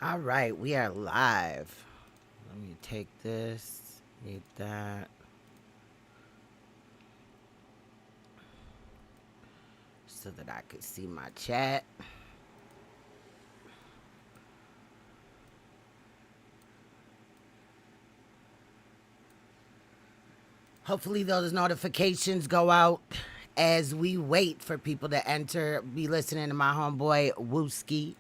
All right, we are live. Let me take this, need that. So that I could see my chat. Hopefully those notifications go out as we wait for people to enter. Be listening to my homeboy Wooski.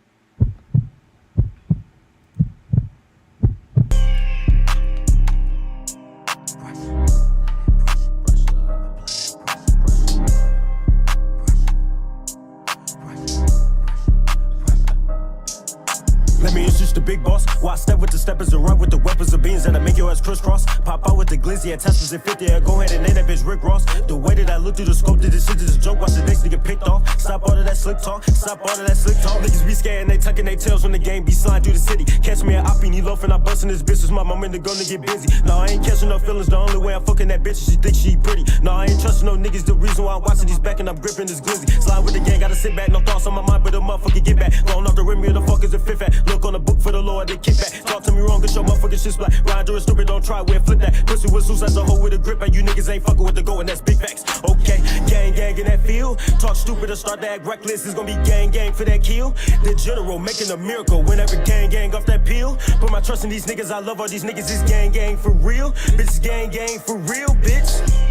The big boss, why I step with the steppers and run with the weapons of beans that'll make your ass crisscross. Pop out with the glizzy at testers and 50, yeah, go ahead and name that bitch Rick Ross. The way that I look through the scope, did this shit is a joke, watch the next nigga picked off. Stop all of that slick talk, stop all of that slick talk. Niggas be scared and they tucking their tails when the game be sliding through the city. Catch me at Oppie, loaf and I bustin' this bitch, my mom and the gun to get busy. No, I ain't catching no feelings, the only way I'm fucking that bitch is she thinks she pretty. No, I ain't trusting no niggas, the reason why I'm watching these back and I'm gripping this glizzy. Slide with the gang, gotta sit back, no thoughts on my mind, but the motherfucker get back. Going off the rim, where the fuck is the fifth at? Look on the book for the Lord, they kick back. Talk to me wrong, get your motherfucking shit splat. Ryan Durant stupid, don't try, we'll flip that. Pussy whistles as a hoe with a grip, and you niggas ain't fucking with the go, and that's big facts. Okay, gang in that field. Talk stupid or start to act reckless, it's gonna be gang for that kill. The general making a miracle whenever gang off that peel. Put my trust in these niggas, I love all these niggas, it's gang for real. Bitch, gang for real, bitch.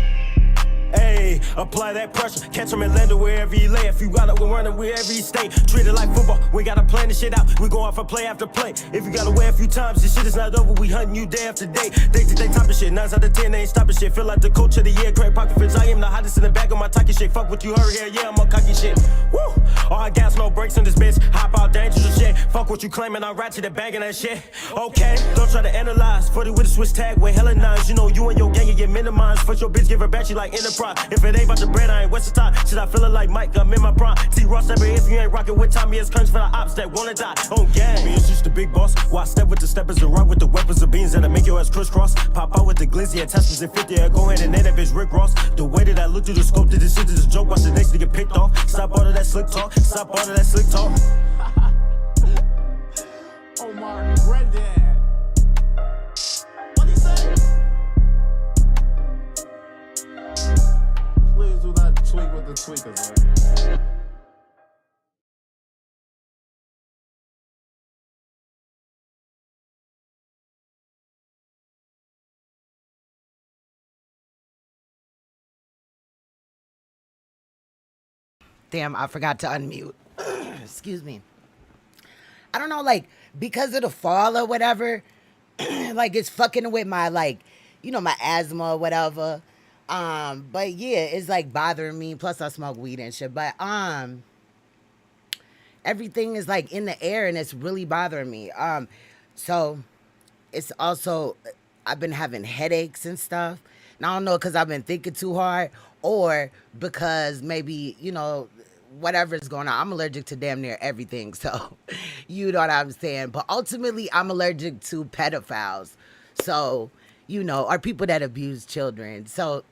Hey, apply that pressure. Catch him in Lando wherever he lay. If you got it, we're running wherever he stay. Treat it like football. We gotta plan this shit out. We go out for play after play. If you gotta wear a few times, this shit is not over. We hunting you day after day. They think they topping shit. 9 out of 10, they ain't stopping shit. Feel like the coach of the year. Great pocket fits. I am the hottest in the back of my talkie shit. Fuck what you heard here. Yeah, I'm on cocky shit. Woo! All gas, no brakes in this bitch. Hop out dangerous shit. Fuck what you claiming. I'm ratchet and bagging that shit. Okay, don't try to analyze. 40 with a Swiss tag with hella nines. You know you and your gang get minimized. Fuck your bitch, give her back. She like Enterprise. If it ain't about the bread, I ain't wasting time. Shit, I feelin' like Mike, I'm in my prime. T. Ross ever if you ain't rockin' with Tommy, it's comes for the ops that wanna die. On gang. Me, it's just the big boss. Why I step with the steppers and run with the weapons of beans that'll make your ass crisscross. Pop out with the glizzy at testers and 50, yeah, go ahead and name that bitch Rick Ross. The way that I look through the scope, did this shit is a joke, watch the next nigga picked off. Stop all of that slick talk, stop all of that slick talk. Oh my granddad. What he say? Please do not tweak with the tweakers, man. Damn, I forgot to unmute. Excuse me. I don't know, like, because of the fall or whatever, like, it's fucking with my, like, my asthma or whatever. But yeah, it's like bothering me. Plus, I smoke weed and shit. But everything is like in the air and it's really bothering me. So it's also I've been having headaches and stuff. And I don't know because I've been thinking too hard or because maybe whatever's going on. I'm allergic to damn near everything. So you know what I'm saying. But ultimately, I'm allergic to pedophiles. So or people that abuse children. So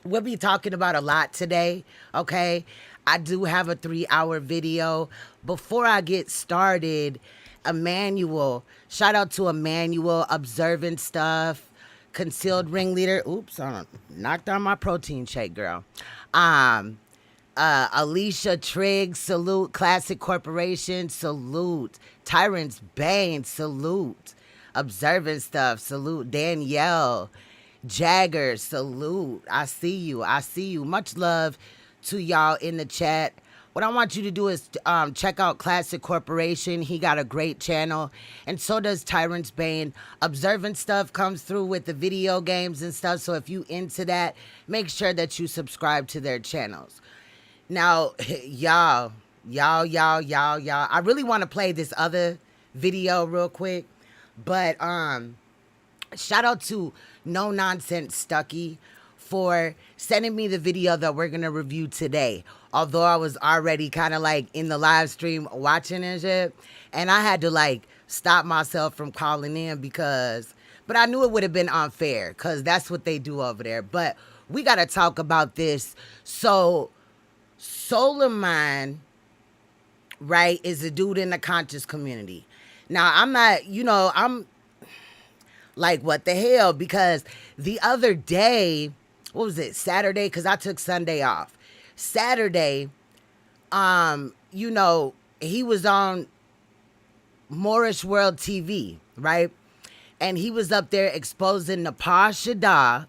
we'll be talking about a lot today, okay? I do have a 3-hour video. Before I get started, Emmanuel, shout out to Emmanuel, observant stuff, concealed ringleader. Oops, I knocked down my protein shake, girl. Alicia Trigg, salute. Classic Corporation, salute. Tyrant's Bane, salute. Observant stuff, salute. Danielle Jagger, salute. I see you. Much love to y'all in the chat. What I want you to do is check out Classic Corporation. He got a great channel, and so does Tyrant's Bane. Observant stuff comes through with the video games and stuff, so if you into that, make sure that you subscribe to their channels. Now, y'all, I really want to play this other video real quick. But shout out to No Nonsense Stucky for sending me the video that we're going to review today. Although I was already kind of like in the live stream watching and shit. And I had to like stop myself from calling in but I knew it would have been unfair because that's what they do over there. But we got to talk about this. So SOLARMIND, right, is a dude in the conscious community. Now, I'm not, I'm like, what the hell? Because the other day, what was it, Saturday? Because I took Sunday off. Saturday, he was on Moorish World TV, right? And he was up there exposing NAPAH SHADAH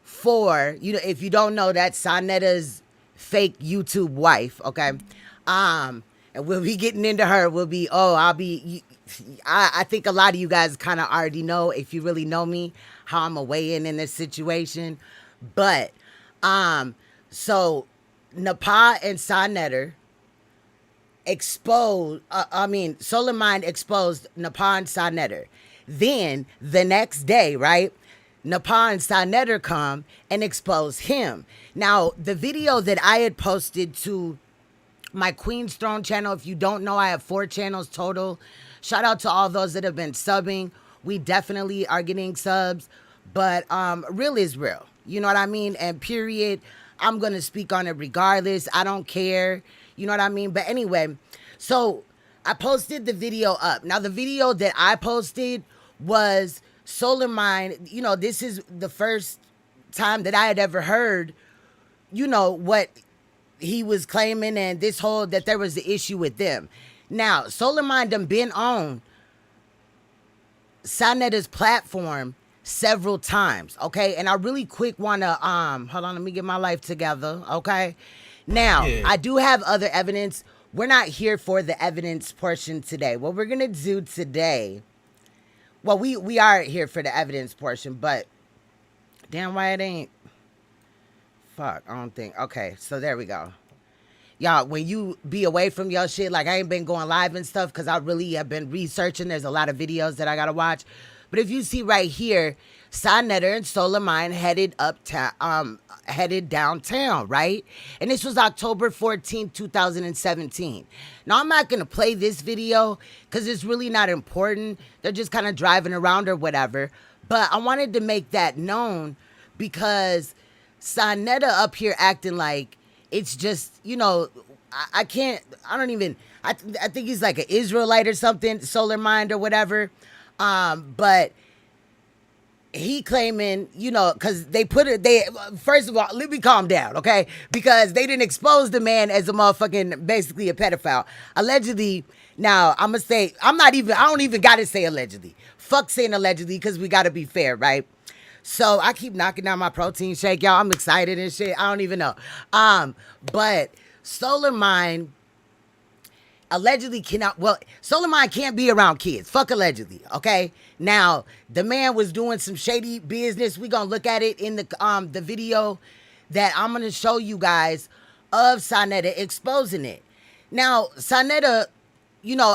for, if you don't know, that's Saneta's fake YouTube wife, okay? And we'll be getting into her. I think a lot of you guys kind of already know, if you really know me, how I'm a weigh in this situation. But, so NAPAH and Saneter SolarMInd exposed NAPAH and Saneter. Then the next day, right, NAPAH and Saneter come and expose him. Now, the video that I had posted to my Queen's Throne channel, if you don't know, I have 4 channels total. Shout out to all those that have been subbing. We definitely are getting subs, but real is real. You know what I mean? And period, I'm going to speak on it regardless. I don't care. You know what I mean? But anyway, so I posted the video up. Now, the video that I posted was SolarMInd. This is the first time that I had ever heard, what he was claiming and this whole, that there was the issue with them. Now, SolarMInd done been on Saneter's platform several times, okay? And I really quick want to, hold on, let me get my life together, okay? Now, yeah. I do have other evidence. We're not here for the evidence portion today. What we're going to do today, well, we are here for the evidence portion, but damn why it ain't. Fuck, I don't think. Okay, so there we go. Y'all, when you be away from your shit, like I ain't been going live and stuff because I really have been researching. There's a lot of videos that I got to watch. But if you see right here, Saneter and SolarMInd headed downtown, right? And this was October 14th, 2017. Now, I'm not going to play this video because it's really not important. They're just kind of driving around or whatever. But I wanted to make that known because Saneter up here acting like it's just, I think he's like an Israelite or something, SolarMInd or whatever. But he claiming, because first of all, let me calm down, okay? Because they didn't expose the man as a motherfucking, basically a pedophile. Allegedly, now I'm gonna say, I don't even gotta say allegedly. Fuck saying allegedly, because we gotta be fair, right? So I keep knocking down my protein shake, y'all. I'm excited and shit. I don't even know. But SolarMInd allegedly SolarMInd can't be around kids. Fuck allegedly, okay? Now, the man was doing some shady business. We're going to look at it in the video that I'm going to show you guys of Saneter exposing it. Now, Saneter,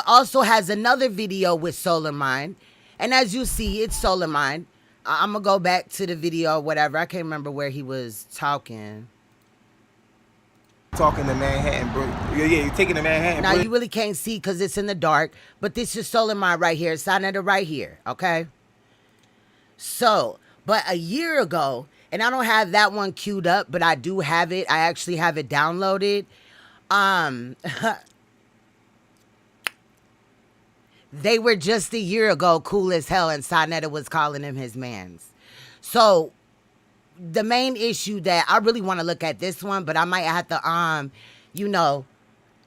also has another video with SolarMInd. And as you see, it's SolarMInd. I'm going to go back to the video or whatever. I can't remember where he was talking. Talking to Manhattan, bro. Yeah, you're taking to Manhattan. Now, you really can't see because it's in the dark, but this is SolarMInd right here. Saneter right here, okay? So, but a year ago, and I don't have that one queued up, but I do have it. I actually have it downloaded. They were just a year ago cool as hell, and Saneter was calling him his mans. So, the main issue that I really want to look at this one, but I might have to,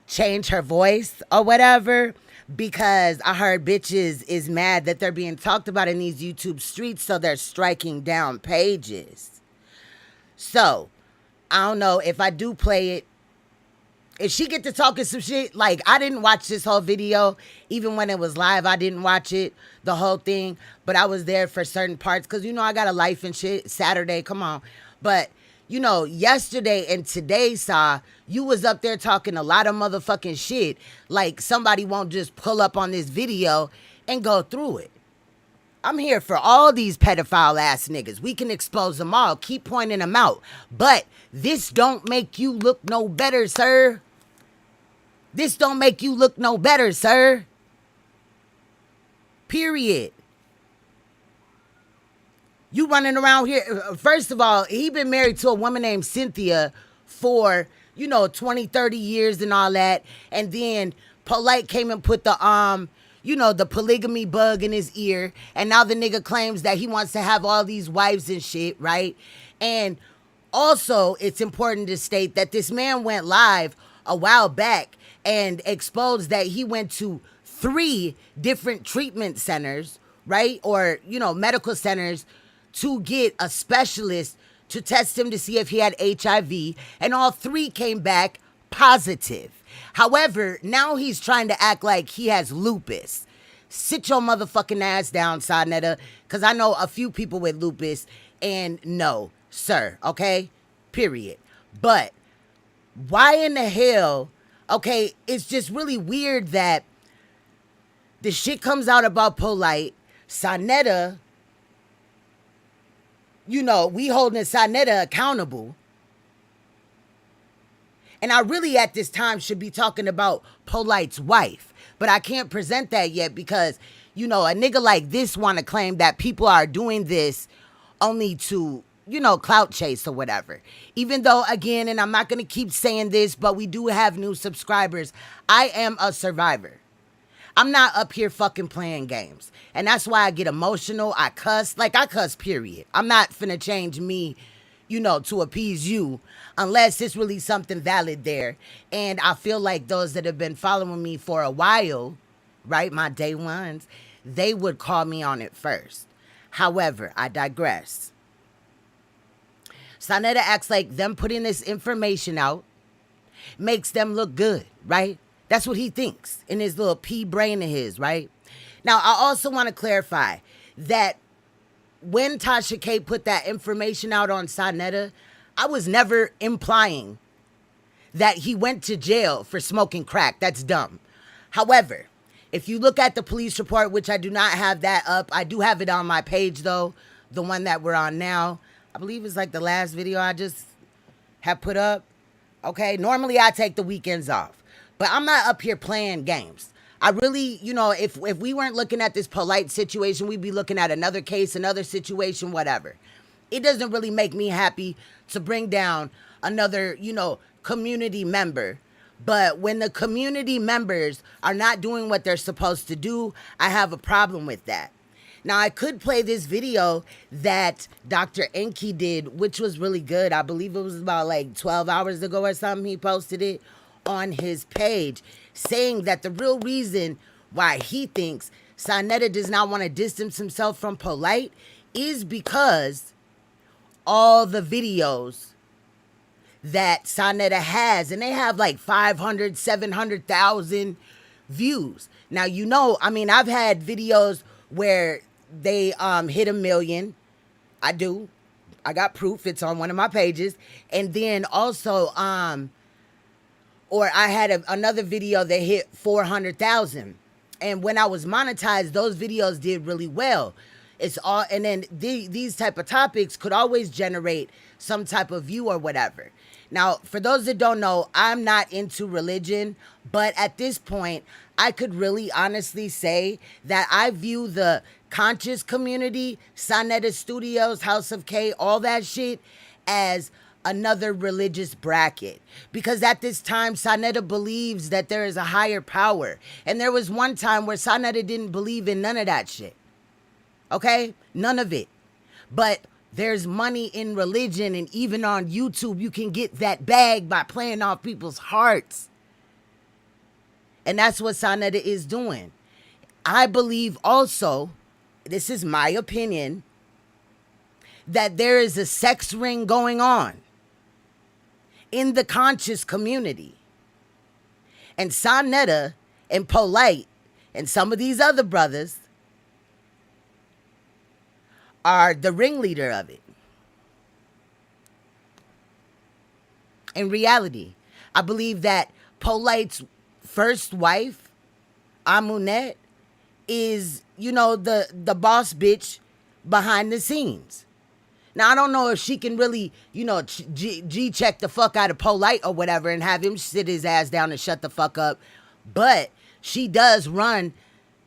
change her voice or whatever, because I heard bitches is mad that they're being talked about in these YouTube streets, so they're striking down pages. So, I don't know if I do play it. If she get to talking some shit, like, I didn't watch this whole video. Even when it was live, I didn't watch it, the whole thing. But I was there for certain parts because, I got a life and shit. Saturday, come on. But, yesterday and today, you was up there talking a lot of motherfucking shit. Like, somebody won't just pull up on this video and go through it. I'm here for all these pedophile ass niggas. We can expose them all. Keep pointing them out. But this don't make you look no better, sir. This don't make you look no better, sir. Period. You running around here. First of all, he been married to a woman named Cynthia for, 20, 30 years and all that. And then POLIGHT came and put the, you know, the polygamy bug in his ear. And now the nigga claims that he wants to have all these wives and shit, right? And also, it's important to state that this man went live a while back and exposed that he went to 3 different treatment centers, right? Or, you know, medical centers to get a specialist to test him to see if he had HIV. And all 3 came back positive. However, now he's trying to act like he has lupus. Sit your motherfucking ass down, Saneter, because I know a few people with lupus, and no, sir, okay? Period. But why in the hell, okay, it's just really weird that the shit comes out about POLIGHT, Saneter, you know, we holding Saneter accountable. And I really at this time should be talking about POLIGHT's wife. But I can't present that yet because, you know, a nigga like this want to claim that people are doing this only to, you know, clout chase or whatever. Even though, again, and I'm not going to keep saying this, but we do have new subscribers. I am a survivor. I'm not up here fucking playing games. And that's why I get emotional. I cuss. Like, I cuss, period. I'm not finna change me, you know, to appease you unless it's really something valid there. And I feel like those that have been following me for a while, right, my day ones, they would call me on it first. However, I digress. Saneter acts like them putting this information out makes them look good, right? That's what he thinks in his little pea brain of his, right? Now, I also want to clarify that when Tasha K put that information out on Saneter, I was never implying that he went to jail for smoking crack. That's dumb. However, if you look at the police report, which I do not have that up, I do have it on my page, though, the one that we're on now. I believe it's like the last video I just have put up. Okay, normally I take the weekends off, but I'm not up here playing games. I really, you know, if we weren't looking at this POLIGHT situation, we'd be looking at another case, another situation, whatever. It doesn't really make me happy to bring down another, you know, community member. But when the community members are not doing what they're supposed to do, I have a problem with that. Now, I could play this video that Dr. Enki did, which was really good. I believe it was about like 12 hours ago or something. He posted it on his page, saying that the real reason why he thinks Saneter does not want to distance himself from POLIGHT is because all the videos that Saneter has, and they have like 500, 700,000 views. Now, you know, I mean, I've had videos where they hit 1 million. I do. I got proof. It's on one of my pages. And then also, or I had another video that hit 400,000. And when I was monetized, those videos did really well. It's all, and then these type of topics could always generate some type of view or whatever. Now, for those that don't know, I'm not into religion, but at this point, I could really honestly say that I view the conscious community, Saneter Studios, House of K, all that shit, as another religious bracket. Because at this time, Saneter believes that there is a higher power. And there was one time where Saneter didn't believe in none of that shit. Okay? None of it. But there's money in religion, and even on YouTube, you can get that bag by playing off people's hearts. And that's what Saneter is doing. I believe also, this is my opinion, that there is a sex ring going on in the conscious community. And Saneter and POLIGHT and some of these other brothers are the ringleader of it. In reality, I believe that POLIGHT's first wife, Amunet, is, you know, the boss bitch behind the scenes. Now, I don't know if she can really, you know, G-check the fuck out of POLIGHT or whatever and have him sit his ass down and shut the fuck up. But she does run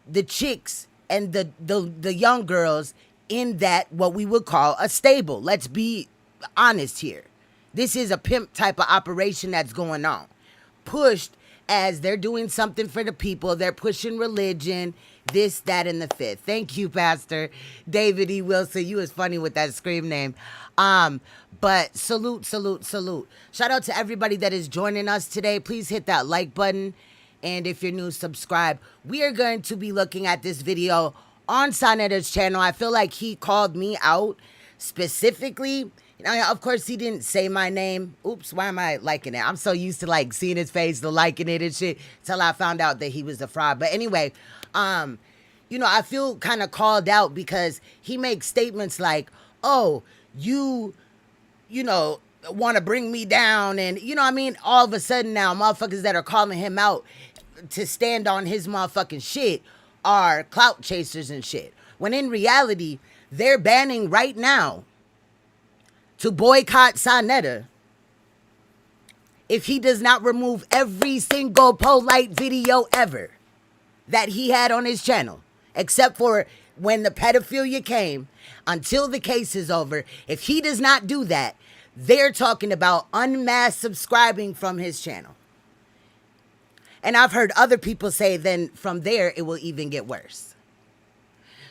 the chicks and the young girls in that, what we would call a stable. Let's be honest here. This is a pimp type of operation that's going on, pushed as they're doing something for the people. They're pushing religion, this, that, and the fifth. Thank you, Pastor David E. Wilson. You was funny with that scream name. But salute, salute, salute. Shout out to everybody that is joining us today. Please hit that like button. And if you're new, subscribe. We are going to be looking at this video on Saneter's channel. I feel like he called me out specifically. Of course, he didn't say my name. Oops, why am I liking it? I'm so used to like seeing his face, the liking it and shit, till I found out that he was a fraud. But anyway, I feel kind of called out because he makes statements like, oh, you want to bring me down. And, all of a sudden now, motherfuckers that are calling him out to stand on his motherfucking shit are clout chasers and shit. When in reality, they're banning right now to boycott Saneter if he does not remove every single POLIGHT video ever that he had on his channel, except for when the pedophilia came, until the case is over. If he does not do that, they're talking about unmasked subscribing from his channel. And I've heard other people say then from there, it will even get worse.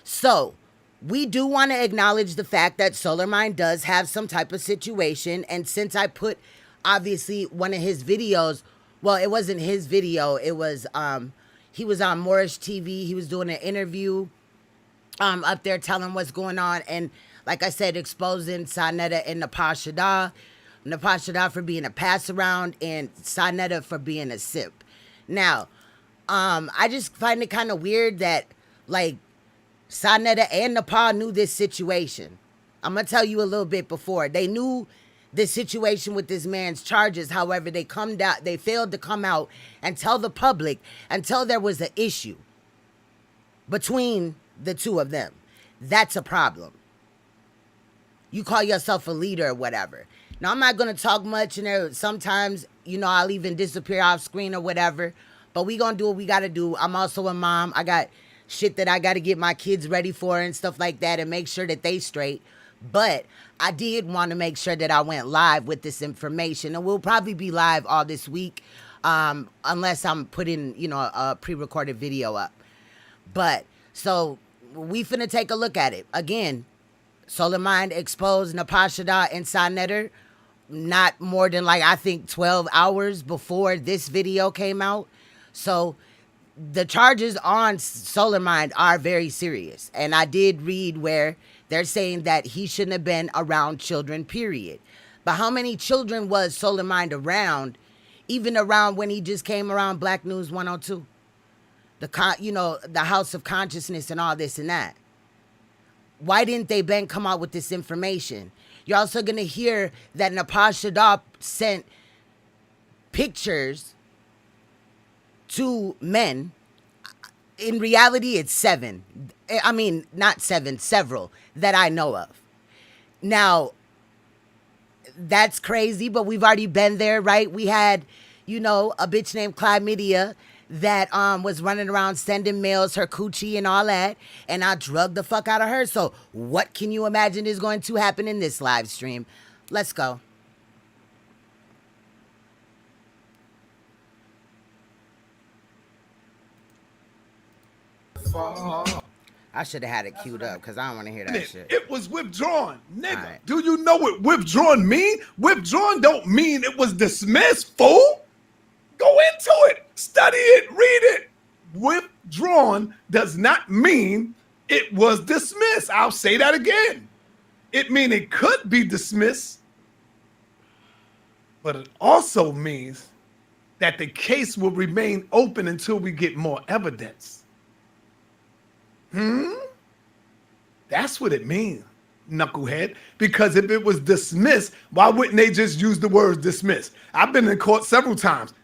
So we do want to acknowledge the fact that SOLARMIND does have some type of situation. And since I put, obviously, one of his videos, well, it wasn't his video. It was, he was on Moorish TV. He was doing an interview up there telling what's going on. And like I said, exposing Saneter and NAPAH SHADAH. NAPAH SHADAH for being a pass around and Saneter for being a sip. Now, I just find it kind of weird that, like, Saneter and NAPAH knew this situation. I'm going to tell you a little bit before. They knew the situation with this man's charges. However, they failed to come out and tell the public until there was an issue between the two of them. That's a problem. You call yourself a leader or whatever. Now, I'm not going to talk much, sometimes, I'll even disappear off screen or whatever, but we going to do what we got to do. I'm also a mom. I got shit that I got to get my kids ready for and stuff like that and make sure that they straight. But I did want to make sure that I went live with this information, and we'll probably be live all this week, unless I'm putting, a pre-recorded video up. But so we finna take a look at it. Again, SOLARMIND exposed NAPAH SHADAH and Saneter not more than, like, I think 12 hours before this video came out. So the charges on SOLARMIND are very serious. And I did read where they're saying that he shouldn't have been around children, period. But how many children was SOLARMIND around, even around when he just came around Black News 102? The House of Consciousness and all this and that. Why didn't they then come out with this information? You're also going to hear that NAPAH SHADAH sent pictures to men. In reality, it's 7. I mean, not 7, several that I know of. Now, that's crazy, but we've already been there, right? We had, a bitch named Chlamydia that was running around sending mails, her coochie and all that, and I drugged the fuck out of her. So what can you imagine is going to happen in this live stream? Let's go. I should have had it queued up because I don't want to hear that shit. It was withdrawn. Nigga, right. Do you know what withdrawn mean? Withdrawn don't mean it was dismissed, fool. Go into it. Study it. Read it. Withdrawn does not mean it was dismissed. I'll say that again. It means it could be dismissed, but it also means that the case will remain open until we get more evidence. That's what it means, knucklehead. Because if it was dismissed, why wouldn't they just use the words dismiss? I've been in court several times.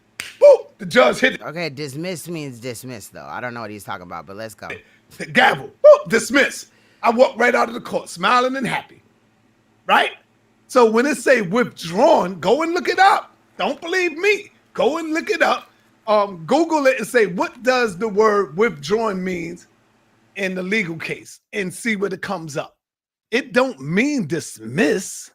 Boop, the judge hit it. Okay, dismiss means dismiss, though. I don't know what he's talking about, but let's go. The gavel, boop, dismiss. I walked right out of the court, smiling and happy, right? So when it say withdrawn, go and look it up. Don't believe me. Go and look it up. Google it and say, what does the word withdrawn means in the legal case, and see what it comes up. It don't mean dismiss.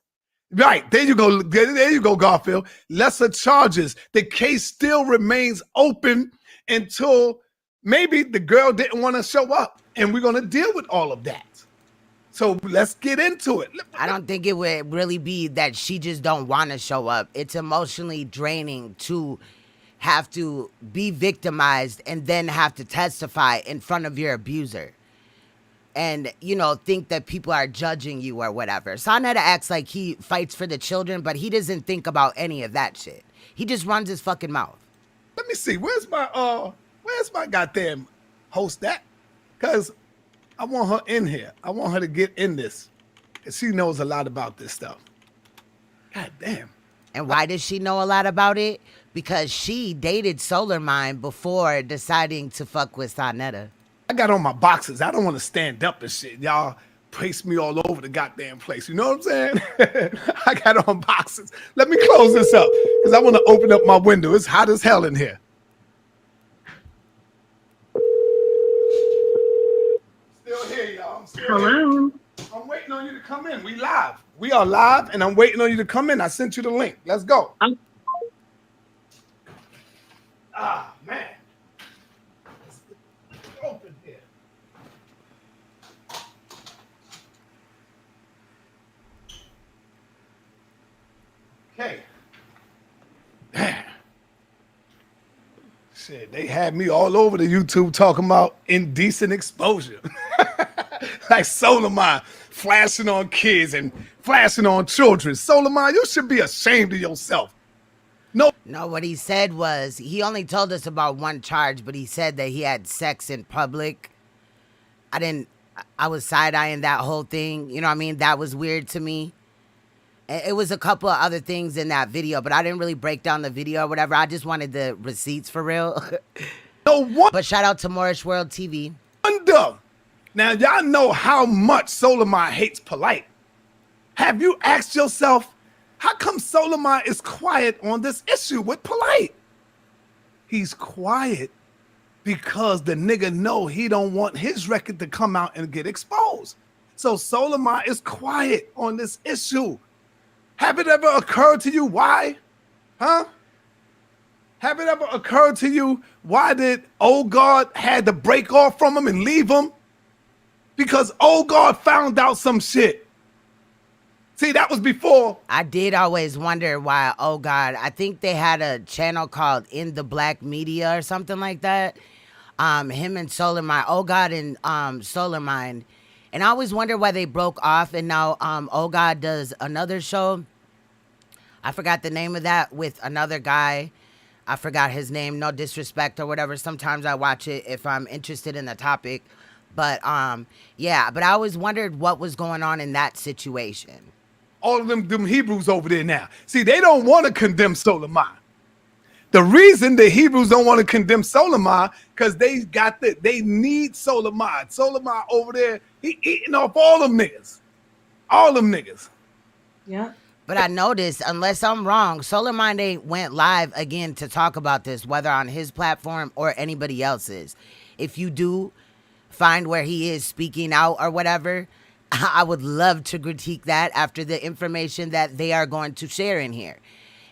Right, there you go. There you go, Garfield. Lesser charges. The case still remains open until maybe the girl didn't want to show up, and we're going to deal with all of that. So let's get into it. I don't think it would really be that she just don't want to show up. It's emotionally draining to have to be victimized and then have to testify in front of your abuser. And, you know, think that people are judging you or whatever. Saneter acts like he fights for the children, but he doesn't think about any of that shit. He just runs his fucking mouth. Let me see. Where's my goddamn host at? Because I want her in here. I want her to get in this. Because she knows a lot about this stuff. God damn. And why does she know a lot about it? Because she dated SOLARMIND before deciding to fuck with Saneter. I got on my boxes. I don't want to stand up and shit. Y'all place me all over the goddamn place. You know what I'm saying? I got on boxes. Let me close this up because I want to open up my window. It's hot as hell in here. Still here, y'all. I'm still Hello. here. I'm waiting on you to come in. We live. We are live, and I'm waiting on you to come in. I sent you the link. Let's go. Ah, man. Open here. Okay. Shit, they had me all over the YouTube talking about indecent exposure. Like SOLARMIND flashing on kids and flashing on children. SOLARMIND, you should be ashamed of yourself. No, what he said was, he only told us about one charge, but he said that he had sex in public. I was side-eyeing that whole thing. You know what I mean? That was weird to me. It was a couple of other things in that video, but I didn't really break down the video or whatever. I just wanted the receipts for real. no one. But shout out to Moorish World TV. Wonder. Now, y'all know how much SOLARMIND hates POLIGHT. Have you asked yourself, how come SOLARMIND is quiet on this issue with POLIGHT? He's quiet because the nigga know he don't want his record to come out and get exposed. So SOLARMIND is quiet on this issue. Have it ever occurred to you why? Huh? Have it ever occurred to you why did Old Guard had to break off from him and leave him? Because Old Guard found out some shit. See, that was before. I did always wonder why, oh God, I think they had a channel called In the Black Media or something like that. Him and SOLARMIND, oh God and SOLARMIND. And I always wonder why they broke off, and now oh God does another show. I forgot the name of that with another guy. I forgot his name, no disrespect or whatever. Sometimes I watch it if I'm interested in the topic. But yeah, but I always wondered what was going on in that situation. All of them Hebrews over there now. See, they don't want to condemn SOLARMIND. The reason the Hebrews don't want to condemn SOLARMIND because they need SOLARMIND. SOLARMIND over there, he eating off all them niggas. All them niggas. Yeah. But I noticed, unless I'm wrong, SOLARMIND ain't went live again to talk about this, whether on his platform or anybody else's. If you do find where he is speaking out or whatever, I would love to critique that after the information that they are going to share in here.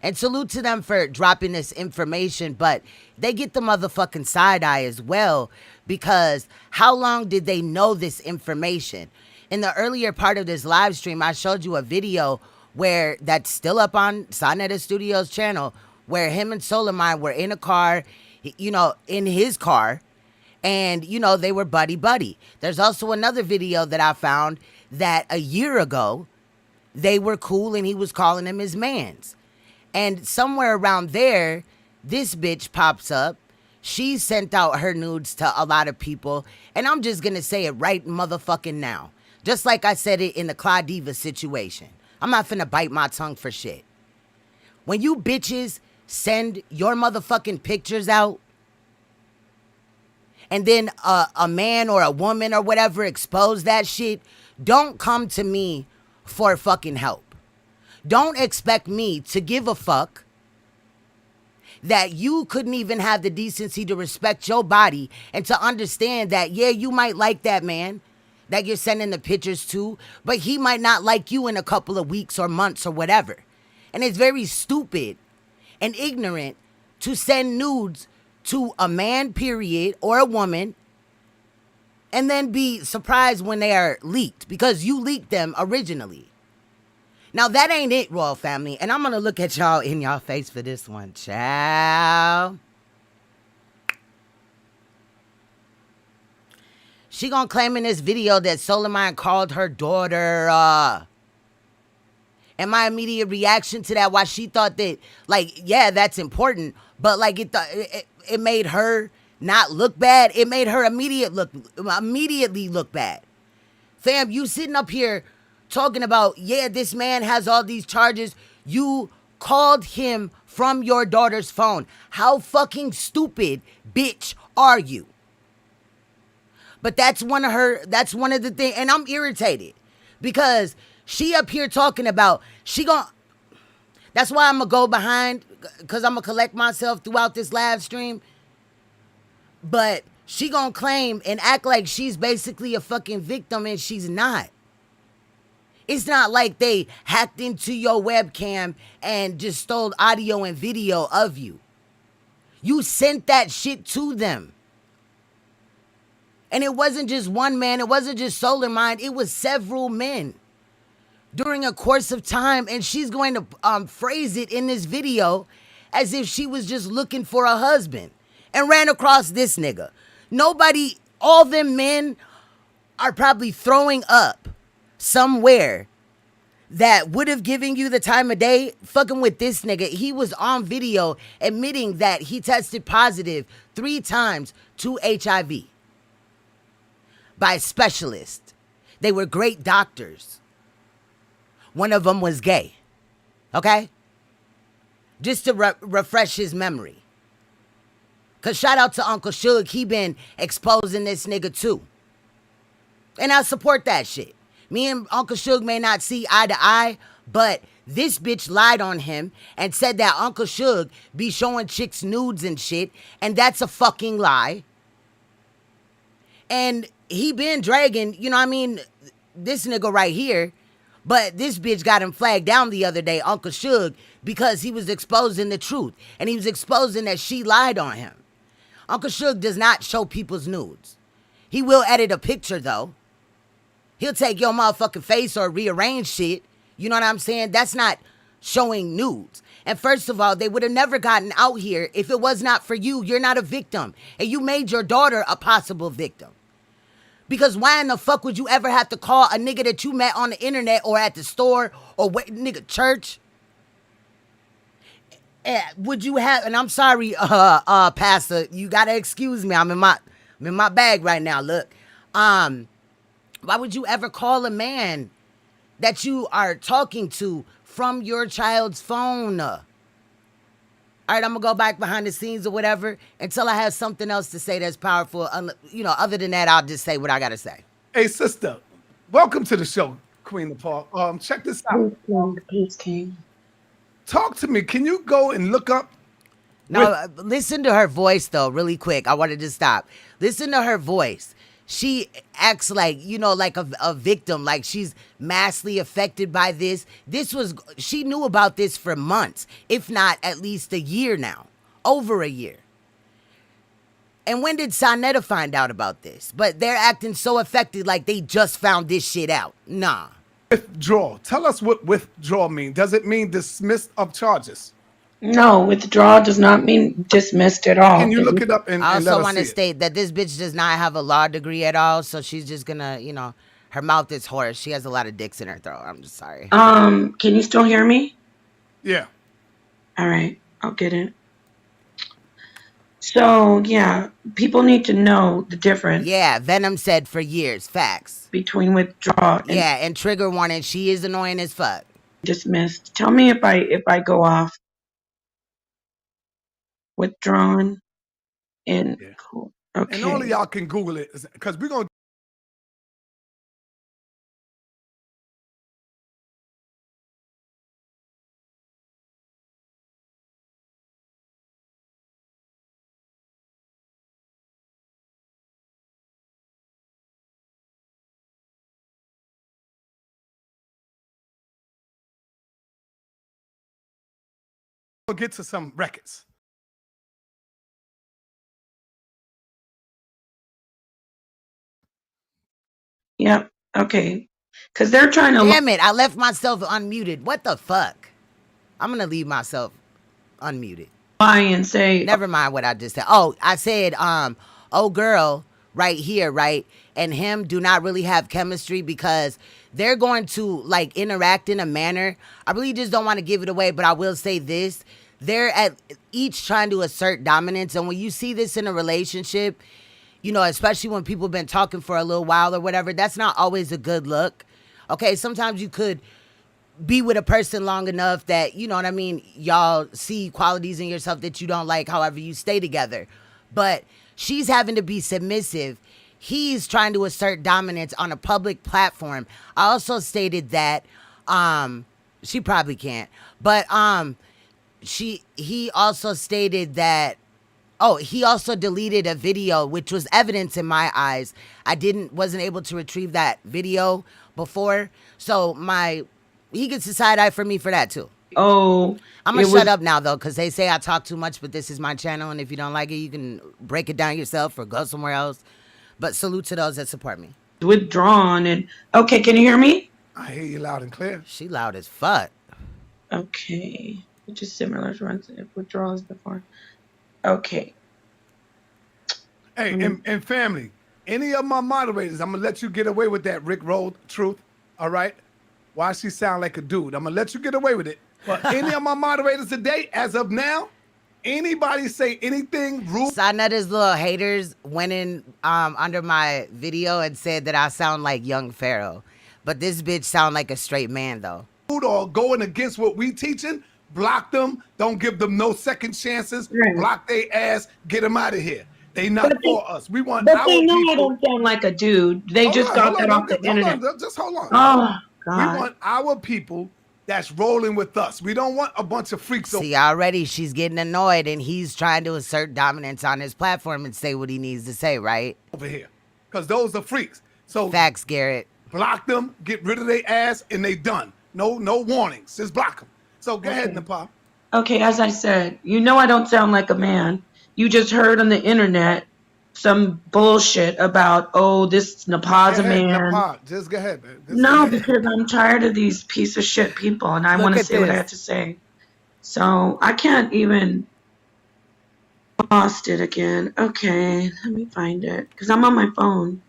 And salute to them for dropping this information, but they get the motherfucking side eye as well, because how long did they know this information? In the earlier part of this live stream, I showed you a video where that's still up on Saneter Studios channel, where him and SOLARMIND were in a car, you know, in his car, and, you know, they were buddy-buddy. There's also another video that I found that a year ago, they were cool and he was calling him his mans. And somewhere around there, this bitch pops up. She sent out her nudes to a lot of people. And I'm just going to say it right motherfucking now. Just like I said it in the Claudiva situation. I'm not finna bite my tongue for shit. When you bitches send your motherfucking pictures out, and then a man or a woman or whatever expose that shit, don't come to me for fucking help. Don't expect me to give a fuck that you couldn't even have the decency to respect your body and to understand that, yeah, you might like that man. that you're sending the pictures to, but he might not like you in a couple of weeks or months or whatever. And it's very stupid and ignorant to send nudes to a man, period, or a woman, and then be surprised when they are leaked because you leaked them originally. Now, that ain't it, Royal Family. And I'm going to look at y'all in y'all face for this one. Ciao. She gonna claim in this video that SOLARMIND called her daughter. And my immediate reaction to that, why she thought that, like, yeah, that's important, but like it made her not look bad. It made her immediately look bad. Fam, you sitting up here talking about, yeah, this man has all these charges. You called him from your daughter's phone. How fucking stupid, bitch, are you? But that's one of the things, and I'm irritated because she up here talking about, that's why I'm gonna go behind, because I'm gonna collect myself throughout this live stream. But she gonna claim and act like she's basically a fucking victim, and she's not. It's not like they hacked into your webcam and just stole audio and video of you. You sent that shit to them. And it wasn't just one man. It wasn't just SOLARMIND. It was several men during a course of time. And she's going to phrase it in this video as if she was just looking for a husband and ran across this nigga. Nobody, all them men are probably throwing up somewhere that would have given you the time of day fucking with this nigga. He was on video admitting that he tested positive 3 times to HIV. By specialists. They were great doctors. One of them was gay. Okay? Just to refresh his memory. Because shout out to Uncle Suge. He been exposing this nigga too. And I support that shit. Me and Uncle Suge may not see eye to eye, but this bitch lied on him and said that Uncle Suge be showing chicks nudes and shit. And that's a fucking lie. And he been dragging, you know what I mean, this nigga right here. But this bitch got him flagged down the other day, Uncle Suge, because he was exposing the truth. And he was exposing that she lied on him. Uncle Suge does not show people's nudes. He will edit a picture, though. He'll take your motherfucking face or rearrange shit. You know what I'm saying? That's not showing nudes. And first of all, they would have never gotten out here if it was not for you. You're not a victim. And you made your daughter a possible victim. Because why in the fuck would you ever have to call a nigga that you met on the internet or at the store or nigga church? Would you have, and I'm sorry, Pastor, you gotta excuse me. I'm in my bag right now. Look, why would you ever call a man that you are talking to from your child's phone? All right, I'm going to go back behind the scenes or whatever until I have something else to say that's powerful. You know, other than that, I'll just say what I got to say. Hey, sister, welcome to the show, Queen Nepal. Check this out. Peace, King. Talk to me. Can you go and look up? No, listen to her voice, though, really quick. I wanted to stop. Listen to her voice. She acts like, you know, like a victim, like she's massively affected by this. She knew about this for months, if not at least a year now, over a year. And when did Saneter find out about this? But they're acting so affected like they just found this shit out. Nah. Withdraw. Tell us what withdraw means. Does it mean dismissed of charges? No, withdrawal does not mean dismissed at all. Can you look it up and I let also us want to see it? state that this bitch does not have a law degree at all, so she's just gonna, you know, her mouth is hoarse. She has a lot of dicks in her throat. I'm just sorry. Can you still hear me? Yeah. All right, I'll get it. So, yeah, people need to know the difference. Yeah, Venom said for years. Facts. Between withdrawal and yeah, and trigger warning. She is annoying as fuck. Dismissed. Tell me if I go off. Withdrawn and Yeah. cool. Okay. And all of y'all can Google it because we're going to gonna get to some records. Yep. Okay. Because they're trying to. Damn it, I left myself unmuted. What the fuck? I'm gonna leave myself unmuted. Lie and say. Never mind what I just said. Oh, I said, oh girl, right here, right? And him do not really have chemistry because they're going to like interact in a manner. I really just don't want to give it away, but I will say this. They're at each trying to assert dominance. And when you see this in a relationship, you know, especially when people have been talking for a little while or whatever, that's not always a good look. Okay, sometimes you could be with a person long enough that, you know what I mean, y'all see qualities in yourself that you don't like, however you stay together. But she's having to be submissive. He's trying to assert dominance on a public platform. I also stated that she probably can't. But he also stated that he also deleted a video, which was evidence in my eyes. I wasn't able to retrieve that video before. So he gets a side eye for me for that too. Oh, I'm gonna shut up now though, because they say I talk too much, but this is my channel, and if you don't like it, you can break it down yourself or go somewhere else. But salute to those that support me. Withdrawn and okay, can you hear me? I hear you loud and clear. She loud as fuck. Okay, which is similar to runs withdrawals before. Okay. Hey, and family, any of my moderators, I'm gonna let you get away with that Rick Roll truth. All right. Why she sound like a dude? I'm gonna let you get away with it. But any of my moderators today, as of now, anybody say anything rude? Saneter's little haters went in under my video and said that I sound like young Pharaoh. But this bitch sound like a straight man though. Or going against what we teaching, block them. Don't give them no second chances. Right. Block their ass. Get them out of here. They not for us. We want But our they know people. I don't sound like a dude. They Hold just on, got hold that on, off the hold internet. on, just hold on. Oh We God. want our people that's rolling with us. We don't want a bunch of freaks. See, already she's getting annoyed and he's trying to assert dominance on his platform and say what he needs to say, right? Over here, because those are freaks. So Facts, Garrett. block them, get rid of their ass, and they done. No warnings. Just block them. So go ahead, NAPAH. Okay, as I said, you know I don't sound like a man. You just heard on the internet some bullshit about, oh, this NAPAH's a man. NAPAH, just go ahead, man. No, because I'm tired of these piece of shit people, and I want to say what I have to say. So I can't even. Lost it again. Okay, let me find it because I'm on my phone.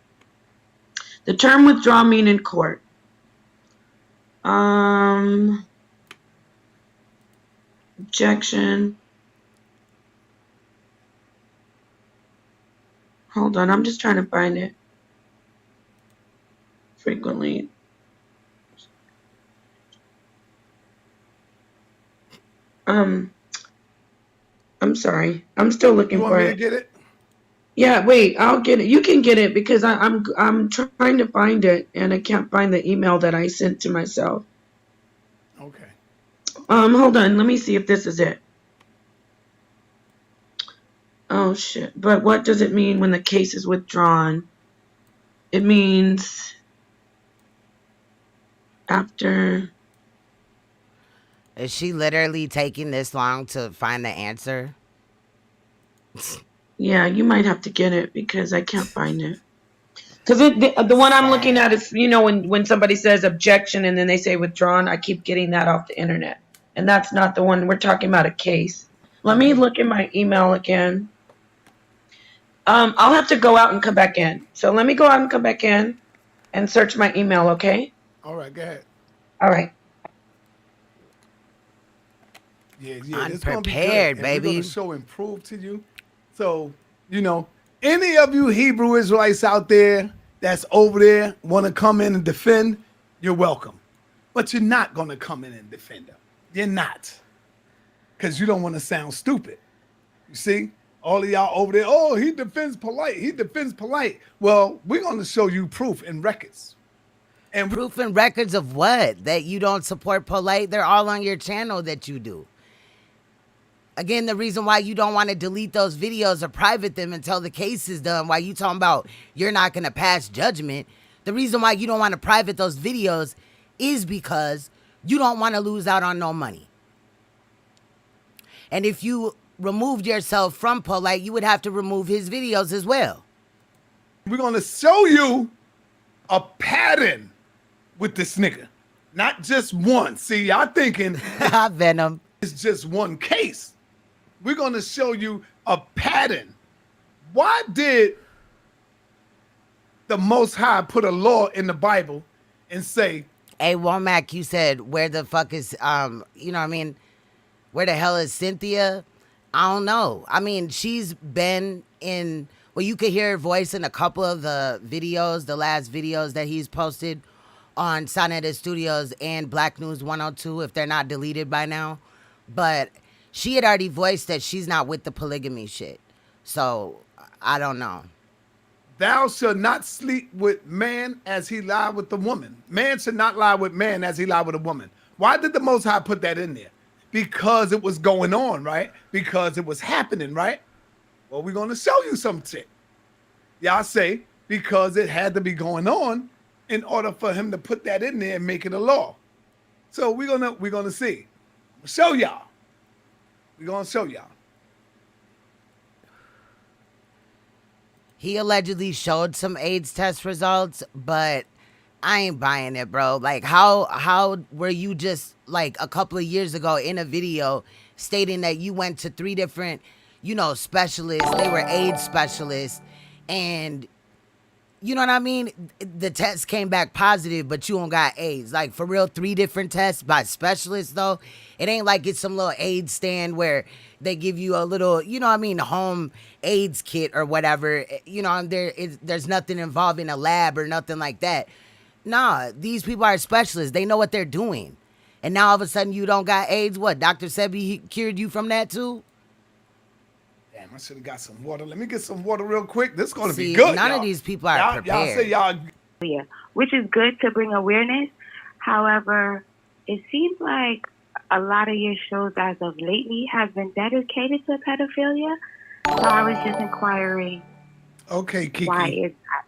The term withdraw mean in court. Objection. Hold on, I'm just trying to find it. Frequently. I'm sorry. I'm still looking You for want me to it. get it? Yeah, wait, I'll get it. You can get it because I'm trying to find it and I can't find the email that I sent to myself. Okay. Hold on, let me see if this is it. Oh shit. But what does it mean when the case is withdrawn? It means after. Is she literally taking this long to find the answer? Yeah, you might have to get it because I can't find it. Because the one I'm looking at is, you know, when somebody says objection and then they say withdrawn, I keep getting that off the internet. And that's not the one. We're talking about a case. Let me look in my email again. I'll have to go out and come back in. So let me go out and come back in and search my email, okay? All right, go ahead. All right. Yeah, Unprepared, baby. baby. We're going to show and prove to you. So, you know, any of you Hebrew Israelites out there that's over there want to come in and defend, you're welcome. But you're not going to come in and defend them. You're not. Because you don't want to sound stupid. You see? All of y'all over there, oh, he defends polite. He defends polite. Well, we're going to show you proof and records. And Proof and records of what? That you don't support polite? They're all on your channel that you do. Again, the reason why you don't want to delete those videos or private them until the case is done, why you talking about you're not going to pass judgment, the reason why you don't want to private those videos is because you don't want to lose out on no money. And if you removed yourself from POLIGHT, you would have to remove his videos as well. We're gonna show you a pattern with this nigga, not just one. See, y'all thinking Venom. it's just one case. We're gonna show you a pattern. Why did the Most High put a law in the Bible and say, Hey, Womack, you said, where the fuck is, you know what I mean? Where the hell is Cynthia? I don't know. I mean, she's been in, well, you could hear her voice in a couple of the videos, the last videos that he's posted on Saneter Studios and Black News 102, if they're not deleted by now. But she had already voiced that she's not with the polygamy shit. So, I don't know. thou shalt not sleep with man as he lie with the woman. Man should not lie with man as he lie with a woman. Why did the Most High put that in there? Because it was going on, right? Because it was happening, right? Well, we're going to show you some shit. Y'all say, because it had to be going on in order for him to put that in there and make it a law. So we're gonna see. Show y'all. We're gonna show y'all. He allegedly showed some AIDS test results, but I ain't buying it, bro. Like, how were you just, like, a couple of years ago in a video stating that you went to 3 different, you know, specialists. They were AIDS specialists. And, you know what I mean? The test came back positive, but you don't got AIDS. Like, for real, 3 different tests by specialists, though. It ain't like it's some little AIDS stand where they give you a little, you know what I mean, home AIDS kit or whatever. You know, there's nothing involving a lab or nothing like that. Nah, these people are specialists. They know what they're doing. And now all of a sudden you don't got AIDS? What, Dr. Sebi he cured you from that too? Damn, I should have got some water. Let me get some water real quick. This is going to See, be good, none y'all. of these people are Y'all prepared. say y'all... Which is good to bring awareness. However, it seems like a lot of your shows as of lately have been dedicated to pedophilia. So I was just inquiring Okay, Kiki. why is that?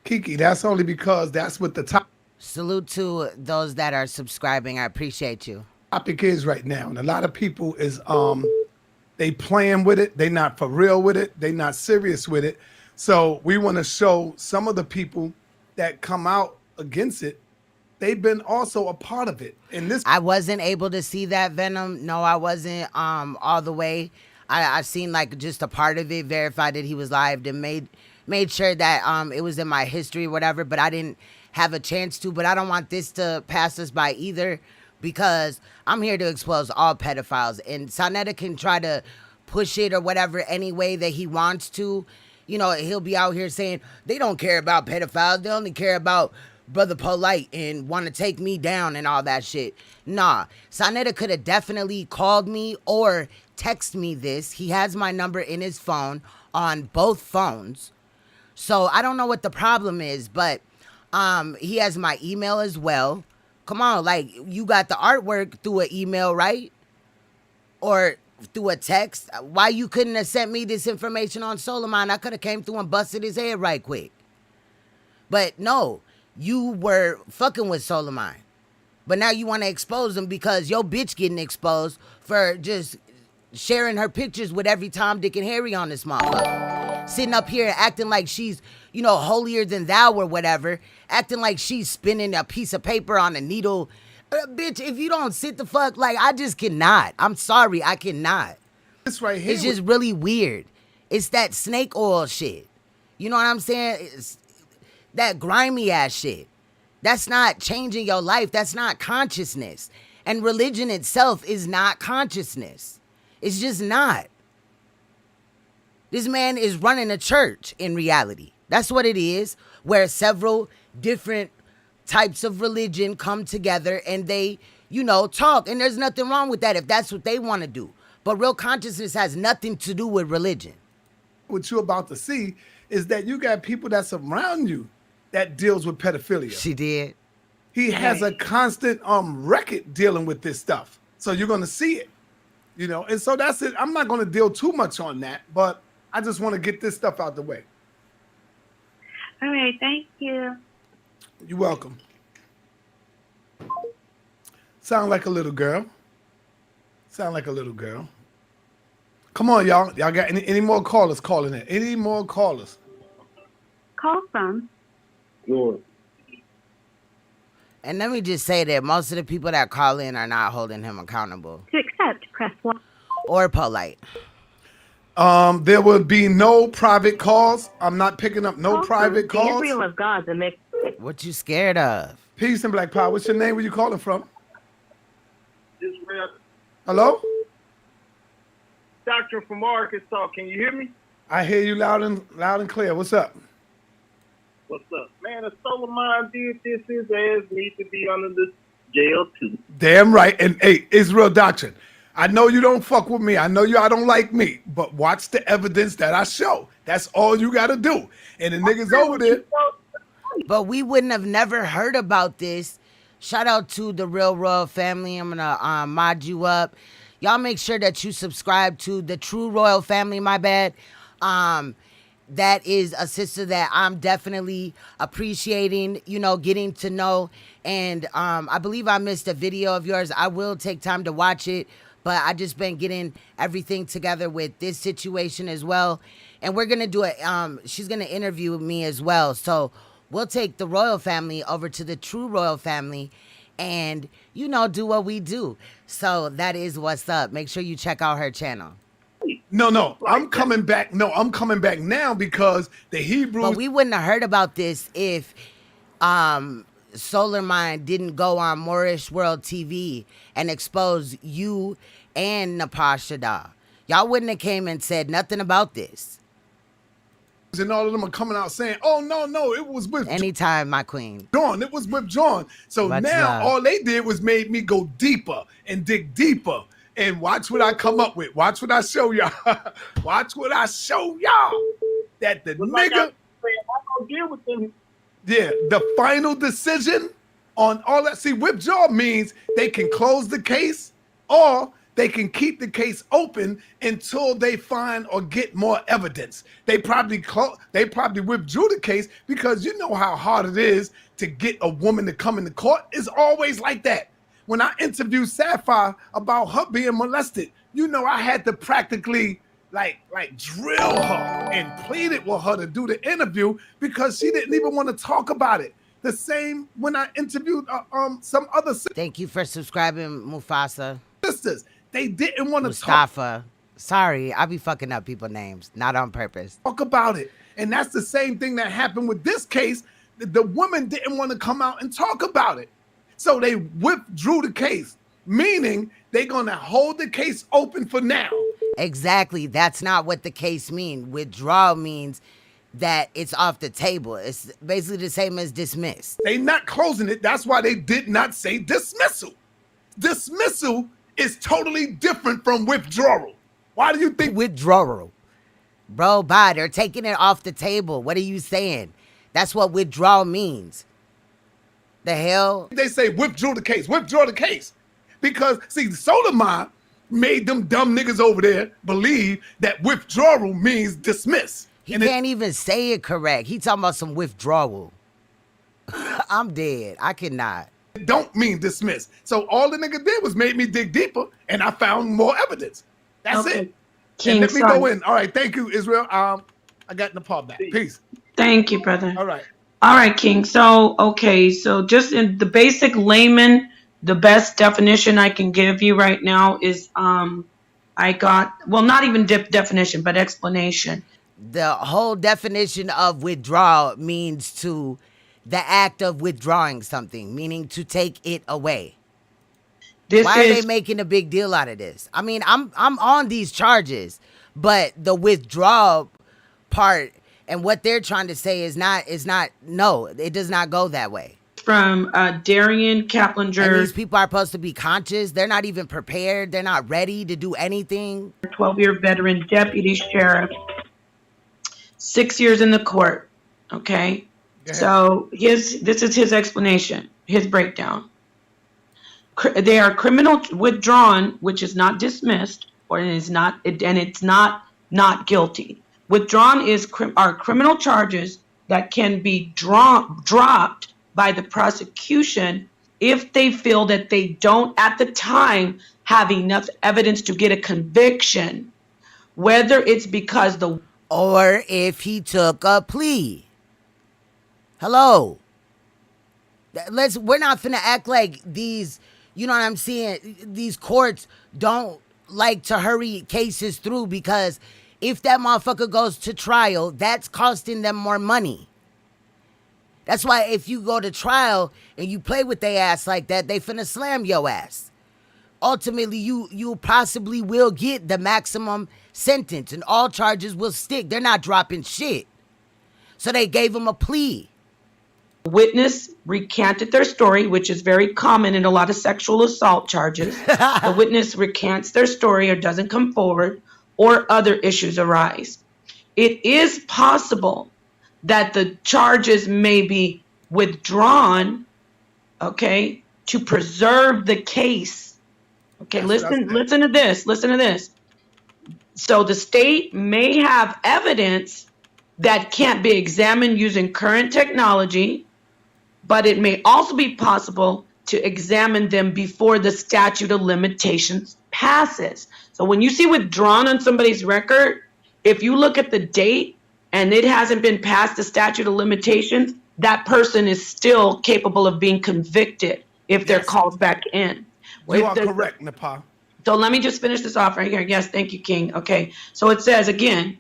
Kiki, that's only because that's what the Salute to those that are subscribing. I appreciate you. topic is right now. And a lot of people is they playing with it. They not for real with it. They not serious with it. So we want to show some of the people that come out against it. They've been also a part of it. And this I wasn't able to see that, Venom. No, I wasn't all the way. I seen like just a part of it, verified that he was live, and made sure that it was in my history, whatever, but I didn't have a chance to. But I don't want this to pass us by either, because I'm here to expose all pedophiles, and Saneter can try to push it or whatever any way that he wants to. You know, he'll be out here saying they don't care about pedophiles, they only care about Brother POLIGHT and want to take me down and all that shit. Nah, Saneter could have definitely called me or text me this. He has my number in his phone on both phones. So I don't know what the problem is, but he has my email as well. Come on, like, you got the artwork through an email, right? Or through a text. Why you couldn't have sent me this information on SOLARMIND? I could have came through and busted his head right quick. But no, you were fucking with SOLARMIND. But now you want to expose him because your bitch getting exposed for just sharing her pictures with every Tom, Dick, and Harry on this motherfucker. Sitting up here acting like she's, you know, holier than thou or whatever. Acting like she's spinning a piece of paper on a needle. Bitch, if you don't sit the fuck, like, I just cannot. I'm sorry, I cannot. this right here. It's just really weird. It's that snake oil shit. You know what I'm saying? It's that grimy ass shit. That's not changing your life. That's not consciousness. And religion itself is not consciousness. It's just not. This man is running a church in reality. That's what it is, where several different types of religion come together and they, you know, talk. And there's nothing wrong with that if that's what they want to do. But real consciousness has nothing to do with religion. What you're about to see is that you got people that's around you that deals with pedophilia. She did. He has a constant record dealing with this stuff. So you're going to see it, you know? And so that's it. I'm not going to deal too much on that, but I just want to get this stuff out the way. All right, thank you. You're welcome. Sound like a little girl. Sound like a little girl. Come on, y'all. Y'all got any more callers calling in? Any more callers? Call from. And let me just say that most of the people that call in are not holding him accountable. To accept, press 1. Or polite. There will be no private calls. I'm not picking up no private calls. Gabriel of God, the mix. What you scared of? Peace and Black Power. What's your name? Where you calling from? Israel. Hello? Doctor from Arkansas. Can you hear me? I hear you loud and clear. What's up? What's up? Man, if SOLARMIND did this, his ass needs to be under the jail too. Damn right. And hey, Israel Doctrine, I know you don't fuck with me. I know I don't like me, but watch the evidence that I show. That's all you got to do. And the niggas over there. But we wouldn't have never heard about this. Shout out to the Real Royal family. I'm going to mod you up. Y'all make sure that you subscribe to the True Royal family, my bad. That is a sister that I'm definitely appreciating, you know, getting to know. And I believe I missed a video of yours. I will take time to watch it. But I just been getting everything together with this situation as well. And we're going to do it. She's going to interview me as well. So we'll take the Royal family over to the True Royal family and, you know, do what we do. So that is what's up. Make sure you check out her channel. No, I'm coming back. No, I'm coming back now because the Hebrews. But we wouldn't have heard about this if SOLARMIND didn't go on Moorish World TV and expose you and NAPAH SHADAH. Y'all wouldn't have came and said nothing about this. And all of them are coming out saying, oh, no, it was with Anytime, my queen. John. It was with John. So What's now up? all they did was made me go deeper and dig deeper. And watch what I come up with. Watch what I show y'all. Watch what I show y'all. That the nigga. Like I don't deal with them. Yeah, the final decision on all that. See, withdraw means they can close the case or they can keep the case open until they find or get more evidence. They probably withdrew the case because you know how hard it is to get a woman to come into court. It's always like that. When I interviewed Sapphire about her being molested, you know I had to practically like drill her and pleaded with her to do the interview because she didn't even want to talk about it. The same when I interviewed some other Thank you for subscribing, Mufasa. sisters. They didn't want to Mustafa. Sorry, I be fucking up people's names, not on purpose. talk about it. And that's the same thing that happened with this case. The women didn't want to come out and talk about it. So they withdrew the case, meaning they're going to hold the case open for now. Exactly. That's not what the case means. Withdrawal means that it's off the table. It's basically the same as dismiss. They not closing it. That's why they did not say dismissal. Dismissal is totally different from withdrawal. Why do you think Withdrawal. Bro, bye. They're taking it off the table. What are you saying? That's what withdrawal means. The hell? they say withdrew the case? Withdraw the case. Because, see, SOLARMIND made them dumb niggas over there believe that withdrawal means dismiss. He And can't even say it correct. He talking about some withdrawal. I'm dead. I cannot. it don't mean dismiss. So all the nigga did was made me dig deeper, and I found more evidence. That's Okay. it. King, And let me son. go in. All right, thank you, Israel. I got Nepal back. Peace. Thank you, brother. All right. All right, King. So, okay. So just in the basic layman, the best definition I can give you right now is, I got, well, not even definition, but explanation. The whole definition of withdrawal means to the act of withdrawing something, meaning to take it away. This Why are is they making a big deal out of this? I mean, I'm on these charges, but the withdrawal part and what they're trying to say is not no, it does not go that way. from Darian And Kaplinger, these people are supposed to be conscious. They're not even prepared. They're not ready to do anything. 12-year veteran deputy sheriff, 6 years in the court. Okay. Go ahead. So this is his explanation, his breakdown. They are criminal withdrawn, which is not dismissed, or it's not guilty. Withdrawn are criminal charges that can be dropped by the prosecution if they feel that they don't at the time have enough evidence to get a conviction. whether it's because the or if he took a plea. Hello. We're not finna act like these, you know what I'm saying, these courts don't like to hurry cases through, because if that motherfucker goes to trial, that's costing them more money. That's why if you go to trial and you play with their ass like that, they finna slam your ass. Ultimately, you possibly will get the maximum sentence and all charges will stick. They're not dropping shit. So they gave him a plea. witness recanted their story, which is very common in a lot of sexual assault charges. The witness recants their story or doesn't come forward, or other issues arise. It is possible that the charges may be withdrawn, okay, to preserve the case. Okay, listen to this. So the state may have evidence that can't be examined using current technology, but it may also be possible to examine them before the statute of limitations passes. So when you see withdrawn on somebody's record, if you look at the date and it hasn't been past the statute of limitations, that person is still capable of being convicted if they're called back in. You are correct, NAPAH. So let me just finish this off right here. Yes, thank you, King. Okay, so it says again,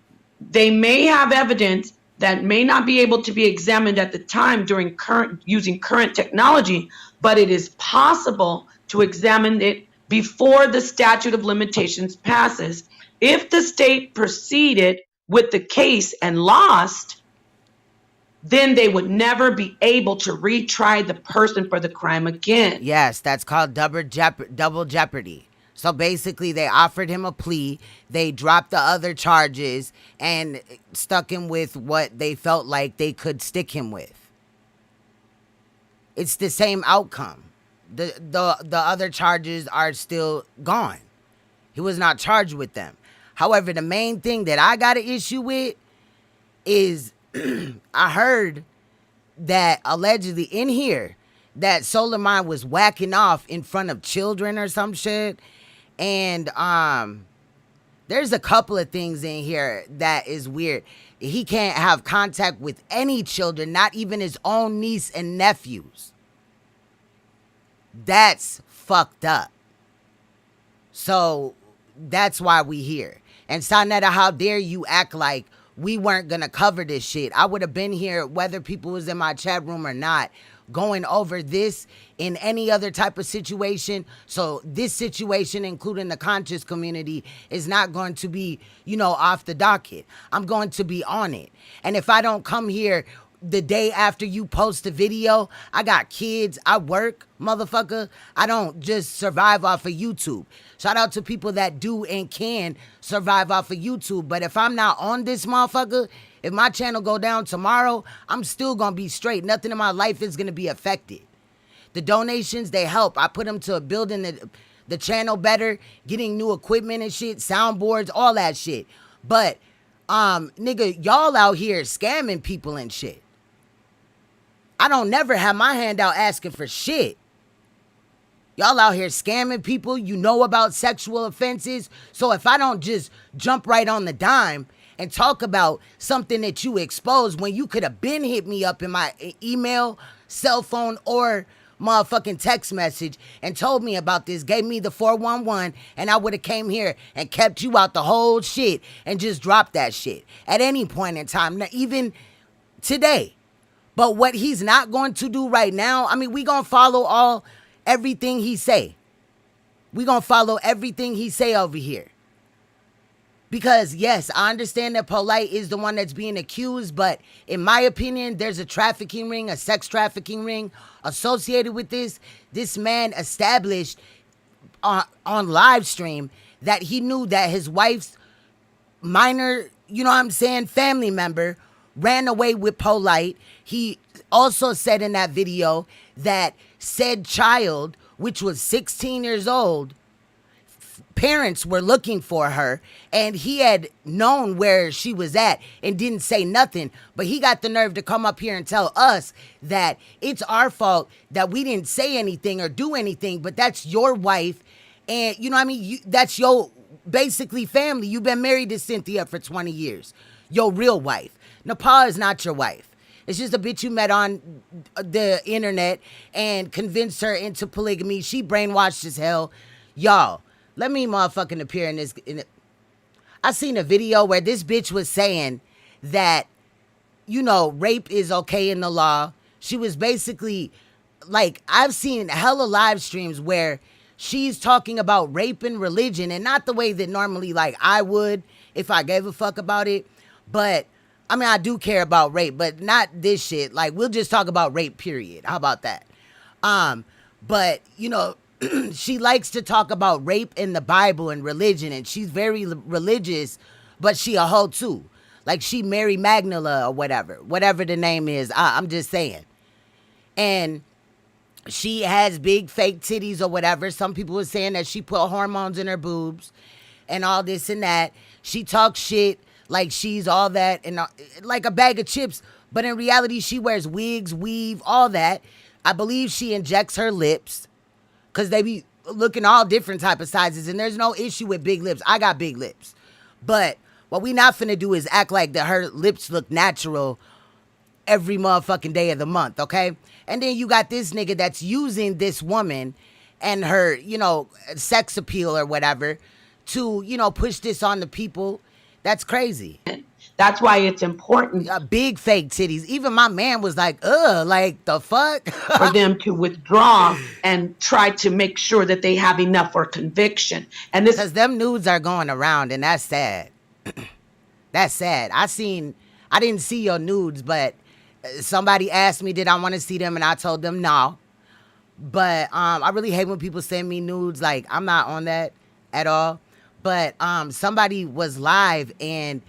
they may have evidence that may not be able to be examined at the time during using current technology, but it is possible to examine it before the statute of limitations passes. If the state proceeded with the case and lost, then they would never be able to retry the person for the crime again. Yes, that's called double jeopardy. So basically, they offered him a plea, they dropped the other charges, and stuck him with what they felt like they could stick him with. It's the same outcome. The other charges are still gone. He was not charged with them. However, the main thing that I got an issue with is I heard that allegedly in here that SOLARMIND was whacking off in front of children or some shit. And there's a couple of things in here that is weird. He can't have contact with any children, not even his own niece and nephews. That's fucked up. So that's why we here. And Saneter, how dare you act like we weren't gonna cover this shit? I would have been here whether people was in my chat room or not, going over this in any other type of situation. So this situation, including the conscious community, is not going to be, off the docket. I'm going to be on it. And if I don't come here the day after you post the video, I got kids, I work, motherfucker. I don't just survive off of YouTube. Shout out to people that do and can survive off of YouTube. But if I'm not on this motherfucker, if my channel go down tomorrow, I'm still gonna be straight. Nothing in my life is gonna be affected. The donations, they help. I put them to building the channel better, getting new equipment and shit, soundboards, all that shit. But, nigga, y'all out here scamming people and shit. I don't never have my hand out asking for shit. Y'all out here scamming people. You know about sexual offenses. So if I don't just jump right on the dime and talk about something that you exposed when you could have been hit me up in my email, cell phone, or motherfucking text message and told me about this, gave me the 411, and I would have came here and kept you out the whole shit and just dropped that shit at any point in time, not even today. But what he's not going to do right now, I mean, we gonna follow everything he say. We gonna follow everything he say over here. Because, yes, I understand that POLIGHT is the one that's being accused, but in my opinion, there's a trafficking ring, a sex trafficking ring associated with this. This man established on live stream that he knew that his wife's minor, family member ran away with POLIGHT. He also said in that video that said child, which was 16 years old, parents were looking for her, and he had known where she was at and didn't say nothing. But he got the nerve to come up here and tell us that it's our fault that we didn't say anything or do anything, but that's your wife, and that's your basically family. You've been married to Cynthia for 20 years. Your real wife. NAPAH is not your wife. It's just a bitch you met on the internet and convinced her into polygamy. She brainwashed as hell. Y'all, let me motherfucking appear in this. I seen a video where this bitch was saying that, you know, rape is okay in the law. She was basically, like, I've seen hella live streams where she's talking about rape and religion, and not the way that normally, like, I would if I gave a fuck about it. But, I mean, I do care about rape, but not this shit. Like, we'll just talk about rape, period. How about that? But, you know, she likes to talk about rape in the Bible and religion, and she's very religious, but she a hoe too. Like, she Mary Magdalene or whatever the name is. I'm just saying. And she has big fake titties or whatever. Some people are saying that she put hormones in her boobs and all this and that. She talks shit like she's all that and like a bag of chips. But in reality, she wears wigs, weave, all that. I believe she injects her lips because they be looking all different type of sizes. And there's no issue with big lips. I got big lips. But what we not finna do is act like that her lips look natural every motherfucking day of the month, okay? And then you got this nigga that's using this woman and her, you know, sex appeal or whatever to, you know, push this on the people. That's crazy. That's why it's important. Big fake titties. Even my man was like, ugh, like the fuck? For them to withdraw and try to make sure that they have enough for conviction. And this, because them nudes are going around, and that's sad. That's sad. I didn't see your nudes, but somebody asked me, did I want to see them? And I told them no. But I really hate when people send me nudes. Like, I'm not on that at all. But somebody was live, and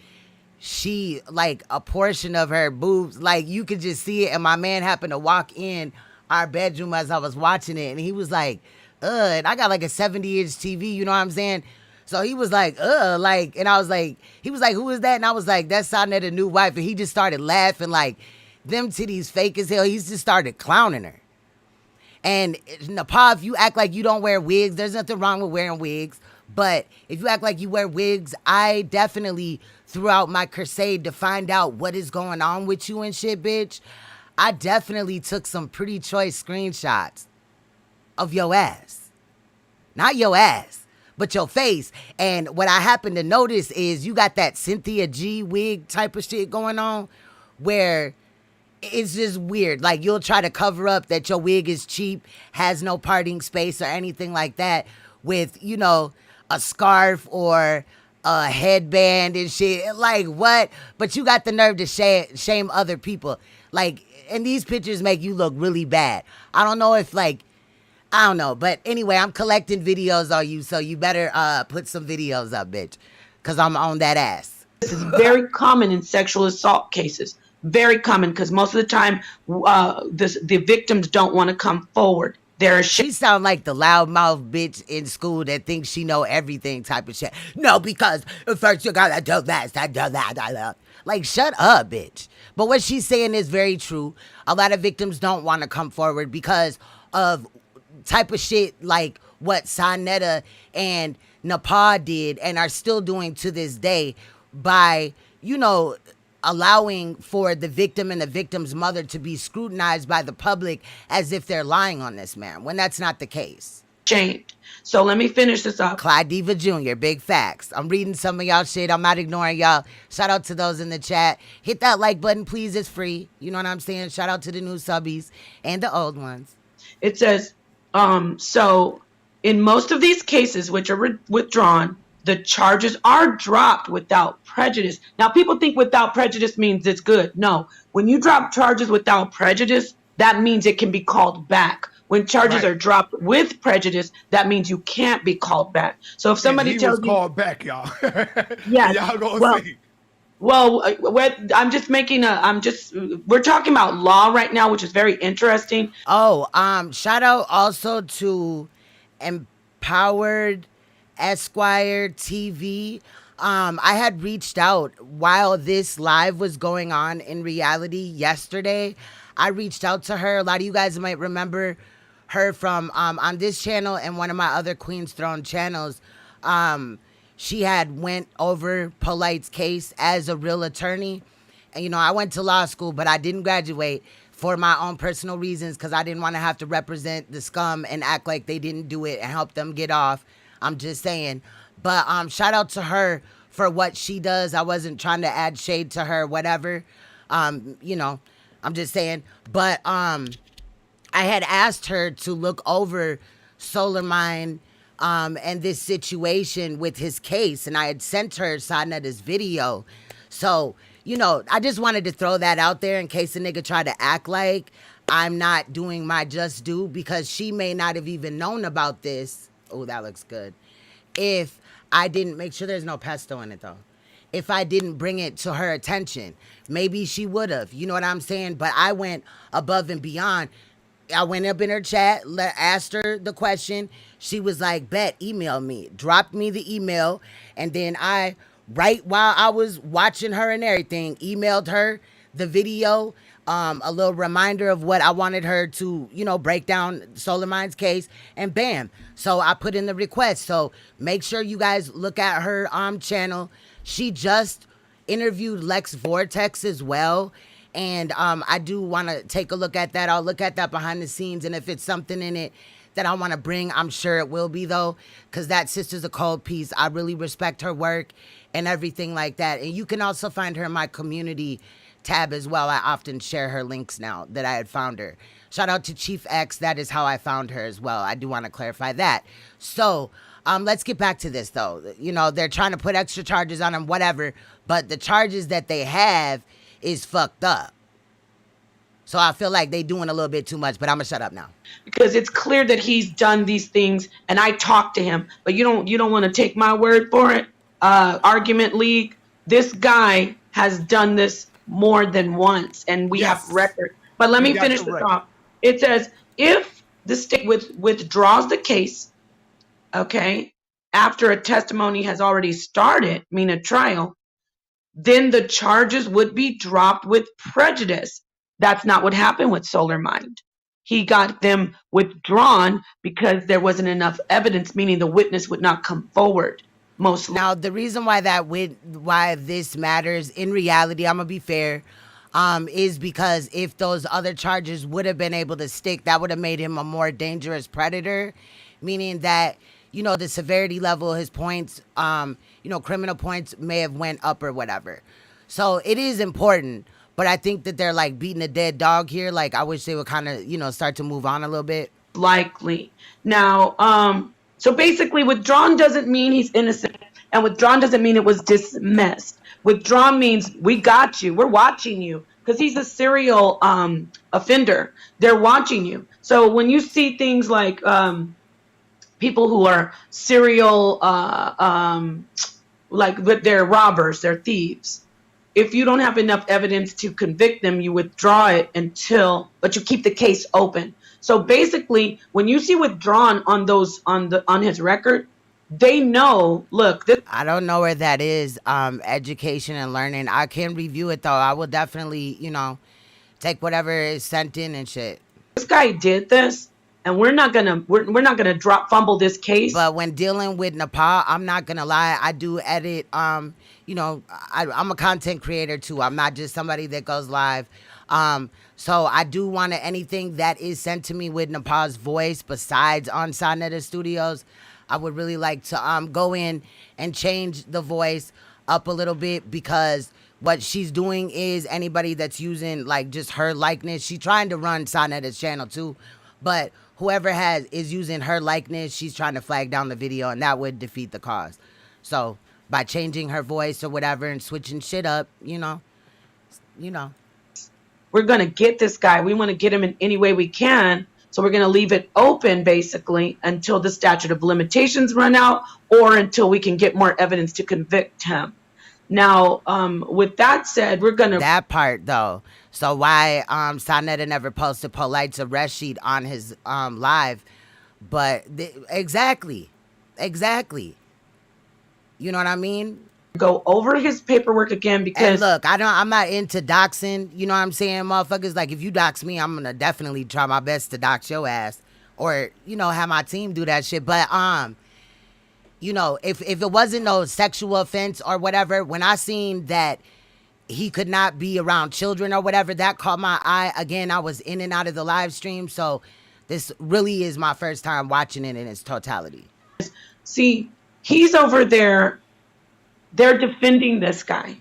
she, like, a portion of her boobs, like, you could just see it. And my man happened to walk in our bedroom as I was watching it. And he was like, and I got like a 70-inch TV, you know what I'm saying? So he was like, like, and I was like, he was like, who is that? And I was like, that's Saneter, new wife. And he just started laughing like, them titties fake as hell. He just started clowning her. And NAPAH, if you act like you don't wear wigs, there's nothing wrong with wearing wigs. But if you act like you wear wigs, I definitely threw out my crusade to find out what is going on with you and shit, bitch. I definitely took some pretty choice screenshots of your ass. Not your ass, but your face. And what I happen to notice is you got that Cynthia G wig type of shit going on where it's just weird. Like, you'll try to cover up that your wig is cheap, has no parting space or anything like that with, you know, a scarf or a headband and shit. Like, what? But you got the nerve to shame other people. Like, and these pictures make you look really bad. I don't know if, like, I don't know. But anyway, I'm collecting videos on you, so you better put some videos up, bitch, because I'm on that ass. This is very common in sexual assault cases. Very common, because most of the time the victims don't want to come forward. She sound like the loudmouth bitch in school that thinks she know everything type of shit. No, because first you gotta do this, do that. Like, shut up, bitch. But what she's saying is very true. A lot of victims don't want to come forward because of type of shit like what Saneter and NAPAH did and are still doing to this day by, you know, allowing for the victim and the victim's mother to be scrutinized by the public as if they're lying on this man, when that's not the case. Shamed. So let me finish this up. Clyde Diva Jr., big facts. I'm reading some of y'all shit. I'm not ignoring y'all. Shout out to those in the chat. Hit that like button, please. It's free. You know what I'm saying? Shout out to the new subbies and the old ones. It says, so in most of these cases which are withdrawn, the charges are dropped without prejudice. Now, people think without prejudice means it's good. No, when you drop charges without prejudice, that means it can be called back. When charges are dropped with prejudice, that means you can't be called back. So if somebody tells you, called back, y'all. Yeah, y'all gonna see. Well, we're talking about law right now, which is very interesting. Oh, shout out also to Empowered Esquire TV. I had reached out while this live was going on in reality yesterday. I reached out to her. A lot of you guys might remember her from on this channel and one of my other Queen's Throne channels. she had went over Polite's case as a real attorney. And, you know, I went to law school, but I didn't graduate for my own personal reasons because I didn't want to have to represent the scum and act like they didn't do it and help them get off. I'm just saying. But shout out to her for what she does. I wasn't trying to add shade to her, whatever. You know, I'm just saying. But I had asked her to look over SolarMind and this situation with his case, and I had sent her Saneter's video. So, you know, I just wanted to throw that out there in case a nigga tried to act like I'm not doing my just due, because she may not have even known about this. Oh, that looks good. If I didn't make sure there's no pesto in it, though. If I didn't bring it to her attention, maybe she would have. You know what I'm saying? But I went above and beyond. I went up in her chat, asked her the question. She was like, bet, email me. Dropped me the email. And then I, right while I was watching her and everything, emailed her the video, a little reminder of what I wanted her to, you know, break down SolarMind's case, and bam. So I put in the request. So make sure you guys look at her channel. She just interviewed Lex Vortex as well. And I do want to take a look at that. I'll look at that behind the scenes. And if it's something in it that I want to bring, I'm sure it will be, though, because that sister's a cold piece. I really respect her work and everything like that. And you can also find her in my community tab as well. I often share her links now that I had found her. Shout out to Chief X. That is how I found her as well. I do want to clarify that. So let's get back to this, though. You know, they're trying to put extra charges on him, whatever. But the charges that they have is fucked up. So I feel like they doing a little bit too much, but I'm gonna shut up now. Because it's clear that he's done these things, and I talked to him, but you don't want to take my word for it. Argument League, this guy has done this more than once, and we have record. But let me finish this off. It says, if the state withdraws the case, okay, after a testimony has already started, meaning a trial, then the charges would be dropped with prejudice. That's not what happened with SolarMind. He got them withdrawn because there wasn't enough evidence, meaning the witness would not come forward. Now, the reason why why this matters, in reality, I'm gonna be fair, is because if those other charges would have been able to stick, that would have made him a more dangerous predator, meaning that, you know, the severity level, his points, you know, criminal points may have went up or whatever. So it is important, but I think that they're like beating a dead dog here. Like, I wish they would kind of, you know, start to move on a little bit. Likely. Now, so basically withdrawn doesn't mean he's innocent, and withdrawn doesn't mean it was dismissed. Withdrawn means we got you, we're watching you, because he's a serial offender. They're watching you. So when you see things like people who are serial, like they're robbers, they're thieves. If you don't have enough evidence to convict them, you withdraw it but you keep the case open. So basically, when you see withdrawn on his record, they know, look, I don't know where that is, education and learning. I can review it, though. I will definitely, you know, take whatever is sent in and shit. This guy did this, and we're not gonna fumble this case. But when dealing with NAPAH, I'm not gonna lie, I do edit. You know, I'm a content creator too. I'm not just somebody that goes live. So I do want anything that is sent to me with NAPAH's voice, besides on Saneter Studios, I would really like to go in and change the voice up a little bit, because what she's doing is, anybody that's using like just her likeness, she's trying to run Saneter's channel too, but whoever is using her likeness, she's trying to flag down the video, and that would defeat the cause. So by changing her voice or whatever and switching shit up, you know. We're going to get this guy. We want to get him in any way we can. So we're going to leave it open, basically, until the statute of limitations run out, or until we can get more evidence to convict him. Now, with that said, we're going to... That part, though. So why Saneter never posted POLIGHT's arrest sheet on his live. But exactly. You know what I mean? Go over his paperwork again, because... And look, I'm not into doxing. You know what I'm saying, motherfuckers? Like, if you dox me, I'm gonna definitely try my best to dox your ass, or, you know, have my team do that shit. But you know, if it wasn't no sexual offense or whatever, when I seen that he could not be around children or whatever, that caught my eye. Again, I was in and out of the live stream, so this really is my first time watching it in its totality. See, he's over there. They're defending this guy.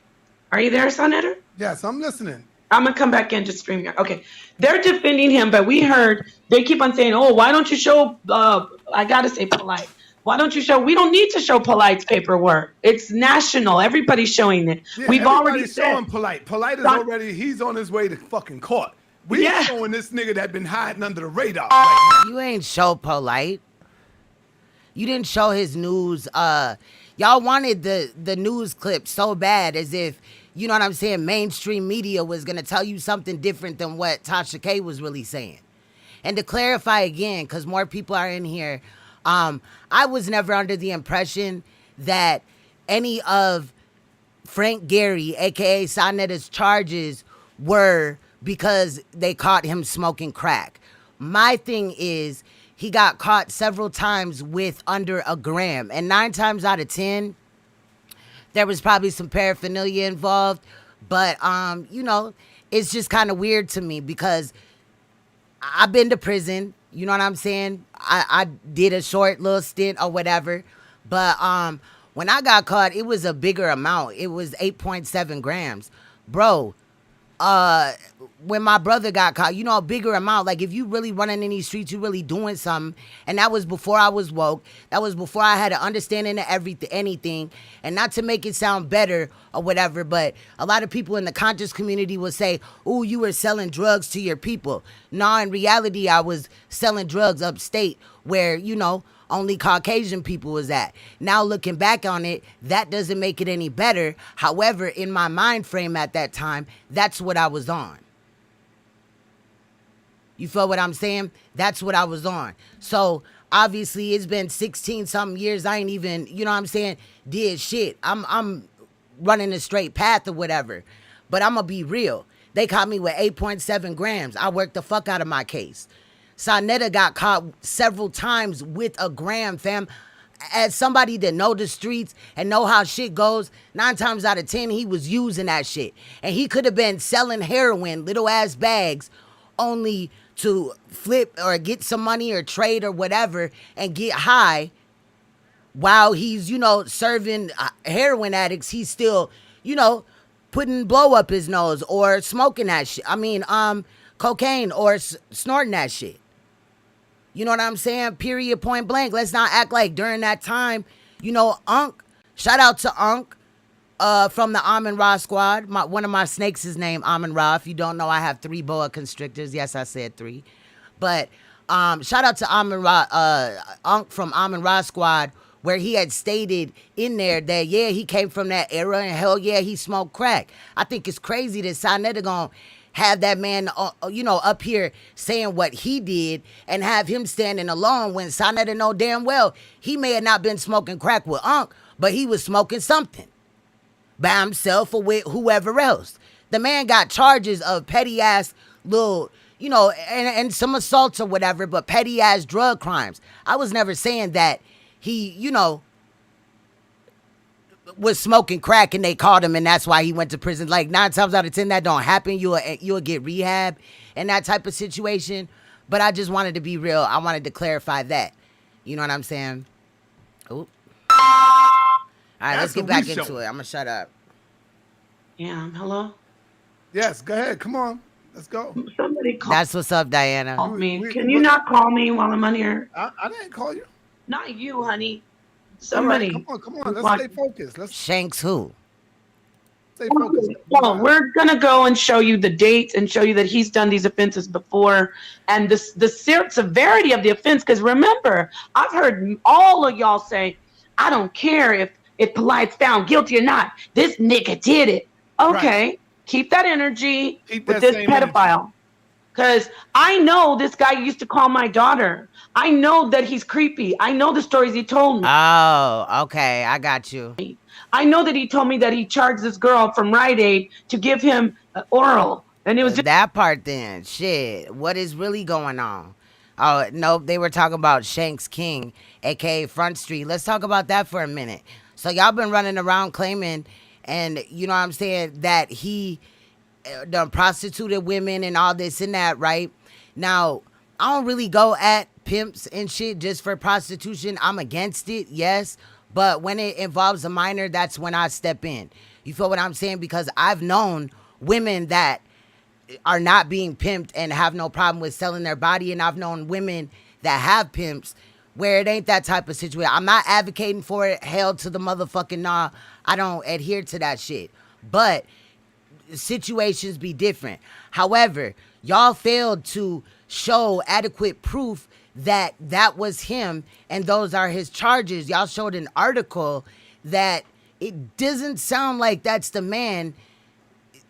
Are you there, Saneter? Yes, I'm listening. I'm going to come back in to stream here. Okay. They're defending him, but we heard they keep on saying, oh, why don't you show, I got to say polite. Why don't you show, we don't need to show Polite's paperwork. It's national. Everybody's showing it. Yeah, We've already showing said. Polite. Polite is already, he's on his way to fucking court. We showing this nigga that been hiding under the radar right now. You ain't show Polite. You didn't show his news. Y'all wanted the news clip so bad, as if, you know what I'm saying, mainstream media was going to tell you something different than what Tasha K was really saying. And to clarify again, because more people are in here, I was never under the impression that any of Frank Gary, a.k.a. Saneter's charges, were because they caught him smoking crack. My thing is, he got caught several times with under a gram. And 9 times out of 10, there was probably some paraphernalia involved. But, you know, it's just kind of weird to me because I've been to prison. You know what I'm saying? I did a short little stint or whatever. But when I got caught, it was a bigger amount. It was 8.7 grams. Bro, when my brother got caught, you know, a bigger amount. Like, if you really running in these streets, you really doing something. And that was before I was woke. That was before I had an understanding of anything. And not to make it sound better or whatever, but a lot of people in the conscious community will say, oh, you were selling drugs to your people. No, in reality, I was selling drugs upstate where, you know, only Caucasian people was at. Now looking back on it, that doesn't make it any better. However, in my mind frame at that time, that's what I was on. You feel what I'm saying? That's what I was on. So obviously it's been 16 something years. I ain't even, you know what I'm saying, did shit. I'm running a straight path or whatever. But I'm gonna be real. They caught me with 8.7 grams. I worked the fuck out of my case. Saneter got caught several times with a gram, fam. As somebody that know the streets and know how shit goes, 9 times out of 10, he was using that shit. And he could have been selling heroin, little ass bags, only to flip or get some money or trade or whatever and get high while he's, you know, serving heroin addicts. He's still, you know, putting blow up his nose or smoking that shit. I mean, cocaine or snorting that shit. You know what I'm saying? Period, point blank. Let's not act like during that time, you know, Unc, shout out to Unc from the Amin Ra squad. One of my snakes is named Amin Ra. If you don't know, I have 3 boa constrictors. Yes, I said 3. But shout out to Amin Ra, Unc from Amin Ra squad, where he had stated in there that, yeah, he came from that era and hell yeah, he smoked crack. I think it's crazy that Saneter gonna have that man, you know, up here saying what he did and have him standing alone when Saneter know damn well he may have not been smoking crack with Unc, but he was smoking something by himself or with whoever else. The man got charges of petty ass little, you know, and some assaults or whatever, but petty ass drug crimes. I was never saying that he, you know, was smoking crack and they caught him and that's why he went to prison. Like 9 times out of 10 that don't happen. You'll get rehab in that type of situation. But I just wanted to be real. I wanted to clarify that. You know what I'm saying? Oop. All right, let's get back into it. I'm gonna shut up. Yeah, hello? Yes, go ahead. Come on. Let's go. Somebody call That's what's up, Diana. me. Can you not call me while I'm on here? I didn't call you. Not you, honey. Somebody. Right, come on. Let's stay focused. Let's Shanks who? stay focused. Well, we're gonna go and show you the dates and show you that he's done these offenses before and the severity of the offense. Because remember, I've heard all of y'all say, "I don't care if Polite's found guilty or not. This nigga did it." Okay, right. Keep that energy with this pedophile. Because I know this guy used to call my daughter. I know that he's creepy. I know the stories he told me. Oh, okay. I got you. I know that he told me that he charged this girl from Rite Aid to give him oral. And it was just that part then. Shit. What is really going on? Oh, nope. They were talking about Shanks King, a.k.a. Front Street. Let's talk about that for a minute. So y'all been running around claiming, and you know what I'm saying, that he done prostituted women and all this and that, right? Now, I don't really go at pimps and shit just for prostitution. I'm against it, yes. But when it involves a minor, that's when I step in. You feel what I'm saying? Because I've known women that are not being pimped and have no problem with selling their body. And I've known women that have pimps where it ain't that type of situation. I'm not advocating for it. Hell to the motherfucking nah. I don't adhere to that shit. But situations be different. However, y'all failed to show adequate proof that that was him and those are his charges. Y'all showed an article that it doesn't sound like that's the man,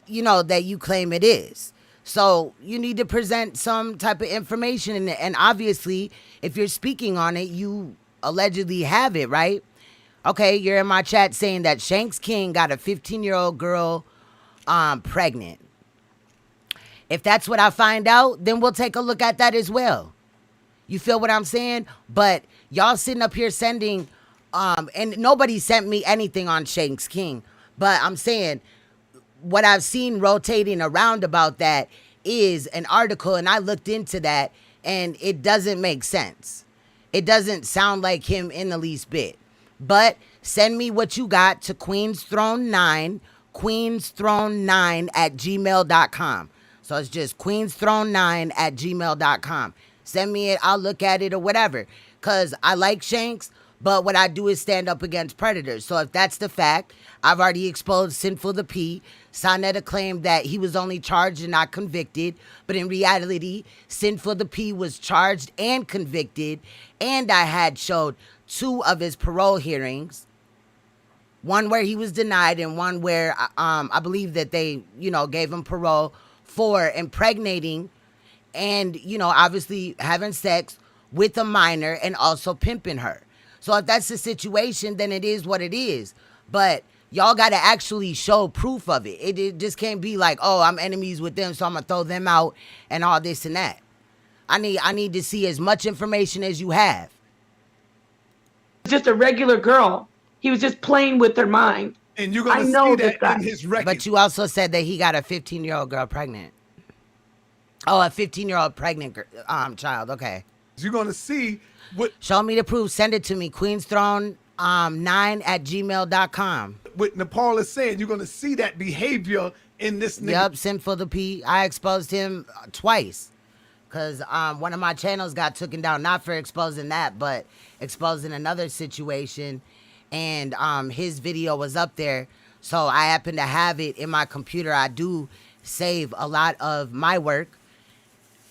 you know, that you claim it is. So you need to present some type of information in it. And obviously, if you're speaking on it, you allegedly have it, right? Okay, you're in my chat saying that Shanks King got a 15-year-old girl pregnant. If that's what I find out, then we'll take a look at that as well. You feel what I'm saying? But y'all sitting up here sending, and nobody sent me anything on Shanks King. But I'm saying what I've seen rotating around about that is an article, and I looked into that, and it doesn't make sense. It doesn't sound like him in the least bit. But send me what you got to queensthrone9 @gmail.com. So it's just queensthrone9 @gmail.com. Send me it. I'll look at it or whatever. Because I like Shanks, but what I do is stand up against predators. So if that's the fact, I've already exposed Sinful the P. Saneter claimed that he was only charged and not convicted. But in reality, Sinful the P was charged and convicted. And I had showed 2 of his parole hearings. One where he was denied and one where I believe that they, you know, gave him parole for impregnating and, you know, obviously having sex with a minor and also pimping her. So if that's the situation, then it is what it is. But y'all got to actually show proof of it. It just can't be like, oh, I'm enemies with them, so I'm going to throw them out and all this and that. I need to see as much information as you have. Just a regular girl. He was just playing with her mind. And you're going to see that in his record. But you also said that he got a 15-year-old girl pregnant. Oh, a 15-year-old pregnant child. Okay. You're going to see what... Show me the proof. Send it to me. queensthrone9 @gmail.com. What Nepal is saying, you're going to see that behavior in this nigga. Yep, Sinful the P. I exposed him twice. Because one of my channels got taken down, not for exposing that, but exposing another situation. And his video was up there. So I happen to have it in my computer. I do save a lot of my work,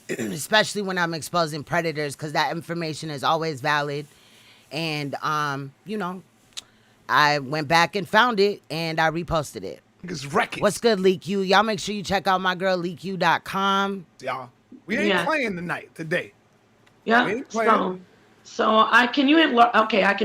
especially when I'm exposing predators, because that information is always valid. And, you know, I went back and found it, and I reposted it. It's records. What's good, Leak You? Y'all make sure you check out my girl, leaku.com. Y'all, we ain't playing today. Yeah, We ain't playing. So I can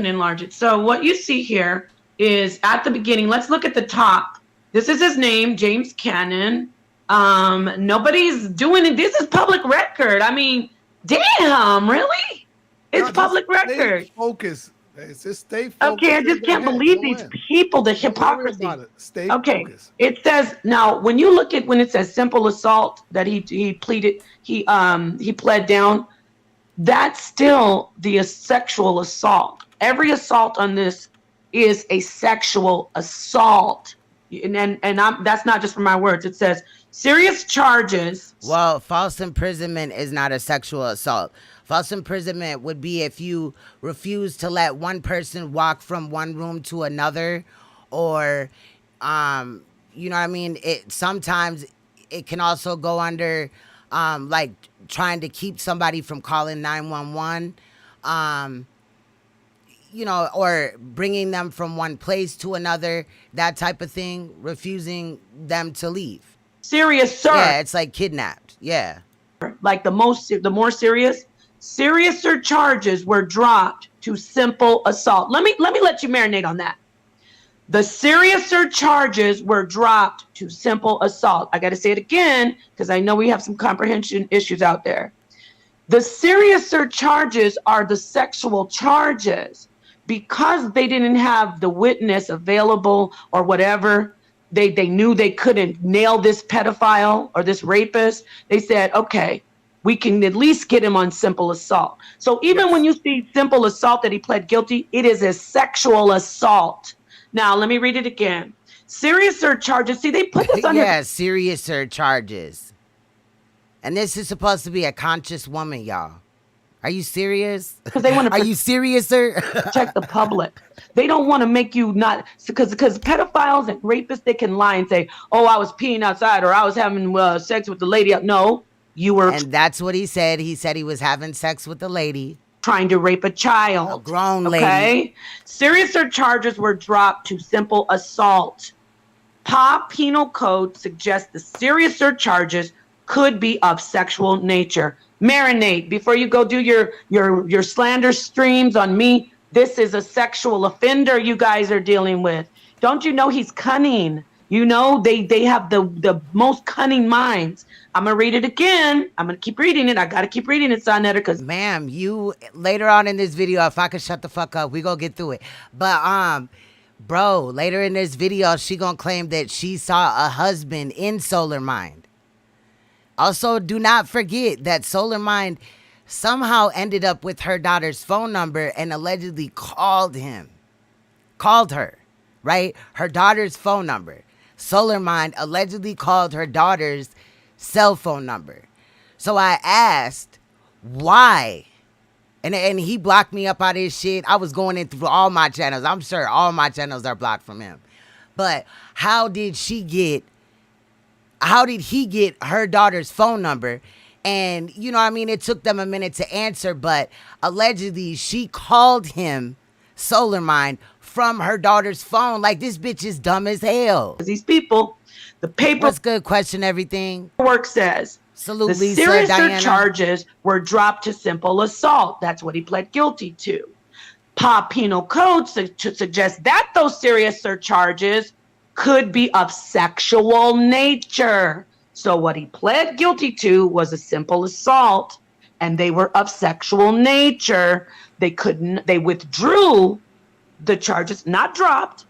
enlarge it. So what you see here is at the beginning, let's look at the top. This is his name, James Cannon. Nobody's doing it. This is public record. I mean, damn, really? It's public record. Stay focused. It's just stay focused. Okay, I just can't believe these people, the hypocrisy. Stay focused. It says, now, when you look at when it says simple assault that he pleaded, he pled down, that's still the sexual assault. Every assault on this is a sexual assault. And that's not just from my words. It says serious charges. Well, false imprisonment is not a sexual assault. False imprisonment would be if you refuse to let one person walk from one room to another, or, you know what I mean? Sometimes it can also go under, like trying to keep somebody from calling 911, you know, or bringing them from one place to another, that type of thing, refusing them to leave. Serious, sir. Yeah, it's like kidnapped. Yeah. Like the more seriouser charges were dropped to simple assault. Let me let you marinate on that. The seriouser charges were dropped to simple assault. I got to say it again because I know we have some comprehension issues out there. The seriouser charges are the sexual charges. Because they didn't have the witness available or whatever, they knew they couldn't nail this pedophile or this rapist. They said, okay, we can at least get him on simple assault. So even when you see simple assault that he pled guilty, it is a sexual assault. Now, let me read it again. Seriouser charges. See, they put this on yeah, seriouser charges. And this is supposed to be a conscious woman, y'all. Are you serious? Because they want to. Are you serious, sir? Protect the public. They don't want to make you not, because pedophiles and rapists, they can lie and say, "Oh, I was peeing outside," or "I was having sex with the lady." No, you were. And that's what he said. He said he was having sex with the lady, trying to rape a child, a grown lady. Okay, seriouser charges were dropped to simple assault. POLIGHT Penal Code suggests the seriouser charges could be of sexual nature. Marinate before you go do your slander streams on me. This is a sexual offender you guys are dealing with. Don't you know he's cunning? You know they have the most cunning minds. I'm gonna read it again. I'm gonna keep reading it. I gotta keep reading it, Saneter, because ma'am, you later on in this video, if I could shut the fuck up, we gonna get through it. But bro, later in this video, she gonna claim that she saw a husband in SOLARMIND. Also, do not forget that SOLARMIND somehow ended up with her daughter's phone number and allegedly called her, right? Her daughter's phone number. SOLARMIND allegedly called her daughter's cell phone number. So I asked, why? And he blocked me up out of his shit. I was going in through all my channels. I'm sure all my channels are blocked from him. But how did he get her daughter's phone number? And you know what I mean? It took them a minute to answer, but allegedly she called him, SOLARMIND, from her daughter's phone. Like, this bitch is dumb as hell. These people, the paper. What's good? Question everything. Work says. Salute, the Lisa, seriouser Diana. charges were dropped to simple assault. That's what he pled guilty to. POLIGHT Penal Code suggests that those seriouser charges could be of sexual nature. So what he pled guilty to was a simple assault, and they were of sexual nature. They withdrew the charges, not dropped.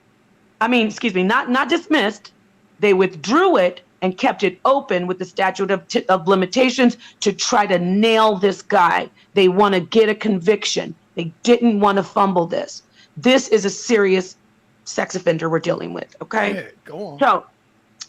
Not dismissed. They withdrew it and kept it open with the statute of limitations to try to nail this guy. They want to get a conviction. They didn't want to fumble this. This is a serious sex offender we're dealing with, okay? Yeah, go on. So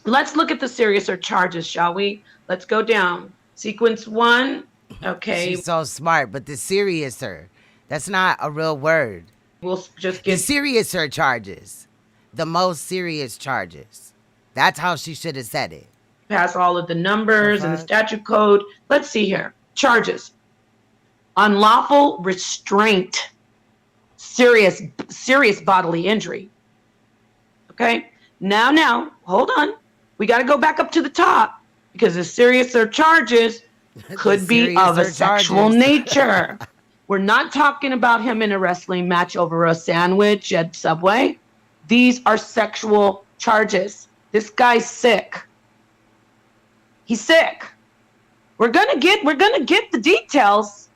let's look at the seriouser charges, shall we? Let's go down. Sequence 1, okay. She's so smart, but the seriouser, that's not a real word. We'll just The get seriouser charges, the most serious charges. That's how she should have said it. past all of the numbers and the statute code. Let's see here. Charges. Unlawful restraint. Serious bodily injury. Okay? Now, hold on. We got to go back up to the top because the seriouser charges could be of a sexual nature. We're not talking about him in a wrestling match over a sandwich at Subway. These are sexual charges. This guy's sick. He's sick. We're gonna get the details.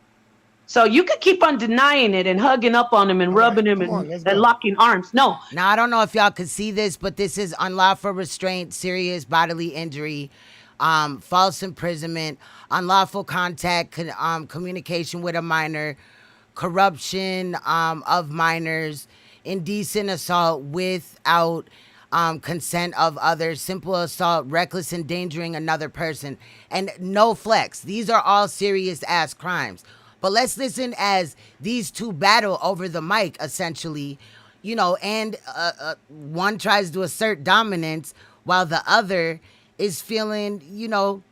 So you could keep on denying it and hugging up on him and rubbing him and locking arms. No. Now, I don't know if y'all could see this, but this is unlawful restraint, serious bodily injury, false imprisonment, unlawful contact, communication with a minor, corruption of minors, indecent assault without consent of others, simple assault, reckless endangering another person, and no flex. These are all serious ass crimes. But let's listen as these two battle over the mic, essentially, you know, and one tries to assert dominance while the other is feeling, you know,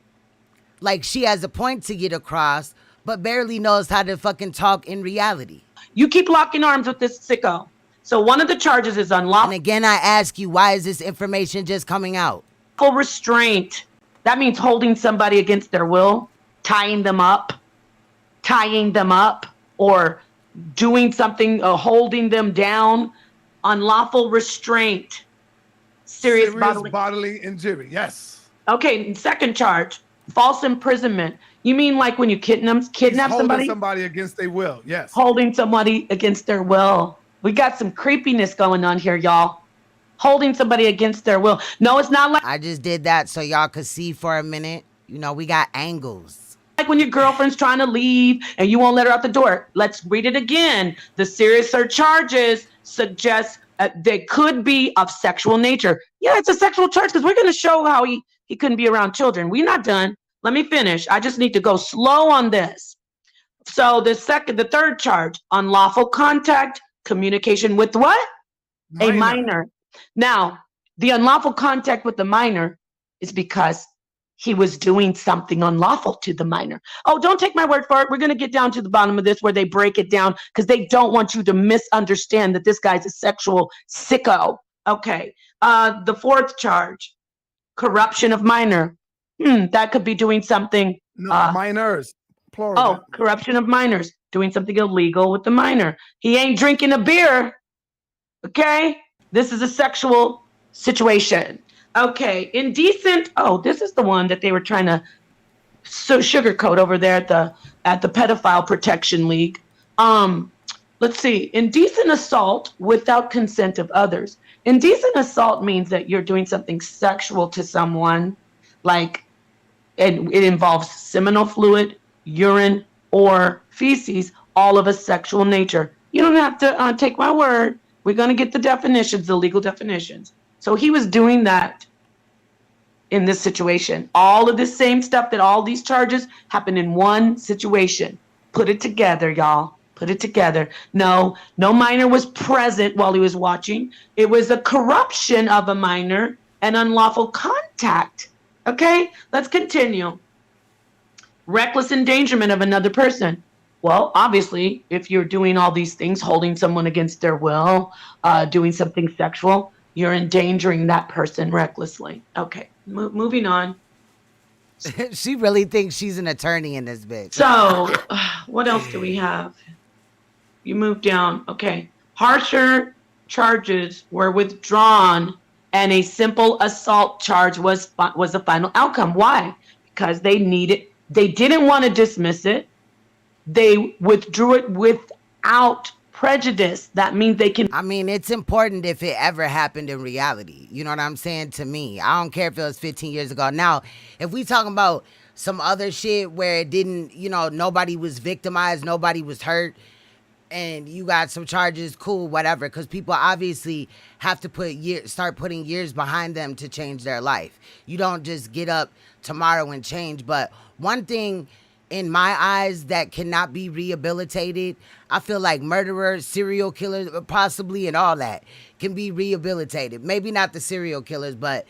like she has a point to get across, but barely knows how to fucking talk in reality. You keep locking arms with this sicko. So one of the charges is unlawful. And again, I ask you, why is this information just coming out? Full restraint. That means holding somebody against their will, tying them up, or doing something, holding them down. Unlawful restraint. Serious bodily injury. Yes. Okay, second charge, false imprisonment. You mean like when you kidnap Holding somebody? somebody against their will. Yes. Holding somebody against their will. We got some creepiness going on here, y'all. Holding somebody against their will. No, it's not like I just did that so y'all could see for a minute. You know, we got angles. when your girlfriend's trying to leave and you won't let her out the door. Let's read it again. The seriouser charges suggest they could be of sexual nature. Yeah, it's a sexual charge because we're going to show how he couldn't be around children. We're not done. Let me finish. I just need to go slow on this. So the third charge, unlawful contact, communication with what? A minor. Now, the unlawful contact with the minor is because he was doing something unlawful to the minor. Oh, don't take my word for it. We're going to get down to the bottom of this where they break it down because they don't want you to misunderstand that this guy's a sexual sicko. Okay. The fourth charge, corruption of minor. That could be doing something. No, minors. Plural. Oh, corruption of minors, doing something illegal with the minor. He ain't drinking a beer. Okay. This is a sexual situation. Okay, indecent. Oh, this is the one that they were trying to sugarcoat over there at the Pedophile Protection League. Let's see. Indecent assault without consent of others. Indecent assault means that you're doing something sexual to someone, like it involves seminal fluid, urine, or feces, all of a sexual nature. You don't have to take my word. We're going to get the definitions, the legal definitions. So he was doing that in this situation. All of this same stuff that all these charges happened in one situation. Put it together, y'all. Put it together. No minor was present while he was watching. It was a corruption of a minor and unlawful contact. Okay, let's continue. Reckless endangerment of another person. Well, obviously, if you're doing all these things, holding someone against their will, doing something sexual, you're endangering that person recklessly. Okay, moving on. She really thinks she's an attorney in this bitch. So, what else do we have? You move down. Okay. Harsher charges were withdrawn and a simple assault charge was the final outcome. Why? Because they didn't want to dismiss it. They withdrew it without prejudice. That means they can. I mean, it's important if it ever happened in reality. You know what I'm saying? To me, I don't care if it was 15 years ago. Now, if we talking about some other shit where it didn't, nobody was victimized, nobody was hurt, and you got some charges, cool, whatever. Because people obviously have to start putting years behind them to change their life. You don't just get up tomorrow and change. But one thing in my eyes that cannot be rehabilitated, I feel like murderers, serial killers, possibly, and all that can be rehabilitated. Maybe not the serial killers, but,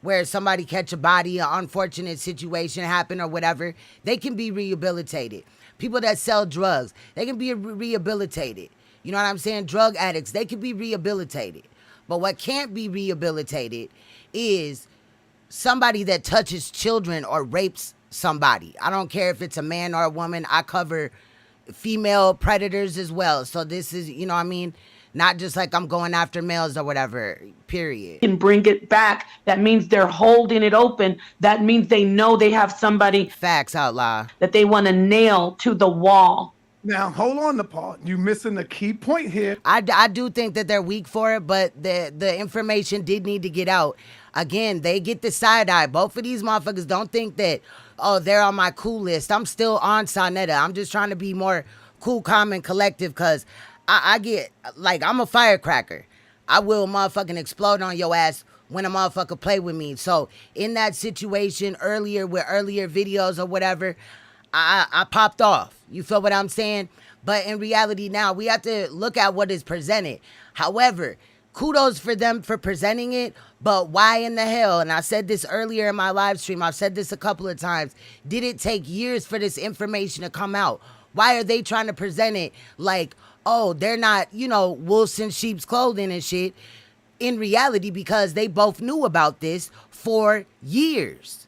where somebody catch a body, an unfortunate situation happen or whatever, they can be rehabilitated. People that sell drugs, they can be rehabilitated. You know what I'm saying? Drug addicts, they can be rehabilitated. But what can't be rehabilitated is somebody that touches children or rapes somebody. I don't care if it's a man or a woman. I cover female predators as well. So this is, not just like I'm going after males or whatever, period. Can bring it back. That means they're holding it open. That means they know they have somebody. Facts out loud. That they want to nail to the wall. Now, hold on, Nepal. You missing the key point here. I do think that they're weak for it, but the information did need to get out. Again, they get the side eye. Both of these motherfuckers don't think that, they're on my cool list. I'm still on Saneter. I'm just trying to be more cool, calm, and collective because I get, I'm a firecracker. I will motherfucking explode on your ass when a motherfucker play with me. So in that situation earlier with earlier videos or whatever, I popped off. You feel what I'm saying? But in reality now, we have to look at what is presented. However, kudos for them for presenting it, but why in the hell, and I said this earlier in my live stream, I've said this a couple of times, did it take years for this information to come out? Why are they trying to present it like, they're not, wolves in sheep's clothing and shit, in reality, because they both knew about this for years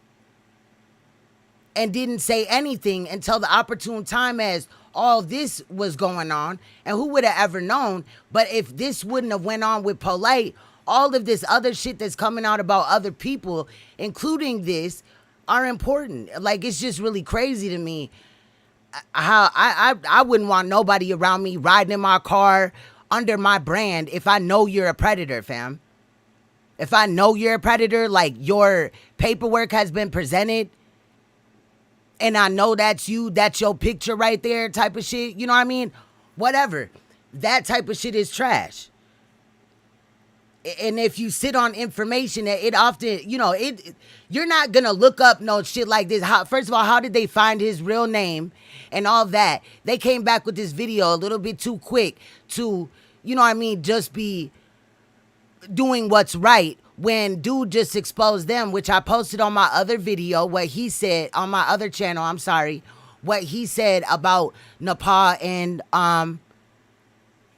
and didn't say anything until the opportune time as all this was going on. And who would have ever known? But if this wouldn't have went on with POLIGHT, all of this other shit that's coming out about other people, including this, are important. Like, it's just really crazy to me how I wouldn't want nobody around me riding in my car under my brand if I know you're a predator, fam. If I know you're a predator, like your paperwork has been presented and I know that's you, that's your picture right there type of shit, you know what I mean? Whatever. That type of shit is trash. And if you sit on information that it often, you know, you're not going to look up no shit like this. First of all, how did they find his real name and all that? They came back with this video a little bit too quick to, you know what I mean, just be doing what's right when dude just exposed them, which I posted on my other video, what he said on my other channel, I'm sorry, what he said about NAPAH and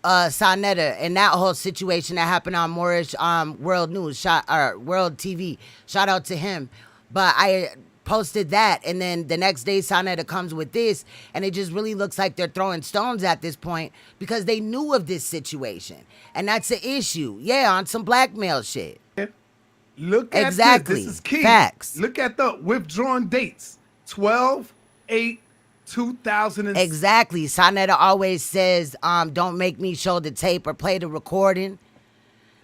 Saneter and that whole situation that happened on Moorish World News, World TV. Shout out to him. But I posted that, and then the next day Saneter comes with this, and it just really looks like they're throwing stones at this point because they knew of this situation. And that's the issue. Yeah, on some blackmail shit. Look at exactly. This is key. Facts. Look at the withdrawn dates. 12/8/2006. Exactly. Saneter always says, don't make me show the tape or play the recording.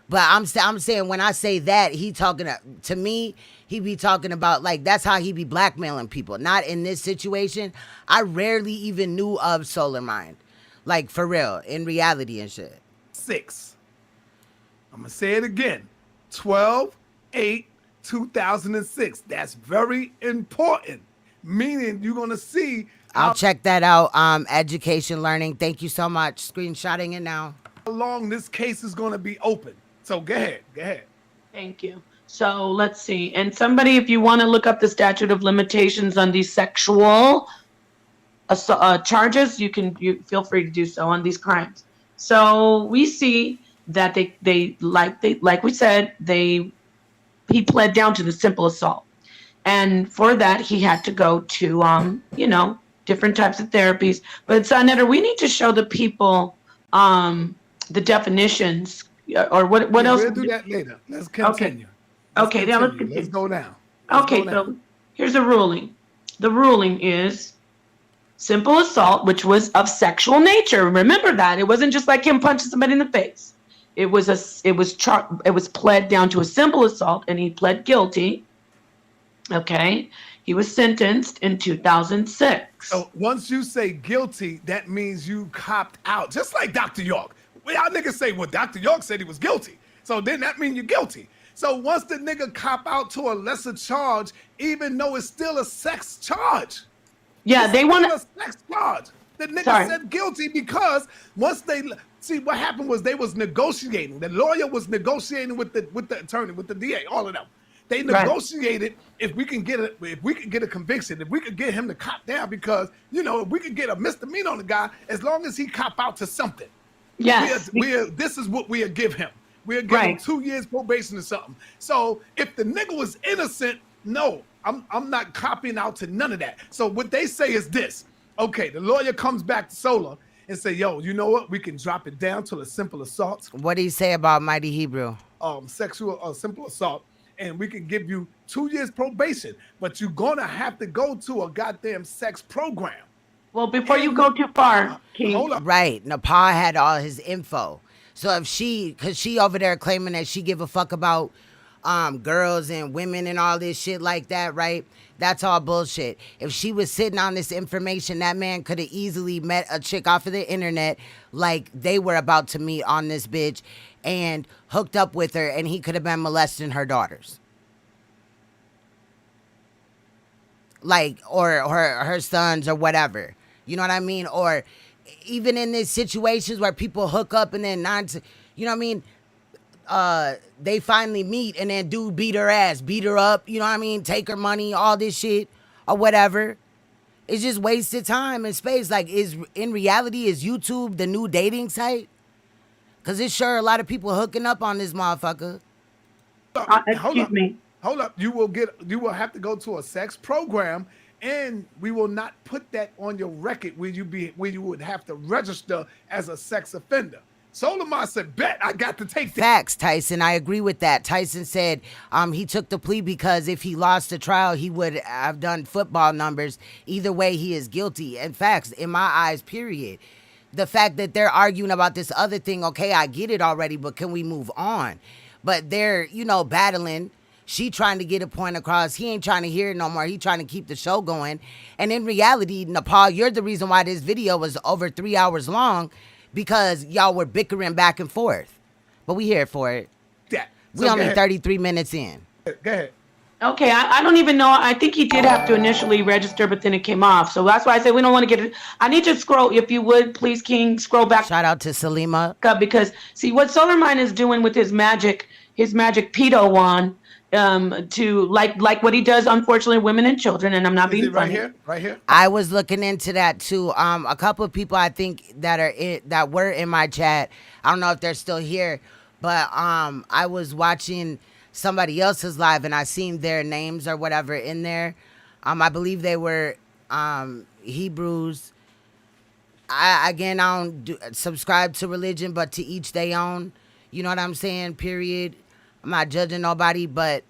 But I'm saying when I say that, he talking to me, he be talking about, like, that's how he be blackmailing people. Not in this situation. I rarely even knew of SOLARMIND. Like, for real, in reality and shit. 6. I'm going to say it again. 12/8/2006. That's very important. Meaning you're going to see. I'll check that out. Education learning. Thank you so much. Screenshotting it now. How long this case is going to be open. So go ahead. Go ahead. Thank you. So let's see. And somebody, if you want to look up the statute of limitations on these sexual charges, you feel free to do so on these crimes. So we see that like we said, he pled down to the simple assault. And for that, he had to go to, you know, different types of therapies. But Saneter, we need to show the people the definitions or what else. We'll do that later. Let's continue. Okay, now let's continue. Let's go down. So here's the ruling. The ruling is simple assault, which was of sexual nature. Remember that. It wasn't just like him punching somebody in the face. It was pled down to a simple assault, and he pled guilty. Okay, he was sentenced in 2006. So once you say guilty, that means you copped out, just like Dr. York. Y'all niggas say, well, Dr. York said he was guilty, so then that means you're guilty. So once the nigga cop out to a lesser charge, even though it's still a sex charge. Yeah, they want a sex charge. The nigga said guilty because once they see what happened was they was negotiating. The lawyer was negotiating with the attorney, with the DA, all of them. They negotiated if we can get a conviction, if we could get him to cop down, because you know if we could get a misdemeanor on the guy, as long as he cop out to something. Yes, this is what we'll give him. We'll give him 2 years probation or something. So if the nigga was innocent, no, I'm not copying out to none of that. So what they say is this. Okay, the lawyer comes back to Solar and say, yo, you know what? We can drop it down to a simple assault. What do you say about Mighty Hebrew? Sexual simple assault. And we can give you 2 years probation, but you're gonna have to go to a goddamn sex program. Well, before you go too far, King. Hold up. Right, NAPAH had all his info. So if because she over there claiming that she give a fuck about girls and women and all this shit like that, right? That's all bullshit. If she was sitting on this information, that man could have easily met a chick off of the internet like they were about to meet on this bitch and hooked up with her, and he could have been molesting her daughters. Like, or her sons or whatever. You know what I mean? Or even in these situations where people hook up and then you know what I mean? They finally meet and then dude beat her ass, beat her up, you know what I mean? Take her money, all this shit or whatever. It's just wasted time and space. Like, in reality, is YouTube the new dating site? Because it's sure a lot of people hooking up on this motherfucker. Excuse me. Hold up. You will have to go to a sex program, and we will not put that on your record where you would have to register as a sex offender. Solarmind said, bet I got to take that. Facts, Tyson. I agree with that. Tyson said he took the plea because if he lost the trial, he would have done football numbers. Either way, he is guilty. And facts, in my eyes, period. The fact that they're arguing about this other thing, okay, I get it already, but can we move on? But they're, battling. She trying to get a point across. He ain't trying to hear it no more. He trying to keep the show going. And in reality, NAPAH, you're the reason why this video was over 3 hours long, because y'all were bickering back and forth. But we here for it. Yeah. We only 33 minutes in. Go ahead. Okay, I don't even know. I think he did have to initially register, but then it came off. So that's why I said we don't want to get it. I need you to scroll, if you would, please, King, scroll back. Shout out to Salima. Up, because see what SolarMind is doing with his magic pedo wand, to like what he does, unfortunately, women and children. And I'm not being funny. Right here. I was looking into that too. A couple of people I think that were in my chat. I don't know if they're still here, but I was watching somebody else's live and I seen their names or whatever in there. I believe they were Hebrews. I don't subscribe to religion, but to each their own. You know what I'm saying? Period. I'm not judging nobody, but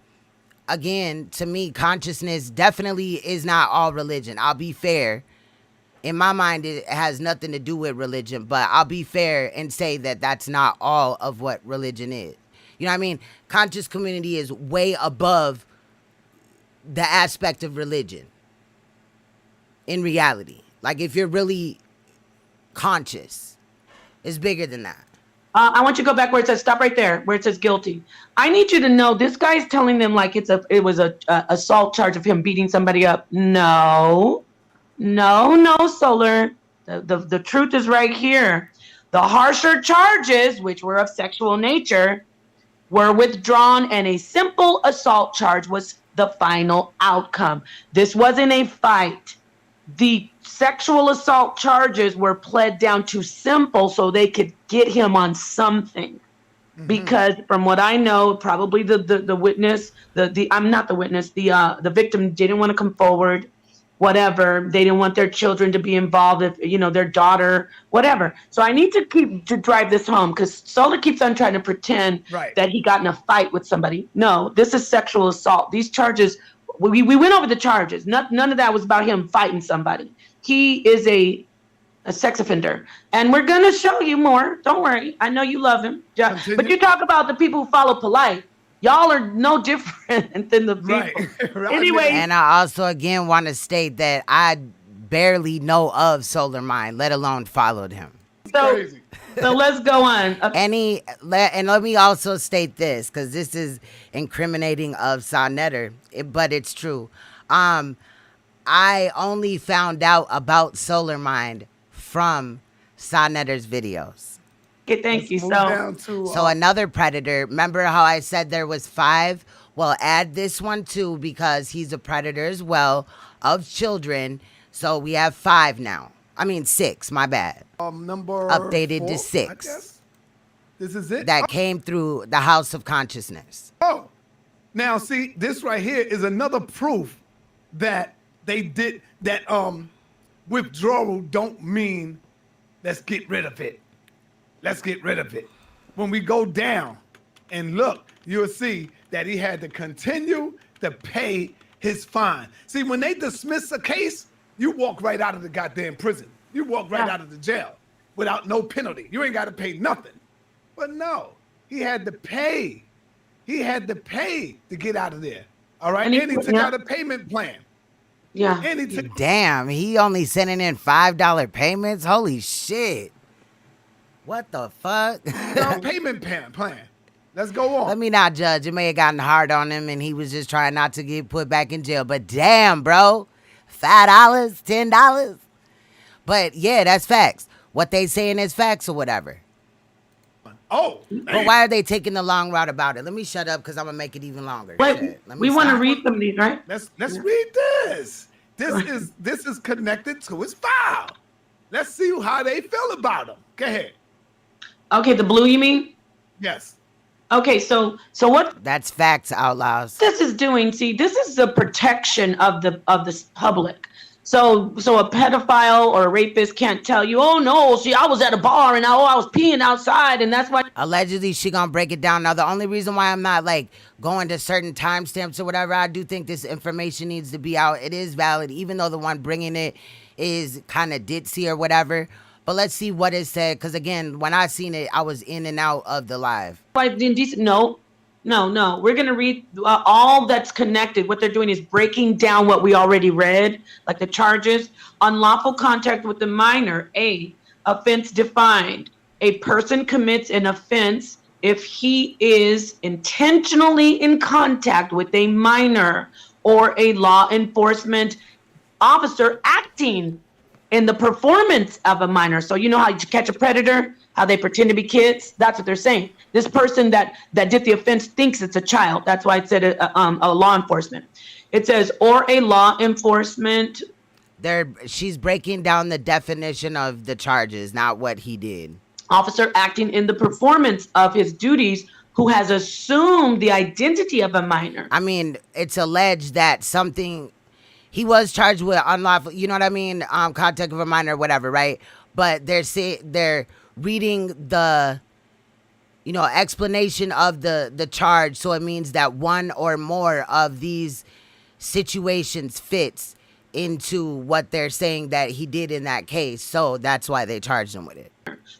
again, to me, consciousness definitely is not all religion. I'll be fair. In my mind, it has nothing to do with religion, but I'll be fair and say that that's not all of what religion is. You know what I mean? Conscious community is way above the aspect of religion in reality. Like, if you're really conscious, it's bigger than that. I want you to go back where it says, stop right there, where it says guilty. I need you to know this guy's telling them like it was a assault charge of him beating somebody up. No, Solar. The truth is right here. The harsher charges, which were of sexual nature, were withdrawn, and a simple assault charge was the final outcome. This wasn't a fight. The sexual assault charges were pled down to simple so they could get him on something. Mm-hmm. Because from what I know, probably the witness, I'm not the witness, the victim didn't want to come forward, whatever. They didn't want their children to be involved, if their daughter, whatever. So I need to drive this home, because Solar keeps on trying to pretend that he got in a fight with somebody. No, this is sexual assault. These charges, we went over the charges. None of that was about him fighting somebody. He is a sex offender, and we're gonna show you more. Don't worry, I know you love him. But you talk about the people who follow POLIGHT. Y'all are no different than the people. Right. Anyway, and I also again want to state that I barely know of SolarMind, let alone followed him. So let's go on. And let me also state this, because this is incriminating of Saneter, but it's true. I only found out about SolarMind from Saneter's videos. Okay, thank you. So another predator. Remember how I said there was 5? Well, add this one too, because he's a predator as well of children. So we have 5 now. I mean 6. My bad. Number updated 4, to 6. This is it. That came through the House of Consciousness. Oh, now see, this right here is another proof that they did that. Withdrawal don't mean let's get rid of it. Let's get rid of it. When we go down and look, you'll see that he had to continue to pay his fine. See, when they dismiss a case, you walk right out of the goddamn prison. You walk right out of the jail without no penalty. You ain't got to pay nothing. But no, he had to pay. He had to pay to get out of there. All right, and he took out a payment plan. Yeah. And damn, he only sending in $5 payments? Holy shit. What the fuck? No payment plan. Let's go on. Let me not judge. It may have gotten hard on him and he was just trying not to get put back in jail. But damn, bro. $5, $10. But yeah, that's facts. What they saying is facts or whatever. Oh, but why are they taking the long route about it? Let me shut up because I'm gonna make it even longer. Wait, we want to read some of these, right? Let's read this. This is connected to his file. Let's see how they feel about him. Go ahead. Okay, the blue, you mean? Yes. Okay, so what? That's facts, Outlaws. This is doing. See, this is the protection of the public. So a pedophile or a rapist can't tell you, oh no, see, I was at a bar and I was peeing outside, and that's why. Allegedly, she gonna break it down. Now, the only reason why I'm not like going to certain timestamps or whatever, I do think this information needs to be out. It is valid, even though the one bringing it is kind of ditzy or whatever. But let's see what it said, because again, when I seen it, I was in and out of the live. No. We're going to read all that's connected. What they're doing is breaking down what we already read, like the charges. Unlawful contact with the minor. A, offense defined. A person commits an offense if he is intentionally in contact with a minor or a law enforcement officer acting in the performance of a minor. So you know how you catch a predator, how they pretend to be kids? That's what they're saying. This person that did the offense thinks it's a child. That's why it said a law enforcement. It says, or a law enforcement. She's breaking down the definition of the charges, not what he did. Officer acting in the performance of his duties who has assumed the identity of a minor. I mean, it's alleged that he was charged with unlawful, you know what I mean? Contact of a minor or whatever, right? But they're reading the, explanation of the charge. So it means that one or more of these situations fits into what they're saying that he did in that case. So that's why they charged him with it.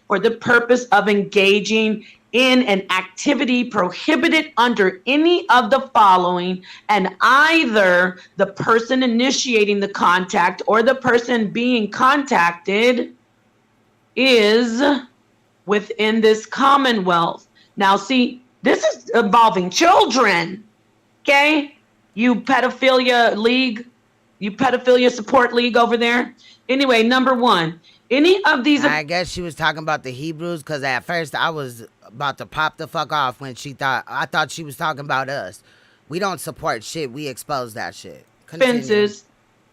For the purpose of engaging in an activity prohibited under any of the following, and either the person initiating the contact or the person being contacted is within this commonwealth. Now, see, this is involving children, okay? You pedophilia league, you pedophilia support league over there. Anyway, number one, any of these. I guess she was talking about the Hebrews, because at first I was about to pop the fuck off when I thought she was talking about us. We don't support shit. We expose that shit. Offenses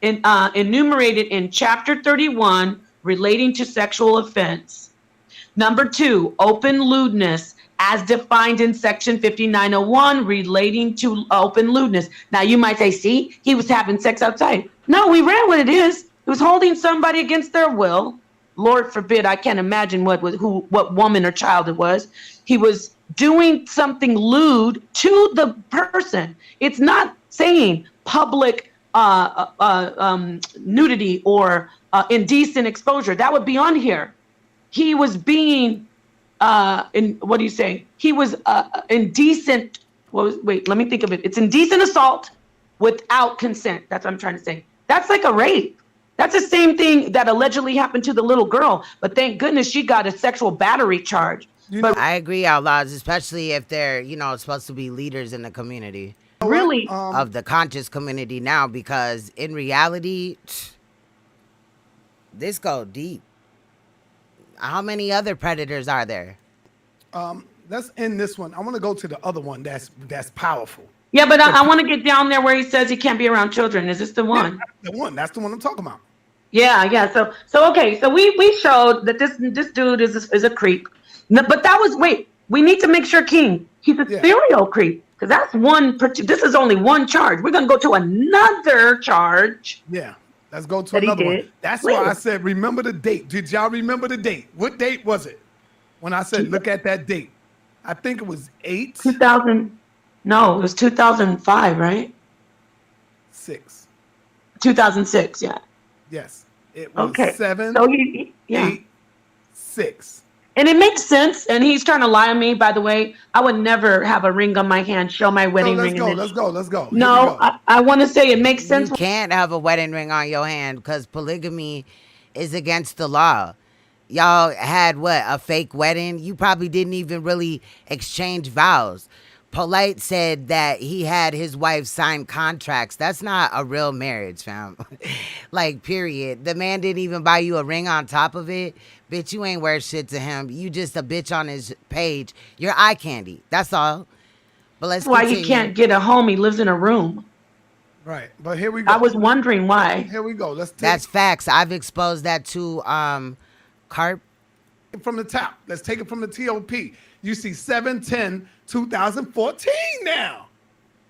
enumerated in chapter 31 relating to sexual offense. Number two, open lewdness as defined in section 5901 relating to open lewdness. Now you might say, see, he was having sex outside. No, we read what it is. He was holding somebody against their will. Lord forbid, I can't imagine what woman or child it was. He was doing something lewd to the person. It's not saying public nudity or indecent exposure. That would be on here. He was being, what do you say? He was indecent. Wait, let me think of it. It's indecent assault without consent. That's what I'm trying to say. That's like a rape. That's the same thing that allegedly happened to the little girl, but thank goodness she got a sexual battery charge. But I agree, Outlaws, especially if they're, supposed to be leaders in the community. Really? Of the conscious community now, because in reality, this go deep. How many other predators are there? Let's end this one. I want to go to the other one that's powerful. Yeah, but I want to get down there where he says he can't be around children. Is this the one? Yeah, that's the one I'm talking about. Yeah. So okay. So we showed that this dude is a creep. No, but we need to make sure, King, he's a serial creep, because that's one. This is only one charge. We're gonna go to another charge. Yeah, let's go to another one. That's why I said remember the date. Did y'all remember the date? What date was it? When I said look at that date, I think it was 2000. No, it was 2005, right? 2006, yeah. Yes, it was okay. 7, so 8, 6. And it makes sense. And he's trying to lie on me, by the way. I would never have a ring on my hand, show my wedding ring. Let's go. No, I want to say it makes sense. You can't have a wedding ring on your hand because polygamy is against the law. Y'all had a fake wedding? You probably didn't even really exchange vows. POLIGHT said that he had his wife sign contracts. That's not a real marriage, fam. Period. The man didn't even buy you a ring on top of it. Bitch, you ain't worth shit to him. You just a bitch on his page. You're eye candy. That's all. But let's continue. Why he can't get a home. He lives in a room. Right. But here we go. I was wondering why. Here we go. That's facts. I've exposed that to Carp. From the top. Let's take it from the TOP. You see 7/10/2014 now.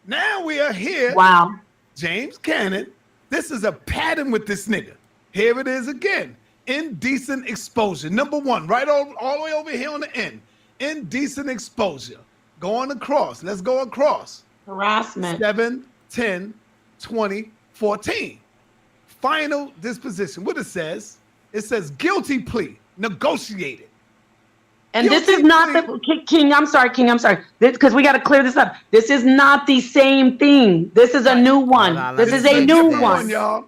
Now we are here. Wow. James Cannon This is a pattern with this nigga. Here it is again. Indecent exposure. Number one, right all the way over here on the end. Indecent exposure. Going across. Let's go across. Harassment. 7, 10, 20, 14. Final disposition. What it says guilty plea. Negotiated. And this is not the King. I'm sorry. Because we got to clear this up. This is not the same thing. This is a new one. This is a new one, y'all.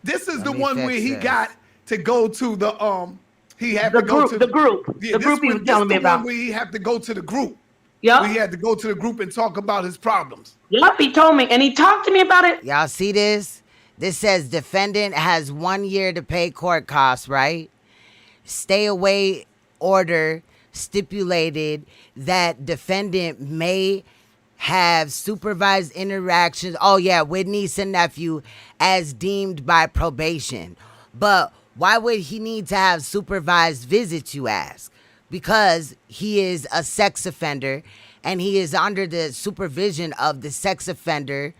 This is the one where he got to go to the He had to go to the group. Yeah, the group he was telling me about. Where he had to go to the group. Yeah. He had to go to the group and talk about his problems. Yep, he told me, and he talked to me about it. Y'all see this? This says defendant has 1 year to pay court costs, right? Stay away order stipulated that defendant may have supervised interactions, with niece and nephew as deemed by probation. But why would he need to have supervised visits, you ask? Because he is a sex offender and he is under the supervision of the sex offender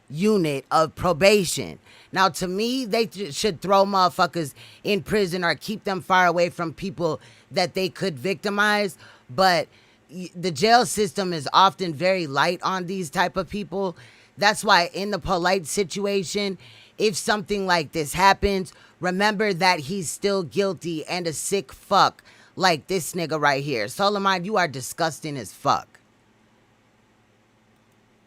unit of probation. Now, to me, they should throw motherfuckers in prison or keep them far away from people that they could victimize. But the jail system is often very light on these type of people. That's why in the POLIGHT situation, if something like this happens, remember that he's still guilty and a sick fuck like this nigga right here. SOLARMIND, you are disgusting as fuck.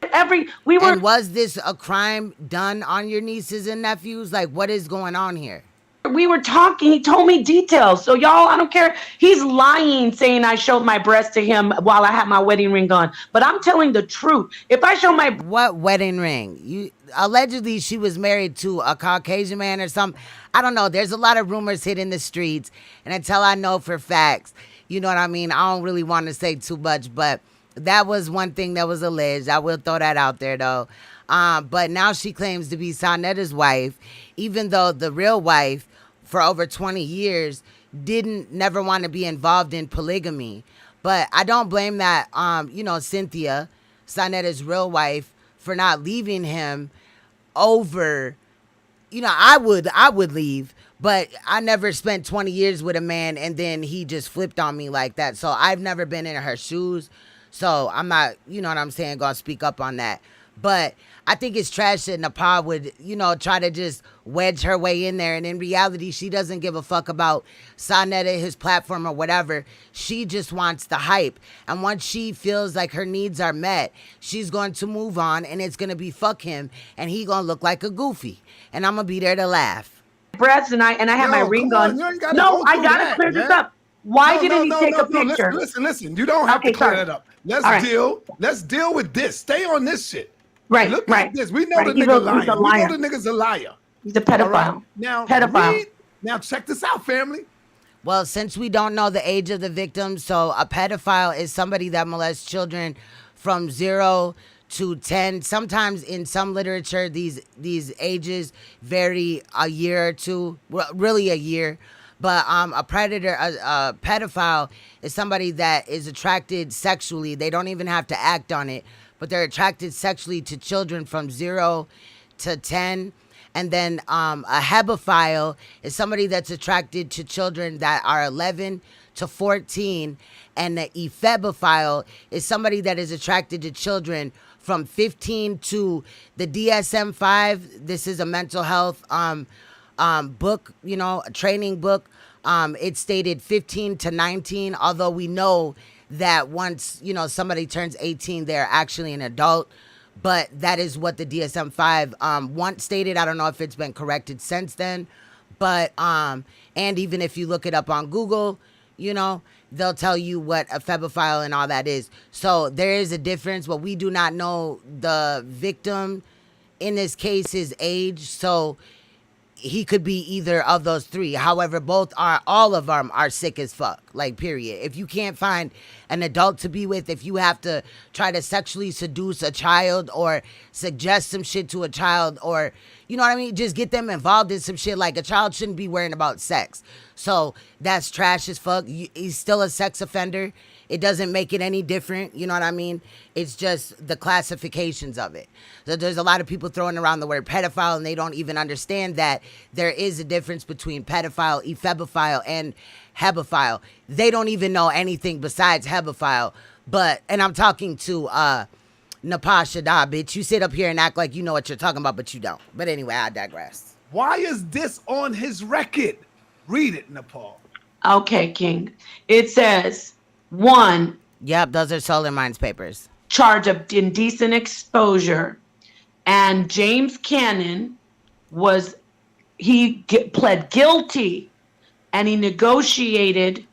And was this a crime done on your nieces and nephews? Like, what is going on here? We were talking. He told me details. So y'all, I don't care. He's lying, saying I showed my breast to him while I had my wedding ring on. But I'm telling the truth. If I show my what wedding ring? You allegedly she was married to a Caucasian man or something. I don't know. There's a lot of rumors hitting the streets, and until I know for facts, you know what I mean. I don't really want to say too much, but that was one thing that was alleged. I will throw that out there though. But now she claims to be Saneter's wife, even though the real wife for over 20 years never want to be involved in polygamy. But I don't blame that, Cynthia, Saneter's real wife, for not leaving him over, I would leave, but I never spent 20 years with a man and then he just flipped on me like that. So I've never been in her shoes. So I'm not, gonna speak up on that. But I think it's trash that NAPAH would, try to just wedge her way in there. And in reality, she doesn't give a fuck about Saneter, his platform or whatever. She just wants the hype. And once she feels like her needs are met, she's going to move on and it's going to be fuck him. And he going to look like a goofy. And I'm going to be there to laugh. Breasts and I have my ring on. No, I got to clear this up. Why didn't he take a picture? Listen. You don't have to clear that up. Let's deal with this. Stay on this shit. Right, Look right. at this. We know the nigga lying. We know the nigga's a liar. He's a pedophile. Right? Now, now check this out, family. Well, since we don't know the age of the victim, so a pedophile is somebody that molests children from 0 to 10. Sometimes in some literature, these ages vary a year or two, really a year. But a predator, a pedophile is somebody that is attracted sexually. They don't even have to act on it, but they're attracted sexually to children from 0 to 10. And then a hebephile is somebody that's attracted to children that are 11 to 14. And the ephebophile is somebody that is attracted to children from 15 to the DSM-5. This is a mental health book, a training book. It stated 15 to 19, although we know that once, somebody turns 18, they're actually an adult. But that is what the DSM-5 once stated. I don't know if it's been corrected since then. But, and even if you look it up on Google, they'll tell you what a ephebophile and all that is. So there is a difference, but we do not know the victim in this case, his age. So he could be either of those three. However, all of them are sick as fuck, like, period. If you can't find an adult to be with, if you have to try to sexually seduce a child or suggest some shit to a child or, you know what I mean? Just get them involved in some shit. Like, a child shouldn't be worrying about sex. So that's trash as fuck. He's still a sex offender It doesn't make it any different. You know what I mean? It's just the classifications of it. So there's a lot of people throwing around the word pedophile, and they don't even understand that there is a difference between pedophile, ephebophile, and hebephile. They don't even know anything besides hebephile. And I'm talking to NAPAH, SHADAH, bitch. You sit up here and act like you know what you're talking about, but you don't. But anyway, I digress. Why is this on his record? Read it, Nepal. Okay, King. It says, 1, Yep, those are SOLARMIND's papers. charge of indecent exposure. And James Cannon pled guilty, and he negotiated,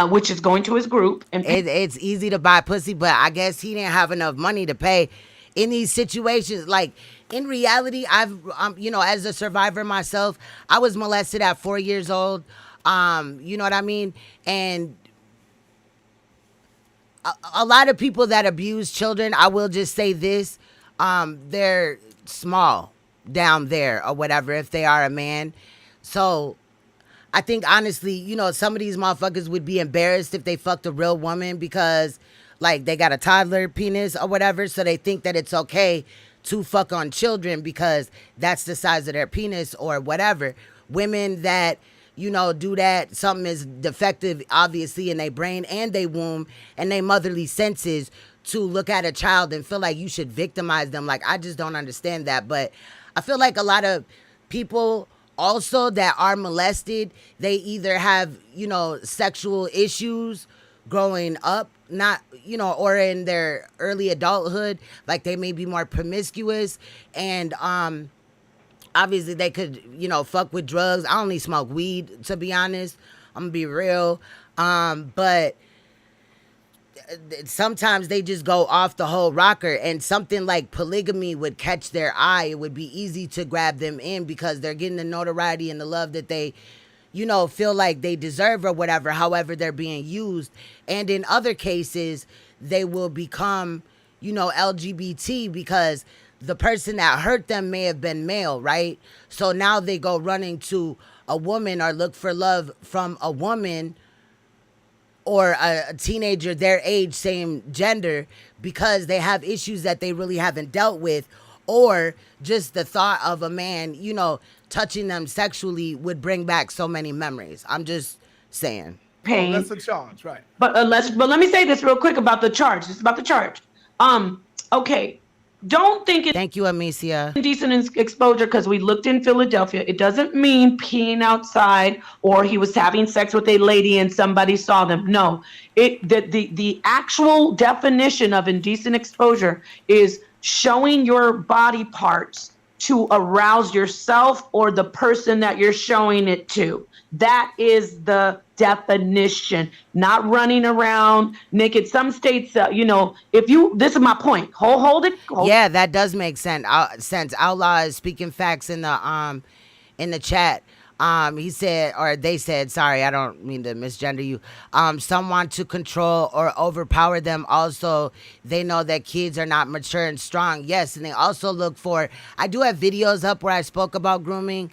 which is going to his group. And It's easy to buy pussy, but I guess he didn't have enough money to pay in these situations. Like, in reality, as a survivor myself, I was molested at 4 years old. You know what I mean? And a lot of people that abuse children, I will just say this, they're small down there or whatever, if they are a man. So I think, honestly, some of these motherfuckers would be embarrassed if they fucked a real woman because, like, they got a toddler penis or whatever, so they think that it's okay to fuck on children because that's the size of their penis or whatever. Women that, do that, something is defective, obviously, in their brain and their womb and their motherly senses to look at a child and feel like you should victimize them. Like, I just don't understand that. But I feel like a lot of people also that are molested, they either have, sexual issues growing up, not, or in their early adulthood, like they may be more promiscuous, and obviously they could, fuck with drugs. I only smoke weed, to be honest. I'm gonna be real. But sometimes they just go off the whole rocker, and something like polygamy would catch their eye. It would be easy to grab them in because they're getting the notoriety and the love that they, feel like they deserve or whatever, however they're being used. And in other cases, they will become, LGBT because the person that hurt them may have been male, right? So now they go running to a woman or look for love from a woman or a teenager their age, same gender, because they have issues that they really haven't dealt with, or just the thought of a man, touching them sexually would bring back so many memories. I'm just saying. Pain. Oh, that's a charge, right? But let me say this real quick about the charge. It's about the charge. Okay. Don't think it's Thank you, Amicia. indecent exposure because we looked in Philadelphia. It doesn't mean peeing outside or he was having sex with a lady and somebody saw them. No, the actual definition of indecent exposure is showing your body parts to arouse yourself or the person that you're showing it to. That is the definition, not running around naked. Some states, this is my point. Hold it. Yeah, that does make sense. Outlaw is speaking facts in the chat. He said, or they said, sorry, I don't mean to misgender you. Some want to control or overpower them. Also, they know that kids are not mature and strong. Yes, and they also look for, I do have videos up where I spoke about grooming,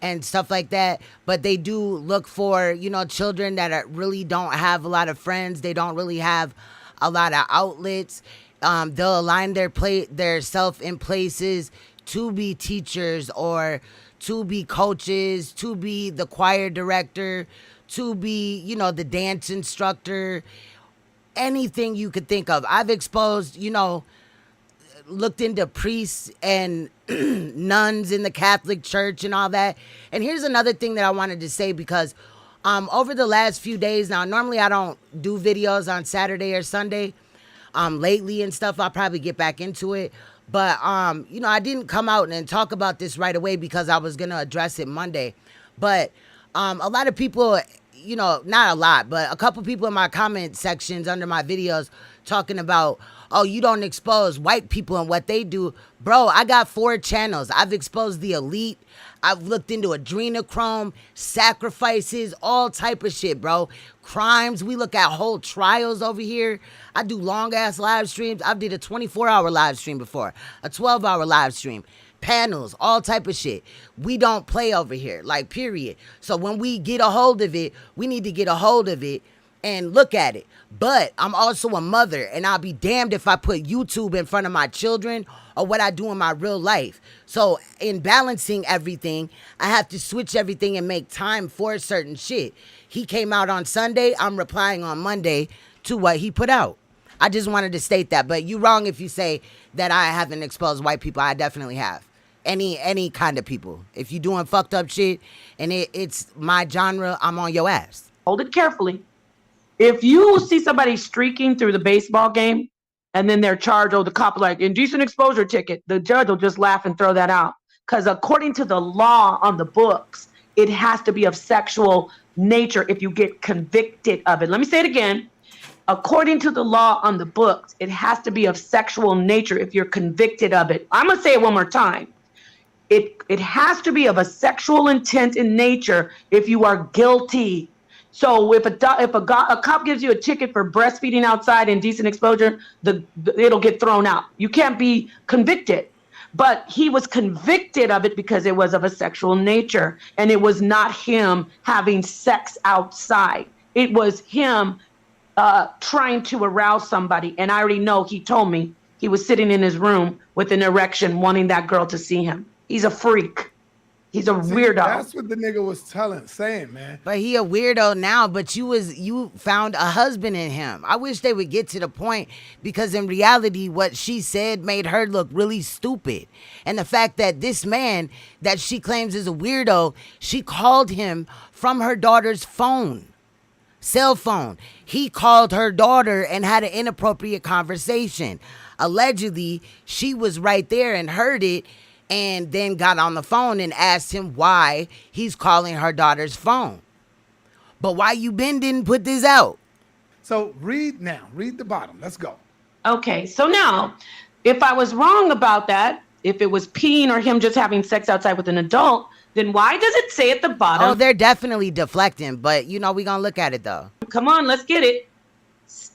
and stuff like that, but they do look for, children that really don't have a lot of friends. They don't really have a lot of outlets. They'll align their self in places to be teachers or to be coaches, to be the choir director, to be, the dance instructor, anything you could think of. I've exposed, looked into priests and nuns in the Catholic Church and all that. And here's another thing that I wanted to say, because over the last few days now, normally I don't do videos on Saturday or Sunday. Lately and stuff, I'll probably get back into it. But, I didn't come out and talk about this right away because I was going to address it Monday. But a lot of people, not a lot, but a couple people in my comment sections under my videos talking about, oh, you don't expose white people and what they do. Bro, I got 4 channels. I've exposed the elite. I've looked into adrenochrome, sacrifices, all type of shit, bro. Crimes. We look at whole trials over here. I do long-ass live streams. I've did a 24-hour live stream before, a 12-hour live stream, panels, all type of shit. We don't play over here, like, period. So when we get a hold of it, we need to get a hold of it and look at it. But I'm also a mother, and I'll be damned if I put YouTube in front of my children or what I do in my real life. So in balancing everything, I have to switch everything and make time for certain shit. He came out on Sunday. I'm replying on Monday to what he put out. I just wanted to state that. But you're wrong if you say that I haven't exposed white people. I definitely have. Any kind of people. If you're doing fucked up shit and it's my genre, I'm on your ass. Hold it carefully. If you see somebody streaking through the baseball game and then they're charged, the cop like indecent exposure ticket, the judge will just laugh and throw that out. Because according to the law on the books, it has to be of sexual nature if you get convicted of it. Let me say it again. According to the law on the books, it has to be of sexual nature if you're convicted of it. I'm going to say it one more time. It has to be of a sexual intent in nature if you are guilty. So if a cop gives you a ticket for breastfeeding outside indecent exposure, it'll get thrown out. You can't be convicted. But he was convicted of it because it was of a sexual nature, and it was not him having sex outside. It was him trying to arouse somebody. And I already know, he told me he was sitting in his room with an erection wanting that girl to see him. He's a freak. He's a weirdo. That's what the nigga was saying, man. But he a weirdo now, but you found a husband in him. I wish they would get to the point, because in reality, what she said made her look really stupid. And the fact that this man that she claims is a weirdo, she called him from her daughter's cell phone. He called her daughter and had an inappropriate conversation. Allegedly, she was right there and heard it, and then got on the phone and asked him why he's calling her daughter's phone. But why you didn't put this out? So read the bottom. Let's go. Okay, so now, if I was wrong about that, if it was peeing or him just having sex outside with an adult, then why does it say at the bottom? Oh, they're definitely deflecting, but we're gonna look at it though. Come on, let's get it.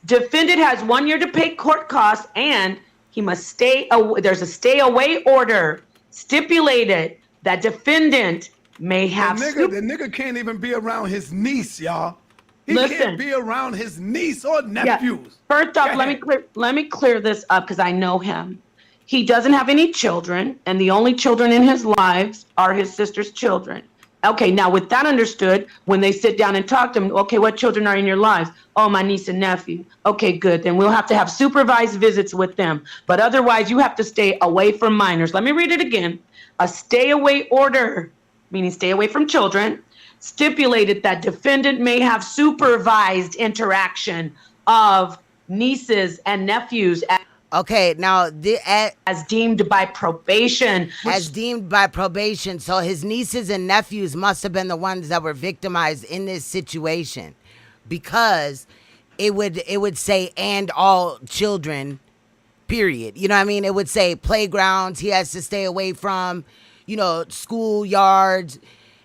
Defendant has 1 year to pay court costs, and he must stay away. There's a stay away order stipulated that defendant may have. The nigga can't even be around his niece, y'all. He can't be around his niece or nephews. Yeah. First off, let me clear this up, because I know him. He doesn't have any children, and the only children in his lives are his sister's children. Okay, now with that understood, when they sit down and talk to him, okay, what children are in your lives? Oh, my niece and nephew. Okay, good. Then we'll have to have supervised visits with them. But otherwise, you have to stay away from minors. Let me read it again. A stay away order, meaning stay away from children, stipulated that defendant may have supervised interaction of nieces and nephews Okay, now as deemed by probation. As deemed by probation. So his nieces and nephews must have been the ones that were victimized in this situation, because it would say and all children, period. You know what I mean? It would say playgrounds he has to stay away from, schoolyards,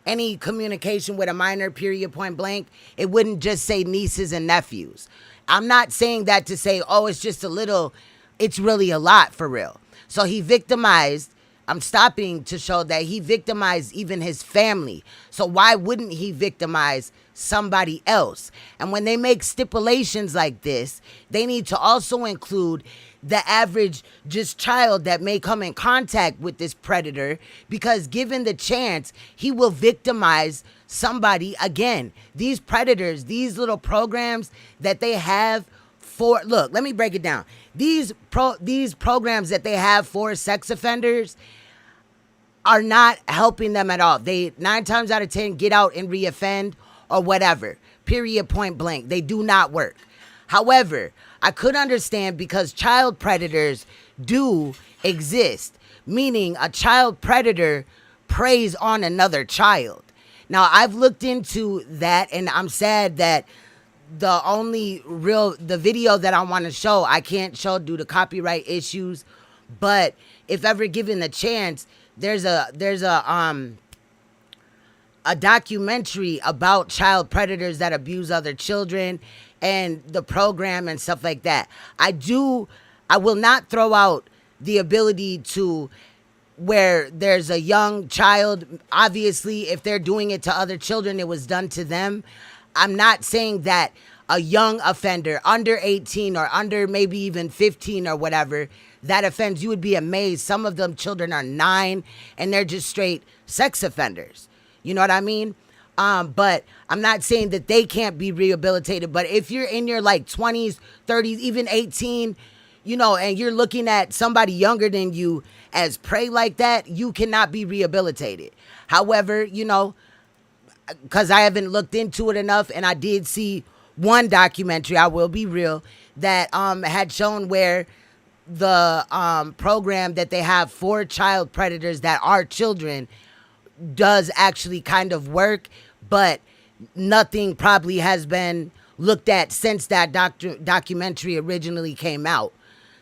any communication with a minor, period, point blank. It wouldn't just say nieces and nephews. I'm not saying that to say, oh, it's just a little. It's really a lot, for real. So he victimized. I'm stopping to show that he victimized even his family. So why wouldn't he victimize somebody else? And when they make stipulations like this, they need to also include the average just child that may come in contact with this predator, because given the chance, he will victimize somebody again. These predators, these little programs that they have look, let me break it down. These programs that they have for sex offenders are not helping them at all. They 9 times out of 10 get out and reoffend or whatever. Period, point blank. They do not work. However, I could understand, because child predators do exist, meaning a child predator preys on another child. Now, I've looked into that, and I'm sad that the video that I want to show, I can't show due to copyright issues. But if ever given the chance, there's a documentary about child predators that abuse other children and the program and stuff like that. I will not throw out the ability to where there's a young child. Obviously, if they're doing it to other children, it was done to them. I'm not saying that a young offender under 18 or under maybe even 15 or whatever that offends, you would be amazed. Some of them children are 9 and they're just straight sex offenders. You know what I mean? But I'm not saying that they can't be rehabilitated. But if you're in your like 20s, 30s, even 18, you know, and you're looking at somebody younger than you as prey like that, you cannot be rehabilitated. However, you know, because I haven't looked into it enough, and I did see one documentary, I will be real, that had shown where the program that they have for child predators that are children does actually kind of work, but nothing probably has been looked at since that documentary originally came out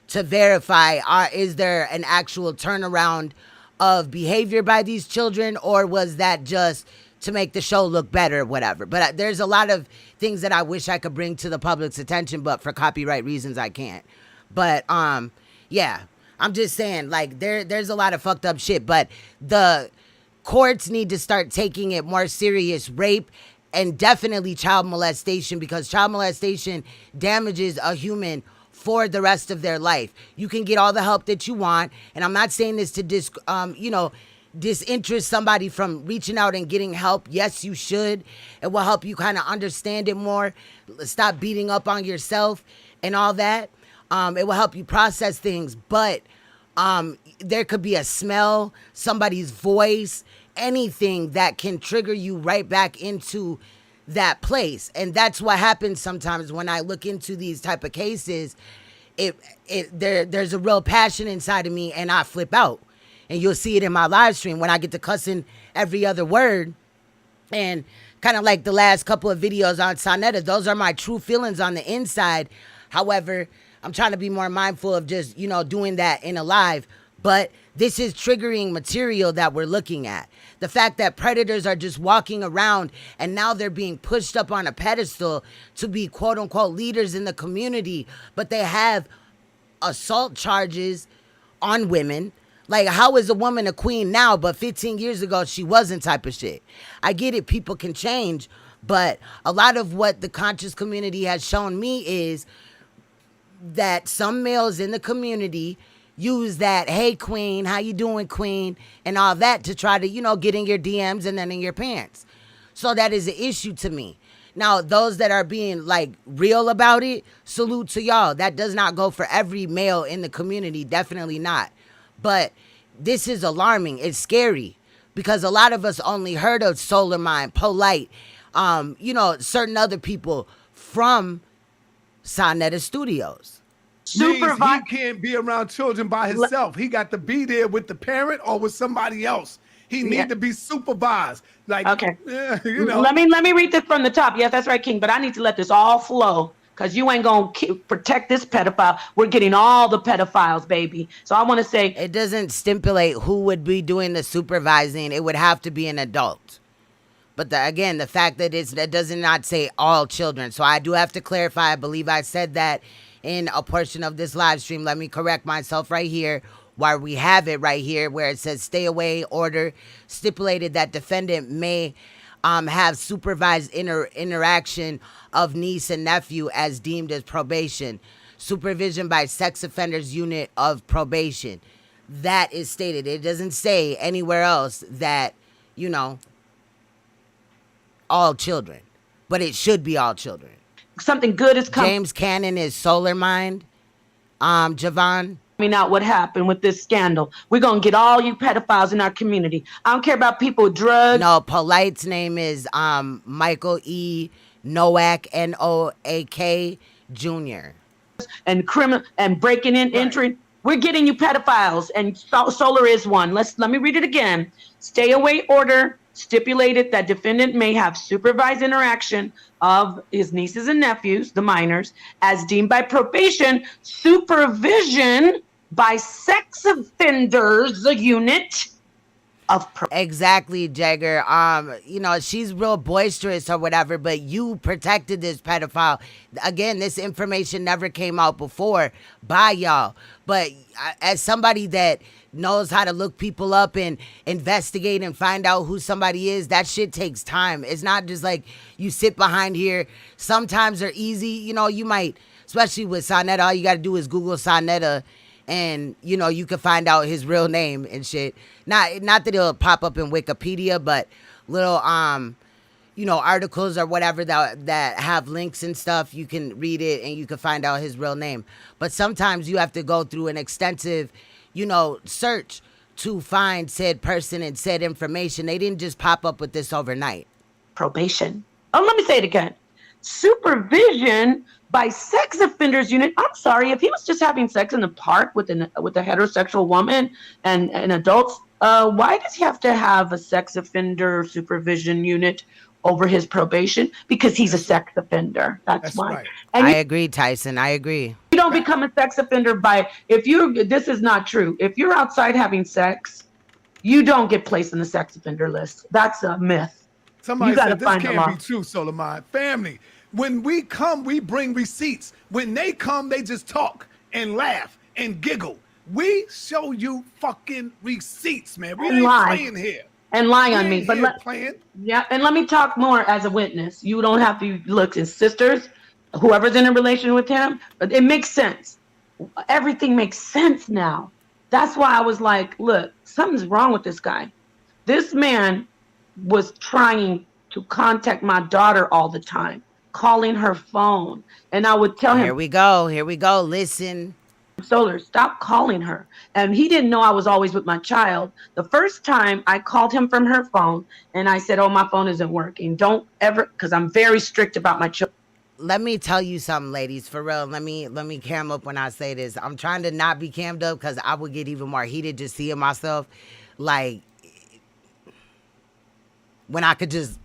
to verify, is there an actual turnaround of behavior by these children, or was that just to make the show look better or whatever. But there's a lot of things that I wish I could bring to the public's attention, but for copyright reasons I can't. But yeah, I'm just saying, like, there's a lot of fucked up shit, but the courts need to start taking it more serious. Rape and definitely child molestation, because child molestation damages a human for the rest of their life. You can get all the help that you want, and I'm not saying this to disinterest somebody from reaching out and getting help. Yes, you should. It will help you kind of understand it more. Stop beating up on yourself and all that. It will help you process things, but there could be a smell, somebody's voice, anything that can trigger you right back into that place. And that's what happens sometimes when I look into these type of cases. There's a real passion inside of me, and I flip out. And you'll see it in my live stream when I get to cussing every other word. And kind of like the last couple of videos on Saneter, those are my true feelings on the inside. However, I'm trying to be more mindful of just, doing that in a live. But this is triggering material that we're looking at. The fact that predators are just walking around and now they're being pushed up on a pedestal to be quote unquote leaders in the community, but they have assault charges on women. Like, how is a woman a queen now, but 15 years ago she wasn't, type of shit? I get it, people can change, but a lot of what the conscious community has shown me is that some males in the community use that, hey, queen, how you doing, queen, and all that to try to, get in your DMs and then in your pants. So that is an issue to me. Now, those that are being, like, real about it, salute to y'all. That does not go for every male in the community, definitely not. But this is alarming. It's scary because a lot of us only heard of SOLARMIND, POLIGHT, certain other people from Saneter Studios. He can't be around children by himself. He got to be there with the parent or with somebody else. He need to be supervised. Like, okay. Let me read this from the top. Yes, that's right, King. But I need to let this all flow, because you ain't going to protect this pedophile. We're getting all the pedophiles, baby. So I want to say, it doesn't stipulate who would be doing the supervising. It would have to be an adult. But again, the fact that it does not say all children. So I do have to clarify. I believe I said that in a portion of this live stream. Let me correct myself right here, while we have it right here, where it says stay away order stipulated that defendant may have supervised interaction of niece and nephew as deemed as probation, supervision by sex offenders unit of probation. That is stated. It doesn't say anywhere else that, all children, but it should be all children. Something good is coming. James Cannon is SOLARMIND. Javon. Out what happened with this scandal. We're going to get all you pedophiles in our community. I don't care about people with drugs. No, POLIGHT's name is Michael E. Noack, Noak Jr. And criminal and breaking in, entering. We're getting you pedophiles, and Solar is one. Let me read it again. Stay away order stipulated that defendant may have supervised interaction of his nieces and nephews, the minors, as deemed by probation, supervision by sex offenders, the unit of exactly, Jagger. She's real boisterous or whatever, but you protected this pedophile. Again, this information never came out before by y'all. But as somebody that knows how to look people up and investigate and find out who somebody is. That shit takes time. It's not just like you sit behind here. Sometimes they're easy. You know, you might, especially with Saneter, all you got to do is Google Saneter and, you know, you can find out his real name and shit. Not that it'll pop up in Wikipedia, but little, you know, articles or whatever that have links and stuff, you can read it and you can find out his real name. But sometimes you have to go through an extensive, you know, search to find said person and said information. They didn't just pop up with this overnight. Probation. Oh, let me say it again. Supervision by sex offenders unit. I'm sorry, if he was just having sex in the park with a heterosexual woman and adults, why does he have to have a sex offender supervision unit over his probation? Because he's a sex offender. That's why. Right. And I agree, Tyson. I agree. you don't become a sex offender by, this is not true. If you're outside having sex, you don't get placed in the sex offender list. That's a myth. Somebody You gotta said this find the law. can't be true, SOLARMIND. Family, when we come, we bring receipts. When they come, they just talk and laugh and giggle. We show you fucking receipts, man. We And ain't lie. playing here. And lie We on me. ain't But here playing. yeah, and let me talk more as a witness. You don't have to look as sisters, whoever's in a relation with him, but it makes sense. Everything makes sense now. That's why I was like, look, something's wrong with this guy. This man was trying to contact my daughter all the time, calling her phone. And I would tell him, Here we go. Here we go. Listen. Solar, stop calling her. And he didn't know I was always with my child. The first time I called him from her phone and I said, oh, my phone isn't working. Don't ever, because I'm very strict about my children. Let me tell you something, ladies, for real. Let me cam up when I say this. I'm trying to not be cammed up because I would get even more heated just seeing myself. Like, when I could just,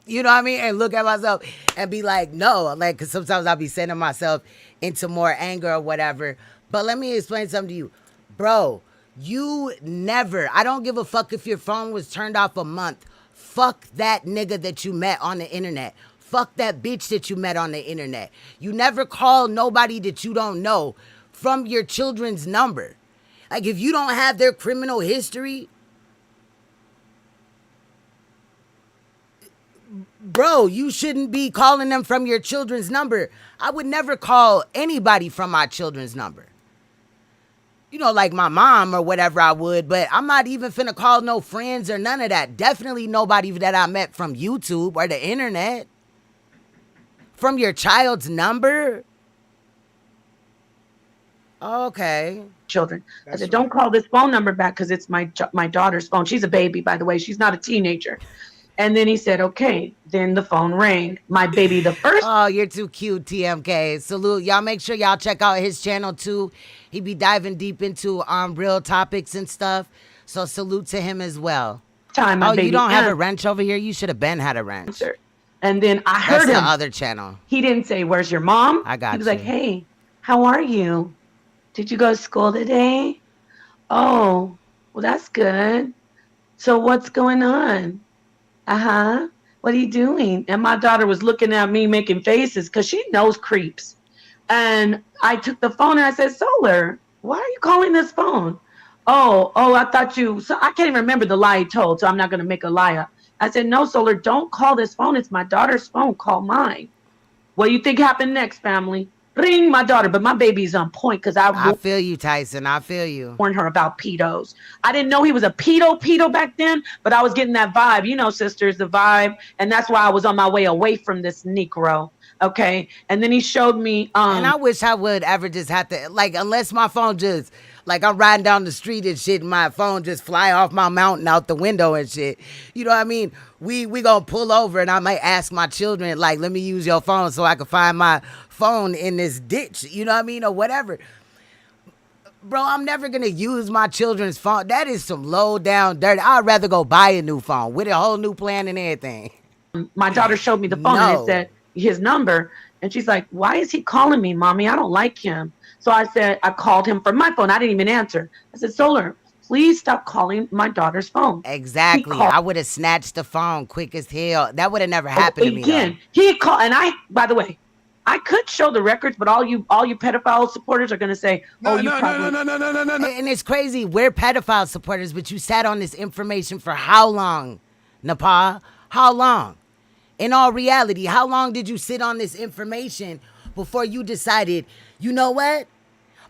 you know what I mean? And look at myself and be like, no. Like, because sometimes I'll be sending myself into more anger or whatever. But let me explain something to you. Bro, you never, I don't give a fuck if your phone was turned off a month. Fuck that nigga that you met on the internet. Fuck that bitch that you met on the internet. You never call nobody that you don't know from your children's number. Like, if you don't have their criminal history, bro, you shouldn't be calling them from your children's number. I would never call anybody from my children's number. You know, like my mom or whatever I would, but I'm not even finna call no friends or none of that. Definitely nobody that I met from YouTube or the internet. From your child's number? Okay. Children. I said, don't call this phone number back because it's my daughter's phone. She's a baby, by the way. She's not a teenager. And then he said, okay. Then the phone rang. My baby, the first. Oh, you're too cute, TMK. Salute. Y'all make sure y'all check out his channel too. He be diving deep into real topics and stuff. So salute to him as well. Time, my baby you don't have a wrench over here? You should have been had a wrench. And then I heard That's him. the other channel. He didn't say, where's your mom? I got He was you. like, hey, how are you? Did you go to school today? Oh, well, that's good. So what's going on? Uh-huh. What are you doing? And my daughter was looking at me making faces because she knows creeps. And I took the phone and I said, Solar, why are you calling this phone? Oh, I thought you, so I can't even remember the lie he told, so I'm not going to make a lie up. I said, no, Solar, don't call this phone. It's my daughter's phone. Call mine. What do you think happened next, family? Ring my daughter, but my baby's on point because I feel you, Tyson. I feel you. Warned her about pedos. I didn't know he was a pedo back then, but I was getting that vibe. You know, sisters, the vibe. And that's why I was on my way away from this Negro. Okay. And then he showed me. And I wish I would ever just have to, like, unless my phone just, like, I'm riding down the street and shit, and my phone just fly off my mountain out the window and shit. You know what I mean? We gonna pull over and I might ask my children, like, let me use your phone so I can find my phone in this ditch. You know what I mean? Or whatever. Bro, I'm never gonna use my children's phone. That is some low down dirt. I'd rather go buy a new phone with a whole new plan and everything. My daughter showed me the phone and it said his number. And she's like, why is he calling me, mommy? I don't like him. So I said, I called him from my phone. I didn't even answer. I said, Solar, please stop calling my daughter's phone. Exactly. I would have snatched the phone quick as hell. That would have never happened to me. Again, he called, and by the way, I could show the records, but all you pedophile supporters are gonna say, No, "Oh, you no, probably." no. And it's crazy. We're pedophile supporters, but you sat on this information for how long, NAPAH? How long? In all reality, how long did you sit on this information before you decided, you know what?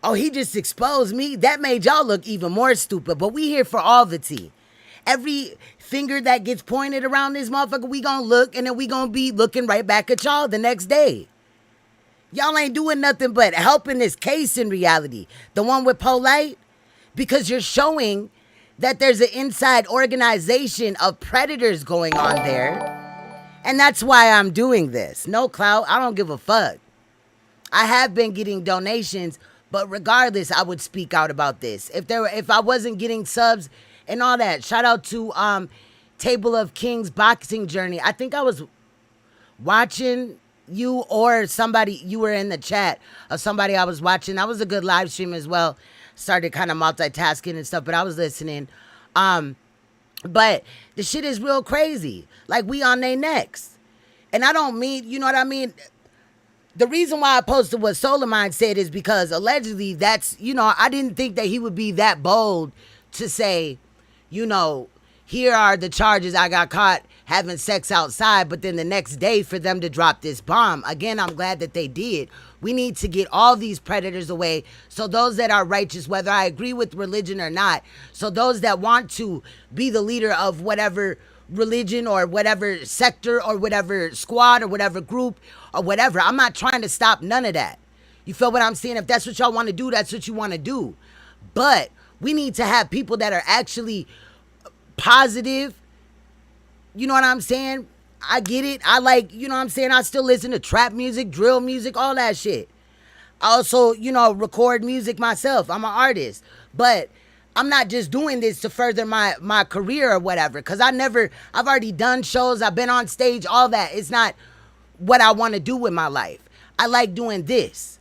Oh, he just exposed me. That made y'all look even more stupid. But we here for all the tea. Every finger that gets pointed around this motherfucker, we gonna look, and then we gonna be looking right back at y'all the next day. Y'all ain't doing nothing but helping this case in reality. The one with POLIGHT, because you're showing that there's an inside organization of predators going on there. And that's why I'm doing this. No clout, I don't give a fuck. I have been getting donations, but regardless, I would speak out about this. If I wasn't getting subs and all that, shout out to Table of Kings Boxing Journey. I think I was watching you or somebody, you were in the chat of somebody I was watching. That was a good live stream as well. Started kind of multitasking and stuff, but I was listening. But the shit is real crazy. Like, we on they necks. And I don't mean, you know what I mean? The reason why I posted what SOLARMIND said is because allegedly that's, you know, I didn't think that he would be that bold to say, you know, here are the charges. I got caught having sex outside, but then the next day for them to drop this bomb. Again, I'm glad that they did. We need to get all these predators away. So those that are righteous, whether I agree with religion or not, so those that want to be the leader of whatever religion or whatever sector or whatever squad or whatever group or whatever, I'm not trying to stop none of that. You feel what I'm saying? If that's what y'all want to do, that's what you want to do. But we need to have people that are actually positive. You know what I'm saying? I get it. I like, you know what I'm saying? I still listen to trap music, drill music, all that shit. I also, you know, record music myself. I'm an artist. But I'm not just doing this to further my career or whatever. Because I've already done shows. I've been on stage, all that. It's not what I want to do with my life. I like doing this.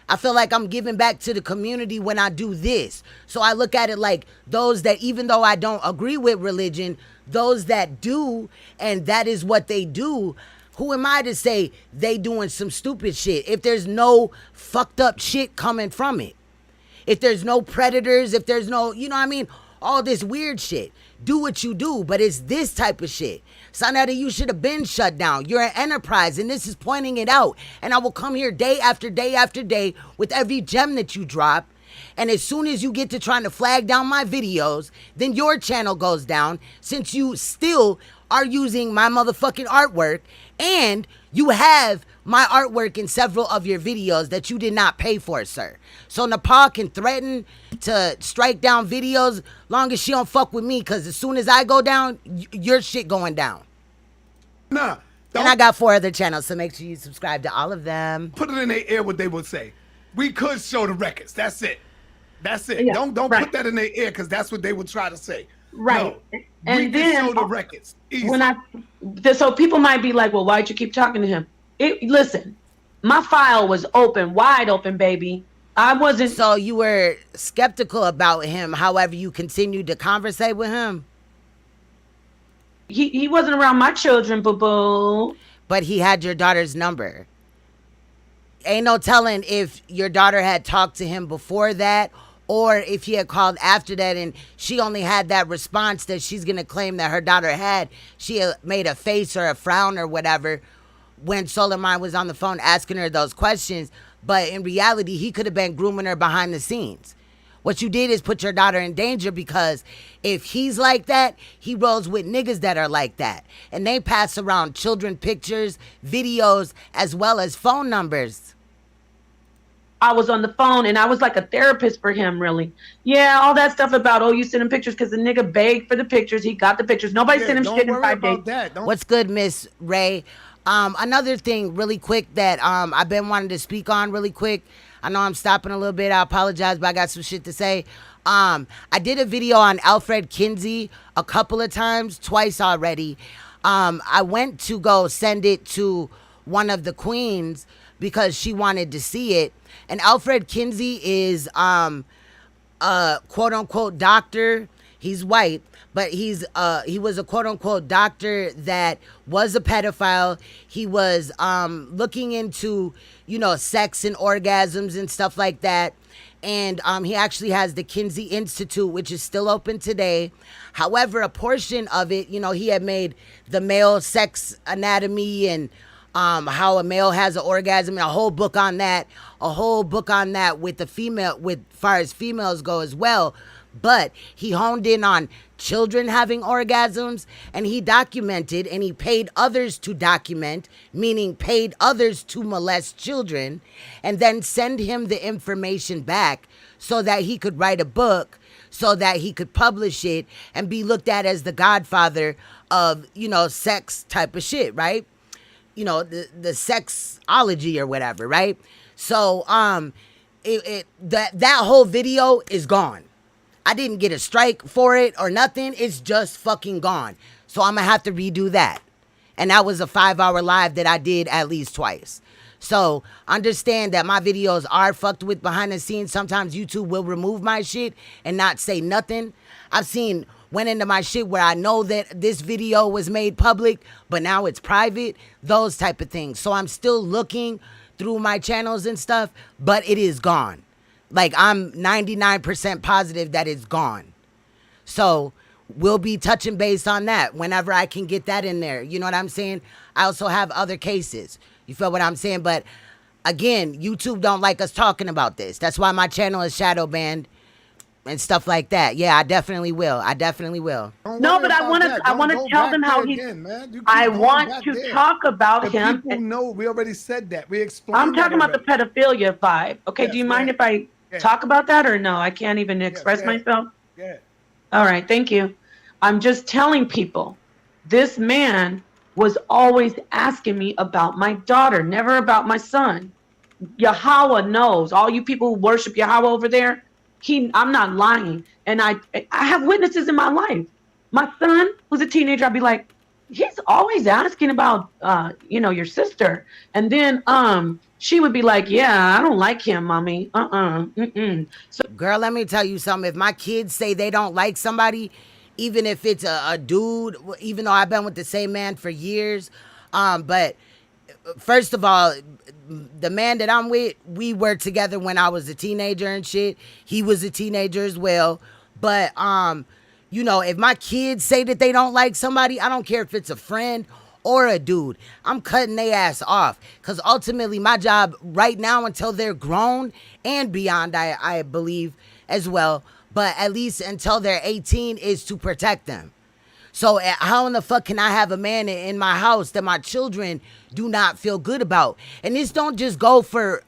I feel like I'm giving back to the community when I do this. So I look at it like those that, even though I don't agree with religion, those that do, and that is what they do, who am I to say they doing some stupid shit if there's no fucked up shit coming from it? If there's no predators, if there's no, you know what I mean? All this weird shit. Do what you do, but it's this type of shit. Saneter, you should have been shut down. You're an enterprise, and this is pointing it out. And I will come here day after day after day with every gem that you drop. And as soon as you get to trying to flag down my videos, then your channel goes down, since you still are using my motherfucking artwork, and you have my artwork in several of your videos that you did not pay for, sir. So NAPAH can threaten to strike down videos long as she don't fuck with me, because as soon as I go down, your shit going down. Nah. And I got 4 other channels, so make sure you subscribe to all of them. Put it in their ear what they would say. We could show the records. That's it. That's it. Yeah, Don't right. put that in their ear, because that's what they would try to say. Right. No, And we then can show the records. Easy. So people might be like, well, why'd you keep talking to him? Listen, my file was open, wide open, baby. I wasn't. So you were skeptical about him, however you continued to conversate with him? He wasn't around my children, boo-boo. But he had your daughter's number. Ain't no telling if your daughter had talked to him before that, or if he had called after that and she only had that response that she's going to claim that her daughter had. She had made a face or a frown or whatever when SOLARMIND was on the phone asking her those questions. But in reality, he could have been grooming her behind the scenes. What you did is put your daughter in danger, because if he's like that, he rolls with niggas that are like that. And they pass around children pictures, videos, as well as phone numbers. I was on the phone and I was like a therapist for him, really. Yeah, all that stuff about, oh, you sent him pictures because the nigga begged for the pictures. He got the pictures. Nobody sent him shit in 5 days. What's good, Miss Ray? Another thing really quick that I've been wanting to speak on really quick. I know I'm stopping a little bit. I apologize, but I got some shit to say. I did a video on Alfred Kinsey a couple of times, twice already. I went to go send it to one of the queens because she wanted to see it. And Alfred Kinsey is a quote-unquote doctor. He's white, but he was a quote unquote doctor that was a pedophile. He was looking into, you know, sex and orgasms and stuff like that. And he actually has the Kinsey Institute, which is still open today. However, a portion of it, you know, he had made the male sex anatomy and how a male has an orgasm, and a whole book on that, with the female, with far as females go as well. But he honed in on children having orgasms, and he documented, and he paid others to document, meaning paid others to molest children, and then send him the information back so that he could write a book, so that he could publish it and be looked at as the godfather of, you know, sex type of shit, right? You know, the sexology or whatever, right? So that whole video is gone. I didn't get a strike for it or nothing. It's just fucking gone. So I'm gonna have to redo that. And that was a 5-hour live that I did at least twice. So understand that my videos are fucked with behind the scenes. Sometimes YouTube will remove my shit and not say nothing. I've went into my shit where I know that this video was made public, but now it's private, those type of things. So I'm still looking through my channels and stuff, but it is gone. Like, I'm 99% positive that it's gone. So we'll be touching base on that whenever I can get that in there. You know what I'm saying? I also have other cases. You feel what I'm saying? But again, YouTube don't like us talking about this. That's why my channel is shadow banned and stuff like that. Yeah, I definitely will. No, but I want to tell them how he's. I want to talk about him. People know. We already said that. We explained. I'm talking about the pedophilia vibe. Okay, do you mind if I talk about that or no? I can't even express myself. Yeah. All right, thank you. I'm just telling people, this man was always asking me about my daughter, never about my son. Yahweh knows. All you people who worship Yahweh over there, I'm not lying. And I have witnesses in my life. My son, who's a teenager, I'd be like, he's always asking about, your sister. And then she would be like, yeah, I don't like him, mommy. So, girl, let me tell you something. If my kids say they don't like somebody, even if it's a dude, even though I've been with the same man for years, but first of all, the man that I'm with, we were together when I was a teenager and shit. He was a teenager as well. But, if my kids say that they don't like somebody, I don't care if it's a friend or a dude, I'm cutting their ass off. Because ultimately, my job right now, until they're grown and beyond, I believe as well, but at least until they're 18, is to protect them. So how in the fuck can I have a man in my house that my children do not feel good about? And this don't just go for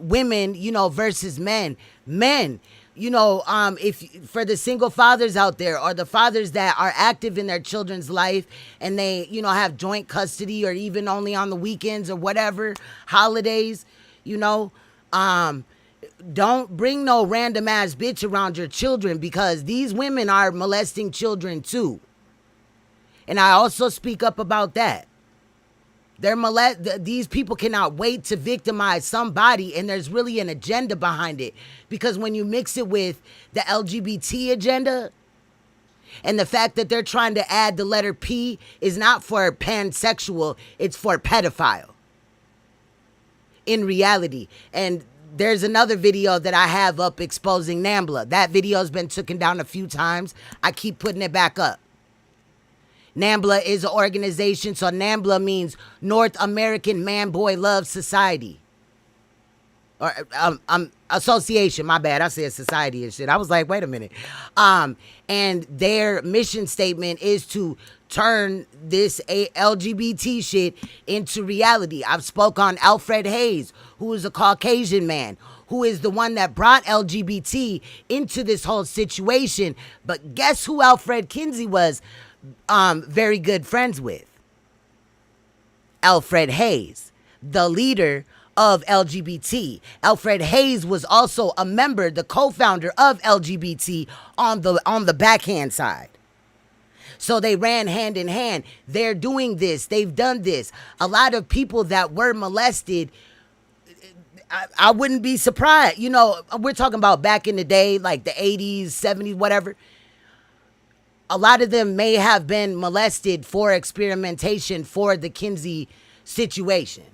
women, versus men. Men, if for the single fathers out there, or the fathers that are active in their children's life and they, have joint custody, or even only on the weekends or whatever, holidays, don't bring no random ass bitch around your children, because these women are molesting children too. And I also speak up about that. These people cannot wait to victimize somebody, and there's really an agenda behind it. Because when you mix it with the LGBT agenda, and the fact that they're trying to add the letter P is not for pansexual, it's for pedophile. In reality. And there's another video that I have up exposing NAMBLA. That video's been taken down a few times. I keep putting it back up. NAMBLA is an organization, so NAMBLA means North American Man Boy Love Society. Or association, my bad. I said society and shit. I was like, wait a minute. And their mission statement is to turn this LGBT shit into reality. I've spoke on Alfred Hayes, who is a Caucasian man, who is the one that brought LGBT into this whole situation. But guess who Alfred Kinsey was very good friends with? Alfred Hayes, the leader of LGBT. Alfred Hayes was also a member, the co-founder of LGBT on the backhand side. So they ran hand in hand. They're doing this. They've done this. A lot of people that were molested, I wouldn't be surprised. We're talking about back in the day, like the 80s, 70s, whatever. a lot of them may have been molested for experimentation for the Kinsey situation.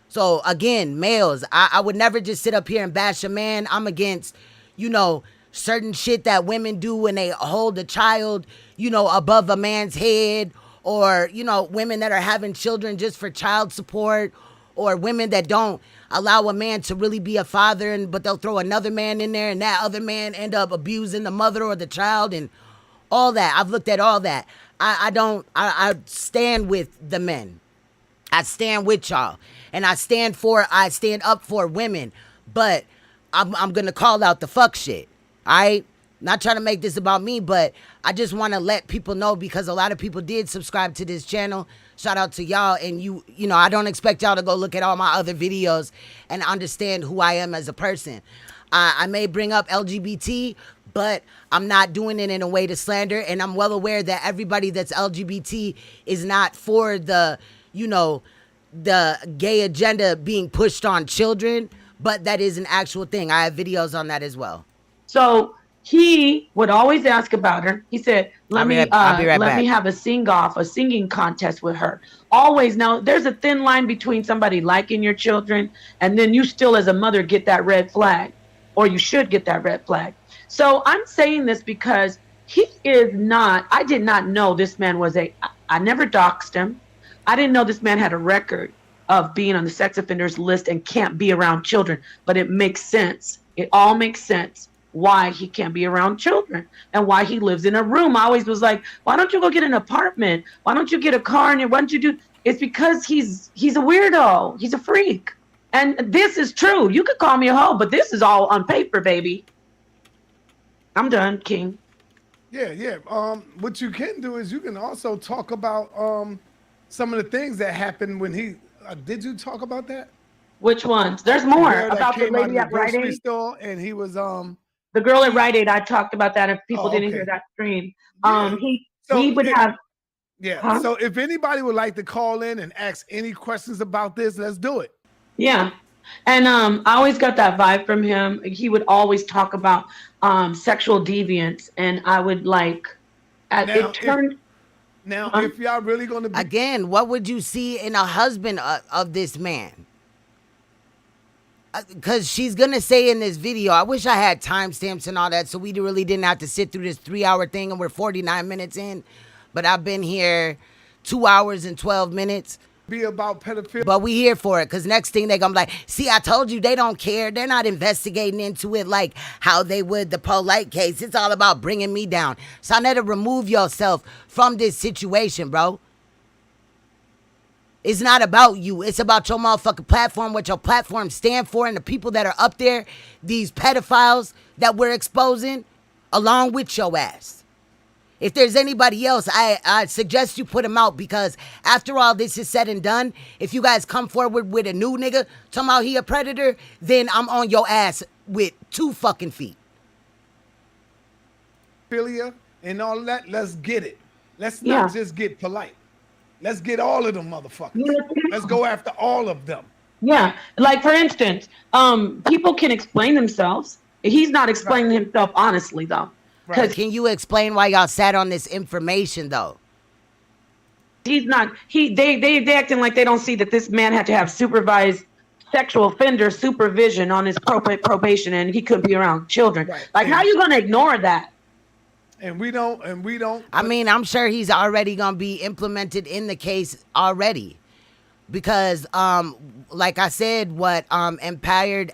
So again, males, I would never just sit up here and bash a man. I'm against, you know, certain shit that women do when they hold a child, you know, above a man's head, or, you know, women that are having children just for child support, or women that don't allow a man to really be a father, but they'll throw another man in there and that other man end up abusing the mother or the child and all that. I've looked at all that. I stand with the men. I stand with y'all, and I stand up for women, but I'm going to call out the fuck shit. All right? Not trying to make this about me, but I just want to let people know, because a lot of people did subscribe to this channel. Shout out to y'all. And you know, I don't expect y'all to go look at all my other videos and understand who I am as a person. I may bring up LGBT, but I'm not doing it in a way to slander. And I'm well aware that everybody that's LGBT is not for the, you know, the gay agenda being pushed on children, but that is an actual thing. I have videos on that as well. So he would always ask about her. He said, let me have a singing contest with her. Always. Now, there's a thin line between somebody liking your children and then you still as a mother get that red flag, or you should get that red flag. So I'm saying this because he is not, I did not know this man was I never doxed him. I didn't know this man had a record of being on the sex offenders list and can't be around children, but it makes sense. It all makes sense why he can't be around children and why he lives in a room. I always was like, why don't you go get an apartment? Why don't you get a car? And why don't you do? It's because he's a weirdo. He's a freak. And this is true. You could call me a hoe, but this is all on paper, baby. I'm done, King. Yeah. What you can do is you can also talk about some of the things that happened when he. Did you talk about that? Which ones? There's more about the lady at Rite Aid store, and he was the girl at Rite Aid. I talked about that. If people didn't hear that stream, yeah. he would have. Yeah. Huh? So if anybody would like to call in and ask any questions about this, let's do it. Yeah. And I always got that vibe from him. He would always talk about sexual deviance, and I would like. It turned. If y'all really gonna be again, what would you see in a husband of this man? Because she's gonna say in this video, I wish I had timestamps and all that, so we really didn't have to sit through this 3-hour thing, and we're 49 minutes in. But I've been here 2 hours and 12 minutes. Be about pedophilia. But we here for it, because next thing they gonna be like, see, I told you they don't care. They're not investigating into it like how they would the POLIGHT case. It's all about bringing me down. Saneter, remove yourself from this situation, bro. It's not about you. It's about your motherfucking platform, what your platform stand for, and the people that are up there, these pedophiles that we're exposing, along with your ass. If there's anybody else, I suggest you put him out, because after all this is said and done, if you guys come forward with a new nigga talking about he a predator, then I'm on your ass with 2 fucking feet. Philia and all that, let's get it. Let's not just get polite. Let's get all of them motherfuckers. Let's go after all of them. Yeah. Like, for instance, people can explain themselves. He's not explaining himself honestly, though. Right. Can you explain why y'all sat on this information, though? He's not. They acting like they don't see that this man had to have supervised sexual offender supervision on his probation, and he couldn't be around children. Right. Like, how are you going to ignore that? And we don't. I mean, I'm sure he's already going to be implemented in the case already. Because, like I said, what Empowered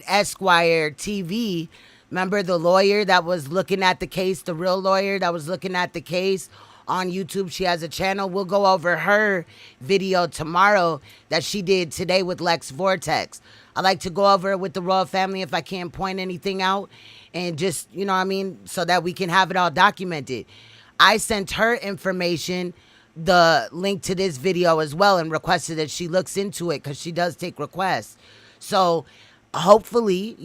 Esquire TV, remember the lawyer that was looking at the case, the real lawyer that was looking at the case on YouTube? She has a channel. We'll go over her video tomorrow that she did today with Lex Vortex. I like to go over it with the royal family if I can't point anything out, and just, you know what I mean, so that we can have it all documented. I sent her information, the link to this video as well, and requested that she looks into it, because she does take requests. So hopefully,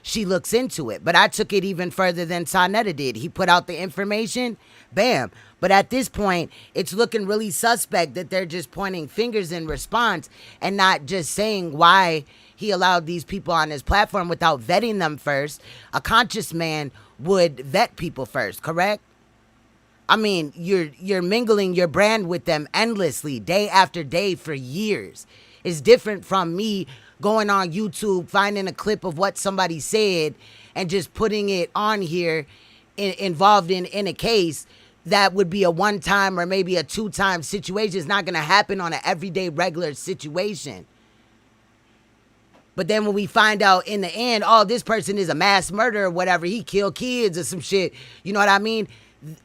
she looks into it. But I took it even further than Saneter did. He put out the information, bam. But at this point, it's looking really suspect that they're just pointing fingers in response and not just saying why he allowed these people on his platform without vetting them first. A conscious man would vet people first, correct? I mean, you're mingling your brand with them endlessly, day after day for years. It's different from me going on YouTube, finding a clip of what somebody said and just putting it on here involved in a case that would be a one-time or maybe a two-time situation. It's not going to happen on an everyday regular situation. But then when we find out in the end, oh, this person is a mass murderer or whatever, he killed kids or some shit, you know what I mean?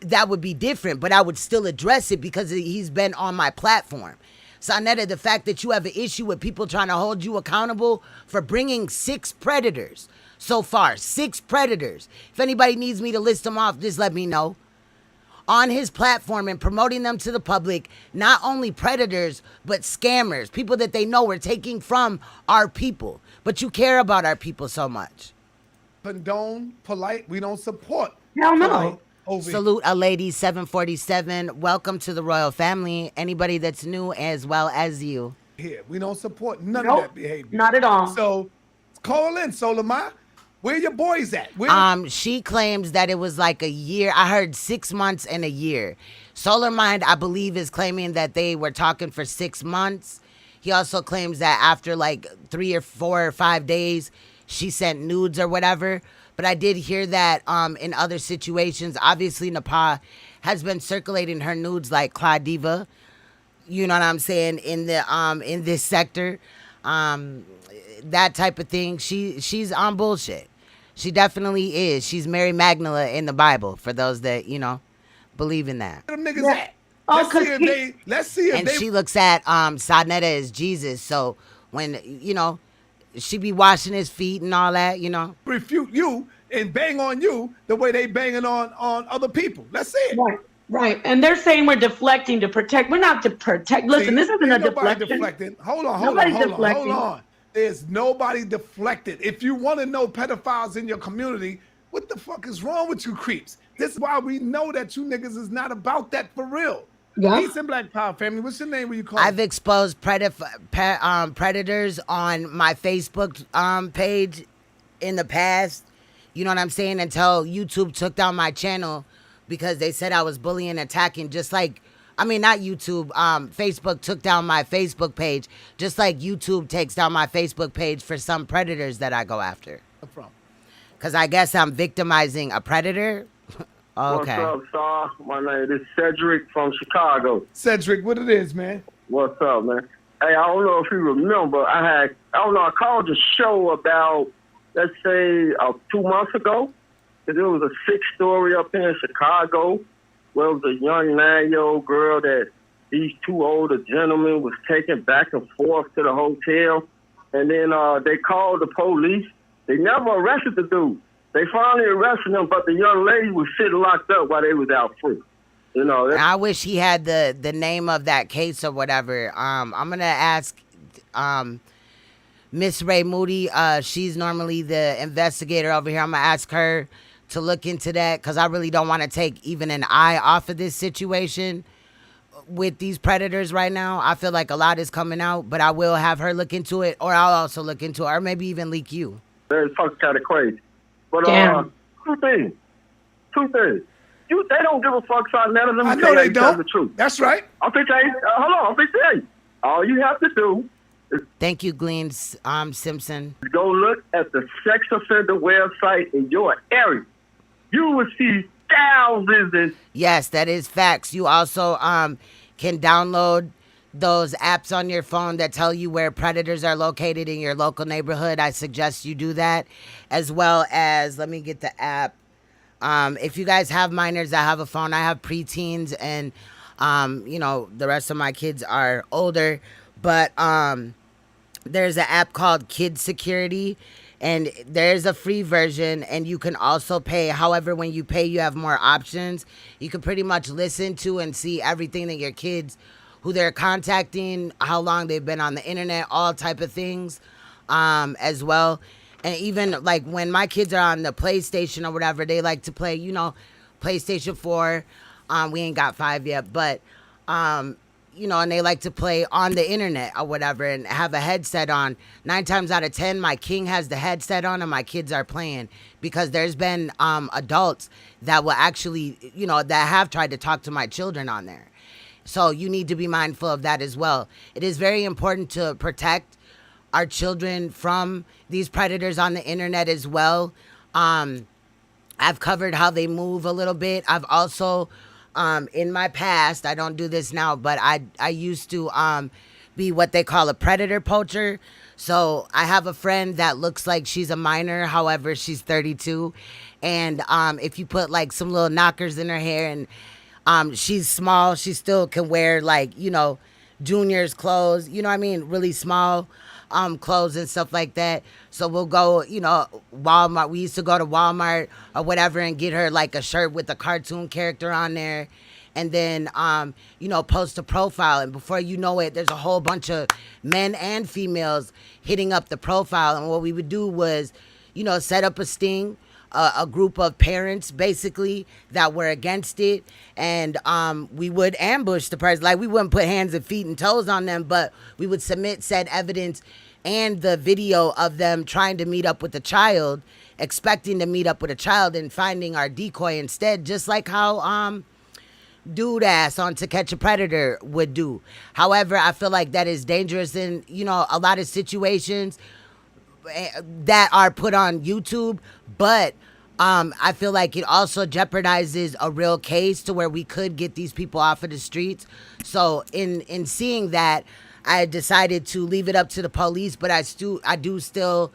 That would be different, but I would still address it because he's been on my platform. Saneter, the fact that you have an issue with people trying to hold you accountable for bringing 6 predators so far, 6 predators. If anybody needs me to list them off, just let me know. On his platform and promoting them to the public, not only predators, but scammers, people that they know are taking from our people. But you care about our people so much. Condone, polite, we don't support. Hell no. Polite over Salute a lady 747. Welcome to the royal family. Anybody that's new as well as you. here. We don't support none Nope, of that behavior. not at all. So call in, Solamai. Where your boys at? Where She claims that it was like a year. I heard 6 months and a year. SolarMind, I believe, is claiming that they were talking for 6 months. He also claims that after like 3 or 4 or 5 days, she sent nudes or whatever. But I did hear that in other situations, obviously NAPAH has been circulating her nudes like Claudiva. You know what I'm saying? In this sector, that type of thing. She's on bullshit. She definitely is. She's Mary Magdalene in the Bible, for those that, believe in that. them niggas Yeah. at? Oh, Let's see if And they she looks at Saneter as Jesus. So when, she be washing his feet and all that, refute you and bang on you the way they banging on other people. Let's see it. Right, right. And they're saying we're deflecting to protect. We're not to protect. Listen, See, this isn't a ain't nobody deflection. deflecting. Hold on. Nobody's deflecting. There's nobody deflected. If you want to know pedophiles in your community, what the fuck is wrong with you creeps? This is why we know that you niggas is not about that for real. Yeah. Peace and Black Power family. What's your name? What you call I've it? exposed predators on my Facebook page in the past. You know what I'm saying? Until YouTube took down my channel because they said I was bullying and attacking, just like, not YouTube. Facebook took down my Facebook page, just like YouTube takes down my Facebook page for some predators that I go after. From? Because I guess I'm victimizing a predator. Okay. What's up, Star? My name is Cedric from Chicago. Cedric, what it is, man? What's up, man? Hey, I don't know if you remember, I called the show about, let's say, 2 months ago. Because there was a sick story up here in Chicago where it was a young 9-year-old girl that these 2 older gentlemen was taking back and forth to the hotel. And then they called the police. They never arrested the dude. They finally arrested him, but the young lady was sitting locked up while they was out free. I wish he had the name of that case or whatever. I'm going to ask Miss Ray Moody. She's normally the investigator over here. I'm going to ask her to look into that because I really don't want to take even an eye off of this situation with these predators right now. I feel like a lot is coming out, but I will have her look into it, or I'll also look into it, or maybe even leak you. It's fucking kind of crazy. But Damn. two things. They don't give a fuck, son. None of them I tell know they you the don't. truth. That's right. I'll tell you. Hold on. I'll tell you. All you have to do Thank you, Glenn Simpson. is go look at the sex offender website in your area. You will see thousands and Yes, that is facts. You also can download those apps on your phone that tell you where predators are located in your local neighborhood. I suggest you do that, as well as, let me get the app. If you guys have minors that have a phone, I have preteens, and the rest of my kids are older, but there's an app called Kid Security, and there's a free version, and you can also pay. However, when you pay, you have more options. You can pretty much listen to and see everything that your kids, who they're contacting, how long they've been on the internet, all type of things as well. And even like when my kids are on the PlayStation or whatever, they like to play, PlayStation 4. We ain't got 5 yet, but and they like to play on the internet or whatever and have a headset on. 9 times out of 10, my king has the headset on and my kids are playing, because there's been adults that will actually, that have tried to talk to my children on there. So you need to be mindful of that as well. It is very important to protect our children from these predators on the internet as well. I've covered how they move a little bit. I've also, in my past, I don't do this now, but I used to be what they call a predator poacher. So I have a friend that looks like she's a minor, however, she's 32. And if you put like some little knockers in her hair, and she's small, she still can wear like, junior's clothes, really small clothes and stuff like that. So we'll go, Walmart. We used to go to Walmart or whatever and get her like a shirt with a cartoon character on there, and then post a profile. And before you know it, there's a whole bunch of men and females hitting up the profile. And what we would do was, set up a sting, a group of parents basically that were against it, and we would ambush the person. Like, we wouldn't put hands and feet and toes on them, but we would submit said evidence and the video of them trying to meet up with a child, expecting to meet up with a child, and finding our decoy instead, just like how dude ass on To Catch a Predator would do. However, I feel like that is dangerous in a lot of situations that are put on YouTube, but I feel like it also jeopardizes a real case to where we could get these people off of the streets. So in seeing that, I decided to leave it up to the police, but I do still,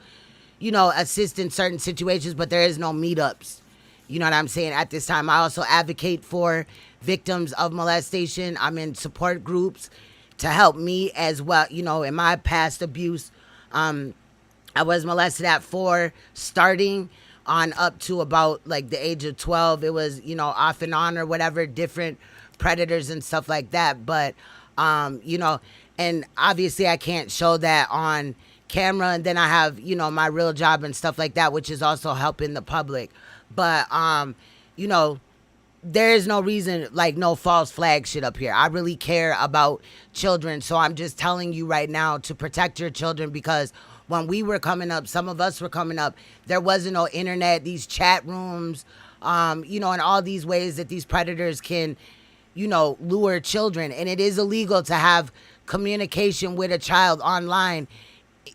assist in certain situations, but there is no meetups. You know what I'm saying? At this time, I also advocate for victims of molestation. I'm in support groups to help me as well. In my past abuse, I was molested at 4, starting on up to about like the age of 12. It was, off and on or whatever, different predators and stuff like that. But, and obviously I can't show that on camera. And then I have, my real job and stuff like that, which is also helping the public. But, there is no reason, like no false flag shit up here. I really care about children. So I'm just telling you right now to protect your children, because when we were coming up, some of us were coming up, there wasn't no internet, these chat rooms, and all these ways that these predators can, lure children. And it is illegal to have communication with a child online,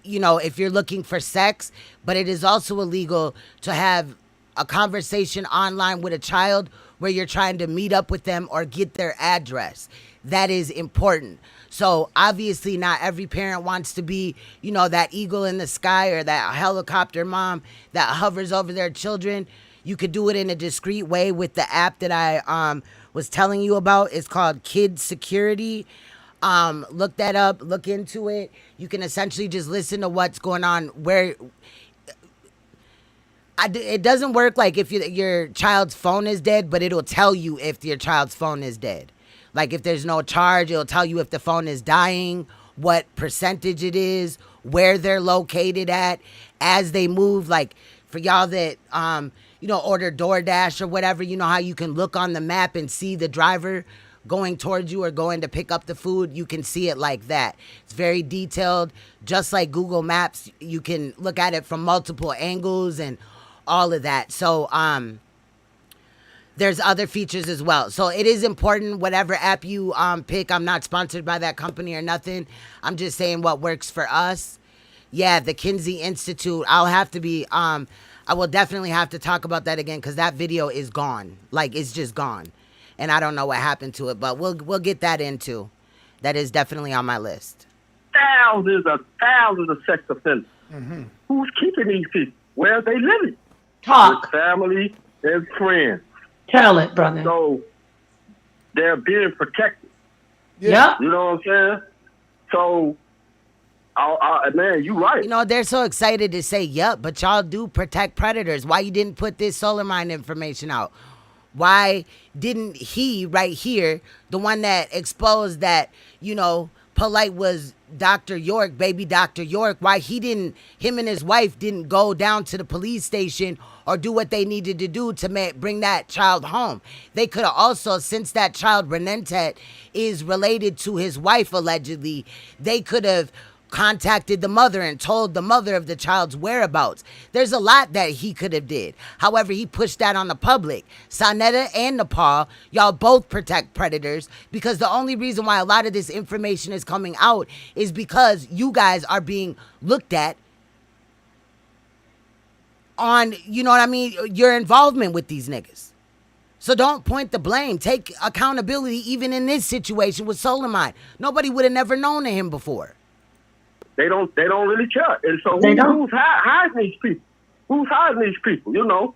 if you're looking for sex, but it is also illegal to have a conversation online with a child where you're trying to meet up with them or get their address. That is important. So obviously not every parent wants to be, that eagle in the sky or that helicopter mom that hovers over their children. You could do it in a discreet way with the app that I was telling you about. It's called Kid Security. Look that up, look into it. You can essentially just listen to what's going on where... it doesn't work like if your child's phone is dead, but it'll tell you if your child's phone is dead. Like if there's no charge, it'll tell you if the phone is dying, what percentage it is, where they're located at as they move. Like for y'all that, order DoorDash or whatever, you know how you can look on the map and see the driver going towards you or going to pick up the food. You can see it like that. It's very detailed, just like Google Maps. You can look at it from multiple angles and all of that. So there's other features as well. So it is important, whatever app you pick. I'm not sponsored by that company or nothing. I'm just saying what works for us. Yeah, the Kinsey Institute. I'll have to be, I will definitely have to talk about that again, because that video is gone. Like, it's just gone. And I don't know what happened to it, but we'll get that into. That is definitely on my list. Thousands of sex offenders. Mm-hmm. Who's keeping these people? Where are they living? Talk. With family and friends. Tell it, brother. So they're being protected. Yeah. You know what I'm saying? So, man, you right. They're so excited to say, yup, but y'all do protect predators. Why you didn't put this SolarMInd information out? Why didn't he right here, the one that exposed that, Polite was Dr. York, baby Dr. York, why him and his wife didn't go down to the police station or do what they needed to do to bring that child home. They could have also, since that child, Renentet, is related to his wife, allegedly, they could have contacted the mother and told the mother of the child's whereabouts. There's a lot that he could have did. However, he pushed that on the public. Saneter and NAPAH, y'all both protect predators, because the only reason why a lot of this information is coming out is because you guys are being looked at on, you know what I mean, your involvement with these niggas. So don't point the blame. Take accountability even in this situation with SOLARMIND. Nobody would have never known of him before. They don't really care. And so who's hiding these people? Who's hiding these people? You know?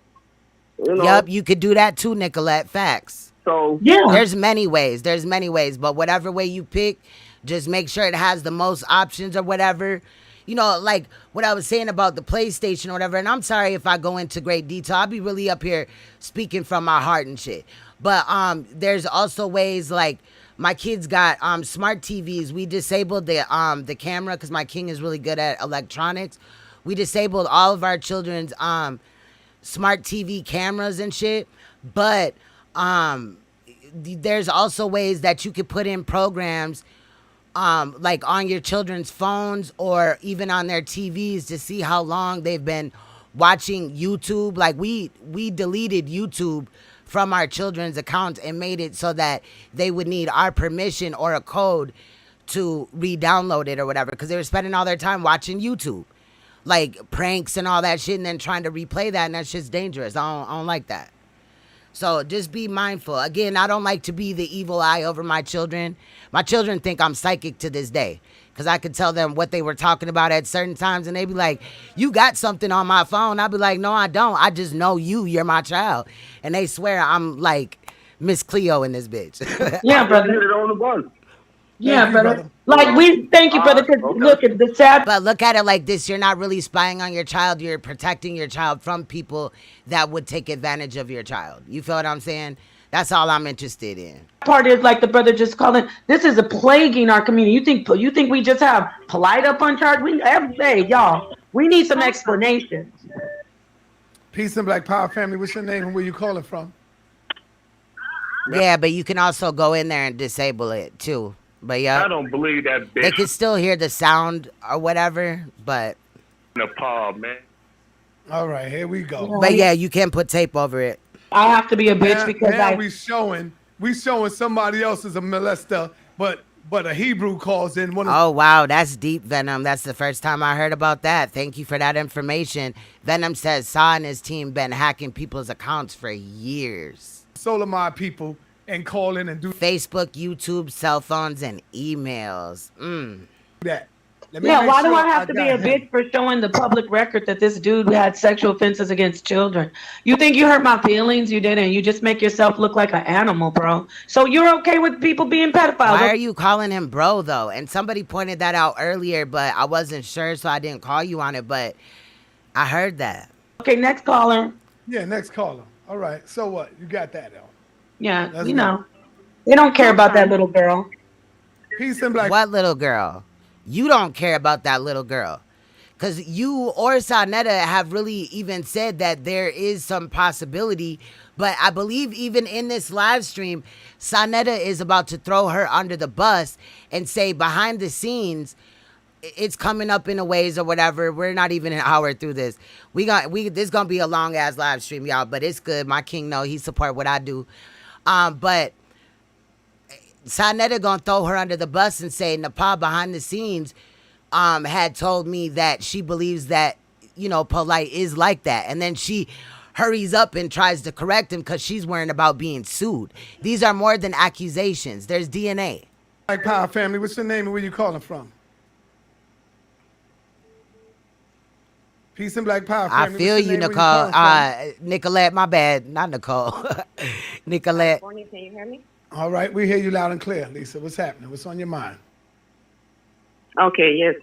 Yep, you could do that too, Nicolette. Facts. So Yeah. There's many ways. But whatever way you pick, just make sure it has the most options or whatever. You know, like what I was saying about the PlayStation or whatever. And I'm sorry if I go into great detail. I'll be really up here speaking from my heart and shit. But there's also ways like, my kids got smart TVs. We disabled the camera because my king is really good at electronics. We disabled all of our children's smart TV cameras and shit. But there's also ways that you could put in programs like on your children's phones or even on their TVs to see how long they've been watching YouTube. Like we deleted YouTube from our children's accounts and made it so that they would need our permission or a code to re-download it or whatever, because they were spending all their time watching YouTube, like pranks and all that shit, and then trying to replay that, and that's just dangerous. I don't like that. So just be mindful. Again, I don't like to be the evil eye over my children. My children think I'm psychic to this day, because I could tell them what they were talking about at certain times, and they'd be like, you got something on my phone. I'd be like, no, I don't. I just know you're my child. And they swear I'm like Miss Cleo in this bitch. Yeah, brother. Get it on the bus. Yeah, brother. Like, we thank you, brother, because look at the sad. But look at it like this. You're not really spying on your child. You're protecting your child from people that would take advantage of your child. You feel what I'm saying? That's all I'm interested in. Part is like the brother just calling. This is a plaguing our community. You think we just have polite up on charge? We every day, y'all. We need some explanations. Peace and Black Power family. What's your name and where you calling from? Yeah, but you can also go in there and disable it too. But yeah, I don't believe that bitch. they can still hear the sound or whatever. But NAPAH, man. All right, here we go. but yeah, you can put tape over it. I have to be a bitch because now we showing somebody else is a molester, but a Hebrew calls in one of. Oh wow, that's deep, Venom. That's the first time I heard about that. Thank you for that information. Venom says Saw and his team been hacking people's accounts for years. SOLARMIND people and call in and do Facebook, YouTube, cell phones, and emails. that. Yeah, why do I have to be a bitch for showing the public record that this dude had sexual offenses against children? You think you hurt my feelings? You didn't. You just make yourself look like an animal, bro. So you're okay with people being pedophiles? Why are you calling him bro, though? And somebody pointed that out earlier, but I wasn't sure, so I didn't call you on it, but I heard that. Okay, next caller. Yeah, next caller. All right, so what? You got that, though. Yeah, That's you know. They don't care about that little girl. Peace and Black. What little girl? You don't care about that little girl. Because you or Saneter have really even said that there is some possibility. But I believe even in this live stream, Saneter is about to throw her under the bus and say behind the scenes, it's coming up in a ways or whatever. We're not even an hour through this. This gonna be a long ass live stream, y'all. But it's good. My king know he support what I do. But Saneter gonna throw her under the bus and say NAPAH behind the scenes had told me that she believes that, you know, Polite is like that. And then she hurries up and tries to correct him because she's worrying about being sued. These are more than accusations. There's DNA. Black Power family, what's your name and where you calling from? Peace and Black Power I family. feel what's your you, name, where Nicole. Nicolette, my bad. Not Nicole. Nicolette. Can you hear me? All right, we hear you loud and clear, Lisa. What's happening? What's on your mind? Okay, yes.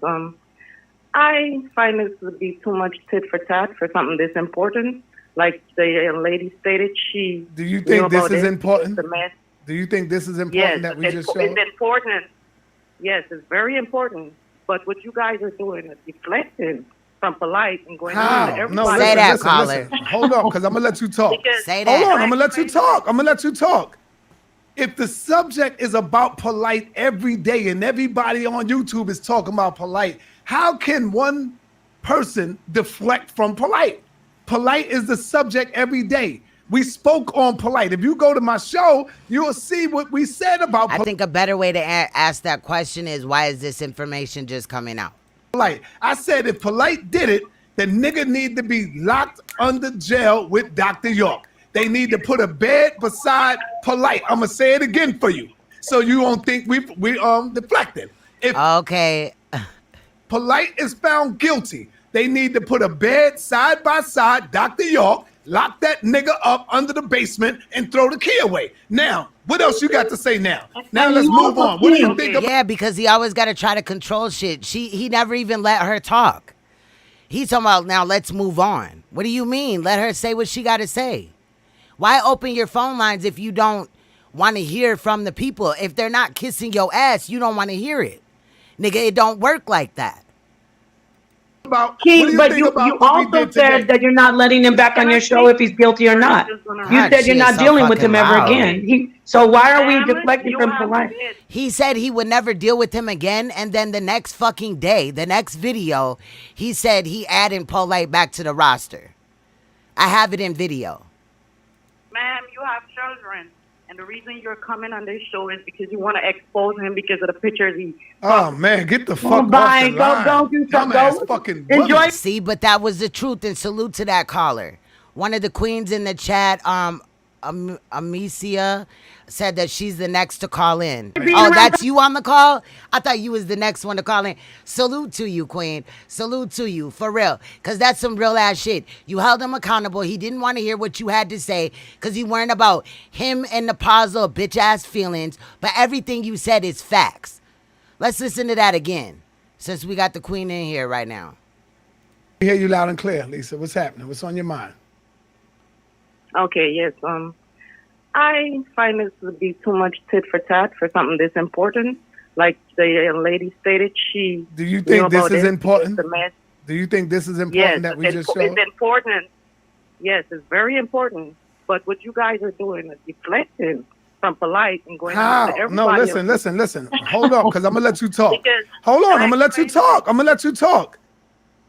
I find this to be too much tit for tat for something this important. Like the lady stated, she. Do you think this is important? The mess. Do you think this is important Yes, that we just showed? it's important. Yes, it's very important. But what you guys are doing is deflecting from polite and going on to How? everybody. No, Say listen, that, listen, caller. listen. Hold on, because I'm gonna let you talk. Because Say Hold that. on, I'm gonna let you talk. I'm gonna let you talk. If the subject is about polite every day and everybody on YouTube is talking about polite, how can one person deflect from polite? Polite is the subject every day. We spoke on polite. If you go to my show, you'll see what we said about I think a better way to ask that question is, why is this information just coming out? polite. I said if polite did it, the nigga need to be locked under jail with Dr. York. They need to put a bed beside polite. I'm gonna say it again for you, so you won't think we deflected. If Okay. polite is found guilty, they need to put a bed side by side, Dr. York, lock that nigga up under the basement and throw the key away. Now, what else you got to say now? Now let's move on. What do you think about Yeah, because he always got to try to control shit. He never even let her talk. He's talking about, now let's move on. What do you mean? Let her say what she got to say. Why open your phone lines if you don't want to hear from the people? If they're not kissing your ass, you don't want to hear it. Nigga, it don't work like that. what do King, you but think you about what we also did today? said that you're not letting him back on your show if he's guilty or not. You God, said she you're is not so dealing with him fucking ever loud. again. So why are we Damn it, deflecting you from have polite? it. He said he would never deal with him again, and then the next fucking day, the next video, he said he added Polite back to the roster. I have it in video. Ma'am, you have children. And the reason you're coming on this show is because you want to expose him because of the pictures he... Oh man, get the fuck off bye. the Go- line. go do something. Dumbass Go. fucking Enjoy. bully. See, but that was the truth, and salute to that caller. One of the queens in the chat, Amicia, said that she's the next to call in. Oh, that's you on the call? I thought you was the next one to call in. Salute to you, queen. Salute to you, for real. Because that's some real ass shit. You held him accountable. He didn't want to hear what you had to say because you weren't about him and NAPAH's little bitch ass feelings, but everything you said is facts. Let's listen to that again, since we got the queen in here right now. I hear you loud and clear, Lisa. What's happening? What's on your mind? Okay, yes. I find this to be too much tit for tat for something this important. Like the lady stated, she... Do you think this is important? The mess. Do you think this is important Yes, that we just it's showed? important. Yes, it's very important. But what you guys are doing is deflecting from polite and going How? on to No, everybody. listen. Hold on, because I'm gonna let you talk. Because Hold on, I'm gonna let you I- talk. I'm gonna let you talk.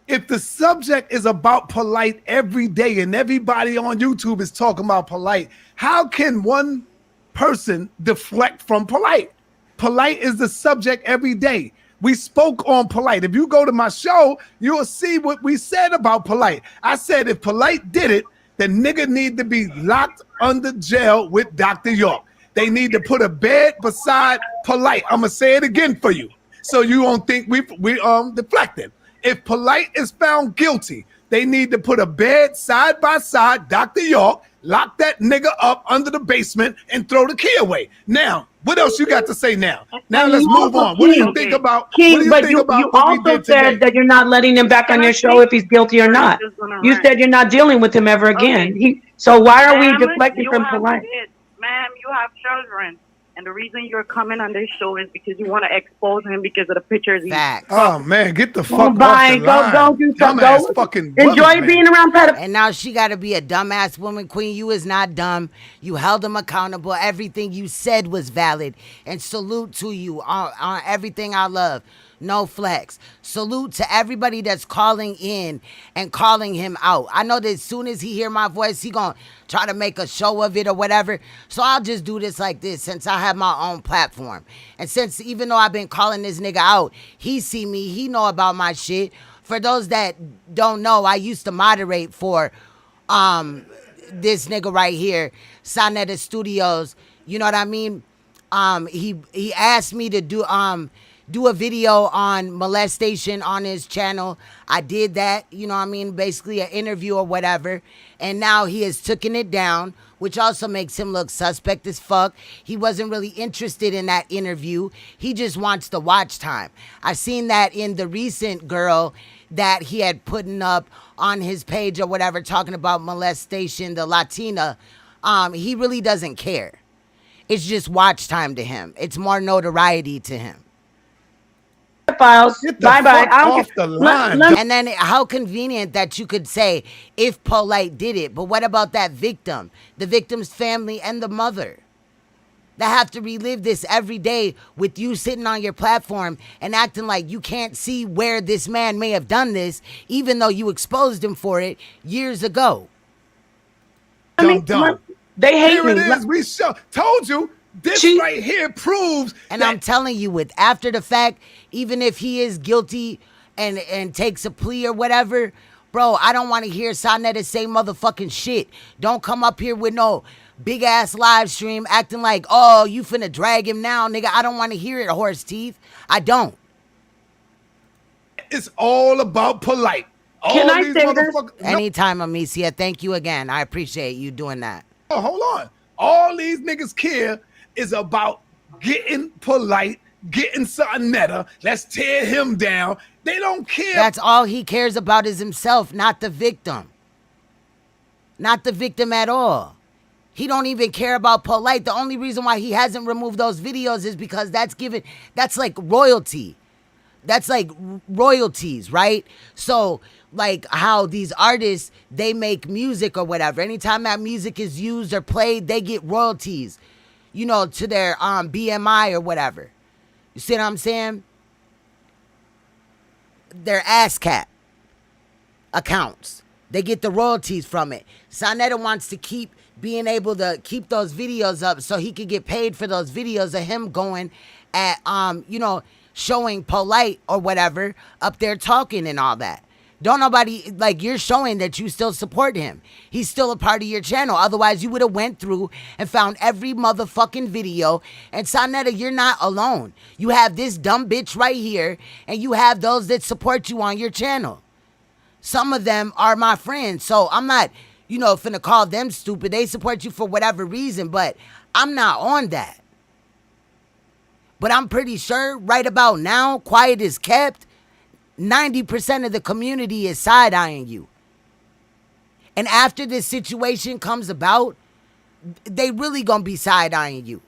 If the subject is about polite every day and everybody on YouTube is talking about polite, how can one person deflect from polite? Polite is the subject every day. We spoke on polite. If you go to my show, you'll see what we said about polite. I said if polite did it, the nigga need to be locked under jail with Dr. York. They need to put a bed beside polite. I'm gonna say it again for you, so you won't think we deflected. If polite is found guilty, they need to put a bed side by side, Dr. York, lock that nigga up under the basement and throw the key away. Now, what else you got to say now? Now let's move on. What do you think about what do King, you but think you about what we also did today? said that you're not letting him back on your show if he's guilty or not. You said you're not dealing with him ever again. So why are we Ma'am, deflecting you from have polite? kids. Ma'am, you have children. And the reason you're coming on this show is because you want to expose him because of the pictures he... Facts. Oh man, get the fuck off bye. the Go- line. go do something. Dumbass Go. fucking Enjoy bully, man. being around pedophiles. And now she got to be a dumbass woman, queen. You is not dumb. You held him accountable. Everything you said was valid. And salute to you on everything I love. No flex. Salute to everybody that's calling in and calling him out. I know that as soon as he hear my voice, he gonna try to make a show of it or whatever. So I'll just do this like this since I have my own platform. And since even though I've been calling this nigga out, he see me, he know about my shit. For those that don't know, I used to moderate for this nigga right here, Saneter Studios. You know what I mean? He asked me to do a video on molestation on his channel. I did that, you know what I mean, basically an interview or whatever. And now he has taken it down, which also makes him look suspect as fuck. He wasn't really interested in that interview. He just wants the watch time. I seen that in the recent girl that he had putting up on his page or whatever, talking about molestation, the Latina. He really doesn't care. It's just watch time to him. It's more notoriety to him. pedophiles. Get the Bye-bye. fuck I don't off care. the line. And then how convenient that you could say if POLIGHT did it, but what about that victim, the victim's family and the mother that have to relive this every day with you sitting on your platform and acting like you can't see where this man may have done this, even though you exposed him for it years ago. Dumb. They hate Here me. it is. We told you this right here proves. And I'm telling you, with after the fact, even if he is guilty and takes a plea or whatever, bro, I don't want to hear Saneter say motherfucking shit. Don't come up here with no big ass live stream acting like, oh, you finna drag him now, nigga. I don't want to hear it, horse teeth. I don't. It's all about POLIGHT. Can I say this? Anytime, Amicia. Thank you again. I appreciate you doing that. Oh, hold on. All these niggas care is about getting POLIGHT, getting Saneter. Let's tear him down. They don't care. That's all he cares about is himself, not the victim. Not the victim at all. He don't even care about POLIGHT. The only reason why he hasn't removed those videos is because that's like royalty. That's like royalties, right? So like how these artists, they make music or whatever. Anytime that music is used or played, they get royalties, you know, to their BMI or whatever. You see what I'm saying? Their ASCAP accounts. They get the royalties from it. Saneter wants to keep being able to keep those videos up so he could get paid for those videos of him going at, you know, showing POLIGHT or whatever up there talking and all that. Don't nobody, like, you're showing that you still support him. He's still a part of your channel. Otherwise, you would have went through and found every motherfucking video. And Saneter, you're not alone. You have this dumb bitch right here, and you have those that support you on your channel. Some of them are my friends, so I'm not, you know, finna call them stupid. They support you for whatever reason, but I'm not on that. But I'm pretty sure right about now, quiet is kept, 90% of the community is side-eyeing you. And after this situation comes about, they really gonna be side-eyeing you.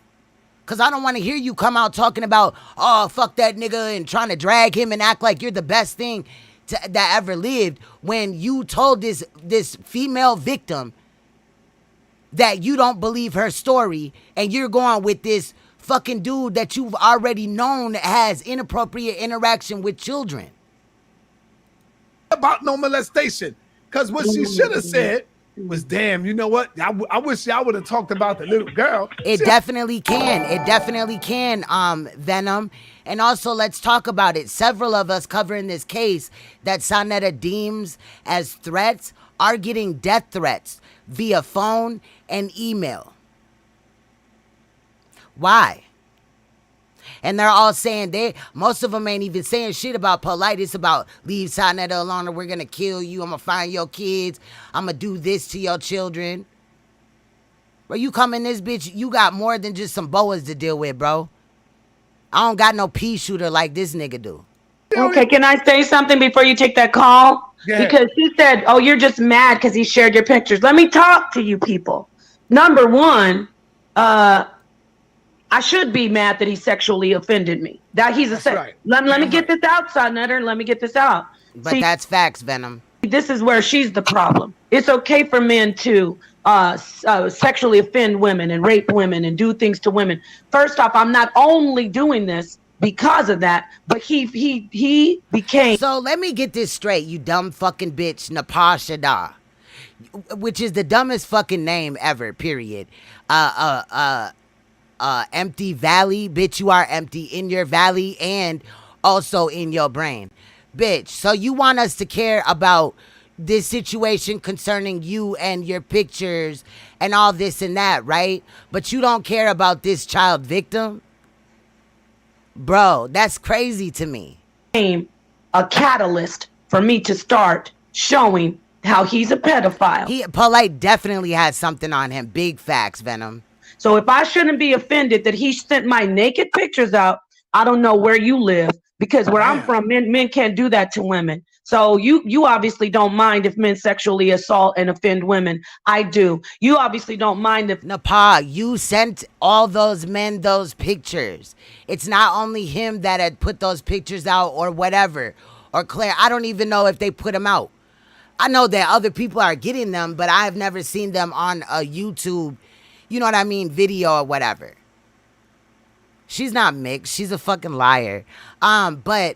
Because I don't want to hear you come out talking about, oh, fuck that nigga, and trying to drag him and act like you're the best thing that ever lived, when you told this female victim that you don't believe her story, and you're going with this fucking dude that you've already known has inappropriate interaction with children. About no molestation, because what she should have said was, damn, you know what, I wish y'all would have talked about the little girl. It definitely can. It definitely can, Venom. And also, let's talk about it. Several of us covering this case that Saneter deems as threats are getting death threats via phone and email. Why? And they're all saying, most of them ain't even saying shit about POLIGHT. It's about, leave Saneter alone or we're going to kill you. I'm going to find your kids. I'm going to do this to your children. Bro, you come in this bitch, you got more than just some boas to deal with, bro. I don't got no pea shooter like this nigga do. Okay, can I say something before you take that call? Because he said, oh, you're just mad because he shared your pictures. Let me talk to you people. Number one, I should be mad that he sexually offended me. That he's a right. Let me get this out, Saneter. Let me get this out. But See, that's facts, Venom. this is where she's the problem. It's okay for men to sexually offend women and rape women and do things to women. First off, I'm not only doing this because of that, but he became. So let me get this straight, you dumb fucking bitch, NAPAH SHADAH, which is the dumbest fucking name ever, period. Empty valley, bitch, you are empty in your valley and also in your brain. Bitch, so you want us to care about this situation concerning you and your pictures and all this and that, right? But you don't care about this child victim? Bro, that's crazy to me. A catalyst for me to start showing how he's a pedophile. POLIGHT definitely has something on him. Big facts, Venom. So if I shouldn't be offended that he sent my naked pictures out, I don't know where you live, because where I'm from, men can't do that to women. So you obviously don't mind if men sexually assault and offend women. I do. You obviously don't mind if NAPAH, you sent all those men those pictures. It's not only him that had put those pictures out or whatever. Or Claire, I don't even know if they put them out. I know that other people are getting them, but I've never seen them on a YouTube, you know what I mean, video or whatever. She's not mixed. She's a fucking liar. But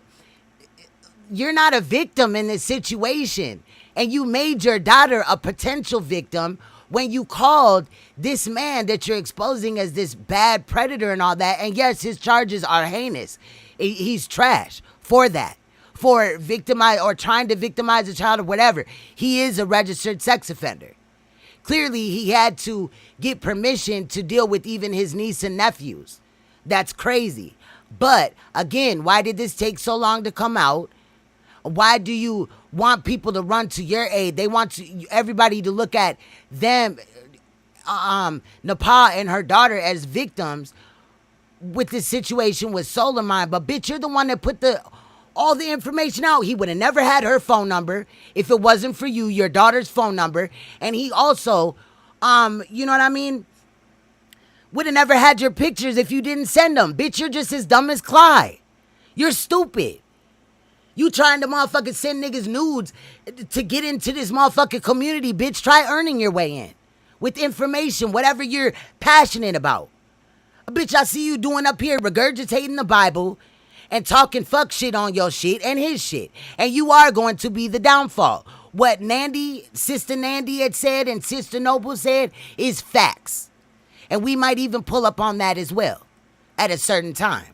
you're not a victim in this situation. And you made your daughter a potential victim when you called this man that you're exposing as this bad predator and all that. And yes, his charges are heinous. He's trash for that. For victimize or trying to victimize a child or whatever. He is a registered sex offender. Clearly, he had to get permission to deal with even his niece and nephews. That's crazy. But again, why did this take so long to come out? Why do you want people to run to your aid? They want everybody to look at them, NAPAH and her daughter as victims with this situation with SOLARMIND. But bitch, you're the one that put all the information out. He would have never had her phone number if it wasn't for you, your daughter's phone number. And he also, you know what I mean? Would have never had your pictures if you didn't send them. Bitch, you're just as dumb as Clyde. You're stupid. You trying to motherfucking send niggas nudes to get into this motherfucking community, bitch. Try earning your way in with information, whatever you're passionate about. Bitch, I see you doing up here regurgitating the Bible and talking fuck shit on your shit and his shit. And you are going to be the downfall. What Sister Nandy had said and Sister Noble said is facts. And we might even pull up on that as well at a certain time.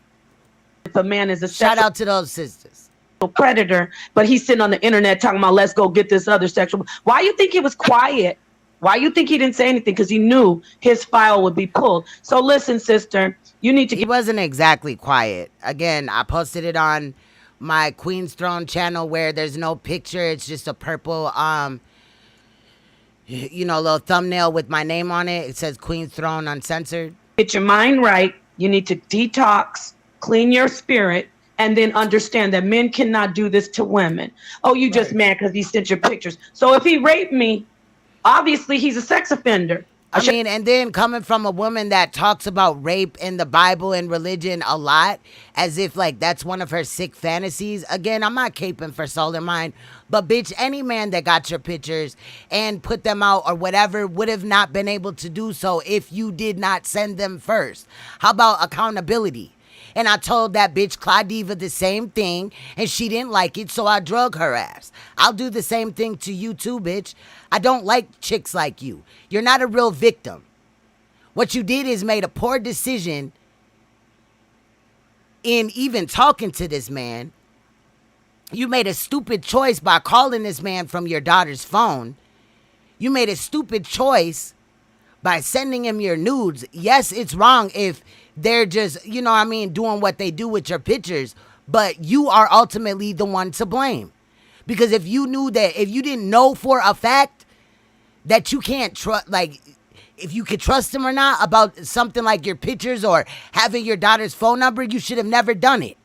if a man is a shout out to those sisters. Predator, but he's sitting on the internet talking about let's go get this other sexual. Why you think he was quiet? Why you think he didn't say anything? Because he knew his file would be pulled. So listen, sister, you need to. He wasn't exactly quiet. Again, I posted it on my Queen's Throne channel where there's no picture. It's just a purple, little thumbnail with my name on it. It says Queen's Throne Uncensored. Get your mind right. You need to detox, clean your spirit, and then understand that men cannot do this to women. Oh, you just mad because he sent your pictures. So if he raped me, obviously he's a sex offender. And then coming from a woman that talks about rape in the Bible and religion a lot, as if like that's one of her sick fantasies. Again, I'm not caping for SOLARMIND, but bitch, any man that got your pictures and put them out or whatever would have not been able to do so if you did not send them first. How about accountability? And I told that bitch Claudiva the same thing, and she didn't like it, so I drug her ass. I'll do the same thing to you too, bitch. I don't like chicks like you. You're not a real victim. What you did is made a poor decision in even talking to this man. You made a stupid choice by calling this man from your daughter's phone. You made a stupid choice by sending him your nudes. Yes, it's wrong if they're just, doing what they do with your pictures, but you are ultimately the one to blame. Because if you didn't know for a fact that you can't trust, like, if you could trust him or not about something like your pictures or having your daughter's phone number, you should have never done it.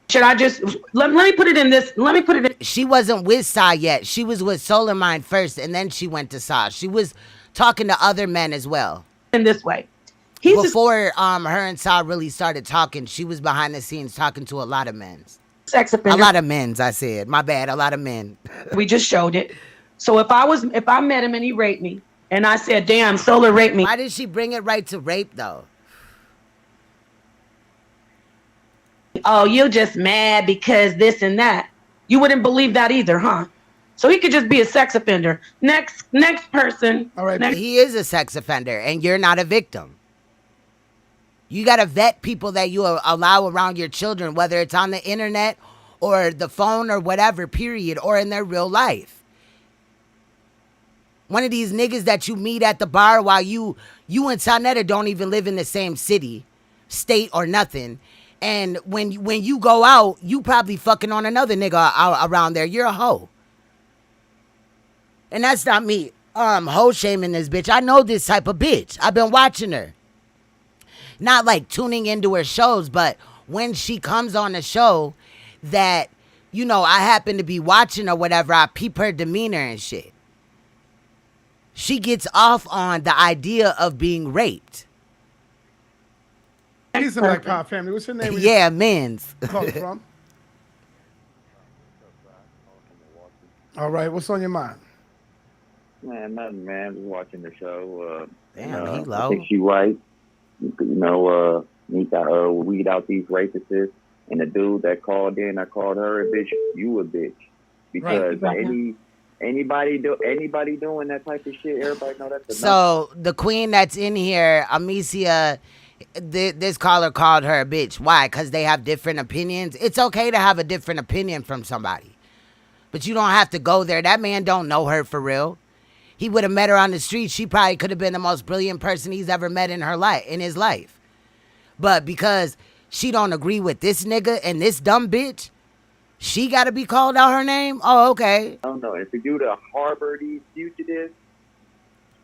Should I just, let me put it in this, She wasn't with Sa yet. She was with SOLARMIND first, and then she went to Sa. She was talking to other men as well. In this way. Before her and Sa really started talking, she was behind the scenes talking to a lot of men. Sex offender. A lot of men, I said. My bad, a lot of men. We just showed it. So if I met him and he raped me, and I said, damn, Solar raped me. Why did she bring it right to rape, though? Oh, you're just mad because this and that. You wouldn't believe that either, huh? So he could just be a sex offender. Next person. All right. He is a sex offender, and you're not a victim. You got to vet people that you allow around your children, whether it's on the internet or the phone or whatever, period, or in their real life. One of these niggas that you meet at the bar while you and Saneter don't even live in the same city, state, or nothing. And when you go out, you probably fucking on another nigga around there. You're a hoe. And that's not me hoe shaming this bitch. I know this type of bitch. I've been watching her. Not like tuning into her shows, but when she comes on a show that you know, I happen to be watching or whatever, I peep her demeanor and shit. She gets off on the idea of being raped. Peace and Black Power family. What's your name? Yeah, men's. Calling from? All right, what's on your mind? Man, nothing, man. Just watching the show. Damn, he I low. think she right. Need to weed out these rapists. And the dude that called in, I called her a bitch. You a bitch. Because anybody doing that type of shit, everybody know that's enough. So the queen that's in here, Amicia, this caller called her a bitch. Why? Because they have different opinions. It's okay to have a different opinion from somebody, but you don't have to go there. That man don't know her for real. He would have met her on the street. She probably could have been the most brilliant person he's ever met in his life. But because she don't agree with this nigga and this dumb bitch, she got to be called out her name? Oh, okay. I don't know. If you to harbor these fugitives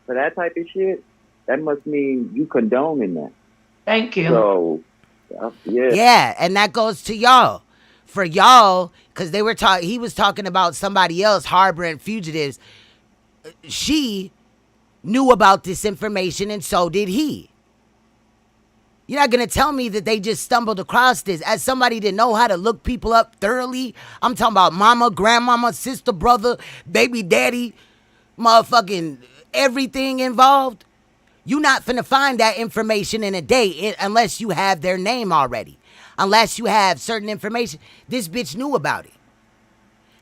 for that type of shit, that must mean you condoning that. Thank you. So, yeah. Yeah, and that goes to y'all. For y'all, because he was talking about somebody else harboring fugitives. She knew about this information, and so did he. You're not going to tell me that they just stumbled across this. As somebody that know how to look people up thoroughly, I'm talking about mama, grandmama, sister, brother, baby daddy, motherfucking everything involved. You're not finna find that information in a day unless you have their name already. Unless you have certain information. This bitch knew about it.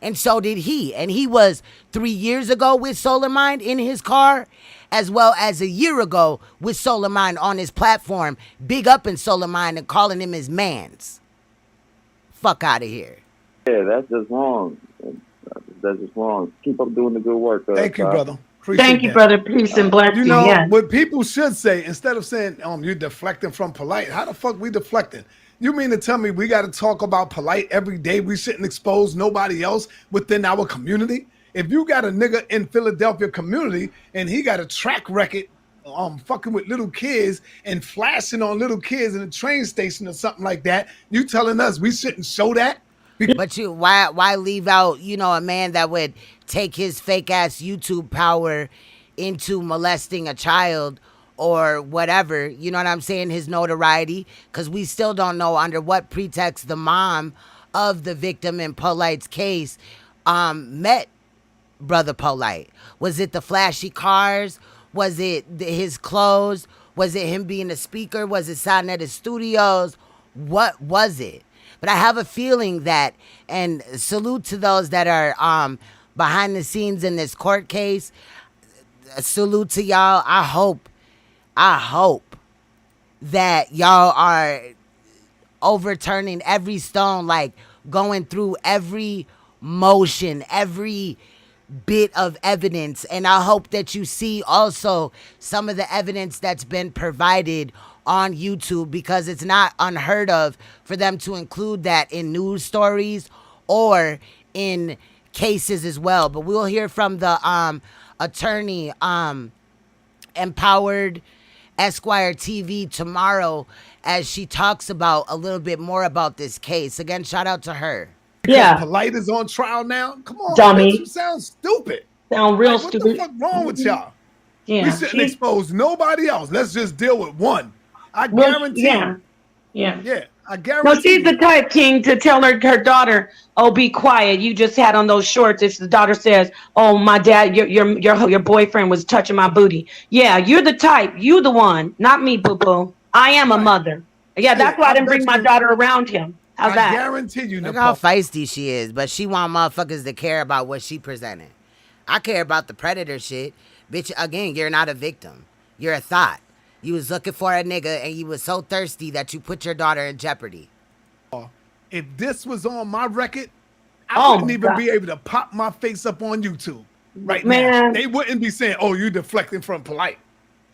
And so did he. And he was 3 years ago with SolarMind in his car, as well as a year ago with SolarMind on his platform, big up in SolarMind and calling him his mans. Fuck out of here. Yeah, that's just wrong. That's just wrong. Keep up doing the good work. Thank you, brother. Appreciate Thank you, that. brother. Peace and blessings. You know, Yes. what people should say, instead of saying, you're deflecting from polite, how the fuck we deflecting? You mean to tell me we got to talk about polite every day? We shouldn't expose nobody else within our community? If you got a nigga in Philadelphia community and he got a track record fucking with little kids and flashing on little kids in a train station or something like that, you telling us we shouldn't show that? But why leave out, a man that would take his fake ass YouTube power into molesting a child or whatever, you know what I'm saying, his notoriety, because we still don't know under what pretext the mom of the victim in Polight's case met Brother Polight. Was it the flashy cars? Was it his clothes? Was it him being a speaker? Was it Saneter Studios? What was it? But I have a feeling that, and salute to those that are behind the scenes in this court case, salute to y'all. I hope that y'all are overturning every stone, like going through every motion, every bit of evidence. And I hope that you see also some of the evidence that's been provided on YouTube, because it's not unheard of for them to include that in news stories or in cases as well. But we'll hear from the attorney, Empowered Esquire TV tomorrow, as she talks about a little bit more about this case. Again, shout out to her. Yeah. Polite is on trial now. Come on, dummy. bitch, you sound stupid. Sound real What stupid. the fuck wrong with y'all? Yeah. We shouldn't expose nobody else. Let's just deal with one. I Well, guarantee. yeah. Yeah. Yeah, I No, guarantee. she's the type, King, to tell her daughter, "Oh, be quiet. You just had on those shorts." If the daughter says, "Oh, my dad, your boyfriend was touching my booty," yeah, you're the type. You the one, not me, boo boo. I am a mother. Yeah, that's why I didn't bring my daughter around him. How's that? I guarantee you. Look how feisty she is, but she want motherfuckers to care about what she presented. I care about the predator shit. Bitch, again, you're not a victim. You're a thought. You was looking for a nigga and you was so thirsty that you put your daughter in jeopardy. If this was on my record, I wouldn't even be able to pop my face up on YouTube right now. They wouldn't be saying, "Oh, you deflecting from polite."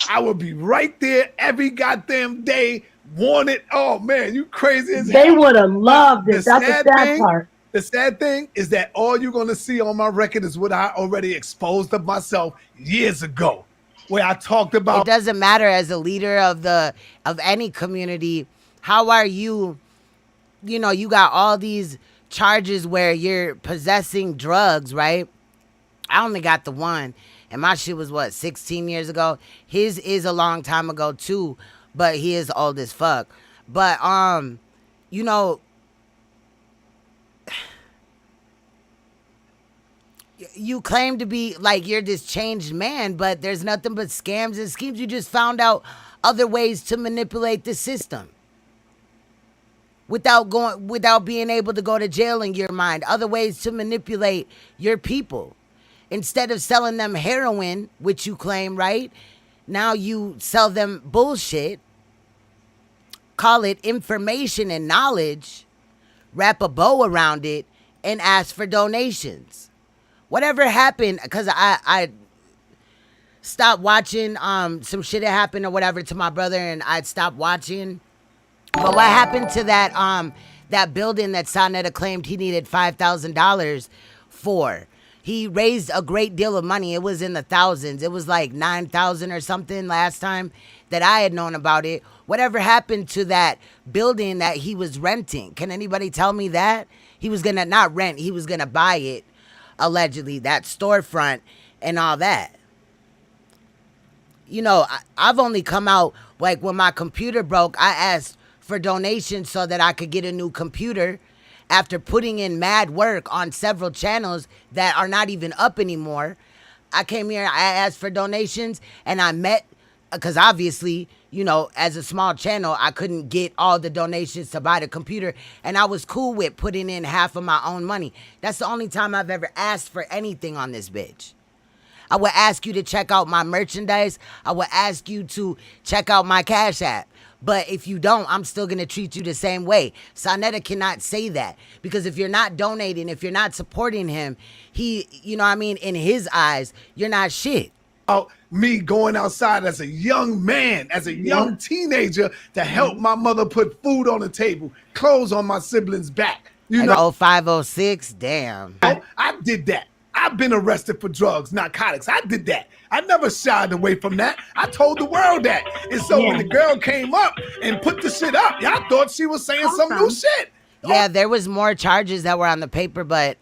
I would be right there every goddamn day, wanted. Oh man, you crazy as hell. They would have loved it. That's the sad part. The sad thing is that all you're gonna see on my record is what I already exposed of myself years ago, where I talked about. It doesn't matter as a leader of any community. How are you? You know, you got all these charges where you're possessing drugs, right? I only got the one, and my shit was what, 16 years ago. His is a long time ago too, but he is old as fuck. But you know, you claim to be like you're this changed man, but there's nothing but scams and schemes. You just found out other ways to manipulate the system without being able to go to jail in your mind. Other ways to manipulate your people. Instead of selling them heroin, which you claim, right? Now you sell them bullshit, call it information and knowledge, wrap a bow around it, and ask for donations. Whatever happened, because I stopped watching some shit that happened or whatever to my brother, and I'd stopped watching. But what happened to that building that Saneter claimed he needed $5,000 for? He raised a great deal of money. It was in the thousands. It was like 9,000 or something last time that I had known about it. Whatever happened to that building that he was renting? Can anybody tell me that? He was gonna not rent, he was gonna buy it, allegedly, that storefront and all that. You know, I've only come out, like when my computer broke, I asked for donations so that I could get a new computer after putting in mad work on several channels that are not even up anymore. I came here, I asked for donations, and I met, because obviously, you know, as a small channel, I couldn't get all the donations to buy the computer, and I was cool with putting in half of my own money. That's the only time I've ever asked for anything on this bitch. I would ask you to check out my merchandise. I would ask you to check out my Cash App. But if you don't, I'm still going to treat you the same way. Saneter cannot say that, because if you're not donating, if you're not supporting him, he, you know what I mean, in his eyes, you're not shit. Oh, me going outside as a young man, as a young teenager to help my mother put food on the table, clothes on my siblings' back. You know, 0506, damn. I did that. I've been arrested for drugs, narcotics. I did that. I never shied away from that. I told the world that. And so when the girl came up and put the shit up, y'all thought she was saying some new shit. Yeah, there was more charges that were on the paper, but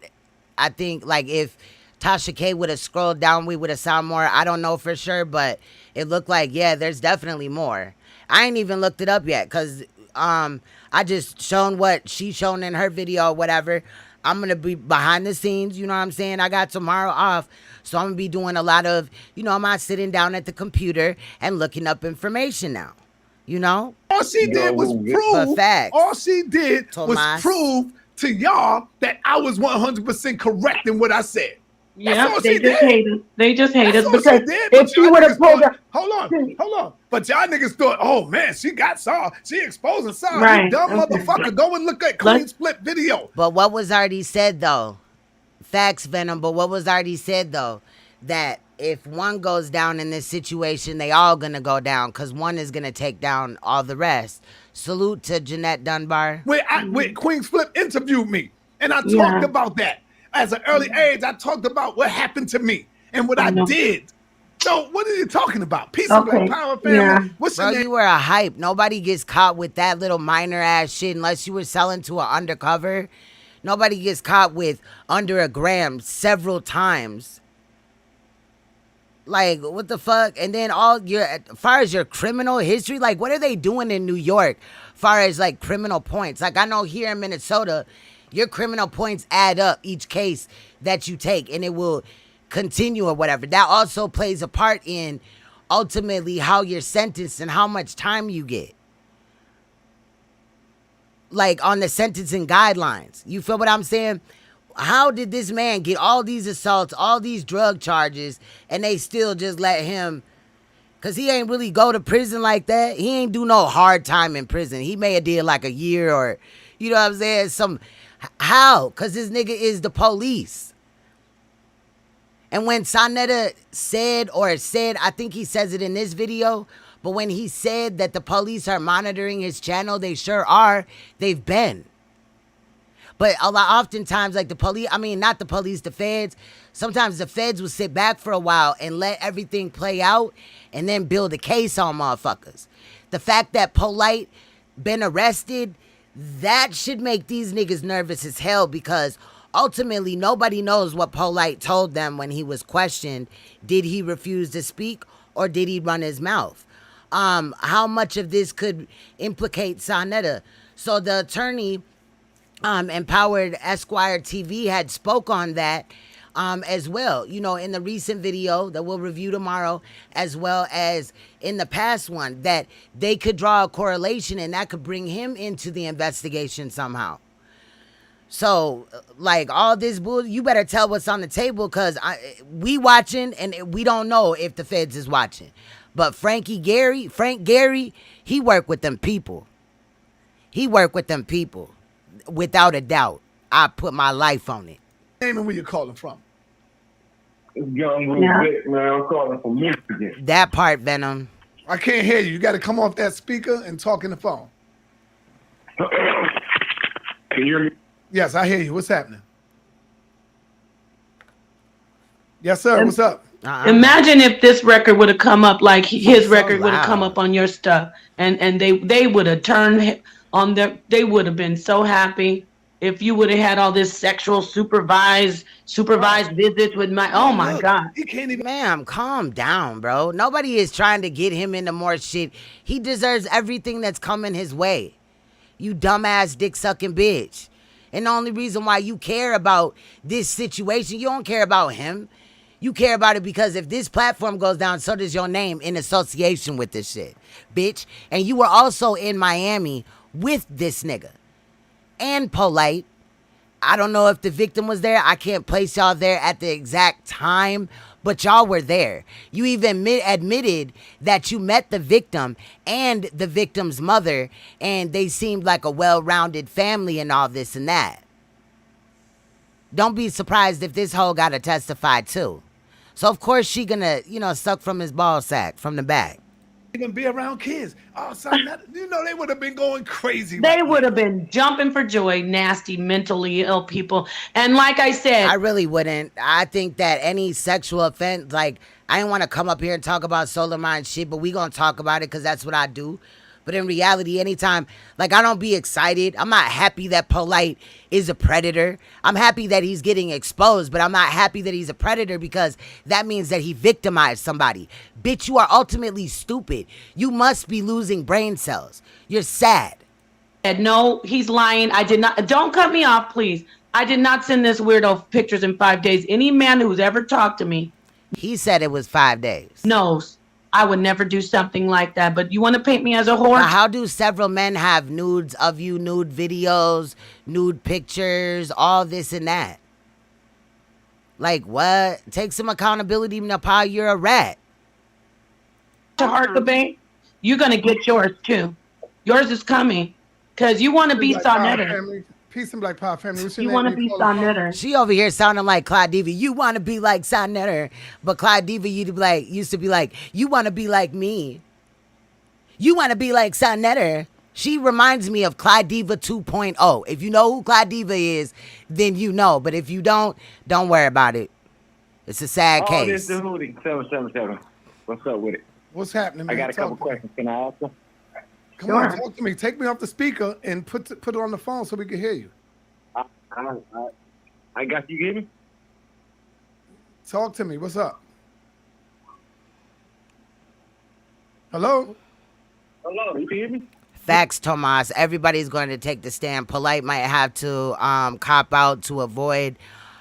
I think like if Tasha K would have scrolled down, we would have saw more. I don't know for sure, but it looked like, yeah, there's definitely more. I ain't even looked it up yet because I just shown what she shown in her video or whatever. I'm going to be behind the scenes, you know what I'm saying? I got tomorrow off, so I'm going to be doing a lot of, you know, I'm not sitting down at the computer and looking up information now, you know? All she did was prove, all she did was prove to y'all that I was 100% correct in what I said. Yeah, they just hate us. They just hate us because if she would have pulled her, hold on. But y'all niggas thought, oh man, she got Saw. She exposing Saw. Right. You dumb motherfucker. Go and look at Queen Split video. But what was already said though, facts, Venom. But what was already said though, that if one goes down in this situation, they all gonna go down because one is gonna take down all the rest. Salute to Jeanette Dunbar. Where Queen Split interviewed me, and I talked about that. As an early age, I talked about what happened to me and what I did. So what are you talking about? Peace and Black Power, family. Yeah. What's Bro, your name? you were a hype. Nobody gets caught with that little minor ass shit unless you were selling to an undercover. Nobody gets caught with under a gram several times. Like, what the fuck? And then as far as your criminal history, like, what are they doing in New York as far as, like, criminal points? Like, I know here in Minnesota, your criminal points add up each case that you take, and it will continue or whatever. That also plays a part in ultimately how you're sentenced and how much time you get. Like on the sentencing guidelines. You feel what I'm saying? How did this man get all these assaults, all these drug charges, and they still just let him? Because he ain't really go to prison like that. He ain't do no hard time in prison. He may have did like a year or, you know what I'm saying? How? Because this nigga is the police. And when Saneter said, I think he says it in this video, but when he said that the police are monitoring his channel, they sure are. They've been. But oftentimes, like the police, I mean, not the police, the feds, sometimes the feds will sit back for a while and let everything play out and then build a case on motherfuckers. The fact that POLIGHT been arrested, That should make these niggas nervous as hell because ultimately nobody knows what POLIGHT told them when he was questioned. Did he refuse to speak or did he run his mouth? How much of this could implicate Saneter? So the attorney, Empowered Esquire TV, had spoke on that as well, you know, in the recent video that we'll review tomorrow, as well as in the past one, that they could draw a correlation and that could bring him into the investigation somehow. So, like, all this bull, you better tell what's on the table, because we watching and we don't know if the feds is watching. But Frank Gary, he worked with them people. He worked with them people, without a doubt. I put my life on it. Name and where you calling from? Young Vic, man. I'm calling from Michigan. That part, Venom. I can't hear you. You got to come off that speaker and talk in the phone. Can you hear me? Yes, I hear you. What's happening? Yes, sir. What's up? Imagine if this record would have come up, like his record would have come up on your stuff, and they would have turned on their. They would have been so happy if you would have had all this sexual supervised visits with my. Oh my God! He can't even. Ma'am, calm down, bro. Nobody is trying to get him into more shit. He deserves everything that's coming his way. You dumbass dick sucking bitch. And the only reason why you care about this situation, you don't care about him. You care about it because if this platform goes down, so does your name in association with this shit, bitch. And you were also in Miami with this nigga. And POLIGHT. I don't know if the victim was there. I can't place y'all there at the exact time, but y'all were there. You even admitted that you met the victim and the victim's mother, and they seemed like a well-rounded family and all this and that. Don't be surprised if this hoe got to testify too. So of course she gonna, suck from his ball sack from the back. Even be around kids. Oh, son, they would have been going crazy. They would have been jumping for joy, nasty, mentally ill people. And like I said, I really wouldn't. I think that any sexual offense, like, I didn't want to come up here and talk about SOLARMIND shit, but we gonna talk about it because that's what I do. But in reality, anytime, like, I don't be excited. I'm not happy that POLIGHT is a predator. I'm happy that he's getting exposed, but I'm not happy that he's a predator because that means that he victimized somebody. Bitch, you are ultimately stupid. You must be losing brain cells. You're sad. No, he's lying. I did not. Don't cut me off, please. I did not send this weirdo pictures in 5 days. Any man who's ever talked to me. He said it was 5 days. Knows. I would never do something like that. But you want to paint me as a whore? Now, how do several men have nudes of you, nude videos, nude pictures, all this and that? Like, what? Take some accountability, NAPAH. You're a rat. To Harkabane, you're going to get yours too. Yours is coming. Because you want to be Saneter. Peace and Black Power family. You want to be Saneter. She over here sounding like Clyde Diva. You want to be like Saneter. But Clyde Diva used to be like, you want to be like me. You want to be like Saneter. She reminds me of Clyde Diva 2.0. If you know who Clyde Diva is, then you know. But if you don't worry about it. It's a sad case. This is Hootie 777. What's up with it? What's happening, man? I got a couple questions. Can I ask them? Come on, talk to me. Take me off the speaker and put it on the phone so we can hear you. I got you. Get me? Talk to me. What's up? Hello? Hello, you can hear me? Facts, Tomas. Everybody's going to take the stand. POLIGHT might have to cop out to avoid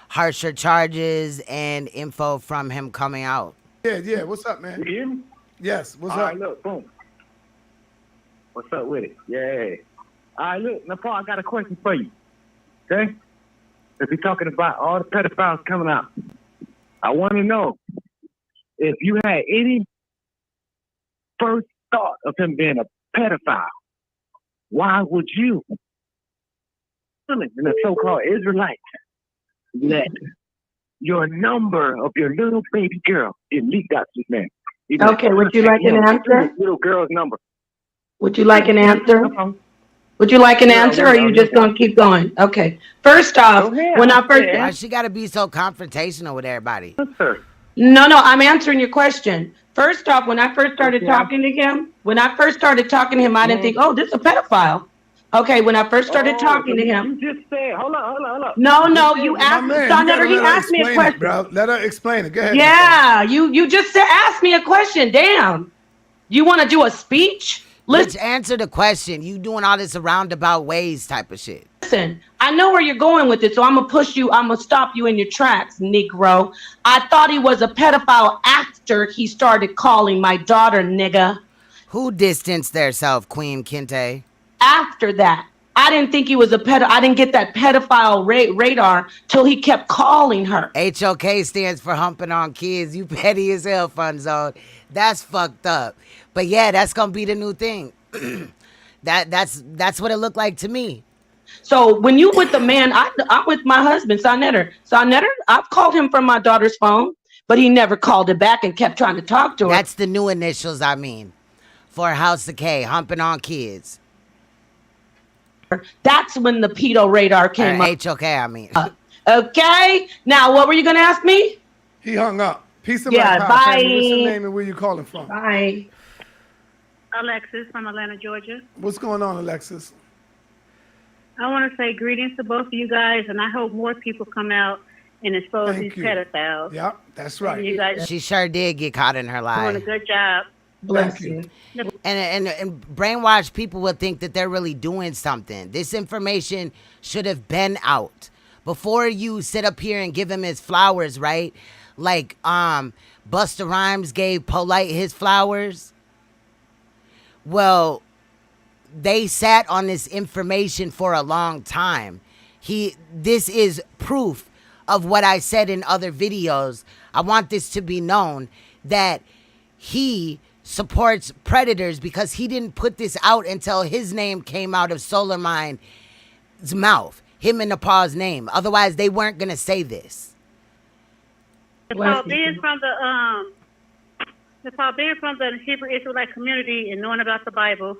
harsher charges and info from him coming out. Yeah. What's up, man? You hear me? Yes. What's up? All right, look, boom. What's up with it? Yeah. All right, look, NAPAH, I got a question for you. Okay? If you're talking about all the pedophiles coming out, I want to know if you had any first thought of him being a pedophile, why would you, in the so-called Israelite, let your number of your little baby girl get leaked out to this man? Okay, would you like an answer? Little girl's number. Would you like an answer? Would you like an answer, or are you just going to keep going? Okay. First off, when I first... Why she got to be so confrontational with everybody? No, I'm answering your question. First off, when I first started talking to him, I didn't think, oh, this is a pedophile. Okay, when I first started talking to him. You just said, hold up. No, you asked me, Saneter, he asked me a question. Bro. Let her explain it. Go ahead. Yeah, you just asked me a question. Damn. You want to do a speech? Let's answer the question. You doing all this roundabout ways type of shit. Listen, I know where you're going with it, so I'm going to push you. I'm going to stop you in your tracks, Negro. I thought he was a pedophile after he started calling my daughter nigga. Who distanced theirself, Queen Kente? After that, I didn't think he was a pedo. I didn't get that pedophile radar till he kept calling her. HOK stands for humping on kids. You petty as hell, Fun Zone. That's fucked up. But yeah, that's gonna be the new thing. That's what it looked like to me. So when you with the man, I'm with my husband, Saneter. Saneter, I've called him from my daughter's phone, but he never called it back and kept trying to talk to her. That's the new initials, I mean, for House of K, humping on kids. That's when the pedo radar came up. HOK, I mean. Okay. Now, what were you going to ask me? He hung up. Peace and yeah, light. Bye. Family. What's your name and where you calling from? Bye. Alexis from Atlanta, Georgia. What's going on, Alexis? I want to say greetings to both of you guys, and I hope more people come out and expose these pedophiles. Yeah, that's right. You guys, she sure did get caught in her lie. Doing a good job. Bless you. And brainwashed people will think that they're really doing something. This information should have been out before you sit up here and give him his flowers, right? Like Busta Rhymes gave POLIGHT his flowers. Well, they sat on this information for a long time. This is proof of what I said in other videos. I want this to be known that he supports predators because he didn't put this out until his name came out of SOLARMIND's mouth. Him and NAPAH's name. Otherwise, they weren't going to say this. Paul being from the Hebrew Israelite community and knowing about the Bible,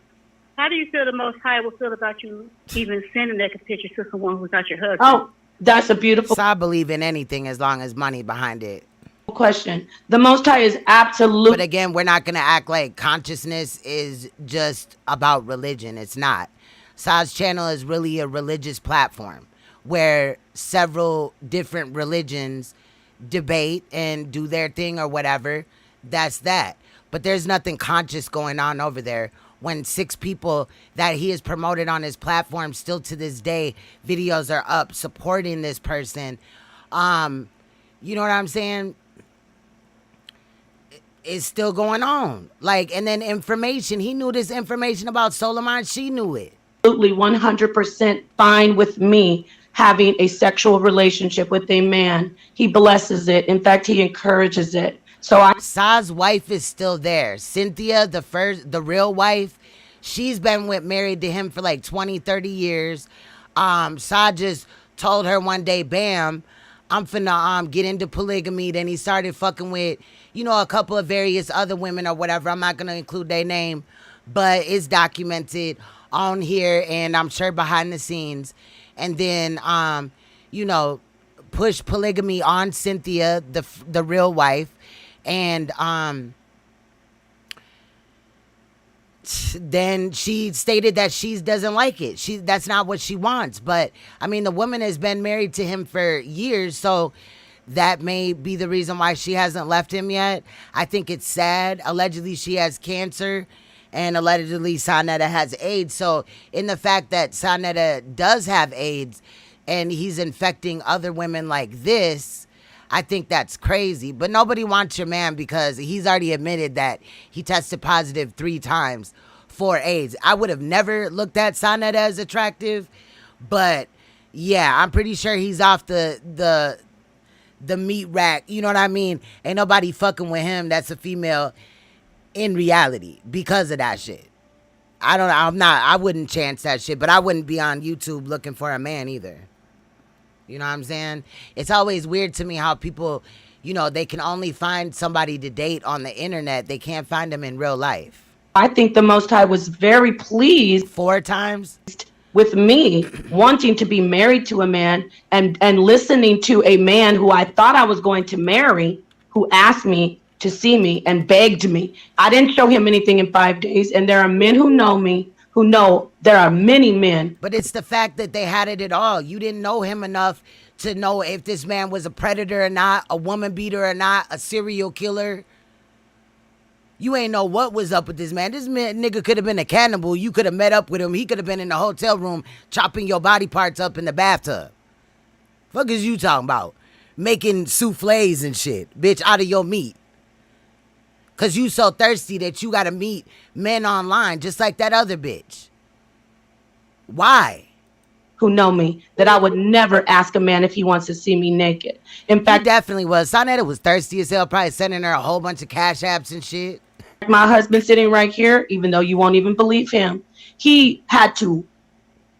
how do you feel the Most High will feel about you even sending naked pictures to someone who's not your husband? Oh, that's a beautiful. So I believe in anything as long as money behind it. Question. The Most High is absolute. But again, we're not going to act like consciousness is just about religion. It's not. Sa's channel is really a religious platform where several different religions debate and do their thing or whatever. That's that. But there's nothing conscious going on over there when 6 people that he has promoted on his platform still to this day, videos are up supporting this person. You know what I'm saying? It's still going on. Like, and then information, he knew this information about SOLARMIND, she knew it. Absolutely 100% fine with me having a sexual relationship with a man. He blesses it. In fact, he encourages it. So Sa's wife is still there. Cynthia, the real wife, she's been married to him for like 20, 30 years. Sa just told her one day, bam, I'm finna get into polygamy. Then he started fucking with, a couple of various other women or whatever. I'm not gonna include their name, but it's documented on here and I'm sure behind the scenes. And then, push polygamy on Cynthia, the real wife. And then she stated that she doesn't like it. That's not what she wants. But I mean, the woman has been married to him for years, so that may be the reason why she hasn't left him yet. I think it's sad. Allegedly, she has cancer, and allegedly, Saneter has AIDS. So in the fact that Saneter does have AIDS, and he's infecting other women like this, I think that's crazy. But nobody wants your man because he's already admitted that he tested positive 3 times for AIDS. I would have never looked at Saneter as attractive, but yeah, I'm pretty sure he's off the meat rack. You know what I mean? Ain't nobody fucking with him that's a female in reality because of that shit. I wouldn't chance that shit, but I wouldn't be on YouTube looking for a man either. You know what I'm saying? It's always weird to me how people, they can only find somebody to date on the internet. They can't find them in real life. I think the Most High was very pleased 4 times with me wanting to be married to a man and listening to a man who I thought I was going to marry, who asked me to see me and begged me. I didn't show him anything in 5 days. And there are men who know me who know there are many men. But it's the fact that they had it at all. You didn't know him enough to know if this man was a predator or not, a woman beater or not, a serial killer. You ain't know what was up with this man. This man, nigga could have been a cannibal. You could have met up with him. He could have been in the hotel room chopping your body parts up in the bathtub. Fuck is you talking about? Making souffles and shit, bitch, out of your meat. Cause you so thirsty that you gotta meet men online just like that other bitch. Why? Who know me, that I would never ask a man if he wants to see me naked. In fact, he definitely was. Saneter was thirsty as hell, probably sending her a whole bunch of cash apps and shit. My husband sitting right here, even though you won't even believe him, he had to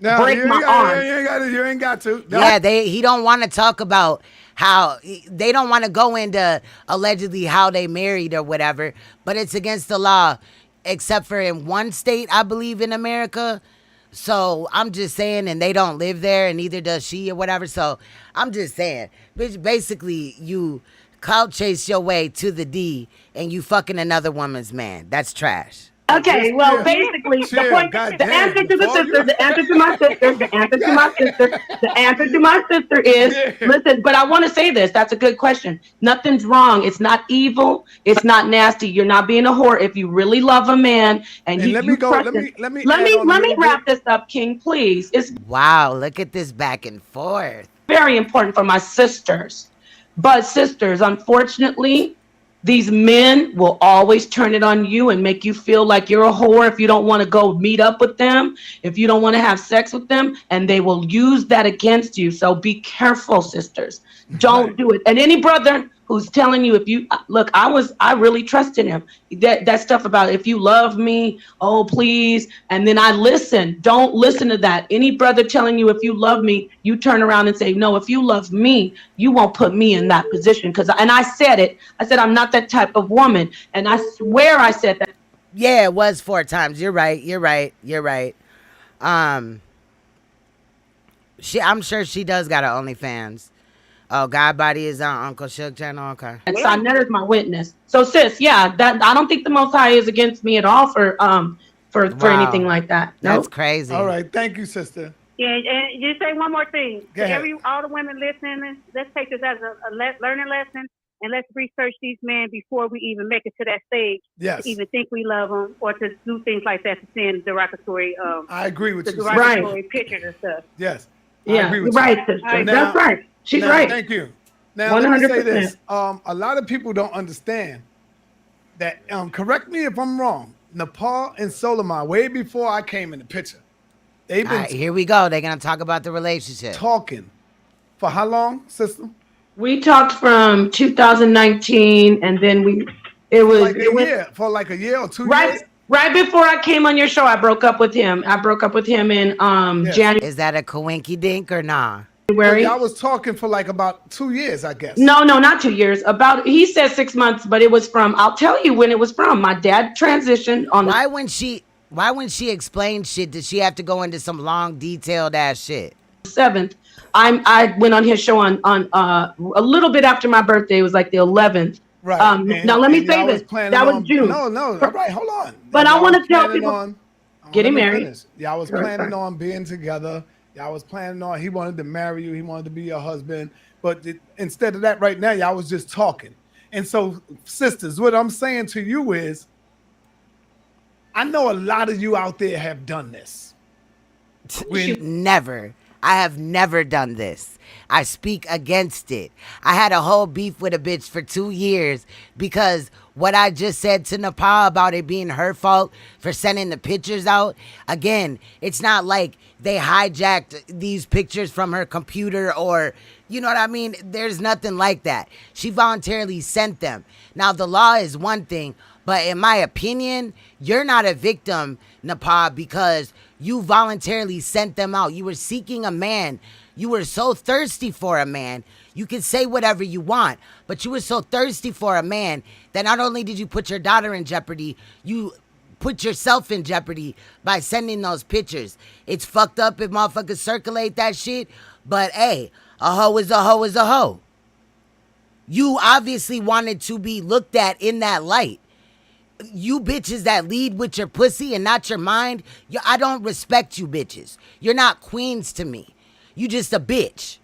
break my arm. You ain't got to. No. Yeah, he don't want to talk about how they don't want to go into allegedly how they married or whatever, but it's against the law, except for in one state, I believe, in America. So I'm just saying, and they don't live there, and neither does she or whatever. So I'm just saying, bitch, basically you clout chase your way to the D and you fucking another woman's man. That's trash. Okay, well, basically, the point, the answer to the sister, the answer to my sister, the answer to my sister, the answer to my sister is, listen, but I want to say this. That's a good question. Nothing's wrong. It's not evil. It's not nasty. You're not being a whore. If you really love a man and you let me wrap this up, King, please. It's wow, look at this back and forth. Very important for my sisters. But sisters, unfortunately, these men will always turn it on you and make you feel like you're a whore if you don't want to go meet up with them, if you don't want to have sex with them, and they will use that against you. So be careful, sisters. Don't do it. And any brother who's telling you, if you look, I really trusted him. That stuff about if you love me, oh please, and then I listen. Don't listen to that. Any brother telling you if you love me, you turn around and say, no, if you love me, you won't put me in that position. And I said it. I said I'm not that type of woman, and I swear I said that. Yeah, it was 4 times. You're right. I'm sure she does got her OnlyFans. Oh, God Body is on Uncle Shug channel. Okay. And Saneter is my witness. So, sis, yeah, that I don't think the Most High is against me at all for anything like that. That's crazy. All right, thank you, sister. Yeah, and just say one more thing. Go ahead. All the women listening, let's take this as a learning lesson, and let's research these men before we even make it to that stage. Yes. To even think we love them, or to do things like that, to send derogatory. I agree with you. Derogatory pictures and stuff. Yes. Yeah, you're right, sister. That's right. She's right. Thank you. Now, 100%. let me say this. A lot of people don't understand that, correct me if I'm wrong, NAPAH and SOLARMIND, way before I came in the picture, they've been here we go. They're going to talk about the relationship. talking for how long, sister? We talked from 2019, and then for like a year or 2 right, years? Right before I came on your show, I broke up with him. I broke up with him in January. Is that a coinky dink or nah? I was talking for like about 2 years, I guess. No, not 2 years. He said 6 months, but it was from, I'll tell you when it was from. My dad transitioned on. Why when she explained shit, did she have to go into some long, detailed ass shit? 7th. I went on his show on a little bit after my birthday. It was like the 11th. Right. Now let me say this. That was June. No. All right, hold on. But I want to tell people getting married. Y'all was planning on being together. Y'all was planning on, he wanted to marry you. He wanted to be your husband. But instead of that right now, y'all was just talking. And so, sisters, what I'm saying to you is, I know a lot of you out there have done this. Never. I have never done this. I speak against it. I had a whole beef with a bitch for 2 years because what I just said to NAPAH about it being her fault for sending the pictures out. Again, it's not like they hijacked these pictures from her computer or, you know what I mean? There's nothing like that. She voluntarily sent them. Now, the law is one thing, but in my opinion, you're not a victim, NAPAH, because you voluntarily sent them out. You were seeking a man. You were so thirsty for a man. You can say whatever you want, but you were so thirsty for a man that not only did you put your daughter in jeopardy, you put yourself in jeopardy by sending those pictures. It's fucked up if motherfuckers circulate that shit, but hey, a hoe is a hoe is a hoe. You obviously wanted to be looked at in that light. you bitches that lead with your pussy and not your mind, I don't respect you bitches. You're not queens to me. You just a bitch.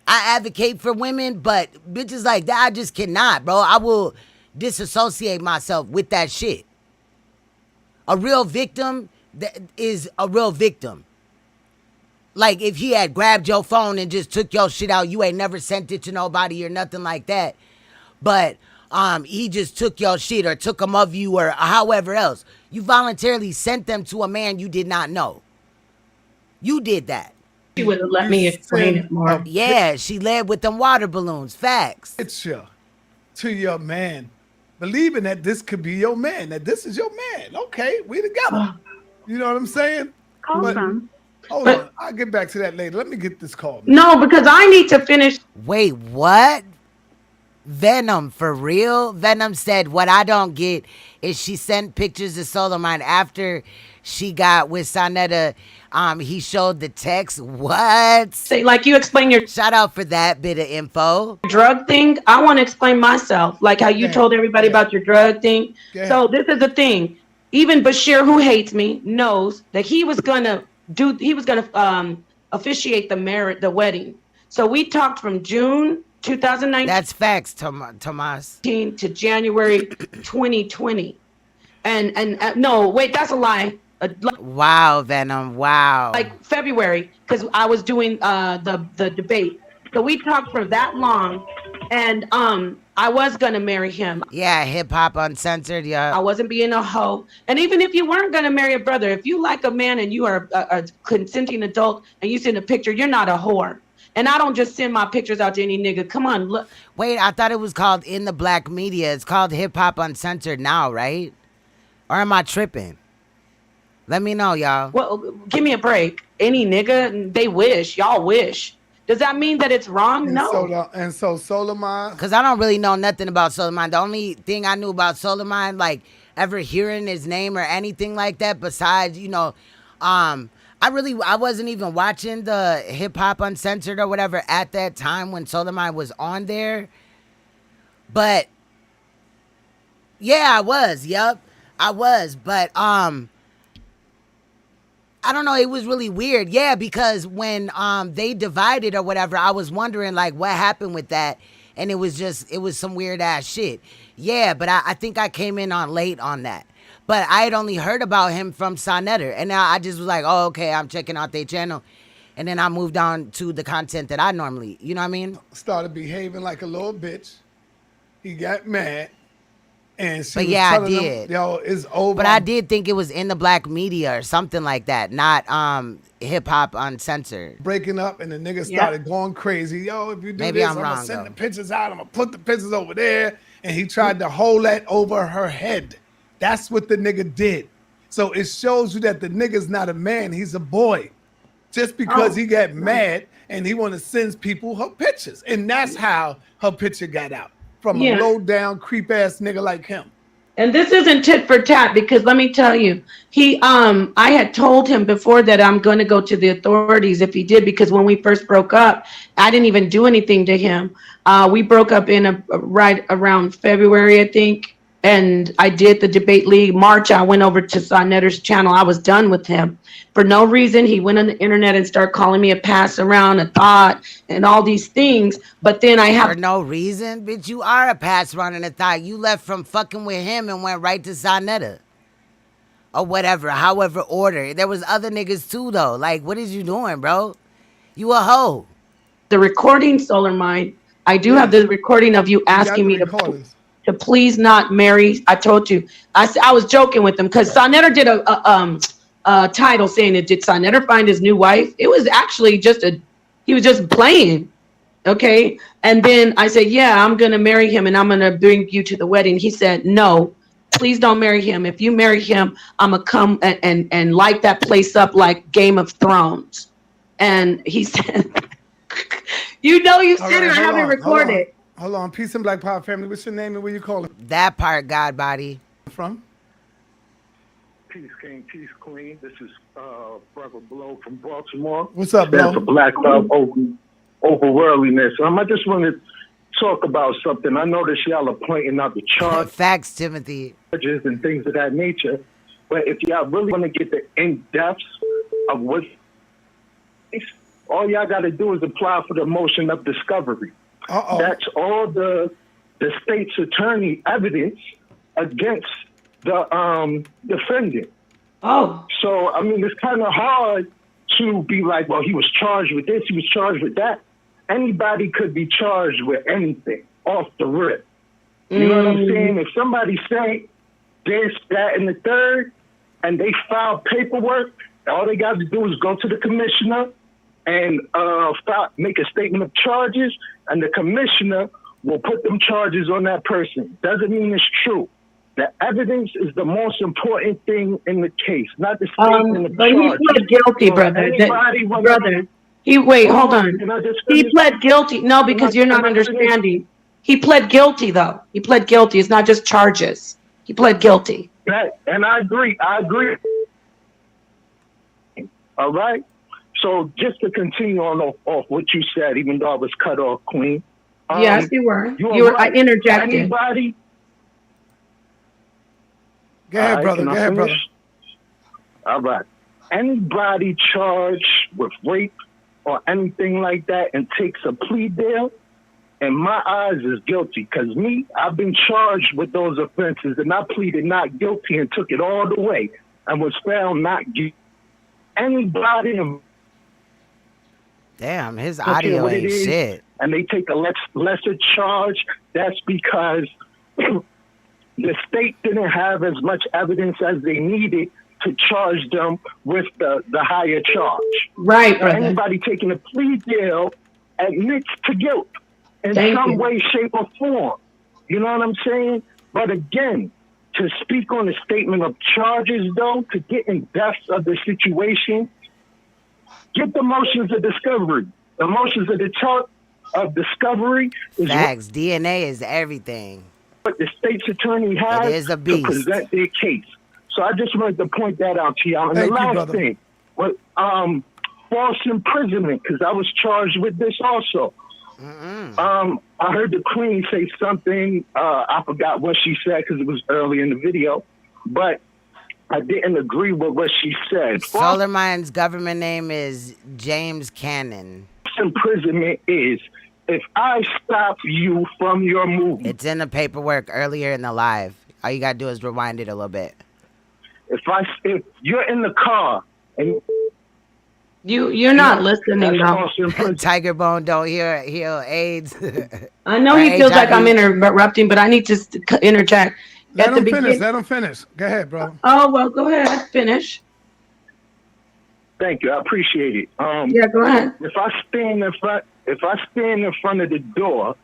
I advocate for women, but bitches like that, I just cannot, bro. I will disassociate myself with that shit. A real victim is a real victim. Like, if he had grabbed your phone and just took your shit out, you ain't never sent it to nobody or nothing like that. But he just took your shit or took them of you or however else. You voluntarily sent them to a man you did not know. You did that. She would have let me explain it more. Yeah, she led with them water balloons. Facts. Picture to your man, believing that this could be your man, that this is your man. Okay, we together. You know what I'm saying? Awesome. Hold on, I'll get back to that later. Let me get this call. No, because I need to finish. Wait, what? Venom, for real? Venom said, what I don't get is she sent pictures of SOLARMIND after she got with Saneter. He showed the text. What? Say, like you explain your shout out for that bit of info. Drug thing. I want to explain myself, like how you told everybody about your drug thing. So this is the thing. Even Bashir, who hates me, knows that he was gonna officiate the wedding. So we talked from June 2019. That's facts, Tomas. To January 2020. And no, wait, that's a lie. Wow, Venom. Wow. Like February, because I was doing the debate. So we talked for that long, and I was gonna marry him. Yeah, Hip Hop Uncensored. Yeah. I wasn't being a hoe. And even if you weren't gonna marry a brother, if you like a man and you are a consenting adult and you send a picture, you're not a whore. And I don't just send my pictures out to any nigga. Come on, look. Wait, I thought it was called In the Black Media. It's called Hip Hop Uncensored now, right? Or am I tripping? Let me know, y'all. Well, give me a break. Any nigga, they wish. Y'all wish. Does that mean that it's wrong? No. So SOLARMIND. Because I don't really know nothing about SOLARMIND. The only thing I knew about SOLARMIND, like ever hearing his name or anything like that, besides, I wasn't even watching the Hip Hop Uncensored or whatever at that time when SOLARMIND was on there. But yeah, I was. Yup, I was. But I don't know, it was really weird. Yeah, because when they divided or whatever, I was wondering like what happened with that. And it was some weird ass shit. Yeah, but I think I came in on late on that. But I had only heard about him from Saneter. And now I just was like, oh, okay, I'm checking out their channel. And then I moved on to the content that I normally, you know what I mean? Started behaving like a little bitch. He got mad. And she but was yeah, I telling did. him, yo, it's over. But I did think it was In the Black Media or something like that, not Hip Hop Uncensored. Breaking up, and the nigga started going crazy. Yo, if you do Maybe this, I'm I'm wrong, gonna send though. the pictures out. I'm gonna put the pictures over there. And he tried to hold that over her head. That's what the nigga did. So it shows you that the nigga's not a man, he's a boy. Just because he got mad and he want to send people her pictures. And that's how her picture got out. From a low down creep ass nigga like him. And this isn't tit for tat, because let me tell you, I had told him before that I'm going to go to the authorities if he did, because when we first broke up, I didn't even do anything to him. We broke up in right around February, I think. And I did the debate league. March, I went over to Saneter's channel. I was done with him. For no reason, he went on the internet and started calling me a pass around, a thought, and all these things. But then I have... For no reason? Bitch, you are a pass around and a thought. You left from fucking with him and went right to Saneter. Or whatever, however order. There was other niggas too, though. Like, what is you doing, bro? You a hoe. The recording, SOLARMIND, I do have the recording of you asking me to please not marry. I told you. I was joking with him because Saneter did a title saying it. Did Saneter find his new wife? It was actually he was just playing. Okay. And then I said, yeah, I'm going to marry him and I'm going to bring you to the wedding. He said, no, please don't marry him. If you marry him, I'm going to come and light that place up like Game of Thrones. And he said, you said it. I have it recorded. Hold on, peace and Black Power family. What's your name and where you calling? That part, God body. From? Peace King, Peace Queen. This is Brother Blow from Baltimore. What's up, Blow? That's a black love over worldliness. I just wanted talk about something. I noticed y'all are pointing out the charges Facts, Timothy. and things of that nature. But if y'all really want to get the in-depth of what, all y'all got to do is apply for the motion of discovery. That's all the state's attorney evidence against the defendant. So, I mean, it's kind of hard to be like, well, he was charged with this, he was charged with that. Anybody could be charged with anything off the rip. You know what I'm saying? If somebody say this, that, and the third, and they file paperwork, all they got to do is go to the commissioner and make a statement of charges, and the commissioner will put them charges on that person. Doesn't mean it's true. The evidence is the most important thing in the case, not the statement of but charges. he pled guilty, brother. Hold on. He pled guilty. No, because you're not understanding. He pled guilty, though. He pled guilty. It's not just charges. He pled guilty. And I agree. All right. So just to continue on off what you said, even though I was cut off, Queen. Yes, you were. I interjected. Anybody? Go ahead, brother. Go ahead, brother. All right. Anybody charged with rape or anything like that and takes a plea deal, in my eyes, is guilty. Because me, I've been charged with those offenses, and I pleaded not guilty and took it all the way and was found not guilty. Anybody... Damn, his audio ain't shit. And they take a lesser charge, that's because the state didn't have as much evidence as they needed to charge them with the higher charge. Right, brother. Anybody taking a plea deal admits to guilt in some way, shape, or form. You know what I'm saying? But again, to speak on the statement of charges, though, to get in depth of the situation, get the motions of discovery. The motions of discovery is facts. DNA is everything. What the state's attorney has to present their case. So I just wanted to point that out to y'all. And the last thing was false imprisonment, because I was charged with this also. I heard the Queen say something. I forgot what she said because it was early in the video, but I didn't agree with what she said. SOLARMIND's government name is James Cannon. Imprisonment is if I stop you from your movement. It's in the paperwork earlier in the live. All you gotta do is rewind it a little bit. If you're in the car and you're not listening though. Tiger Bone don't heal AIDS. I know he feels like I'm interrupting, but I need to interject. Let him finish. Let him finish. Go ahead, bro. Oh well, go ahead. Finish. Thank you. I appreciate it. Yeah, go ahead. If I stand in front of the door,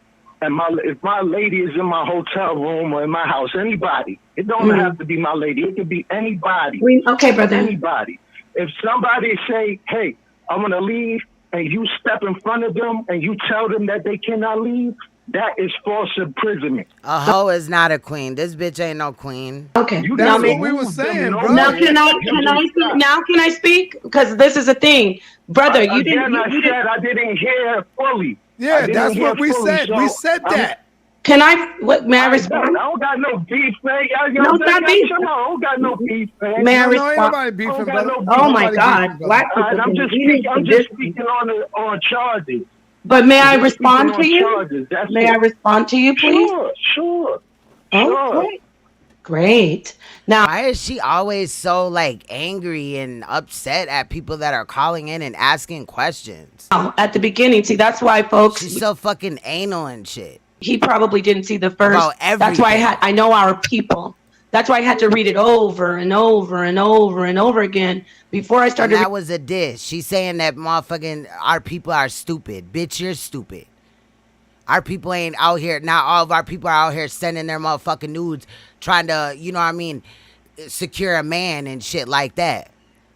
and if my lady is in my hotel room or in my house, anybody, it don't have to be my lady. It could be anybody. Okay, brother. Anybody. If somebody say, "Hey, I'm gonna leave," and you step in front of them and you tell them that they cannot leave, that is false imprisonment. A hoe is not a queen. This bitch ain't no queen. Okay. That's what we were saying, bro. Now can I speak? Because this is a thing, brother. I didn't hear fully. Yeah, that's what we said. We said that. Can I? May I respond? I don't got no beef, man. No, it's not beef. I don't got no beef, man. May I respond? Oh my God! Black people. I'm just speaking on charges. But may I respond to you? May I respond to you, please? Sure. Okay. Great. Now, why is she always so like angry and upset at people that are calling in and asking questions? At the beginning, see, that's why, folks. She's so fucking anal and shit. He probably didn't see the first. That's why I know our people. That's why I had to read it over and over and over and over again before I started. And that was a diss. She's saying that motherfucking our people are stupid. Bitch, you're stupid. Our people ain't out here. Not all of our people are out here sending their motherfucking nudes trying to, you know what I mean, secure a man and shit like that.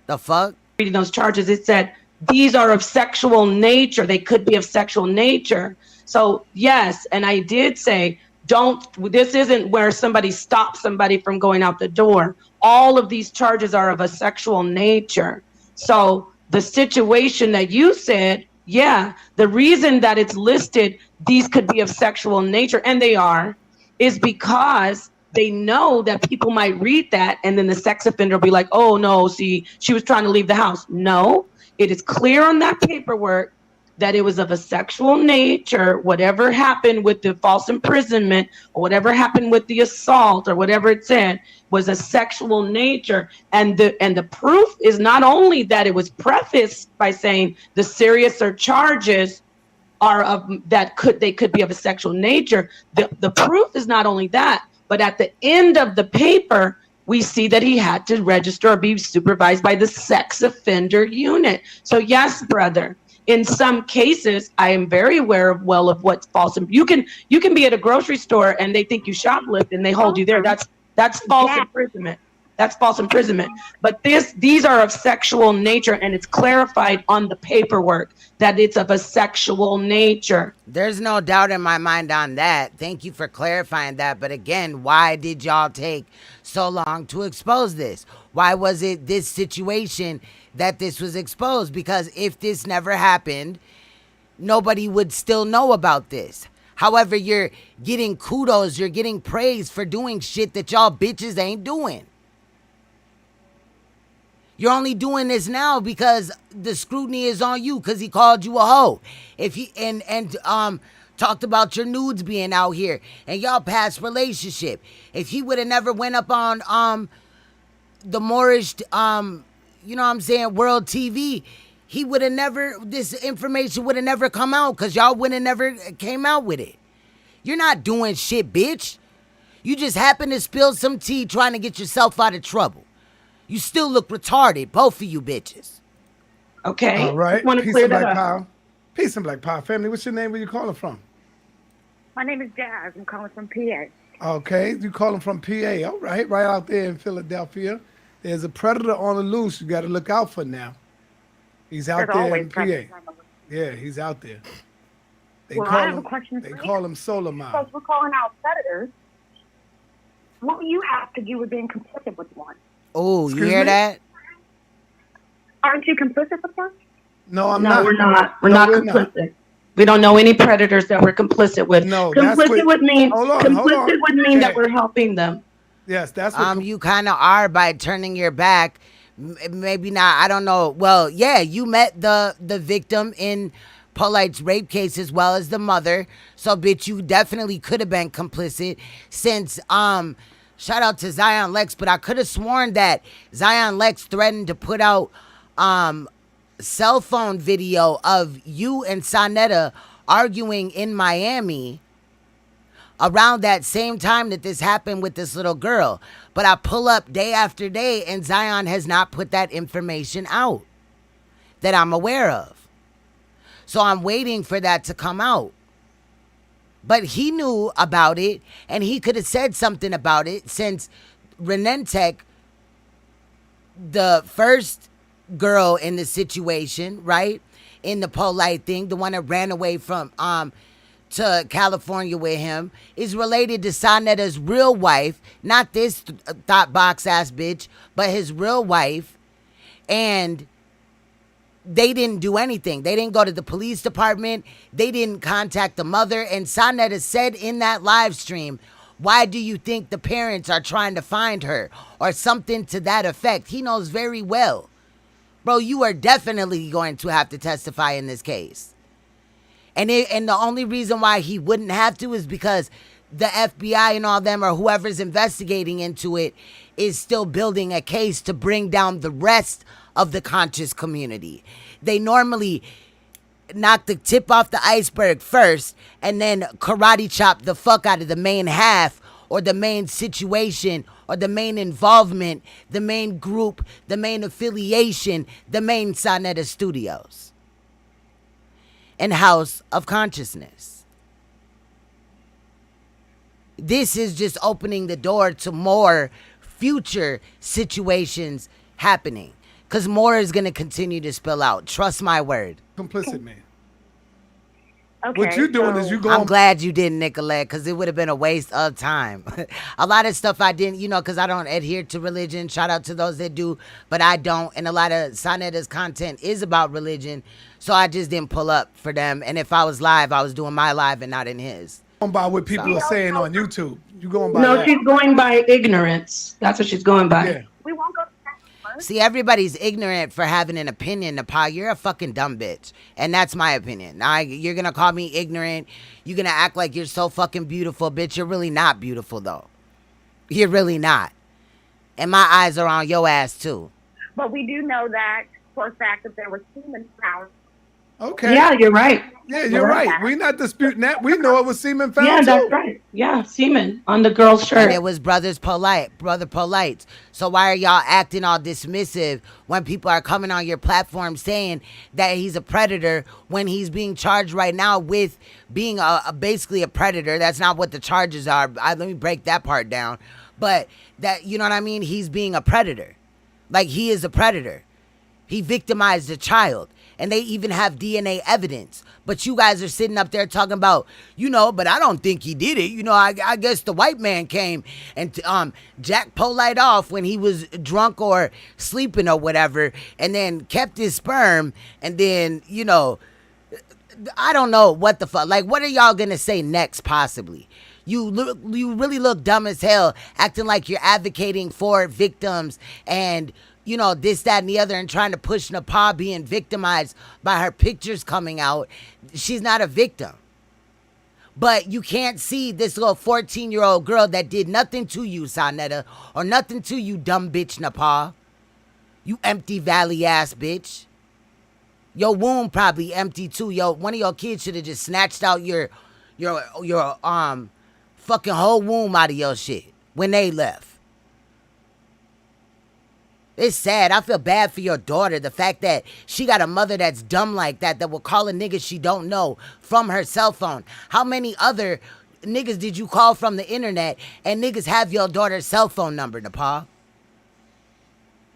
The fuck? Reading those charges, it said these are of sexual nature. They could be of sexual nature. So yes, and I did say, this isn't where somebody stops somebody from going out the door. All of these charges are of a sexual nature. So the situation that you said, Yeah, the reason that it's listed, these could be of sexual nature, and they are, is because they know that people might read that, and then the sex offender will be like, oh no, see, she was trying to leave the house. No, it is clear on that paperwork that it was of a sexual nature. Whatever happened with the false imprisonment, or whatever happened with the assault, or whatever it said, was a sexual nature. And the proof is not only that it was prefaced by saying the seriouser charges are of they could be of a sexual nature. The proof is not only that, but at the end of the paper, we see that he had to register or be supervised by the sex offender unit. So yes, brother, in some cases, I am very aware of what's false. You can be at a grocery store and they think you shoplift and they hold you there. That's false imprisonment. That's false imprisonment. But these are of sexual nature, and it's clarified on the paperwork that it's of a sexual nature. There's no doubt in my mind on that. Thank you for clarifying that. But again, why did y'all take so long to expose this? Why was it this situation that this was exposed? Because if this never happened, nobody would still know about this. However, you're getting kudos, you're getting praise for doing shit that y'all bitches ain't doing. You're only doing this now because the scrutiny is on you because he called you a hoe. If he and talked about your nudes being out here and y'all past relationship. If he would have never went up on the Moorish you know what I'm saying, World TV, he would have never, this information would have never come out because y'all would have never came out with it. You're not doing shit, bitch. You just happen to spill some tea trying to get yourself out of trouble. You still look retarded, both of you bitches. Okay. All right. Want to Peace clear and that Black up. Power. Peace and Black Power family. What's your name? Where you calling from? My name is Jazz. I'm calling from PA. Okay, you calling from PA. All right, right out there in Philadelphia. There's a predator on the loose. You got to look out for now. He's out There's there always in PA. predators on the loose. Yeah, he's out there. They Well, call I have him, a question They for call you. him SOLARMIND. Because we're calling out predators. What do you have to do with being complicit with one? Oh, you hear that? Aren't you complicit with one? No, I'm No, not. we're not. We're No, not we're complicit. We don't know any predators that we're complicit with. No, that's complicit would mean hold on. complicit would mean that Hey. we're helping them. Yes, that's what. You kind of are by turning your back. Maybe not. I don't know. Well, yeah, you met the victim in Polight's rape case as well as the mother. So, bitch, you definitely could have been complicit since shout out to Zion Lex, but I could have sworn that Zion Lex threatened to put out cell phone video of you and Saneter arguing in Miami around that same time that this happened with this little girl. But I pull up day after day and Zion has not put that information out that I'm aware of. So I'm waiting for that to come out. But he knew about it and he could have said something about it since Renentech, the first girl in the situation, right? In the POLIGHT thing, the one that ran away from to California with him, is related to Saneter's real wife, not this thought box ass bitch, but his real wife. And they didn't do anything. They didn't go to the police department. They didn't contact the mother. And Saneter said in that live stream, why do you think the parents are trying to find her? Or something to that effect. He knows very well. Bro, you are definitely going to have to testify in this case. And the only reason why he wouldn't have to is because the FBI and all them or whoever's investigating into it is still building a case to bring down the rest of the conscious community. They normally knock the tip off the iceberg first and then karate chop the fuck out of the main half or the main situation or the main involvement, the main group, the main affiliation, the main Saneter Studios and House of Consciousness. This is just opening the door to more future situations happening because more is going to continue to spill out. Trust my word. Complicit, man. Okay, What you doing is you going. I'm glad you didn't, Nicolette, because it would have been a waste of time. A lot of stuff I didn't, because I don't adhere to religion. Shout out to those that do, but I don't. And a lot of Saneter's content is about religion, so I just didn't pull up for them. And if I was live, I was doing my live and not in his. Going by what people are saying on YouTube. You going by No, that. she's going by ignorance. That's what she's going by. Yeah. We won't go. See, everybody's ignorant for having an opinion, NAPAH. You're a fucking dumb bitch. And that's my opinion. Now, you're going to call me ignorant. You're going to act like you're so fucking beautiful. Bitch, you're really not beautiful, though. You're really not. And my eyes are on your ass, too. But we do know that for a fact that there was semen found. Okay. Yeah, you're right. Yeah, you're right. We're not disputing that. We know it was semen found Yeah, too. that's right. Yeah, semen on the girl's shirt. And it was brother Polite. So why are y'all acting all dismissive when people are coming on your platform saying that he's a predator when he's being charged right now with being basically a predator? That's not what the charges are. Let me break that part down. But that, you know what I mean? He's being a predator. Like, he is a predator. He victimized a child. And they even have DNA evidence. But you guys are sitting up there talking about, but I don't think he did it. I guess the white man came and jacked POLIGHT off when he was drunk or sleeping or whatever, and then kept his sperm, and then, I don't know what the fuck. Like, what are y'all going to say next, possibly? You really look dumb as hell, acting like you're advocating for victims and this, that, and the other, and trying to push NAPAH being victimized by her pictures coming out. She's not a victim. But you can't see this little 14-year-old girl that did nothing to you, Saneter, or nothing to you, dumb bitch, NAPAH. You empty valley ass bitch. Your womb probably empty too. One of your kids should have just snatched out your fucking whole womb out of your shit when they left. It's sad. I feel bad for your daughter. The fact that she got a mother that's dumb like that will call a nigga she don't know from her cell phone. How many other niggas did you call from the internet and niggas have your daughter's cell phone number, NAPAH?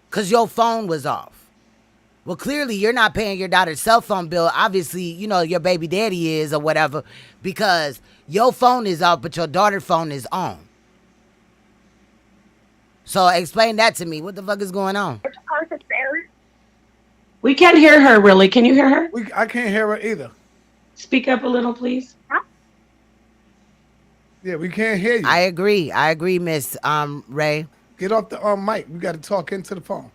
Because your phone was off. Well, clearly you're not paying your daughter's cell phone bill. Obviously, your baby daddy is or whatever, because your phone is off, but your daughter's phone is on. So explain that to me. What the fuck is going on? We can't hear her, really. Can you hear her? I can't hear her either. Speak up a little, please. Yeah, we can't hear you. I agree, Miss Ray. Get off the mic. We got to talk into the phone.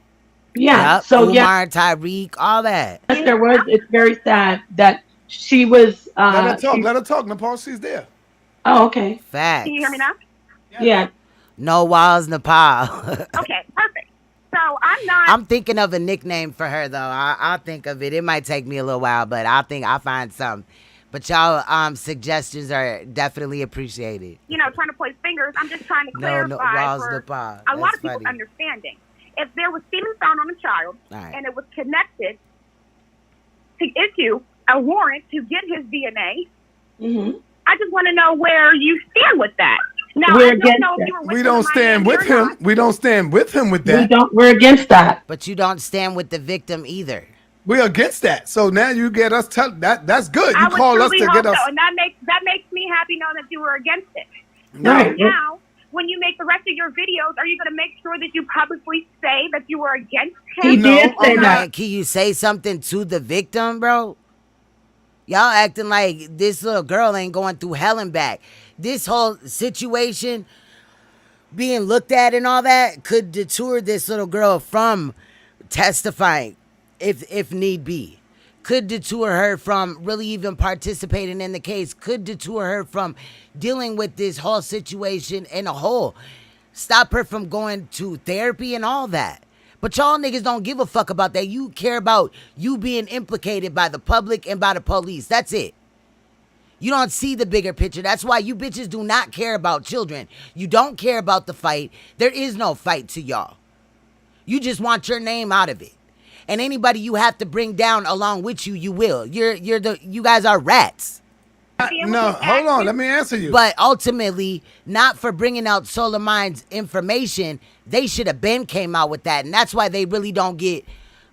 Yeah. Yep. So Umar, Tyreek, all that. Yes, there was. It's very sad that she was. Let her talk. Let her talk. NAPAH, she's there. Oh, okay. Facts. Can you hear me now? Yeah. No walls, NAPAH. Okay, perfect. So I'm thinking of a nickname for her though. I'll think of it. It might take me a little while, but I think I'll find something. But y'all suggestions are definitely appreciated. Trying to point fingers. I'm just trying to clarify walls, for NAPAH. a lot of That's people's funny. understanding. If there was semen found on a child Right. and it was connected to issue a warrant to get his DNA, I just want to know where you stand with that. Now, I don't know if you were with We him don't in stand Miami with or him. not. We don't stand with him with that. We're against that. But you don't stand with the victim either. We're against that. So now you get us that's good. I You would call us truly to hope get us. so, and that makes me happy knowing that you were against it. Right. Now, when you make the rest of your videos, are you going to make sure that you publicly say that you were against him? He did say that. Can you say something to the victim, bro? Y'all acting like this little girl ain't going through hell and back. This whole situation being looked at and all that could deter this little girl from testifying if need be. Could deter her from really even participating in the case. Could deter her from dealing with this whole situation in a whole. Stop her from going to therapy and all that. But y'all niggas don't give a fuck about that. You care about you being implicated by the public and by the police. That's it. You don't see the bigger picture. That's why you bitches do not care about children. You don't care about the fight. There is no fight to y'all. You just want your name out of it. And anybody you have to bring down along with you, you will. You guys are rats. No, hold on. Let me answer you. But ultimately, not for bringing out SOLARMIND's information, they should have been came out with that. And that's why they really don't get,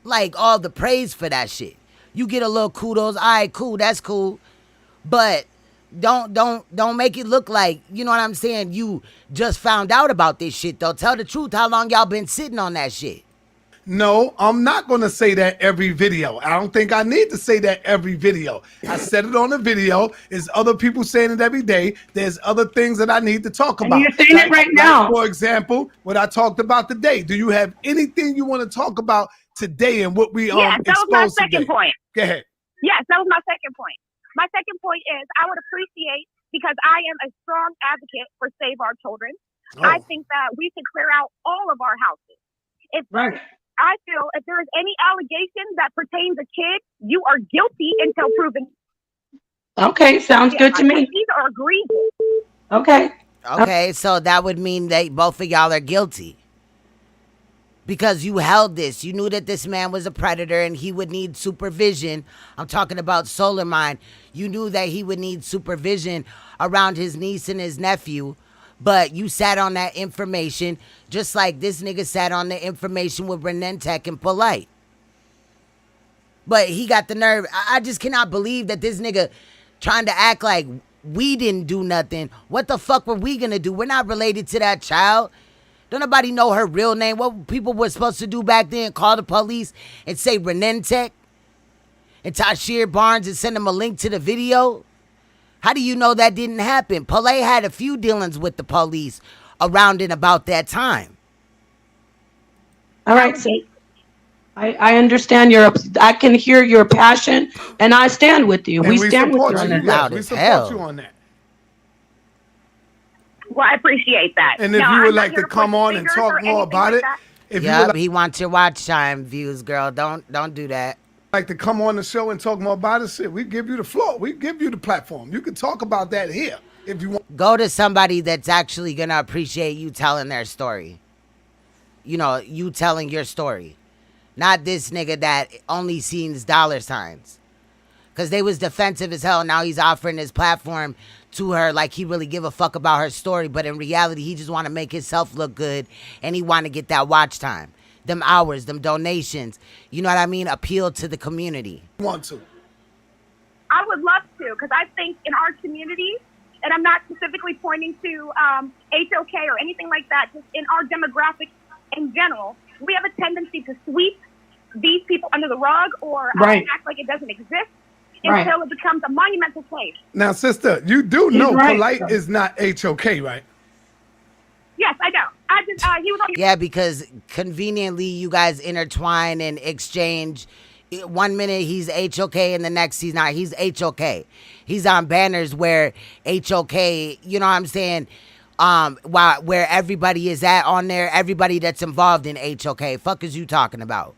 like, all the praise for that shit. You get a little kudos. All right, cool. That's cool. But don't make it look like, you know what I'm saying, you just found out about this shit though. Tell the truth, how long y'all been sitting on that shit? No, I'm not going to say that every video. I don't think I need to say that every video. I said it on the video. There's other people saying it every day. There's other things that I need to talk about. And you're saying it right now. For example, what I talked about today. Do you have anything you want to talk about today and what we Yes, that was my exposed second today? point. Go ahead. Yes, that was my second point. My second point is I would appreciate, because I am a strong advocate for Save Our Children. Oh. I think that we should clear out all of our houses. If I feel if there is any allegation that pertains to kids, you are guilty until proven. Okay, sounds good to me. These are egregious. Okay. Okay, so that would mean that both of y'all are guilty. Because you held this. You knew that this man was a predator and he would need supervision. I'm talking about SOLARMIND. You knew that he would need supervision around his niece and his nephew. But you sat on that information just like this nigga sat on the information with Renentech and POLIGHT. But he got the nerve. I just cannot believe that this nigga trying to act like we didn't do nothing. What the fuck were we gonna do? We're not related to that child. Don't nobody know her real name. What people were supposed to do back then, call the police and say Renentech and Tashir Barnes and send them a link to the video? How do you know that didn't happen? POLIGHT had a few dealings with the police around and about that time. All right, so I understand I can hear your passion, and I stand with you. And we stand with you on that. Yes, we support you on that. Well, I appreciate that. And if you would like to come on and talk more about it, if you would he wants your watch time views, girl. Don't do that. Like to come on the show and talk more about it, shit, we give you the floor. We give you the platform. You can talk about that here if you want. Go to somebody that's actually gonna appreciate you telling their story. You know, you telling your story. Not this nigga that only sees dollar signs. Cause they was defensive as hell. Now he's offering his platform to her like he really give a fuck about her story. But in reality, he just want to make himself look good and he want to get that watch time. Them hours, them donations, you know what I mean? Appeal to the community. Want to? I would love to, because I think in our community, and I'm not specifically pointing to HOK or anything like that, just in our demographic in general, we have a tendency to sweep these people under the rug or act like it doesn't exist until it becomes a monumental place. Now, sister, you do know POLIGHT is not HOK, right? Yes, I know. I just he was on. Yeah, because conveniently you guys intertwine and exchange. 1 minute he's HOK and the next he's not. He's HOK. He's on banners where HOK, you know what I'm saying? Where everybody is at on there, everybody that's involved in HOK. Fuck is you talking about?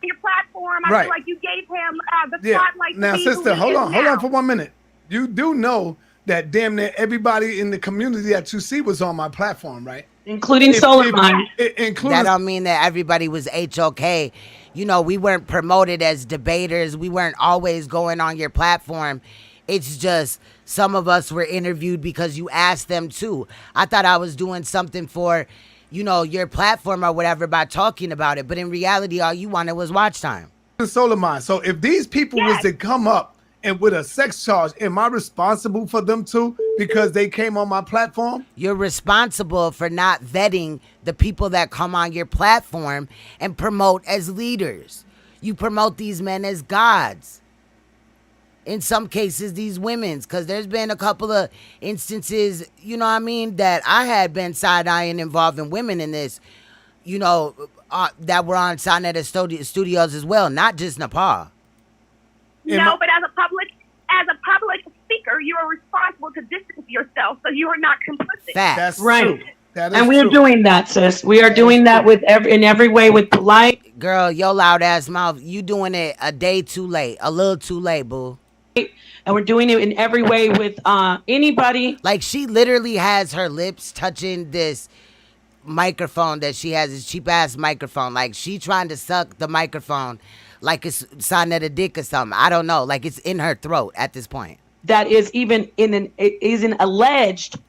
Your platform, I feel like you gave him the spotlight. Now, sister, hold on for 1 minute. You do know that damn near everybody in the community that you see was on my platform, right? Including SOLARMIND. That don't mean that everybody was HOK. You know, we weren't promoted as debaters. We weren't always going on your platform. It's just some of us were interviewed because you asked them to. I thought I was doing something for, you know, your platform or whatever by talking about it. But in reality, all you wanted was watch time. SOLARMIND. So if these people was to come up and with a sex charge, am I responsible for them too because they came on my platform? You're responsible for not vetting the people that come on your platform and promote as leaders. You promote these men as gods. In some cases, these women's, because there's been a couple of instances, you know what I mean, that I had been side-eyeing involving women in this, you know, that were on Saneter studios as well, not just NAPAH. No, but as a public speaker, you are responsible to distance yourself so you are not complicit. That's right. True. That is and we are true. doing that, sis. We are doing that with in every way with POLIGHT. Girl, your loud ass mouth, you doing it a day too late, a little too late, boo. And we're doing it in every way with anybody. Like she literally has her lips touching this microphone that she has, this cheap ass microphone. Like she trying to suck the microphone like it's Saneter dick or something. I don't know. Like it's in her throat at this point. That is even is an alleged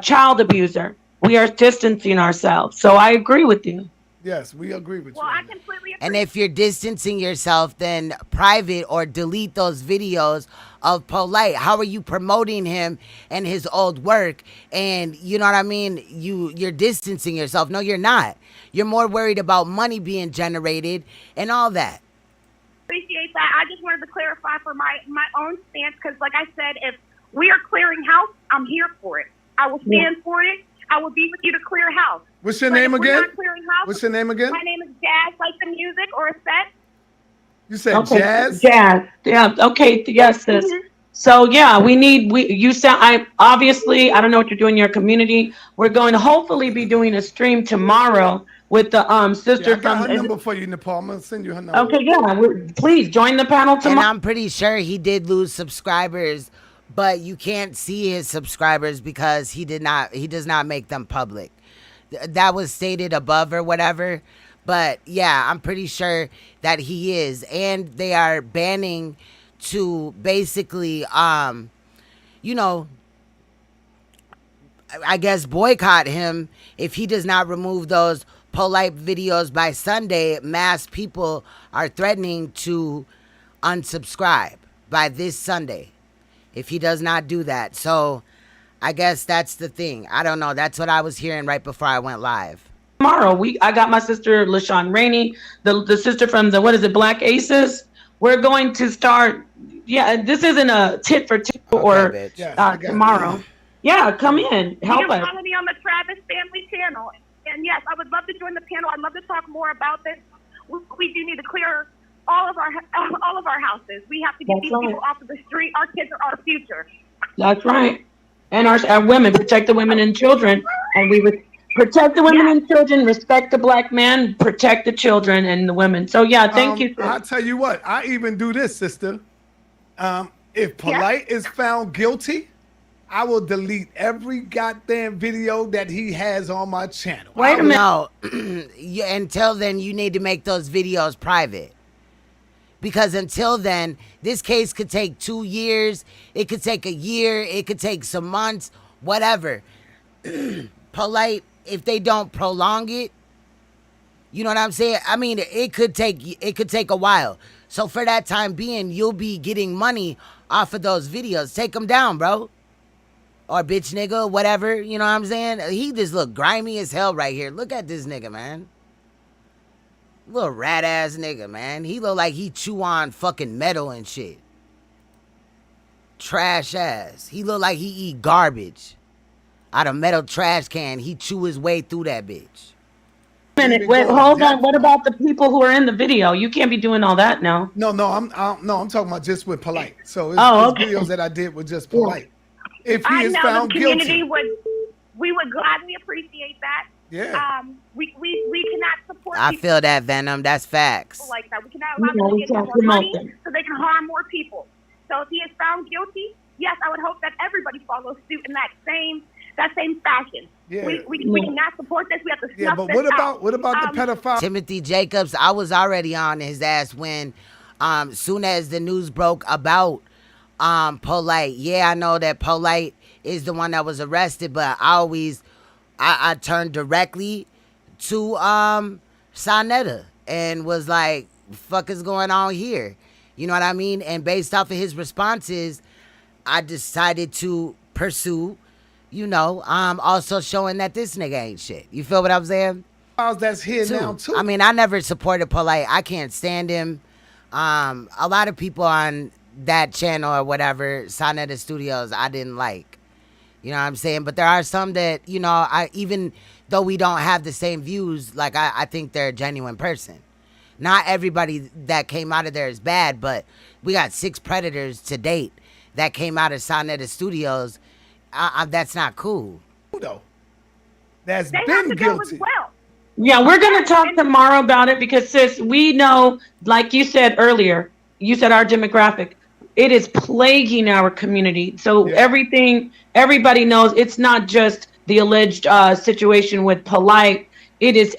child abuser. We are distancing ourselves. So I agree with you. Yes, we agree with Well, you. I completely agree. And if you're distancing yourself, then private or delete those videos of Polite. How are you promoting him and his old work? And you know what I mean? You're distancing yourself. No, you're not. You're more worried about money being generated and all that. Appreciate that. I just wanted to clarify for my own stance because, like I said, if we are clearing house, I'm here for it. I will stand for it. I will be with you to clear house. What's your But name if we're again? not clearing house, What's your name again? My name is Jazz, like the music or a set. You said Okay, Jazz? Jazz. Yeah. Okay. Yes, sis. So yeah, you sound. I obviously I don't know what you're doing in your community. We're going to hopefully be doing a stream tomorrow with the sister Yeah, I got from. her number for you, Nepal. I'm gonna send you her number. Okay. Yeah. Please join the panel And tomorrow. I'm pretty sure he did lose subscribers, but you can't see his subscribers because he does not make them public. That was stated above or whatever. But yeah, I'm pretty sure that he is. And they are banning to basically, you know, I guess boycott him if he does not remove those Polite videos by Sunday. Mass people are threatening to unsubscribe by this Sunday if he does not do that. So I guess that's the thing. I don't know. That's what I was hearing right before I went live. Tomorrow, I got my sister LaShawn Rainey, the sister from the Black Aces. We're going to start. Yeah, this isn't a tit for tit or tomorrow. Yeah, come in, help You can us. follow me on the Travis Family channel. And yes, I would love to join the panel. I'd love to talk more about this. We do need to clear all of our houses. We have to get these people off of the street. Our kids are our future. That's right. And our women, protect the women and children, and we would protect the women and children, respect the Black man, protect the children and the women. So yeah, thank you. I'll tell you what, I even do this, sister. If Polite is found guilty, I will delete every goddamn video that he has on my channel. Wait a minute. No. Until then, you need to make those videos private. Because until then, this case could take 2 years. It could take a year. It could take some months, whatever. Polite, if they don't prolong it, you know what I'm saying? I mean, it could take a while. So for that time being, you'll be getting money off of those videos. Take them down, bro. Or bitch nigga, whatever. You know what I'm saying? He just look grimy as hell right here. Look at this nigga, man. Little rat ass nigga, man. He look like he chew on fucking metal and shit. Trash ass. He look like he eat garbage out of metal trash can. He chew his way through that bitch. Wait, hold on. What about the people who are in the video? You can't be doing all that now. No, I'm talking about just with Polite. So it's okay. videos that I did with just Polite. If he I is know found the community guilty, we would gladly appreciate that. Yeah. We cannot support. I people feel that, Venom. That's facts. like that. We cannot allow them to get more money so they can harm more people. So if he is found guilty, yes, I would hope that everybody follows suit in that same fashion. Yeah. We cannot support this. We have to snuff but this out. what about the pedophile? Timothy Jacobs, I was already on his ass when soon as the news broke about Polite. Yeah, I know that Polite is the one that was arrested, but I turned directly to Saneter and was like, fuck is going on here? You know what I mean? And based off of his responses, I decided to pursue, also showing that this nigga ain't shit. You feel what I'm saying? That's here now too. I mean, I never supported Polite. I can't stand him. A lot of people on that channel or whatever, Saneter Studios, I didn't like. You know what I'm saying? But there are some that, even though we don't have the same views, like I think they're a genuine person. Not everybody that came out of there is bad, but we got 6 predators to date that came out of Saneter Studios. That's not cool. Though. That's They have been to go guilty. as well. Yeah, we're going to talk tomorrow about it because, sis, we know, like you said earlier, you said our demographic, it is plaguing our community. So everybody knows it's not just the alleged situation with Polite. It is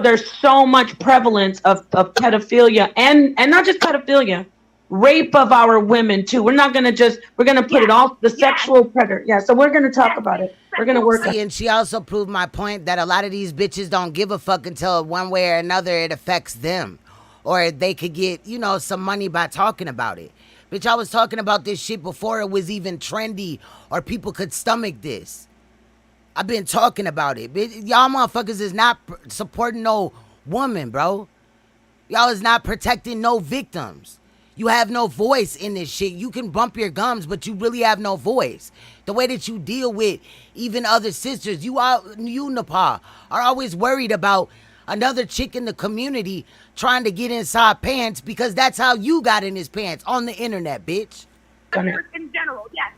there's so much prevalence of pedophilia and not just pedophilia, rape of our women too. We're not going to we're going to put it all, the sexual predator. Yeah, so we're going to talk about it. We're gonna work on. See, and she also proved my point that a lot of these bitches don't give a fuck until one way or another it affects them. Or they could get, you know, some money by talking about it. Bitch, I was talking about this shit before it was even trendy or people could stomach this. I've been talking about it. Bitch, y'all motherfuckers is not supporting no woman, bro. Y'all is not protecting no victims. You have no voice in this shit. You can bump your gums, but you really have no voice. The way that you deal with even other sisters, you NAPAH, are always worried about another chick in the community trying to get inside pants because that's how you got in his pants, on the internet, bitch. In general, yes.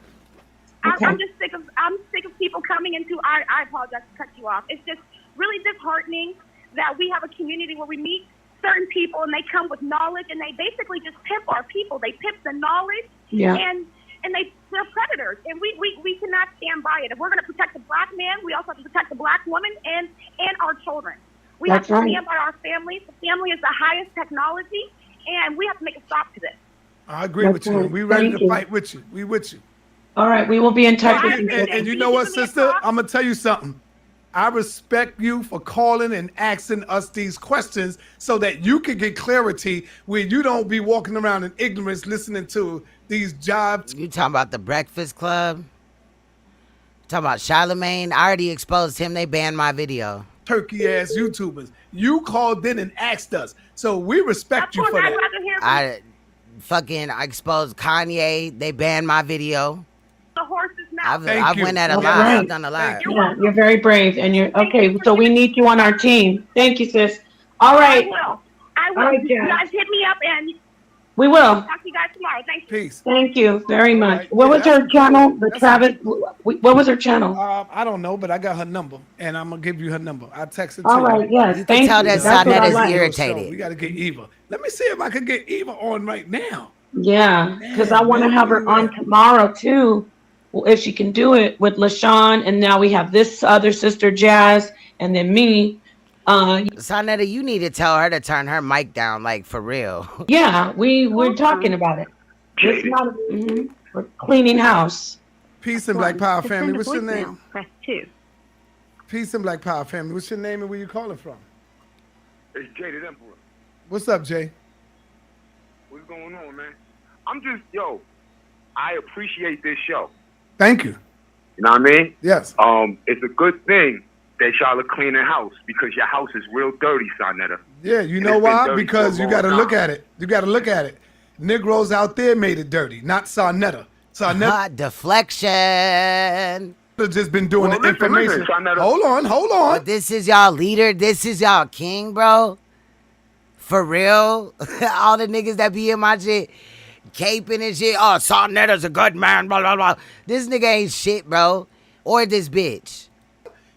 Okay. I'm just sick of people coming into. I apologize to cut you off. It's just really disheartening that we have a community where we meet certain people and they come with knowledge and they basically just pimp our people. They pimp the knowledge, and they're predators, and we cannot stand by it. If we're going to protect the black man, we also have to protect the black woman and our children. We have to stand by our families. The family is the highest technology, and we have to make a stop to this. I agree with you. We ready to fight with you. We with you. All right, we will be in touch with you. And you know what, sister? I'm gonna tell you something. I respect you for calling and asking us these questions so that you can get clarity where you don't be walking around in ignorance listening to these jobs. You talking about the Breakfast Club? Talking about Charlemagne? I already exposed him. They banned my video. Turkey ass YouTubers. You called in and asked us. So we respect you for that. I exposed Kanye. They banned my video. The horse's mouth. I've went at a lot. I've done a lot. Yeah, you're very brave, and you're okay. So we need you on our team. Thank you, sis. All right. I will. All right, you guys hit me up, and we will. Talk to you guys tomorrow. Thank you. Peace. Thank you very much. What was her channel? The Travis. What was her channel? I don't know, but I got her number, and I'm gonna give you her number. I texted. All right. Yes. Thank you. Tell that Saneter is irritated. We gotta get Eva. Let me see if I can get Eva on right now. Yeah, because I want to have her on tomorrow too, if she can do it with LaShawn, and now we have this other sister Jazz, and then me. Saneter, you need to tell her to turn her mic down, like for real. Yeah, we're talking about it. It's not. We're cleaning house. Peace and Black Power family. What's your name? Press 2. Peace and Black Power family. What's your name and where you calling from? It's Jaded Emperor. What's up, Jay? What's going on, man? I'm just, I appreciate this show. Thank you. You know what I mean? Yes. It's a good thing that y'all are cleaning house because your house is real dirty, Saneter. Yeah, you know why? Because you got to look at it. You got to look at it. Negroes out there made it dirty, not Saneter. Saneter. Deflection. Just been doing the information. Listen, hold on. But this is y'all leader. This is y'all king, bro. For real. All the niggas that be in my shit, caping and shit. Oh, Saneter's a good man, blah, blah, blah. This nigga ain't shit, bro. Or this bitch.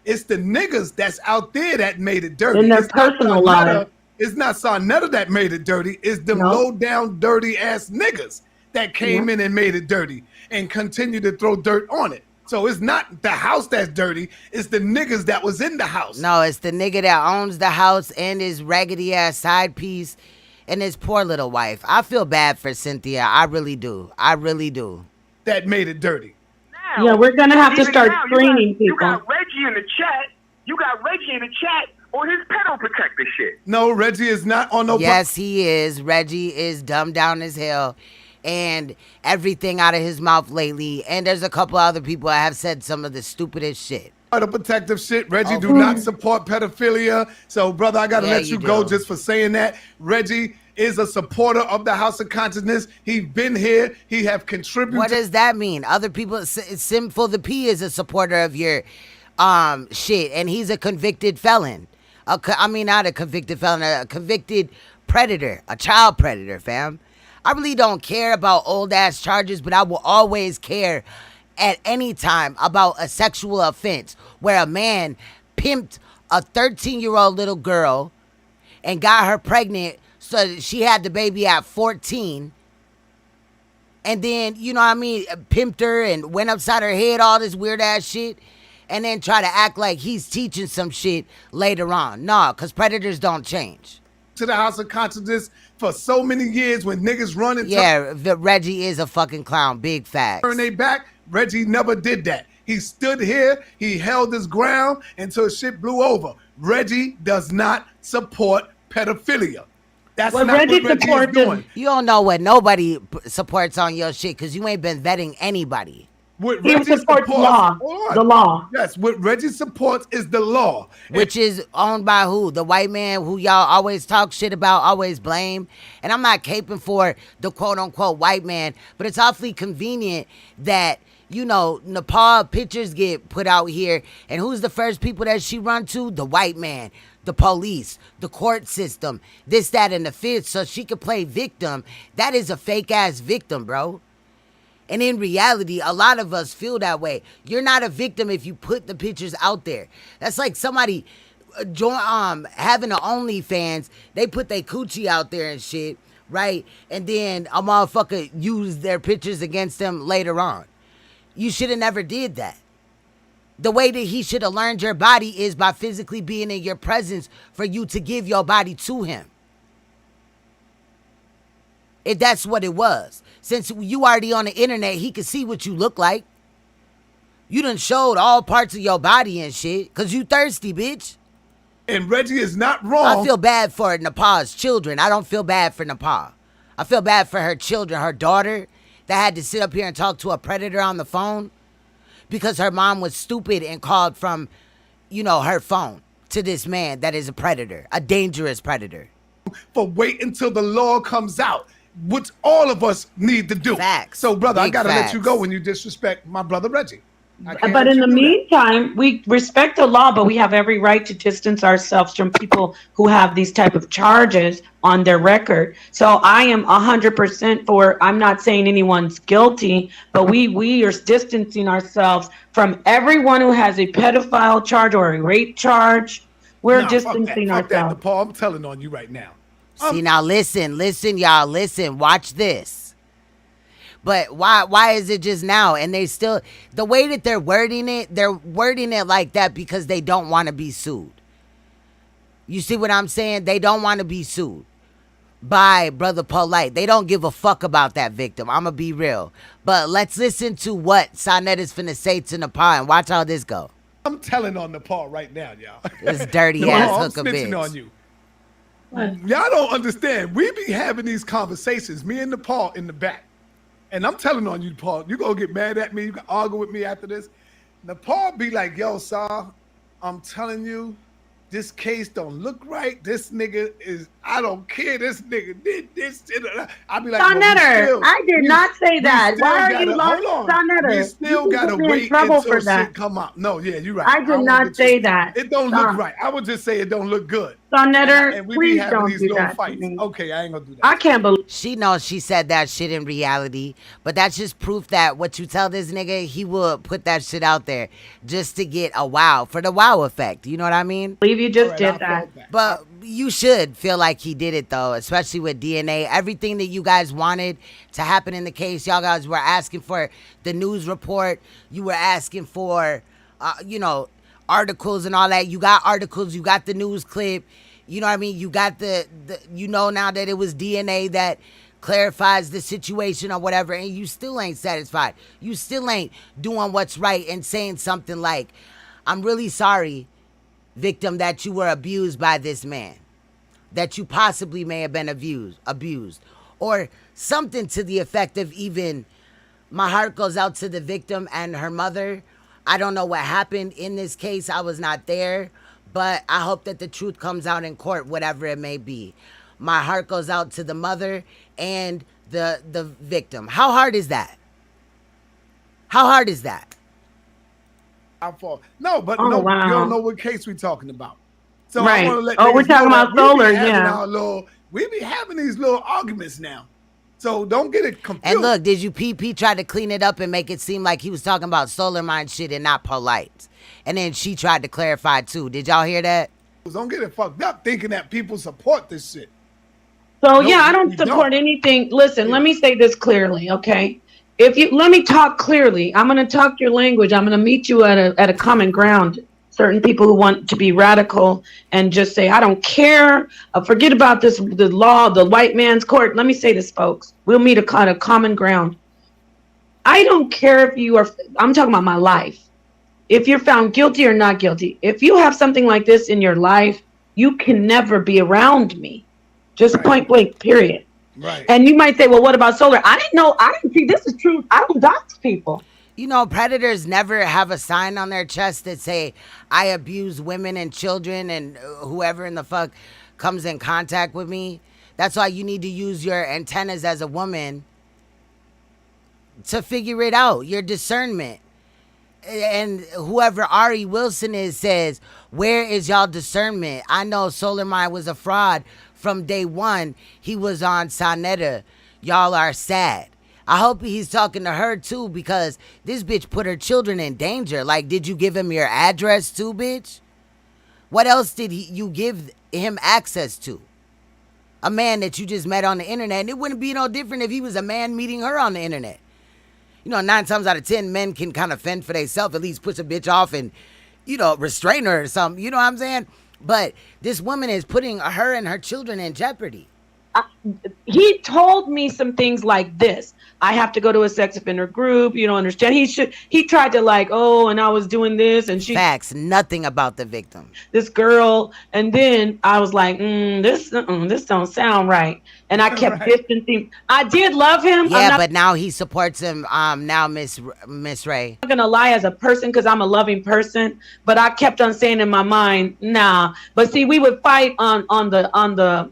It's the niggas that's out there that made it dirty. In their personal life. It's not Saneter that made it dirty. It's them low down, dirty ass niggas that came in and made it dirty and continue to throw dirt on it. So it's not the house that's dirty. It's the niggas that was in the house. No, it's the nigga that owns the house and his raggedy ass side piece and his poor little wife. I feel bad for Cynthia. I really do. I really do. That made it dirty. Now, Yeah, we're gonna have to start now, screening people. You got Reggie in the chat. On his pedo protector shit. No, Reggie is not on no. Yes, he is. Reggie is dumbed down as hell. And everything out of his mouth lately. And there's a couple other people that have said some of the stupidest shit. The protective shit. Reggie do not support pedophilia. So, brother, I got to let you go just for saying that. Reggie is a supporter of the House of Consciousness. He's been here. He have contributed. What does that mean? Other people, Simple the P is a supporter of your shit. And he's a convicted felon. Not a convicted felon, a convicted predator, a child predator, fam. I really don't care about old ass charges, but I will always care at any time about a sexual offense where a man pimped a 13-year-old little girl and got her pregnant so that she had the baby at 14. And then, pimped her and went upside her head, all this weird ass shit. And then try to act like he's teaching some shit later on. Nah, because predators don't change. To the House of Consciousness for so many years when niggas run into... Yeah, Reggie is a fucking clown. Big facts. Turn they back. Reggie never did that. He stood here, he held his ground until shit blew over. Reggie does not support pedophilia. That's Well, not Reggie what Reggie is supports doing. You don't know what nobody supports on your shit because you ain't been vetting anybody. What He Reggie supports law. hold on. The law. Yes, what Reggie supports is the law. Which is owned by who? The white man who y'all always talk shit about, always blame. And I'm not caping for the quote-unquote white man, but it's awfully convenient that, you know, NAPAH pictures get put out here, and who's the first people that she run to? The white man, the police, the court system, this, that, and the fifth, so she could play victim. That is a fake-ass victim, bro. And in reality, a lot of us feel that way. You're not a victim if you put the pictures out there. That's like somebody having an OnlyFans. They put their coochie out there and shit, right? And then a motherfucker use their pictures against them later on. You should have never did that. The way that he should have learned your body is by physically being in your presence for you to give your body to him. If that's what it was. Since you already on the internet, he could see what you look like. You done showed all parts of your body and shit, because you thirsty, bitch. And Reggie is not wrong. I feel bad for NAPAH's children. I don't feel bad for NAPAH. I feel bad for her children, her daughter, that had to sit up here and talk to a predator on the phone because her mom was stupid and called from, you know, her phone to this man that is a predator, a dangerous predator. For wait until the law comes out, which all of us need to do. Facts. So, brother, I Big gotta let facts. you go when you disrespect my brother Reggie. I can't But let in you the do that. meantime, we respect the law, but we have every right to distance ourselves from people who have these type of charges on their record. So I am 100% for, I'm not saying anyone's guilty, but we are distancing ourselves from everyone who has a pedophile charge or a rape charge. We're Nah, distancing fuck that, ourselves. DePaul. I'm telling on you right now. See, now listen, y'all, listen, watch this. But why is it just now? And they still, the way that they're wording it like that because they don't want to be sued. You see what I'm saying? They don't want to be sued by Brother POLIGHT. They don't give a fuck about that victim. I'm going to be real. But let's listen to what Saneter is finna say to NAPAH and watch how this go. I'm telling on DePaul right now, y'all. This dirty No, ass I'm hooker snitching bitch. on you. Y'all don't understand. We be having these conversations, me and DePaul in the back. And I'm telling on you, Paul, you gonna get mad at me, you can argue with me after this. Paul be like, yo, Saw, I'm telling you, this case don't look right. This nigga is, I don't care. This nigga did this. I be like, Saneter, I did not say that. Why are you lying, Saneter? We still You gotta put me in wait trouble until for that. shit come out. No, yeah, you're right. I did not say that. It don't look right. I would just say it don't look good. Saneter, And we be please having don't these do little that to fights. me. Okay, I ain't gonna do that. I can't believe. She knows she said that shit in reality, but that's just proof that what you tell this nigga, he will put that shit out there just to get a wow, for the wow effect. You know what I mean? Believe you just did that. But you should feel like he did it though, especially with DNA. Everything that you guys wanted to happen in the case, y'all guys were asking for the news report. You were asking for, you know, articles and all that. You got articles. You got the news clip. You know what I mean? You got the you know now that it was DNA that clarifies the situation or whatever, and you still ain't satisfied. You still ain't doing what's right and saying something like, I'm really sorry, victim, that you were abused by this man, that you possibly may have been abused, or something to the effect of even, my heart goes out to the victim and her mother. I don't know what happened in this case. I was not there. But I hope that the truth comes out in court, whatever it may be. My heart goes out to the mother and the victim. How hard is that? How hard is that? No, but Oh, no, wow. you don't know what case we're talking about. So Right. I want to let Oh, we're niggas know talking that about we be solar, having yeah. our we be having these little arguments now. So don't get it confused. And look, did you PP try to clean it up and make it seem like he was talking about SOLARMIND shit and not POLIGHT? And then she tried to clarify too. Did y'all hear that? Don't get it fucked up thinking that people support this shit. So No, yeah, I don't we support don't. anything. Listen, let me say this clearly, okay? If you let me talk clearly, I'm gonna talk your language. I'm gonna meet you at a common ground. Certain people who want to be radical and just say, I don't care. Forget about this, the law, the white man's court. Let me say this, folks. We'll meet at a common ground. I don't care if you are, I'm talking about my life. if you're found guilty or not guilty, if you have something like this in your life, you can never be around me. Just point blank, period. Right. And you might say, well, what about Solar? I didn't know. I didn't see. This is true. I don't dox people. You know, predators never have a sign on their chest that say, I abuse women and children and whoever in the fuck comes in contact with me. That's why you need to use your antennas as a woman to figure it out, your discernment. And whoever Ari Wilson is says, where is y'all discernment? I know SolarMind was a fraud from day one. He was on Saneter. Y'all are sad. I hope he's talking to her too, because this bitch put her children in danger. Like, did you give him your address too, bitch? What else did you give him access to? A man that you just met on the internet. And it wouldn't be no different if he was a man meeting her on the internet. You know, 9 times out of 10, men can kind of fend for themselves, at least push a bitch off and, you know, restrain her or something. You know what I'm saying? But this woman is putting her and her children in jeopardy. He told me some things like this. I have to go to a sex offender group. You don't understand. He tried to like, oh, and I was doing this, and she facts nothing about the victim. This girl, and then I was like, this don't sound right, and I kept distancing. I did love him. Yeah, but now he supports him. Now Miss Ray. I'm not gonna lie as a person because I'm a loving person, but I kept on saying in my mind, nah. But see, we would fight on the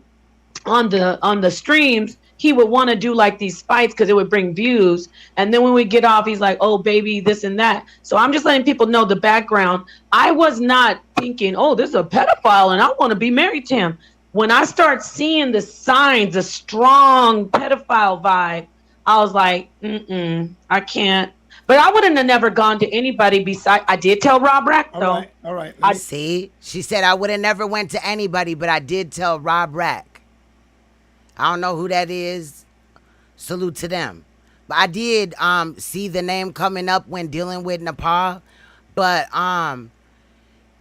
streams. He would want to do like these fights because it would bring views. And then when we get off, he's like, oh, baby, this and that. So I'm just letting people know the background. I was not thinking, oh, this is a pedophile and I want to be married to him. When I start seeing the signs, the strong pedophile vibe, I was like, I can't. But I wouldn't have never gone to anybody besides. I did tell Rob Rack, though. All right. I see. She said I would have never went to anybody, but I did tell Rob Rack. I don't know who that is. Salute to them. But I did see the name coming up when dealing with NAPAH. But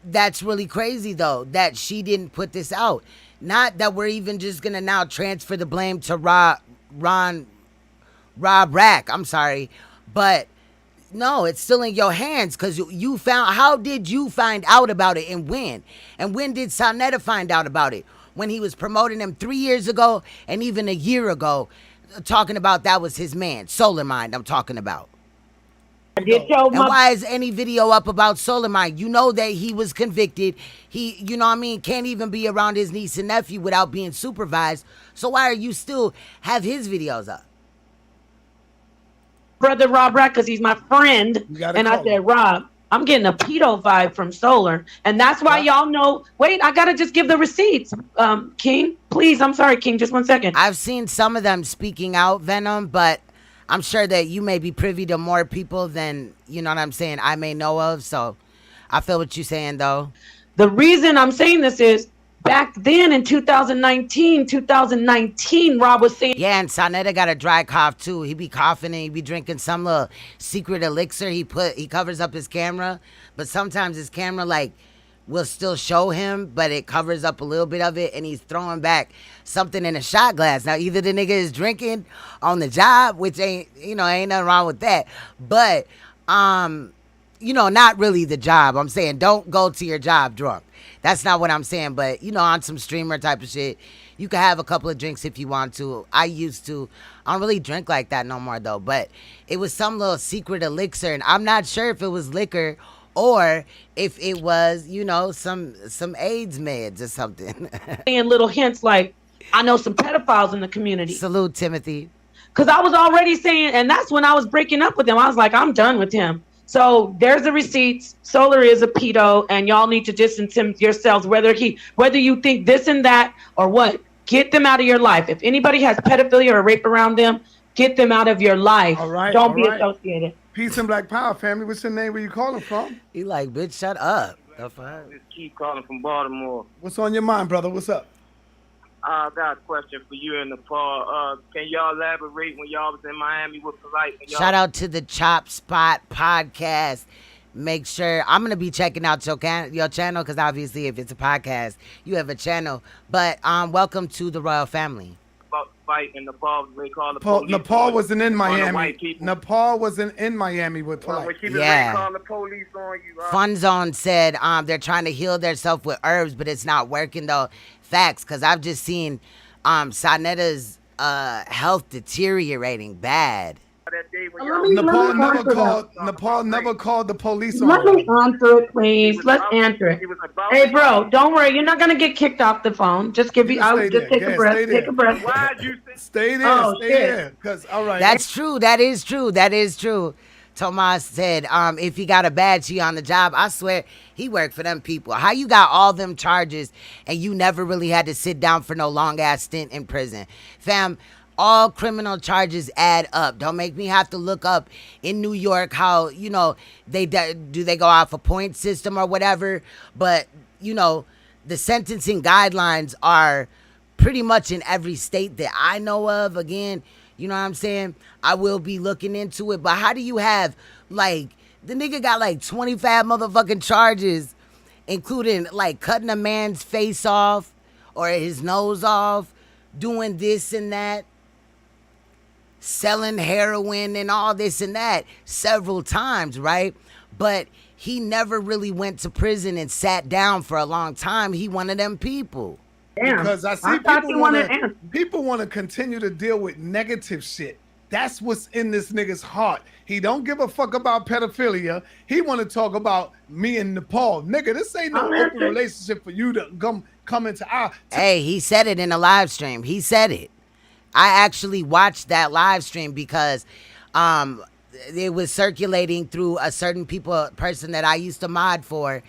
that's really crazy, though, that she didn't put this out. Not that we're even just going to now transfer the blame to Rob Rack. I'm sorry. But no, it's still in your hands because you found. How did you find out about it and when? And when did Saneter find out about it? When he was promoting him 3 years ago and even a year ago, talking about that was his man, SolarMind, I'm talking about. And why is any video up about SolarMind? You know that he was convicted. He, you know what I mean, can't even be around his niece and nephew without being supervised. So why are you still have his videos up? Brother Rob Rack, because he's my friend. And I said, Rob, I'm getting a pedo vibe from Solar. And that's why y'all know. Wait, I got to just give the receipts. King, please. I'm sorry, King. Just 1 second. I've seen some of them speaking out, Venom, but I'm sure that you may be privy to more people than, you know what I'm saying, I may know of. So I feel what you're saying, though. The reason I'm saying this is back then in 2019, Rob was saying. Yeah, and Saneter got a dry cough, too. He be coughing and he be drinking some little secret elixir. He covers up his camera, but sometimes his camera, like, will still show him, but it covers up a little bit of it, and he's throwing back something in a shot glass. Now, either the nigga is drinking on the job, which ain't nothing wrong with that, but, not really the job. I'm saying don't go to your job drunk. That's not what I'm saying, but, on some streamer type of shit, you can have a couple of drinks if you want to. I used to. I don't really drink like that no more, though, but it was some little secret elixir, and I'm not sure if it was liquor or if it was, some AIDS meds or something. And little hints like, I know some pedophiles in the community. Salute, Timothy. Because I was already saying, and that's when I was breaking up with him. I was like, I'm done with him. So there's the receipts. Solar is a pedo, and y'all need to distance him yourselves, whether you think this and that or what. Get them out of your life. If anybody has pedophilia or rape around them, get them out of your life. All right. Don't be associated. Peace and Black Power, family. What's your name? Where you calling from? He like, bitch, shut up. Just keep calling from Baltimore. What's on your mind, brother? What's up? I got a question for you and Nepal. Can y'all elaborate when y'all was in Miami with POLIGHT? Shout out to the Chop Spot podcast. Make sure I'm gonna be checking out your channel because obviously if it's a podcast, you have a channel. But welcome to the royal family. about the fight in Nepal when they called the police. Nepal wasn't in the Miami. white people. Nepal wasn't in Miami with When Polite. she was Yeah. calling the police on you. Fun Zone said they're trying to heal themselves with herbs, but it's not working though. Facts, because I've just seen Saneta's health deteriorating bad. That day when Let me answer that. Nepal never called the police on Let her. me answer it, please. Let's answer it. Hey, bro, don't worry. You're not gonna get kicked off the phone. Just give me. I'll stay just there. take a Yeah, breath. stay Take there. a breath. Why'd you Stay there, Oh, stay shit. there. Cause all right. That's true. That is true. That is true. Tomas said, if he got a badge, he on the job. I swear he worked for them people. How you got all them charges and you never really had to sit down for no long ass stint in prison? Fam, all criminal charges add up. Don't make me have to look up in New York how, you know, they go off a point system or whatever. But, you know, the sentencing guidelines are pretty much in every state that I know of. Again, you know what I'm saying? I will be looking into it. But how do you have, like, the nigga got like 25 motherfucking charges, including like cutting a man's face off or his nose off, doing this and that, selling heroin and all this and that several times, right? But he never really went to prison and sat down for a long time. He one of them people. Damn. Because I see thought you wanted answers. people want to continue to deal with negative shit. That's what's in this nigga's heart. He don't give a fuck about pedophilia. He want to talk about me and Nepal. Nigga, this ain't no open relationship for you to come into our... Hey, he said it in a live stream. He said it. I actually watched that live stream because it was circulating through a certain person that I used to mod for.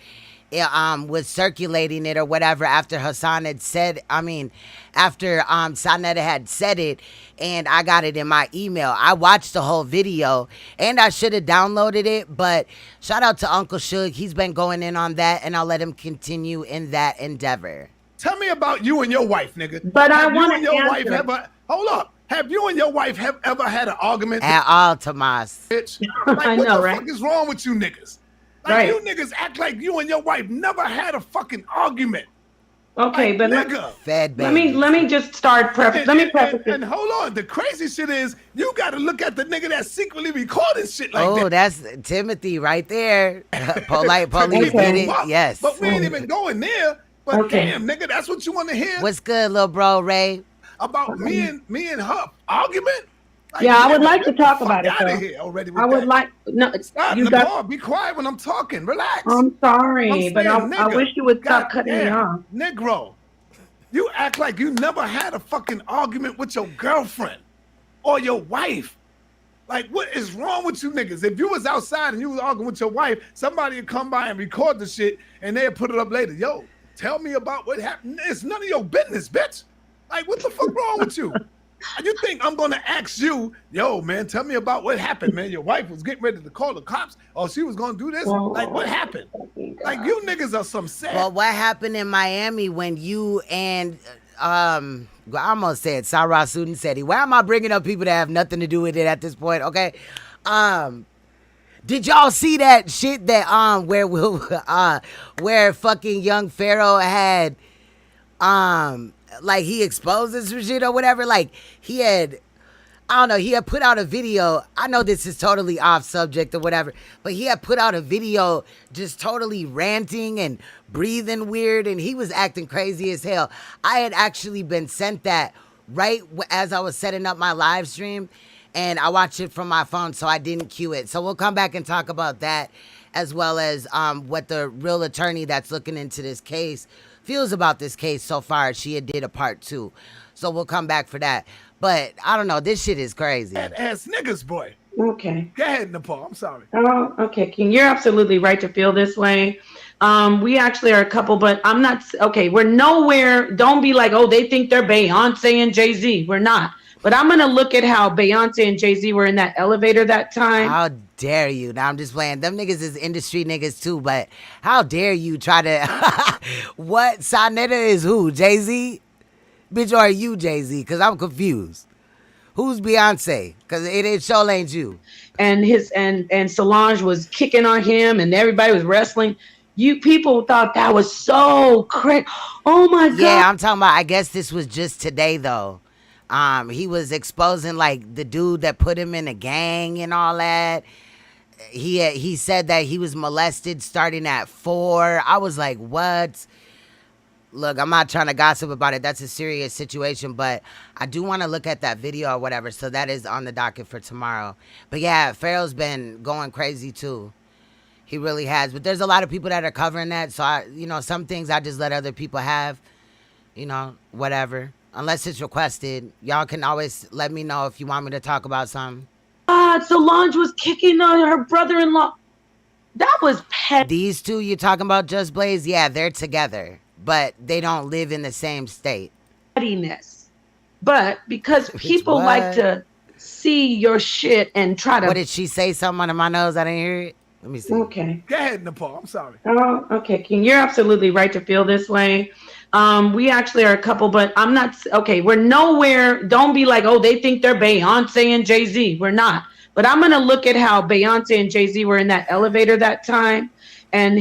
It was circulating it or whatever after Hassan had said, after Saneta had said it, and I got it in my email. I watched the whole video, and I should have downloaded it, but shout out to Uncle Suge. He's been going in on that, and I'll let him continue in that endeavor. Tell me about you and your wife, nigga. But I Have you want and to your wife answer. ever... Hold up. Have you and your wife ever had an argument? At all, Tomas. Bitch. Like, I what know, the right? fuck is wrong with you niggas? Like, Right. you niggas act like you and your wife never had a fucking argument. Okay, Like, but nigga. Fed let me just start preface. Let me preface And hold on, the crazy shit is you got to look at the nigga that's secretly recording shit like Oh, that. that's Timothy right there. Polite police Okay. did it. Yes. But we ain't even going there. But Okay. damn, nigga, that's what you want to hear What's good, little bro, Ray? about me and her argument? Like, Yeah, I would nigga, like to get the talk fuck about it, outta though. here already with I would that. like no. Stop, You Nepal, got. be quiet when I'm talking. Relax. I'm sorry, I'm but saying, I nigga, wish you would stop cutting me goddamn, off. Negro, you act like you never had a fucking argument with your girlfriend or your wife. Like, what is wrong with you niggas? If you was outside and you was arguing with your wife, somebody would come by and record the shit and they'd put it up later. Yo, tell me about what happened. It's none of your business, bitch. Like, what the fuck wrong with you? And you think I'm gonna ask you, yo, man, tell me about what happened, man. Your wife was getting ready to call the cops, or she was gonna do this. Like, what happened? Like, you niggas are some sad. Well, what happened in Miami when you and I almost said Sarah Sudin said he. Why am I bringing up people that have nothing to do with it at this point? Okay. Did y'all see that shit that where fucking young Pharaoh had like he exposes some shit or whatever? Like he had, I don't know, he had put out a video. I know this is totally off subject or whatever, but he had put out a video just totally ranting and breathing weird, and he was acting crazy as hell. I had actually been sent that right as I was setting up my live stream, and I watched it from my phone, so I didn't cue it. So we'll come back and talk about that, as well as what the real attorney that's looking into this case feels about this case so far. She had did a part 2. So we'll come back for that. But I don't know. This shit is crazy. Ass niggas, boy. Okay. Go ahead, Nepal. I'm sorry. Oh, okay, King. You're absolutely right to feel this way. We actually are a couple, but I'm not. Okay, we're nowhere. Don't be like, oh, they think they're Beyonce and Jay-Z. We're not. But I'm going to look at how Beyonce and Jay-Z were in that elevator that time. How dare you? Now, I'm just playing. Them niggas is industry niggas too, but how dare you try to... What? Saneter is who? Jay-Z? Bitch, or are you Jay-Z? Because I'm confused. Who's Beyonce? Because it sure ain't you. And and Solange was kicking on him, and everybody was wrestling. You people thought that was so crazy. Oh, my God. Yeah, I'm talking about... I guess this was just today, though. He was exposing like the dude that put him in a gang and all that. He said that he was molested starting at 4. I was like, what? Look, I'm not trying to gossip about it. That's a serious situation, but I do want to look at that video or whatever. So that is on the docket for tomorrow. But yeah, Pharaoh's been going crazy too. He really has. But there's a lot of people that are covering that. So some things I just let other people have, whatever. Unless it's requested. Y'all can always let me know if you want me to talk about something. Solange was kicking on her brother-in-law. That was petty. These two you talking about, Just Blaze? Yeah, they're together, but they don't live in the same state. Pettiness. But because people like to see your shit and try to... What, did she say something under my nose? I didn't hear it. Let me see. Okay. Go ahead, Nepal. I'm sorry. Oh, okay, King. You're absolutely right to feel this way. We actually are a couple, but I'm not... Okay, we're nowhere... Don't be like, oh, they think they're Beyonce and Jay-Z. We're not. But I'm going to look at how Beyonce and Jay-Z were in that elevator that time, and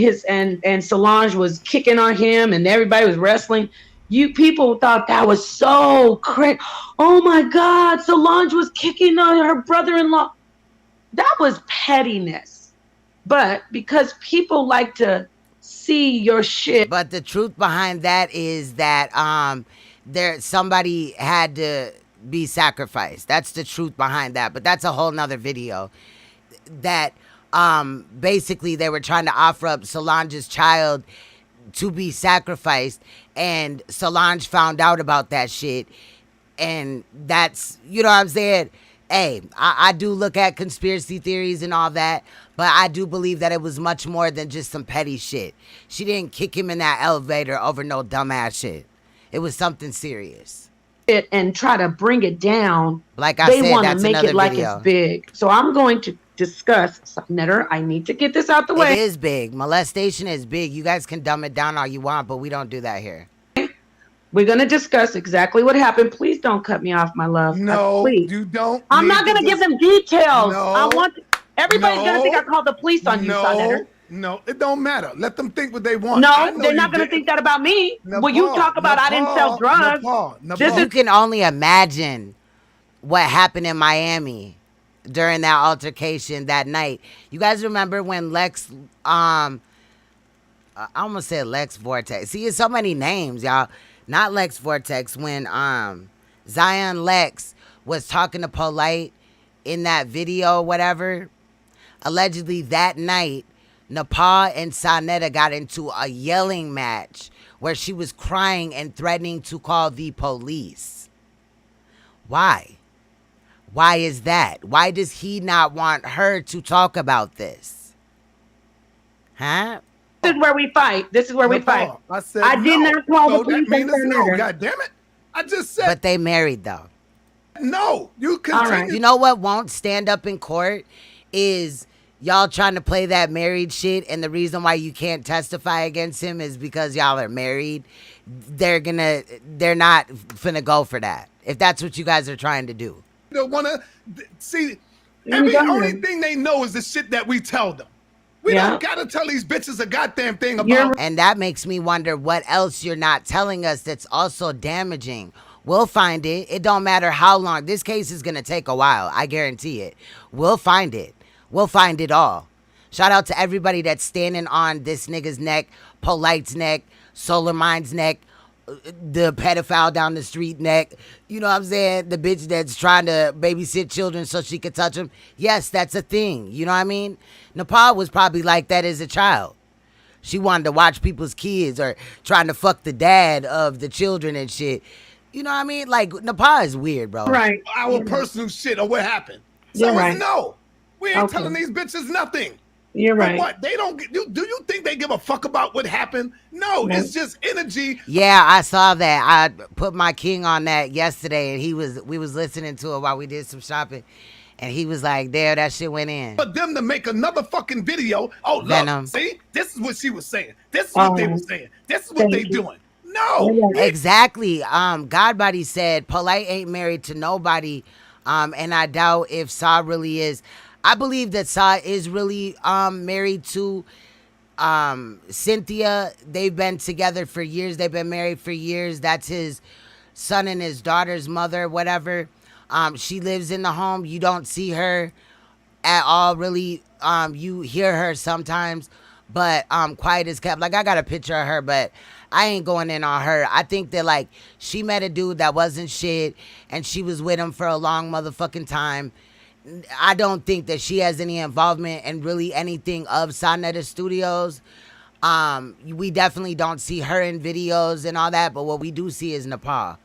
Solange was kicking on him, and everybody was wrestling. You people thought that was so crazy. Oh my God, Solange was kicking on her brother-in-law. That was pettiness. But because people like to see your shit. But the truth behind that is that somebody had to be sacrificed. That's the truth behind that. But that's a whole nother video. That basically they were trying to offer up Solange's child to be sacrificed, and Solange found out about that shit. And that's, you know what I'm saying? Hey, I do look at conspiracy theories and all that, but I do believe that it was much more than just some petty shit. She didn't kick him in that elevator over no dumbass shit. It was something serious. And try to bring it down. Like I they said, want that's to make another it like video. it's big. So I'm going to discuss, Saneter, I need to get this out the way. It is big. Molestation is big. You guys can dumb it down all you want, but we don't do that here. We're going to discuss exactly what happened. Please don't cut me off, my love. No, please. you don't. I'm not going to give them details. No, I want everybody's going to think I called the police on you, Saneter. No, it don't matter. Let them think what they want. No, they're not going to think that about me. Well, you talk about I didn't sell drugs. You can only imagine what happened in Miami during that altercation that night. You guys remember when Lex, I almost said Lex Vortex. See, it's so many names, y'all. Not Lex Vortex. When Zion Lex was talking to POLIGHT in that video, whatever, allegedly that night, NAPAH and Saneter got into a yelling match where she was crying and threatening to call the police. Why? Why is that? Why does he not want her to talk about this? Huh? This is where we fight. This is where we fight. I said I did not call the police on Saneter. God damn it. I just said. But they married though. No, you continue. Right. You know what won't stand up in court is y'all trying to play that married shit, and the reason why you can't testify against him is because y'all are married. They're not finna go for that. If that's what you guys are trying to do. They want to see. Only thing they know is the shit that we tell them. We don't gotta tell these bitches a goddamn thing about. And that makes me wonder what else you're not telling us that's also damaging. We'll find it. It don't matter how long. This case is gonna take a while. I guarantee it. We'll find it. We'll find it all. Shout out to everybody that's standing on this nigga's neck, POLIGHT's neck, SOLARMIND's neck, the pedophile down the street neck. You know what I'm saying? The bitch that's trying to babysit children so she could touch them. Yes, that's a thing. You know what I mean? NAPAH was probably like that as a child. She wanted to watch people's kids or trying to fuck the dad of the children and shit. You know what I mean? Like, NAPAH is weird, bro. Right. Our personal shit or what happened. So no. We ain't telling these bitches nothing. You're right. What? They don't. Do you think they give a fuck about what happened? No, it's just energy. Yeah, I saw that. I put my king on that yesterday, and we was listening to it while we did some shopping, and he was like, "There, that shit went in." For them to make another fucking video. Oh, look, Venom. See, this is what she was saying. This is what they were saying. This is what they doing. No, exactly. Godbody said POLIGHT ain't married to nobody, and I doubt if Saw really is. I believe that Saw is really married to Cynthia. They've been together for years. They've been married for years. That's his son and his daughter's mother, whatever. She lives in the home. You don't see her at all, really. You hear her sometimes, but quiet as kept. Like, I got a picture of her, but I ain't going in on her. I think that, like, she met a dude that wasn't shit, and she was with him for a long motherfucking time. I don't think that she has any involvement in really anything of Saneter Studios. We definitely don't see her in videos and all that, but what we do see is NAPAH.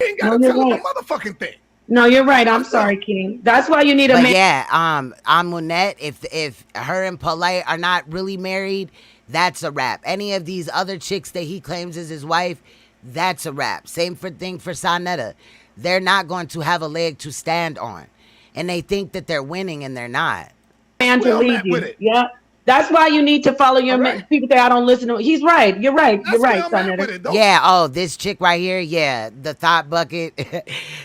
You ain't gotta tell them a motherfucking thing. No, you're right. I'm sorry, King. That's why you need a But man. yeah, Amunet, if her and Polite are not really married, that's a wrap. Any of these other chicks that he claims is his wife, that's a wrap. Same thing for Saneter. They're not going to have a leg to stand on. And they think that they're winning and they're not. Man to lead you. Yeah. That's why you need to follow your man. People say I don't listen to him. He's right. You're right. You're right, Saneter. Yeah, oh, this chick right here, yeah. The thought bucket,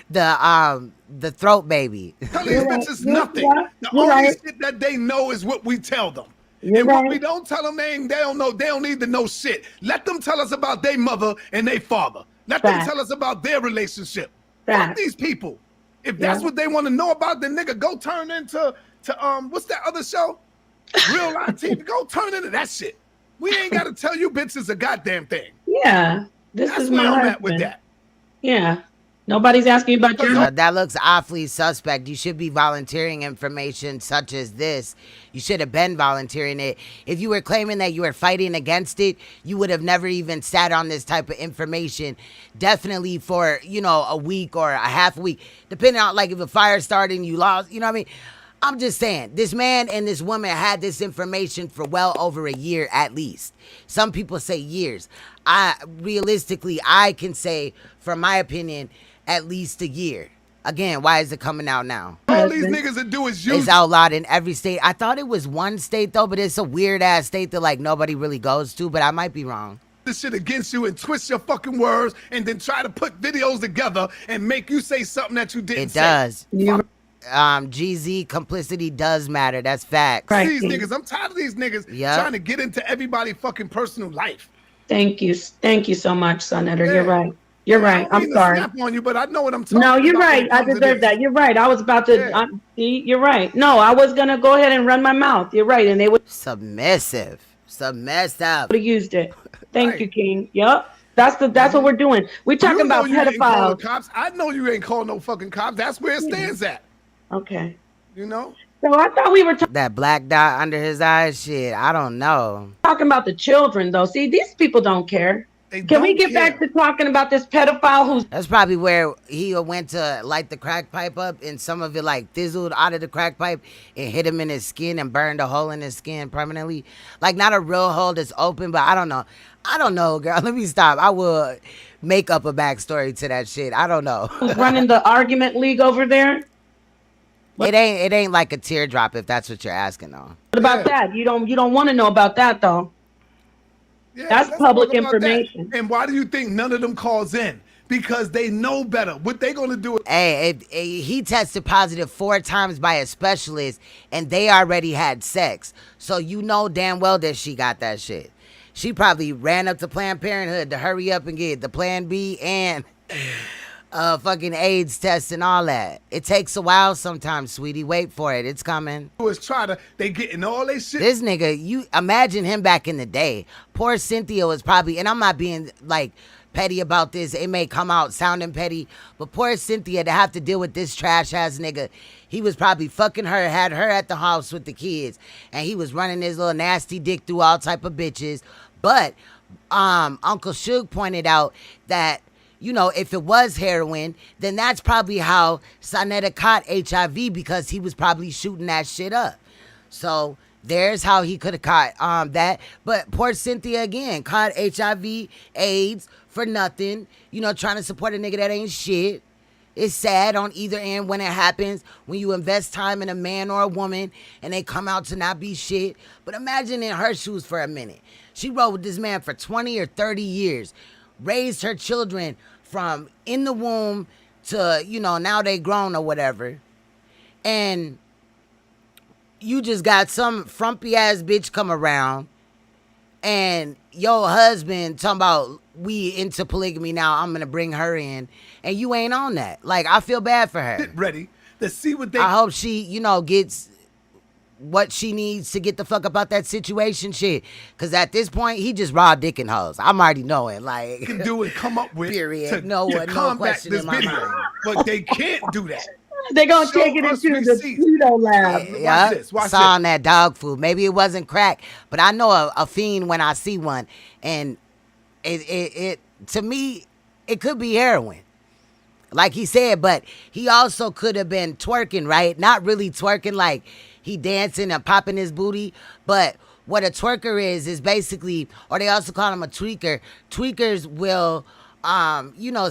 the throat baby. Tell these bitches nothing. The only shit that they know is what we tell them. And what we don't tell them, they don't know. They don't need to know shit. Let them tell us about their mother and their father. Let them tell us about their relationship. Fuck these people. If that's what they want to know about, then nigga, go turn into what's that other show? Real Life TV. Go turn into that shit. We ain't got to tell you bitches a goddamn thing. Yeah, that's is where I'm at with that. Yeah. Nobody's asking about your... That looks awfully suspect. You should be volunteering information such as this. You should have been volunteering it. If you were claiming that you were fighting against it, you would have never even sat on this type of information. Definitely for, a week or a half a week. Depending on, like, if a fire started and you lost, you know what I mean? I'm just saying, this man and this woman had this information for well over a year at least. Some people say years. Realistically, I can say, from my opinion, at least a year. Again, why is it coming out now? All these niggas that do is use it's outlawed in every state. I thought it was one state though, but it's a weird ass state that like nobody really goes to, but I might be wrong. This shit against you and twist your fucking words and then try to put videos together and make you say something that you didn't say. It does. GZ complicity does matter. That's facts. These niggas, I'm tired of these niggas trying to get into everybody's fucking personal life. Thank you so much, Saneter. You're right. You're right. I'm sorry. Snap on you, but I know what I'm talking about. No, you're about right. I deserve that. You're right. I was about to. You're right. No, I was gonna go ahead and run my mouth. You're right, and they would submissive. Would have used it. Thank you, King. Yep. That's what we're doing. We're talking about pedophiles. Cops. I know you ain't called no fucking cops. That's where it stands at. Okay. You know. So I thought we were that black dot under his eyes. Shit, I don't know. Talking about the children though. See, these people don't care. Can we get back to talking about this pedophile who's... That's probably where he went to light the crack pipe up and some of it like fizzled out of the crack pipe and hit him in his skin and burned a hole in his skin permanently. Like not a real hole that's open, but I don't know. I don't know, girl. Let me stop. I will make up a backstory to that shit. I don't know. Who's running the argument league over there? It ain't like a teardrop if that's what you're asking though. What about that? You don't want to know about that though. Yeah, that's public information. And why do you think none of them calls in? Because they know better. What they gonna do? He tested positive 4 times by a specialist, and they already had sex. So you know damn well that she got that shit. She probably ran up to Planned Parenthood to hurry up and get the Plan B and fucking AIDS test and all that. It takes a while sometimes, sweetie. Wait for it. It's coming. They getting all they shit. This nigga, you imagine him back in the day. Poor Cynthia was probably, and I'm not being like petty about this. It may come out sounding petty, but poor Cynthia to have to deal with this trash ass nigga. He was probably fucking her, had her at the house with the kids, and he was running his little nasty dick through all type of bitches. But Uncle Suge pointed out that, you know, if it was heroin, then that's probably how Saneter caught HIV, because he was probably shooting that shit up. So there's how he could have caught that. But poor Cynthia again caught HIV, AIDS for nothing. You know, trying to support a nigga that ain't shit. It's sad on either end when it happens, when you invest time in a man or a woman and they come out to not be shit. But imagine in her shoes for a minute. She rode with this man for 20 or 30 years, raised her children from in the womb to, you know, now they grown or whatever. And you just got some frumpy ass bitch come around and your husband talking about we into polygamy now, I'm gonna bring her in, and you ain't on that. Like, I feel bad for her. Ready to see what they. I hope she, gets what she needs to get the fuck up out that situation shit. Cause at this point, he just raw dicking hoes. I'm already knowing. Like, can do and come up with period. to No combat question this in my video, mind. but they can't do that. They're gonna Show take it us into the receipts. Pluto lab. Yeah, Watch this. Watch saw on this. that dog food. Maybe it wasn't crack, but I know a fiend when I see one, and it to me, it could be heroin, like he said. But he also could have been twerking, right? Not really twerking, like he dancing and popping his booty, but what a twerker is basically, or they also call him a tweaker. Tweakers will,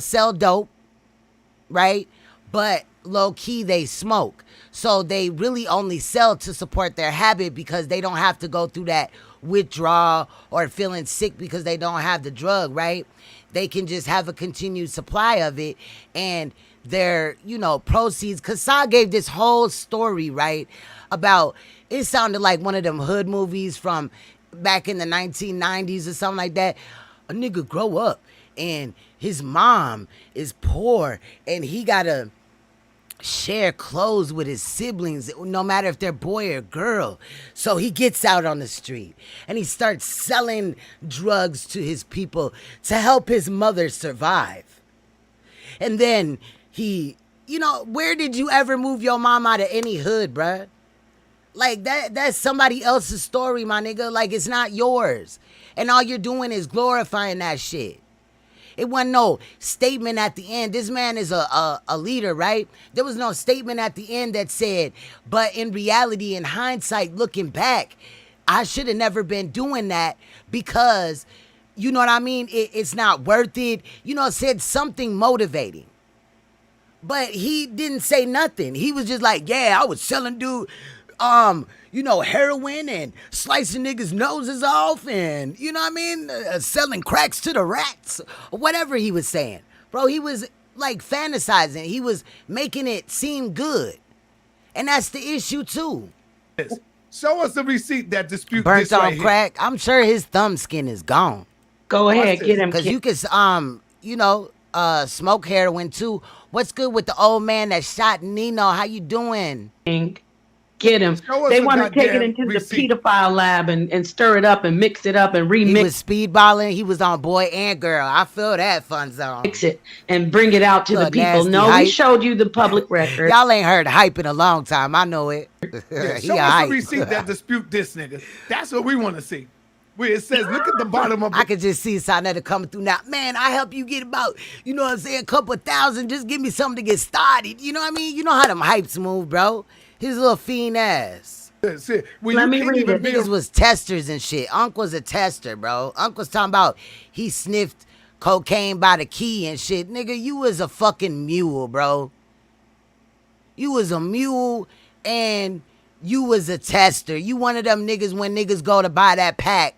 sell dope, right? But low key they smoke. So they really only sell to support their habit because they don't have to go through that withdrawal or feeling sick because they don't have the drug, right? They can just have a continued supply of it, and their, proceeds. Cause Sa gave this whole story, right? About, it sounded like one of them hood movies from back in the 1990s or something like that. A nigga grow up and his mom is poor and he gotta share clothes with his siblings, no matter if they're boy or girl. So he gets out on the street and he starts selling drugs to his people to help his mother survive. And then he, where did you ever move your mom out of any hood, bruh? Like, that's somebody else's story, my nigga. Like, it's not yours. And all you're doing is glorifying that shit. It wasn't no statement at the end. This man is a leader, right? There was no statement at the end that said, but in reality, in hindsight, looking back, I should have never been doing that because, you know what I mean? It's not worth it. Said something motivating. But he didn't say nothing. He was just like, yeah, I was selling dude, heroin and slicing niggas' noses off and, selling cracks to the rats, or whatever he was saying. Bro, he was like fantasizing. He was making it seem good. And that's the issue too. Show us the receipt that disputes Burnt this on right crack. I'm sure his thumb skin is gone. Go ahead, get him. Because you can, smoke heroin too. What's good with the old man that shot Nino? How you doing? Get him. They want to take it into the pedophile lab and stir it up and mix it up and remix. He was speedballing. He was on Boy and Girl. I feel that fun zone. Mix it and bring it out to the people. Nasty No, hype. we showed you the public record. Y'all ain't heard hype in a long time. I know it. Yeah, He show a us hype. the receipt that dispute this nigga. That's what we want to see. Where it says, look at the bottom of it. I could just see Saneter coming through now. Man, I help you get about, a couple thousand. Just give me something to get started. You know what I mean? You know how them hypes move, bro. His little fiend ass. Let me read it. Niggas was testers and shit. Unc was a tester, bro. Unc was talking about he sniffed cocaine by the key and shit. Nigga, you was a fucking mule, bro. You was a mule and you was a tester. You one of them niggas when niggas go to buy that pack,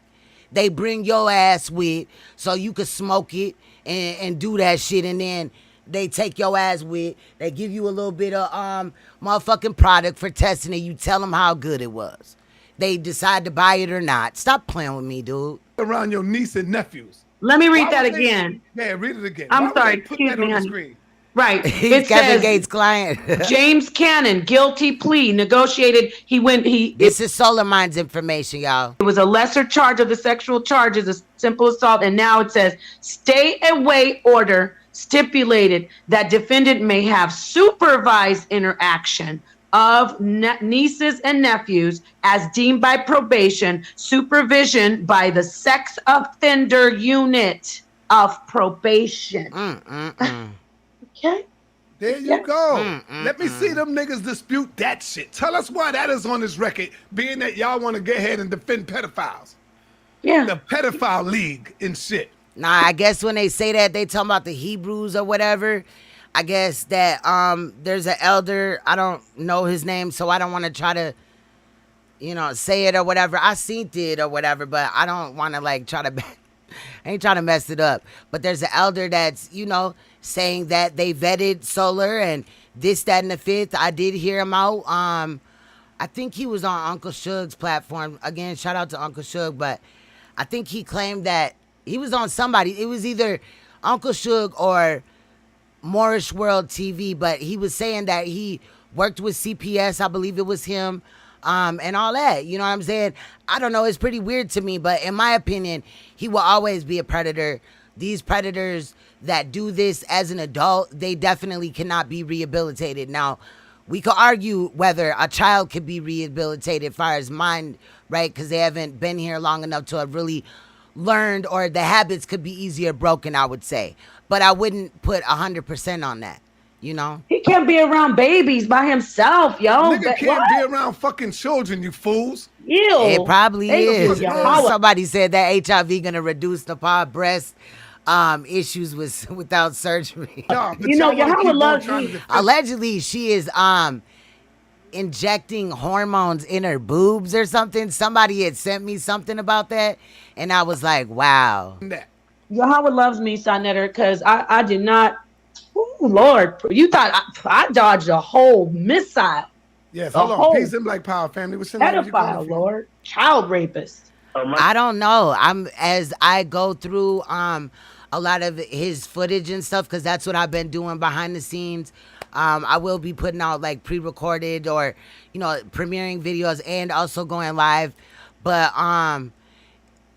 they bring your ass with so you could smoke it and do that shit, and then they take your ass with, they give you a little bit of motherfucking product for testing it. You tell them how good it was. They decide to buy it or not. Stop playing with me, dude. Around your niece and nephews. Let me read that again. Yeah, read it again. I'm Why would sorry, they put excuse that me, on the honey. screen? Right. He's It Kevin says, Gates' client. James Cannon, guilty plea, negotiated. This is SOLARMIND's information, y'all. It was a lesser charge of the sexual charges, a simple assault, and now it says stay away order stipulated that defendant may have supervised interaction of nieces and nephews as deemed by probation, supervision by the sex offender unit of probation. Okay. There you go. Let me see them niggas dispute that shit. Tell us why that is on this record, being that y'all want to go ahead and defend pedophiles. Yeah. The pedophile league and shit. Nah, I guess when they say that, they talking about the Hebrews or whatever. I guess that there's an elder. I don't know his name, so I don't want to try to, say it or whatever. I seen it or whatever, but I don't want to try to. I ain't trying to mess it up. But there's an elder that's, saying that they vetted Solar and this, that, and the fifth. I did hear him out. I think he was on Uncle Suge's platform. Again, shout out to Uncle Suge, but I think he claimed that He was on somebody. It was either Uncle Suge or Moorish World TV, but he was saying that he worked with CPS. I believe it was him. And all that, you know what I'm saying? I don't know. It's pretty weird to me, but in my opinion, he will always be a predator. These predators that do this as an adult, they definitely cannot be rehabilitated. Now, we could argue whether a child could be rehabilitated as far as mind, right? Because they haven't been here long enough to have really learned, or the habits could be easier broken, I would say. But I wouldn't put 100% on that. You know, he can't be around babies by himself, yo. Nigga can't be around fucking children, you fools. Ew. It probably is. Somebody said that HIV gonna reduce the breast issues without surgery. You know, Yahweh loves me. Allegedly, she is injecting hormones in her boobs or something. Somebody had sent me something about that, and I was like, wow. Yahweh loves me, Saneter, because I did not. Oh, Lord, you thought I dodged a whole missile. Yes, hold on. Peace and Black Power family. Pedophile, Lord. Child rapist. I don't know. As I go through a lot of his footage and stuff, because that's what I've been doing behind the scenes. I will be putting out like pre-recorded or, you know, premiering videos and also going live. But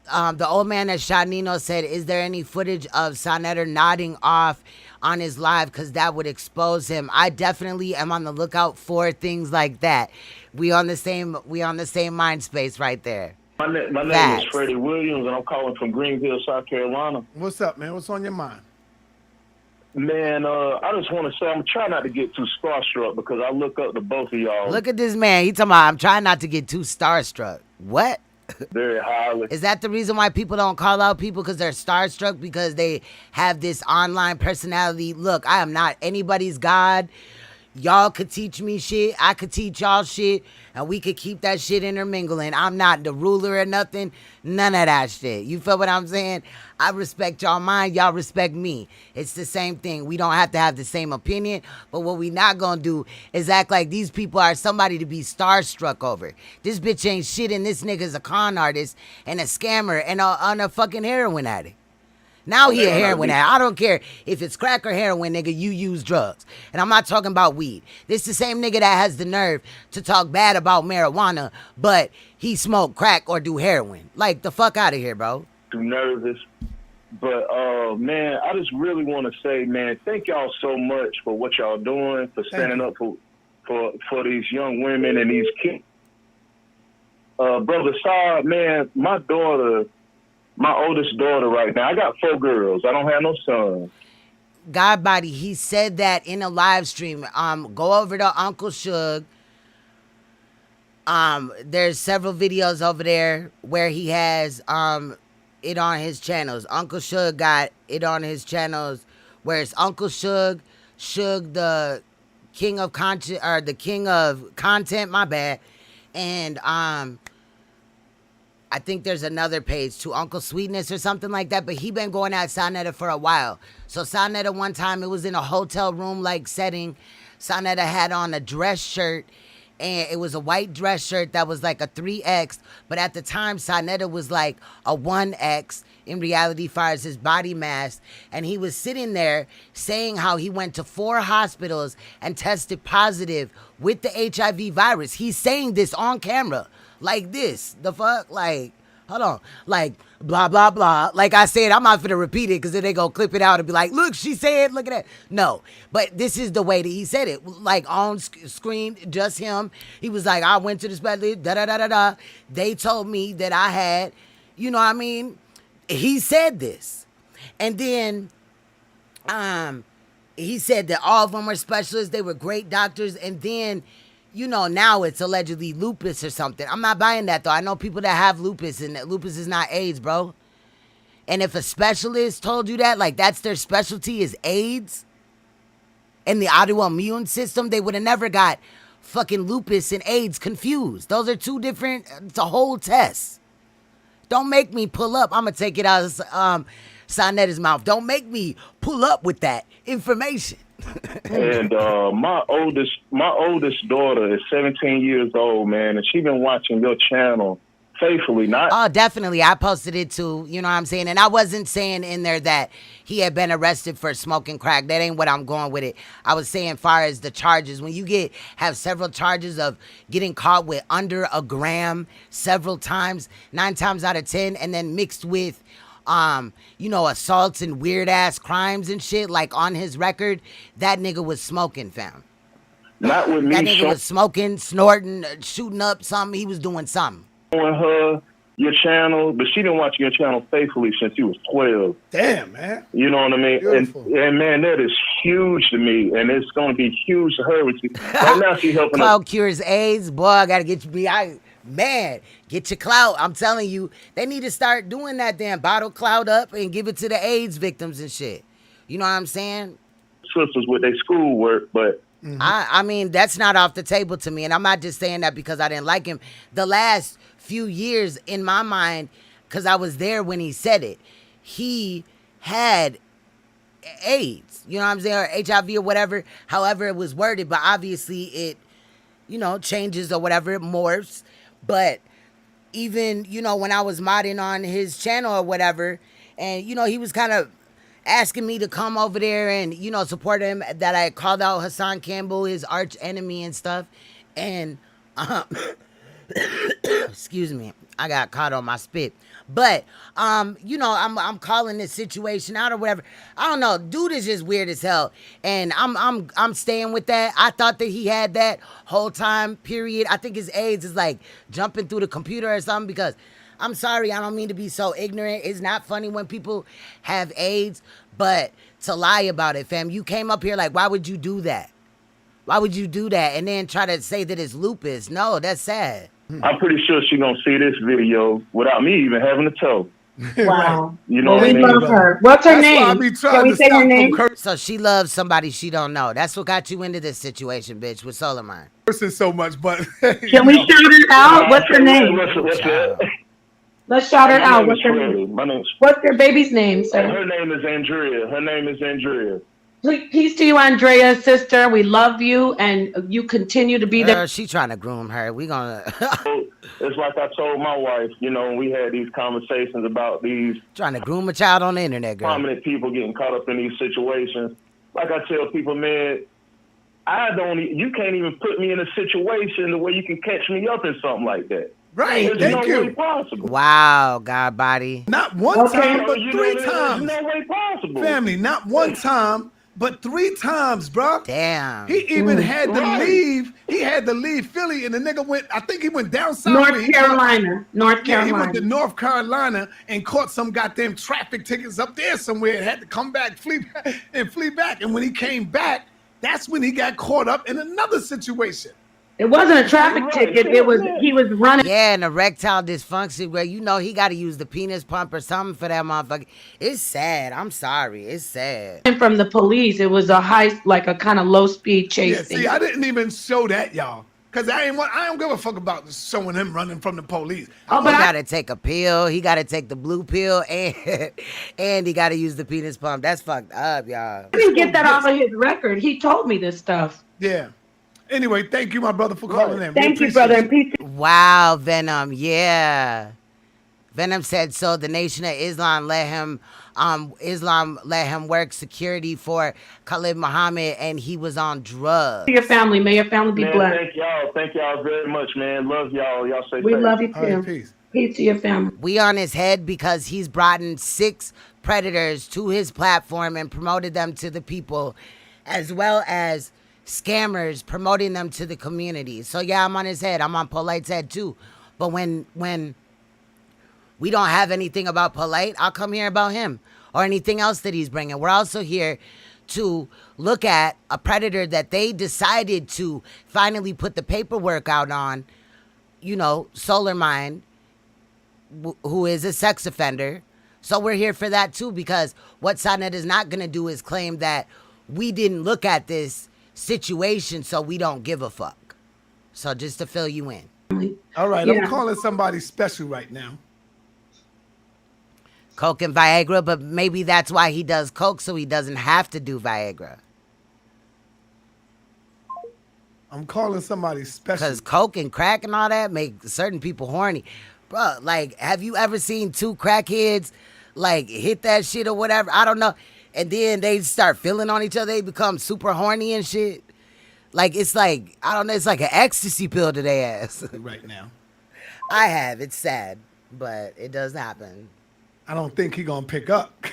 the old man that shot Nino said, is there any footage of Saneter nodding off on his live, because that would expose him? I definitely am on the lookout for things like that. We on the same mind space right there. My name is Freddie Williams, and I'm calling from Greenville, South Carolina. What's up, man? What's on your mind? Man, I just want to say I'm trying not to get too starstruck because I look up to both of y'all. Look at this man. He talking about I'm trying not to get too starstruck. What? Very highly. Is that the reason why people don't call out people because they're starstruck, because they have this online personality? Look, I am not anybody's God. Y'all could teach me shit. I could teach y'all shit. And we could keep that shit intermingling. I'm not the ruler or nothing. None of that shit. You feel what I'm saying? I respect y'all mind. Y'all respect me. It's the same thing. We don't have to have the same opinion. But what we not going to do is act like these people are somebody to be starstruck over. This bitch ain't shit, and this nigga's a con artist and a scammer and a fucking heroin addict. Now he a heroin addict. I don't care if it's crack or heroin, nigga, you use drugs. And I'm not talking about weed. This the same nigga that has the nerve to talk bad about marijuana, but he smoke crack or do heroin. Like, the fuck out of here, bro. Too nervous. But, man, I just really want to say, man, thank y'all so much for what y'all doing, for standing up for these young women and these kids. Brother Saad, man, my oldest daughter right now, I got 4 girls. I don't have no sons. God body, he said that in a live stream. Go over to Uncle Suge. There's several videos over there where he has it on his channels. Uncle Suge got it on his channels where it's Uncle Suge, the king of content, or the king of content, my bad. And I think there's another page to Uncle Sweetness or something like that, but he been going at Saneter for a while. So Saneter, one time, it was in a hotel room like setting. Saneter had on a dress shirt, and it was a white dress shirt that was like a 3X, but at the time Saneter was like a 1X in reality, far as his body mass. And he was sitting there saying how he went to 4 hospitals and tested positive with the HIV virus. He's saying this on camera. Like this, the fuck, like, hold on, like, blah, blah, blah. Like I said, I'm not finna repeat it because then they gonna clip it out and be like, look, she said, look at that. No, but this is the way that he said it, like on screen, just him. He was like, I went to the specialist, da-da-da-da-da. They told me that I had, you know what I mean? He said this. And then he said that all of them were specialists. They were great doctors. And then, you know, now it's allegedly lupus or something. I'm not buying that, though. I know people that have lupus, and that lupus is not AIDS, bro. And if a specialist told you that, like that's their specialty is AIDS and the autoimmune system, they would have never got fucking lupus and AIDS confused. Those are 2 different, it's a whole test. Don't make me pull up. I'm going to take it out of Saneter's mouth. Don't make me pull up with that information. And my oldest daughter is 17 years old, man, and she's been watching your channel faithfully, not. Oh, definitely. I posted it too. You know what I'm saying? And I wasn't saying in there that he had been arrested for smoking crack. That ain't what I'm going with it. I was saying far as the charges. When you have several charges of getting caught with under a gram several times, 9 times out of 10, and then mixed with assaults and weird ass crimes and shit, like on his record, that nigga was smoking, fam. Not with me. That nigga was smoking, snorting, shooting up something. He was doing something. Showing her your channel, but she didn't watch your channel faithfully since she was 12. Damn, man. You know what I mean? Beautiful. And man, that is huge to me, and it's going to be huge to her. Right now, she's helping Clout us. cures AIDS. Boy, I got to get you. Man, get your clout. I'm telling you, they need to start doing that damn bottle clout up and give it to the AIDS victims and shit. You know what I'm saying? Sisters with their schoolwork, but I mean, that's not off the table to me. And I'm not just saying that because I didn't like him. The last few years in my mind, because I was there when he said it, he had AIDS. You know what I'm saying? Or HIV or whatever, however it was worded. But obviously it, changes or whatever, it morphs. But even, when I was modding on his channel or whatever, and, he was kind of asking me to come over there and, support him, that I called out Hassan Campbell, his arch enemy and stuff. And, excuse me, I got caught on my spit. But, I'm calling this situation out or whatever. I don't know. Dude is just weird as hell. And I'm staying with that. I thought that he had that whole time period. I think his AIDS is like jumping through the computer or something, because I'm sorry, I don't mean to be so ignorant. It's not funny when people have AIDS, but to lie about it, fam. You came up here like, why would you do that? Why would you do that? And then try to say that it's lupus. No, that's sad. I'm pretty sure she's going to see this video without me even having to tell. Wow. You know what I we mean? love her. What's her name? Can we say her name? So she loves somebody she don't know. That's what got you into this situation, bitch, with SOLARMIND. Person so much, but Can we shout her out? What's her name? Let's shout her out. What's her name? What's your baby's name, sir? Her name is Andrea. Her name is Andrea. Peace to you, Andrea, sister. We love you, and you continue to be there. She trying to groom her. We gonna. It's like I told my wife, we had these conversations about these trying to groom a child on the internet, girl. Prominent people getting caught up in these situations. Like I tell people, man, you can't even put me in a situation the way you can catch me up in something like that. Right, There's thank no you. way possible. Wow, God body. Not one time, but You 3 know, times. There's no way possible. Family, not one time, but 3 times, bro. Damn. He even had to leave. He had to leave Philly, and the nigga went, I think he went down south. North Carolina. Yeah, he went to North Carolina and caught some goddamn traffic tickets up there somewhere and had to come back, flee back. And when he came back, that's when he got caught up in another situation. It wasn't a traffic ticket. He was running. Yeah, and erectile dysfunction where he got to use the penis pump or something for that motherfucker. It's sad. I'm sorry. It's sad. From the police, it was a a kind of low speed chase. Yeah, see, I didn't even show that, y'all, because I don't give a fuck about showing him running from the police. He got to take a pill. He got to take the blue pill, and he got to use the penis pump. That's fucked up, y'all. I didn't get that off of his record. He told me this stuff. Yeah. Anyway, thank you, my brother, for calling in. Thank you, brother. And peace. Wow, Venom. Yeah. Venom said so. The Nation of Islam let him work security for Khalid Muhammad, and he was on drugs. Your family, may your family be blessed. Thank y'all very much, man. Love y'all. Y'all stay safe. We love you too. Right, peace. Peace to your family. We on his head because he's brought in 6 predators to his platform and promoted them to the people, as well as scammers promoting them to the community. So yeah, I'm on his head. I'm on Polite's head too. But when we don't have anything about Polite, I'll come here about him or anything else that he's bringing. We're also here to look at a predator that they decided to finally put the paperwork out on, SOLARMIND, who is a sex offender. So we're here for that too, because what Saneter is not going to do is claim that we didn't look at this situation, so we don't give a fuck. So just to fill you in. All right, I'm calling somebody special right now. Coke and Viagra, but maybe that's why he does Coke, so he doesn't have to do Viagra. I'm calling somebody special. Because Coke and crack and all that make certain people horny. bro, like, have you ever seen two crackheads like hit that shit or whatever? I don't know. And then they start feeling on each other. They become super horny and shit. Like, it's like, I don't know, it's like an ecstasy pill to their ass. Right now. I have. It's sad, but it does happen. I don't think he gonna pick up.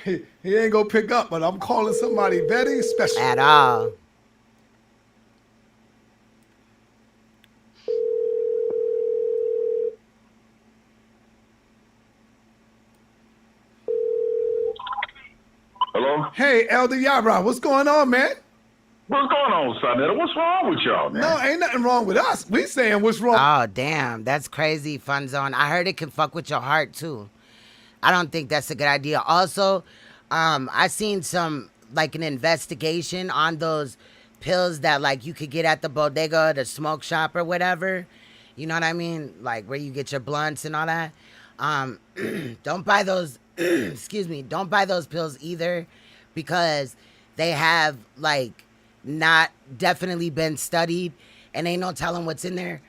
he ain't gonna pick up, but I'm calling somebody very special. At all. Hello? Hey, Elder Yara, what's going on, man? What's going on, Saneter? What's wrong with y'all, man? No, ain't nothing wrong with us. We saying what's wrong. Oh, damn. That's crazy, Fun Zone. I heard it can fuck with your heart, too. I don't think that's a good idea. Also, I seen some, like, an investigation on those pills that, like, you could get at the bodega, the smoke shop or whatever. You know what I mean? Like, where you get your blunts and all that. Don't buy those, excuse me, don't buy those pills either, because they have, like, not definitely been studied, and ain't no telling what's in there.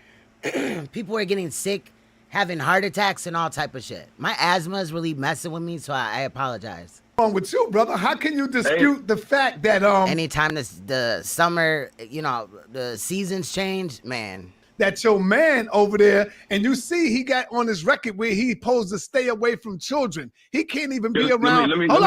People are getting sick, having heart attacks and all type of shit. My asthma is really messing with me, so I apologize. Wrong with you, brother? How can you dispute the fact that anytime the summer, you know, the seasons change, man, that your man over there, and you see he got on his record where he supposed to stay away from children. He can't even be around. Hold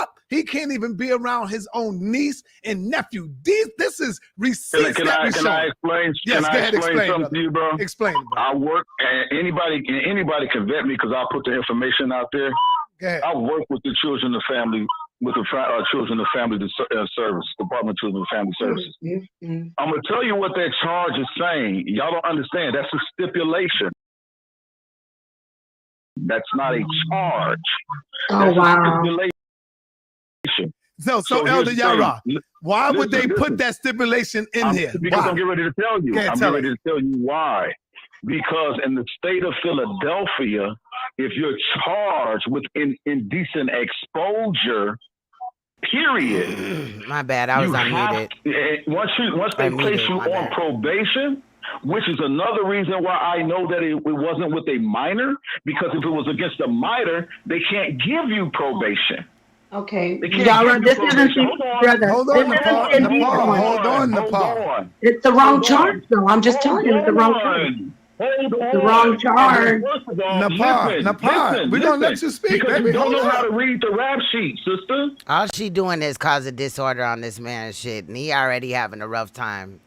up. He can't even be around his own niece and nephew. This is receipts. Can I explain? Yes, can I explain something to you, bro? Explain, bro. I work, and anybody can vet me because I'll put the information out there. I work with the children and family, with the children and family service, Department of Children and Family Services. I'm gonna tell you what that charge is saying. Y'all don't understand. That's a stipulation. That's not a charge. Oh, wow. So Elder Yara, why would they put that stipulation in here? Because I'm getting ready to tell you. I'm getting ready to tell you why. Because in the state of Philadelphia, if you're charged with indecent exposure, period. My bad, I was unmuted. Once they place you on probation, which is another reason why I know that it wasn't with a minor, because if it was against a minor, they can't give you probation. Okay, Yara, this isn't brother. Hold on, Nepal. It's the wrong charge, though. I'm just telling you, it's the wrong charge. The wrong charge. Nepal, we're going to let you speak, because baby. You don't know how to read the rap sheet, sister. All she doing is causing disorder on this man's shit, and he already having a rough time.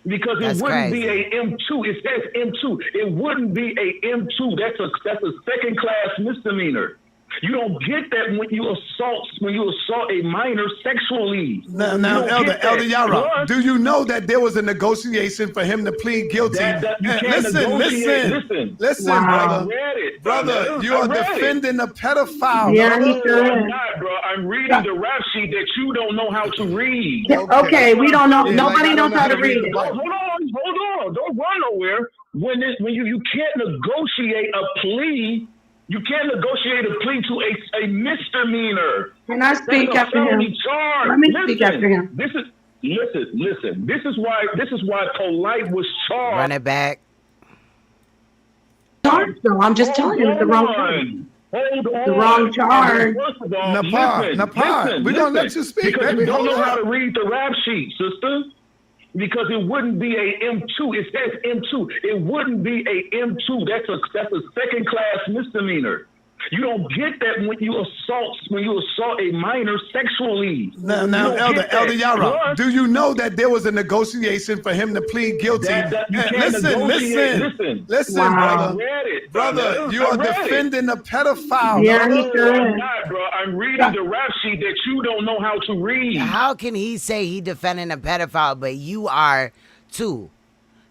Because it wouldn't be a M2. It says M2. It wouldn't be a M2. That's a second-class misdemeanor. You don't get that when you assault a minor sexually. Now, Elder Yara, do you know that there was a negotiation for him to plead guilty? Listen, wow. brother, you are defending a pedophile. Yeah, I'm not, bro. I'm reading the rap sheet that you don't know how to read. Okay, we don't know. Nobody knows how to read it. Hold on. Don't run nowhere. When you can't negotiate a plea. You can't negotiate a plea to a misdemeanor. Can I speak after him? Let me speak after him. Listen. This is why POLIGHT was charged. Run it back. Charge, though. I'm just telling you, it's the wrong charge. The wrong charge. Nepal, we're gonna let you speak, because baby. You don't know how to read the rap sheet, sister. Because it wouldn't be a M2. It says M2. It wouldn't be a M2. That's a second-class misdemeanor. You don't get that when you assault a minor sexually. Now, Elder Yara, do you know that there was a negotiation for him to plead guilty? Listen, wow. brother, you are defending a pedophile. Yeah, bro. I'm reading the rap sheet that you don't know how to read. How can he say he defending a pedophile, but you are too?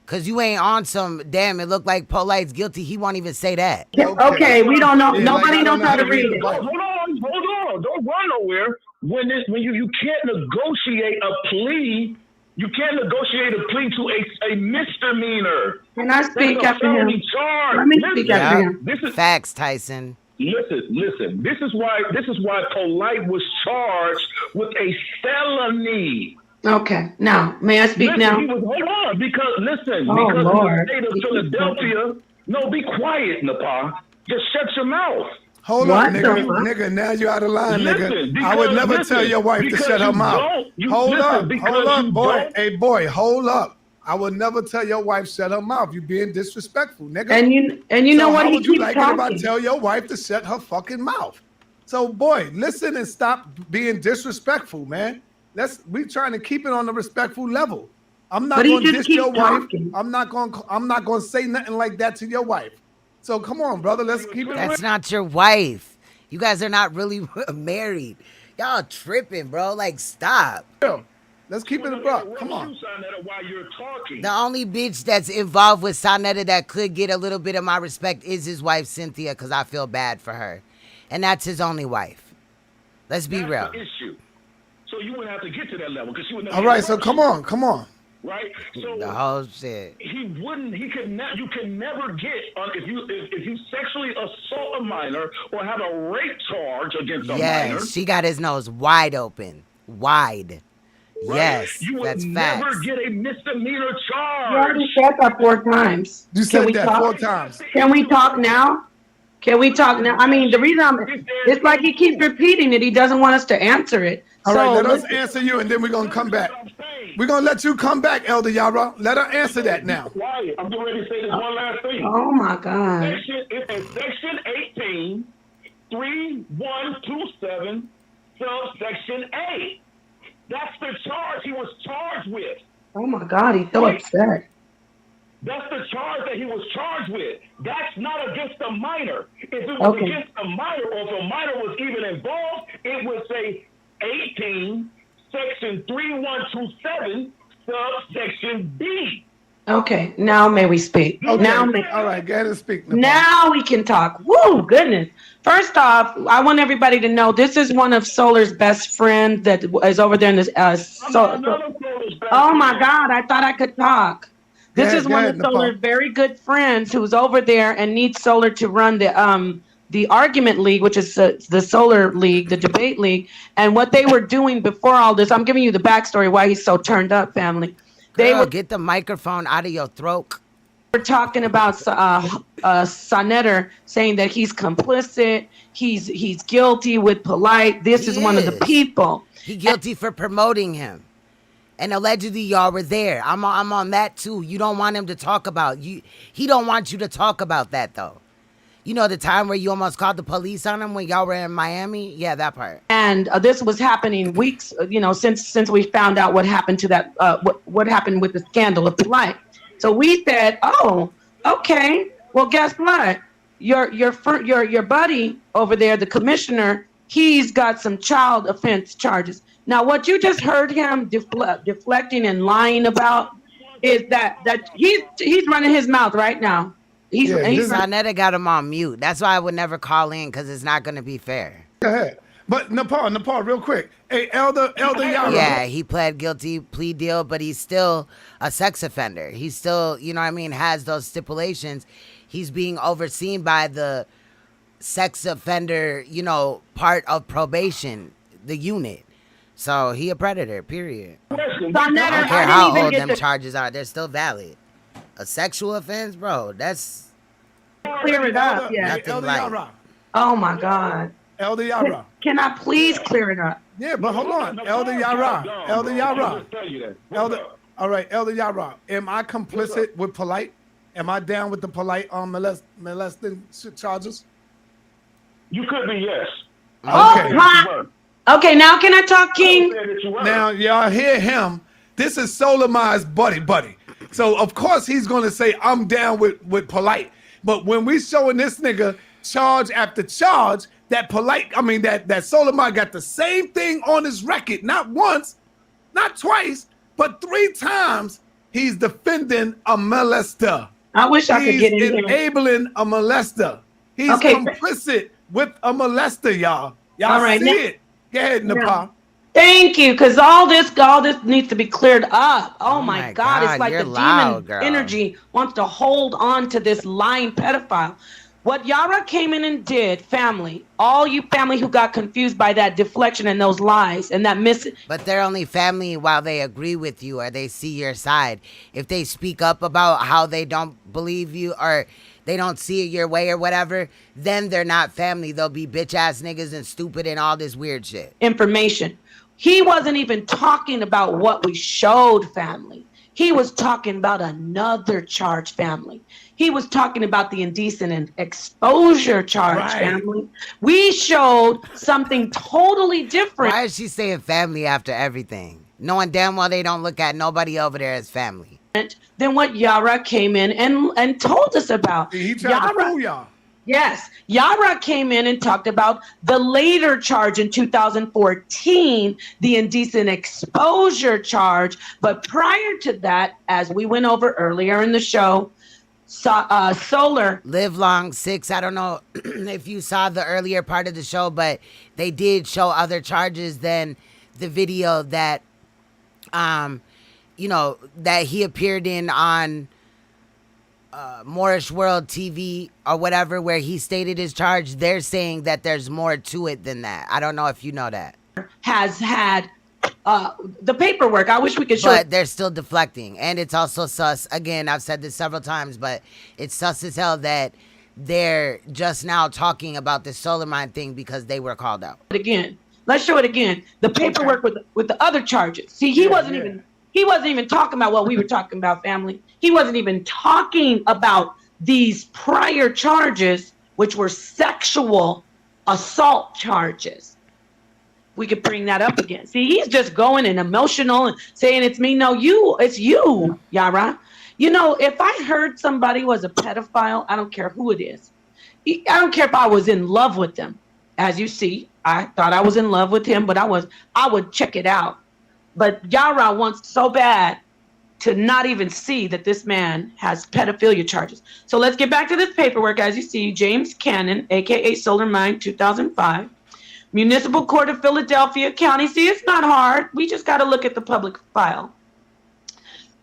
Because you ain't on some, damn, it looked like POLIGHT's guilty. He won't even say that. Okay, we don't know. Nobody knows how to read it. Hold on. Don't run nowhere. When you can't negotiate a plea, you can't negotiate a plea to a misdemeanor. Can I speak after him? Let me speak after him. Facts, Tyson. Listen. This is why POLIGHT was charged with a felony. Okay, now may I speak now? Hold on, because Lord. the state of Philadelphia, No, be quiet, NAPAH. Just shut your mouth. Hold What on, the nigga. fuck? Nigga, now you out of line, Listen, nigga. I would because- never tell listen, your wife to because shut her you mouth. don't- you- Hold listen, up, because hold up, you boy. don't- Hey, boy, hold up. I would never tell your wife shut her mouth. You being disrespectful, nigga. And you know what? How He would you keeps like it if I talking. tell your wife to shut her fucking mouth? So, boy, listen and stop being disrespectful, man. We trying to keep it on the respectful level. I'm not But he going to just diss your keeps wife. talking. I'm not going to say nothing like that to your wife. So come on, brother. Let's keep it. That's not your wife. You guys are not really married. Y'all tripping, bro. Like, stop. Let's keep it abrupt. Come on. While you're talking. The only bitch that's involved with Saneter that could get a little bit of my respect is his wife, Cynthia, because I feel bad for her. And that's his only wife. Let's be real. That's the issue. So you wouldn't have to get to that level because she would never. All right, so come on. Right. So The whole shit. he wouldn't. He could not. You can never get if you sexually assault a minor or have a rape charge against a minor. Yes, she got his nose wide open. Wide. Right? Yes, You would that's never facts. get a misdemeanor You charge. already said that 4 times. You Can said we that talk? 4 times. Can we talk now? Can we talk now? I mean, the reason it's like he keeps repeating it. He doesn't want us to answer it. All right, let us listen. answer you, and then we're going to come back. We're going to let you come back, Elder Yara. Let her answer that now. Quiet. I'm getting ready to say this one last thing. Oh, my God. It's in section 18, 3127, subsection A. That's the charge he was charged with. Oh, my God. He's so upset. That's the charge that he was charged with. That's not against a minor. If it was Okay. against a minor, or if a minor was even involved, it would say 18, section 3127, subsection B. Okay, now may we speak. Okay. Now, All right, go ahead and speak. Nepal. now we can talk. Woo, goodness. First off, I want everybody to know this is one of Solar's best friends that is over there in this. Oh my God, I thought I could talk. This is one of Solar's very good friends who's over there and needs Solar to run the argument league, which is the Solar League, the debate league. And what they were doing before all this, I'm giving you the backstory why he's so turned up, family. They Girl, were get the microphone out of your throat. We're talking about Saneter saying that he's complicit, he's guilty with POLIGHT. This is one of the people. He guilty for promoting him. And allegedly y'all were there. I'm on that too. You don't want him to talk about you. He don't want you to talk about that though. You know the time where you almost called the police on him when y'all were in Miami? Yeah, that part. And this was happening weeks, since we found out what happened to that, what happened with the scandal of POLIGHT. So we said, oh, okay. Well, guess what? Your buddy over there, the commissioner, he's got some child offense charges. Now, what you just heard him deflecting and lying about is that he's running his mouth right now. Saneter got him on mute. That's why I would never call in, because it's not going to be fair. Go ahead. But Nepal, real quick. Hey, Elder Yara. Yeah, he pled guilty, plea deal, but he's still a sex offender. He's still, has those stipulations. He's being overseen by the sex offender, part of probation, the unit. So he a predator, period. I don't care how old them charges are. They're still valid. A sexual offense, bro, that's... Clear it up, yeah. Nothing light. Oh, my God. Elder Yara. Can I please clear it up? Yeah, but hold on. Elder Yara. All right, Elder Yara. Am I complicit with POLIGHT? Am I down with the POLIGHT molesting charges? You could be, yes. Okay. Okay, now can I talk, King? Now, y'all hear him. This is SOLARMIND's buddy. So, of course, he's going to say, I'm down with POLIGHT. But when we showing this nigga charge after charge, that SOLARMIND got the same thing on his record, not once, not twice, but 3 times he's defending a molester. I wish I could get in here. He's enabling a molester. He's complicit with a molester, y'all. Y'all see it. Go ahead, Nepal. Thank you, because all this needs to be cleared up. Oh my God, it's like the demon energy wants to hold on to this lying pedophile. What Yara came in and did, family, all you family who got confused by that deflection and those lies and that But they're only family while they agree with you or they see your side. If they speak up about how they don't believe you or they don't see it your way or whatever, then they're not family. They'll be bitch ass niggas and stupid and all this weird shit. Information. He wasn't even talking about what we showed, family. He was talking about another charge, family. He was talking about the indecent and exposure charge, family. We showed something totally different. Why is she saying family after everything? Knowing damn well they don't look at nobody over there as family. Than what Yara came in and told us about. He tried to fool y'all. Yes. Yara came in and talked about the later charge in 2014, the indecent exposure charge. But prior to that, as we went over earlier in the show, Solar Live Long 6. I don't know if you saw the earlier part of the show, but they did show other charges than the video that, you know, that he appeared in on Moorish World TV or whatever, where he stated his charge. They're saying that there's more to it than that. I don't know if you know that. Has had the paperwork. I wish we could show. But they're still deflecting. And it's also sus. Again, I've said this several times, but it's sus as hell that they're just now talking about this SolarMinD thing because they were called out. Again, let's show it again. The paperwork with the other charges. See, he wasn't even talking about what we were talking about, family. He wasn't even talking about these prior charges, which were sexual assault charges. We could bring that up again. See, he's just going and emotional and saying it's me. No, it's you, Yara. You know, if I heard somebody was a pedophile, I don't care who it is. I don't care if I was in love with them. As you see, I thought I was in love with him, but I would check it out. But Yara wants so bad to not even see that this man has pedophilia charges. So let's get back to this paperwork. As you see, James Cannon, aka SolarMinD, 2005. Municipal Court of Philadelphia County. See, it's not hard. We just got to look at the public file.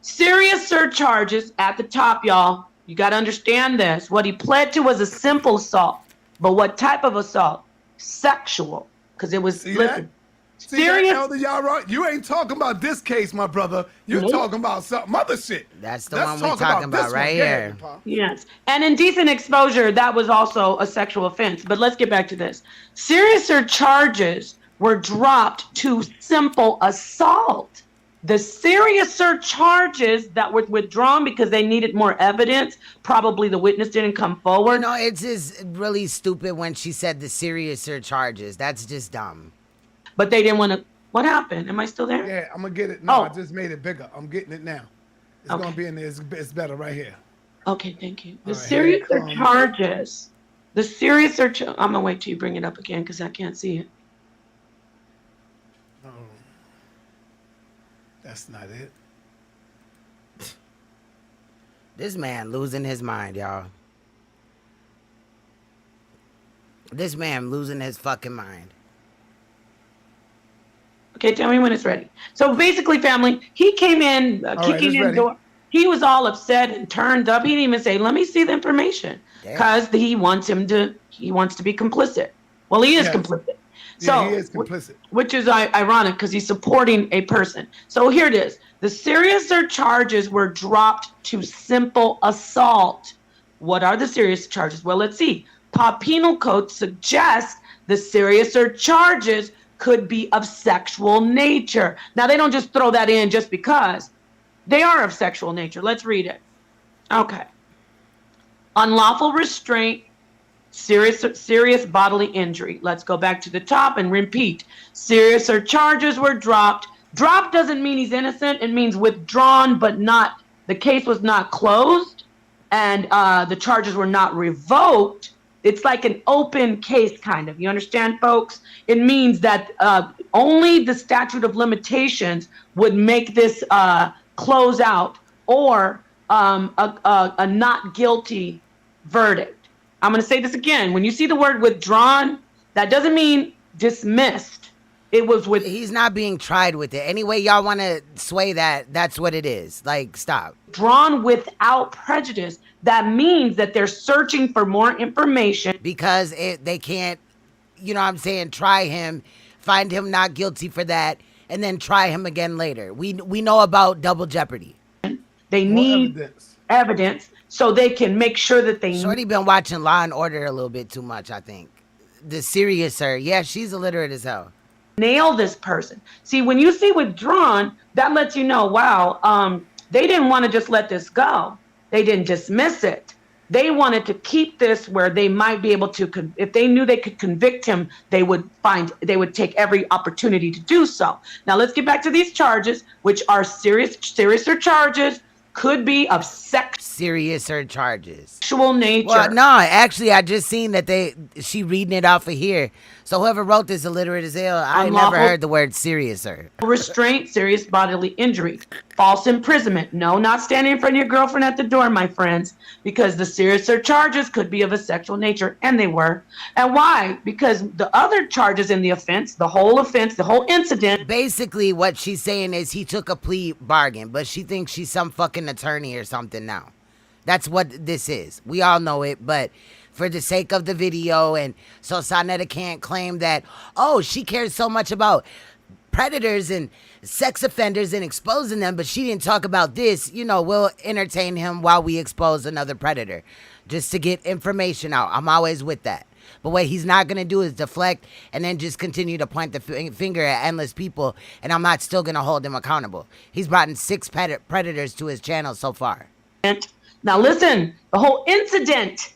Serious surcharges at the top, y'all. You got to understand this. What he pled to was a simple assault. But what type of assault? Sexual. Because it was, listen, serious. Elder Yara, you ain't talking about this case, my brother. You're talking about some other shit. That's the one we're talking about right here. Yes. And indecent exposure, that was also a sexual offense. But let's get back to this. Seriouser charges were dropped to simple assault. The seriouser charges that were withdrawn because they needed more evidence, probably the witness didn't come forward. No, it's just really stupid when she said the seriouser charges. That's just dumb. But they didn't want to. What happened? Am I still there? Yeah, I'm going to get it. No, I just made it bigger. I'm getting it now. It's going to be in there. It's better right here. Okay, thank you. The seriouser charges. The seriouser. I'm going to wait till you bring it up again because I can't see it. Oh, that's not it. This man losing his mind, y'all. This man losing his fucking mind. Okay, tell me when it's ready. So basically, family, he came in kicking in the door. He was all upset and turned up. He didn't even say, "Let me see the information," because he wants to be complicit. Well, he is complicit. So he is complicit. Which is ironic because he's supporting a person. So here it is. The seriouser charges were dropped to simple assault. What are the serious charges? Well, let's see. Penal Code suggests the seriouser charges could be of sexual nature. Now, they don't just throw that in just because. They are of sexual nature. Let's read it. Okay. Unlawful restraint, serious bodily injury. Let's go back to the top and repeat. Seriouser charges were dropped. Dropped doesn't mean he's innocent. It means withdrawn, but not, the case was not closed, and the charges were not revoked. It's like an open case, kind of. You understand, folks? It means that only the statute of limitations would make this close out or a not guilty verdict. I'm going to say this again. When you see the word withdrawn, that doesn't mean dismissed. It was with. He's not being tried with it. Anyway, y'all want to sway that, that's what it is. Like, stop. Drawn without prejudice. That means that they're searching for more information. Because they can't, you know what I'm saying, try him, find him not guilty for that, and then try him again later. We know about double jeopardy. They need evidence so they can make sure that they... Shorty been watching Law and Order a little bit too much, I think. The serious her. Yeah, she's illiterate as hell. Nail this person. See, when you see withdrawn, that lets you know, wow, they didn't want to just let this go. They didn't dismiss it. They wanted to keep this where they might be able to, if they knew they could convict him, they would take every opportunity to do so. Now let's get back to these charges, which are seriouser charges, could be of seriouser charges. Sexual nature. Well, no, actually, I just seen that she reading it off of here. So whoever wrote this illiterate as hell, I never heard the word seriouser. Restraint, serious bodily injury, false imprisonment. No, not standing in front of your girlfriend at the door, my friends, because the seriouser charges could be of a sexual nature, and they were. And why? Because the other charges in the offense, the whole incident. Basically, what she's saying is he took a plea bargain, but she thinks she's some fucking attorney or something now. That's what this is. We all know it, but for the sake of the video, and so Saneter can't claim that, oh, she cares so much about predators and sex offenders and exposing them, but she didn't talk about this, you know, we'll entertain him while we expose another predator just to get information out. I'm always with that. But what he's not going to do is deflect and then just continue to point the finger at endless people, and I'm not still going to hold him accountable. He's brought in 6 predators to his channel so far. Now listen, the whole incident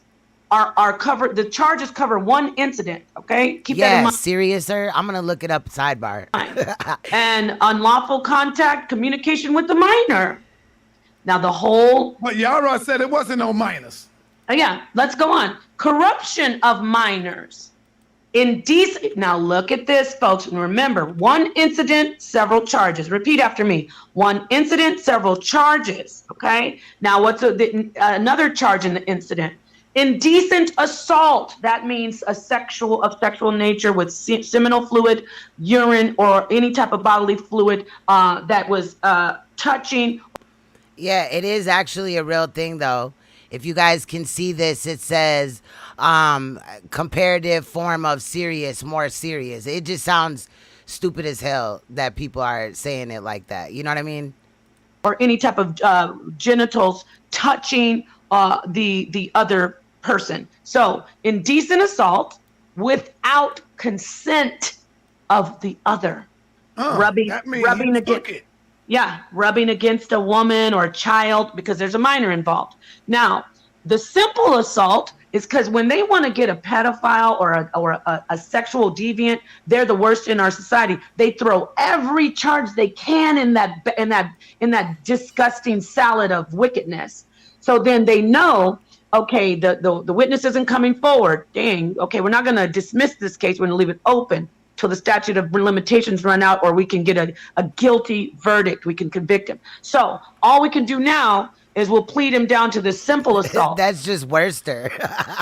are covered. The charges cover one incident. Okay, keep that in mind. Seriouser. I'm gonna look it up. Sidebar. And unlawful contact, communication with the minor. Now the whole. But Yara said it wasn't no minors. Yeah, let's go on. Corruption of minors. Indecent. Now look at this, folks. And remember, one incident, several charges. Repeat after me. One incident, several charges. Okay. Now what's another charge in the incident? Indecent assault. That means of sexual nature with seminal fluid, urine, or any type of bodily fluid that was touching. Yeah, it is actually a real thing, though. If you guys can see this, it says comparative form of serious, more serious. It just sounds stupid as hell that people are saying it like that. You know what I mean? Or any type of genitals touching the other person. So indecent assault without consent of the other. Rubbing against a woman or a child because there's a minor involved. Now, the simple assault is because when they want to get a pedophile or a sexual deviant, they're the worst in our society. They throw every charge they can in that disgusting salad of wickedness. So then they know, okay, the witness isn't coming forward. Dang, okay, we're not going to dismiss this case. We're going to leave it open till the statute of limitations run out, or we can get a guilty verdict. We can convict him. So all we can do now is we'll plead him down to the simple assault. That's just worster.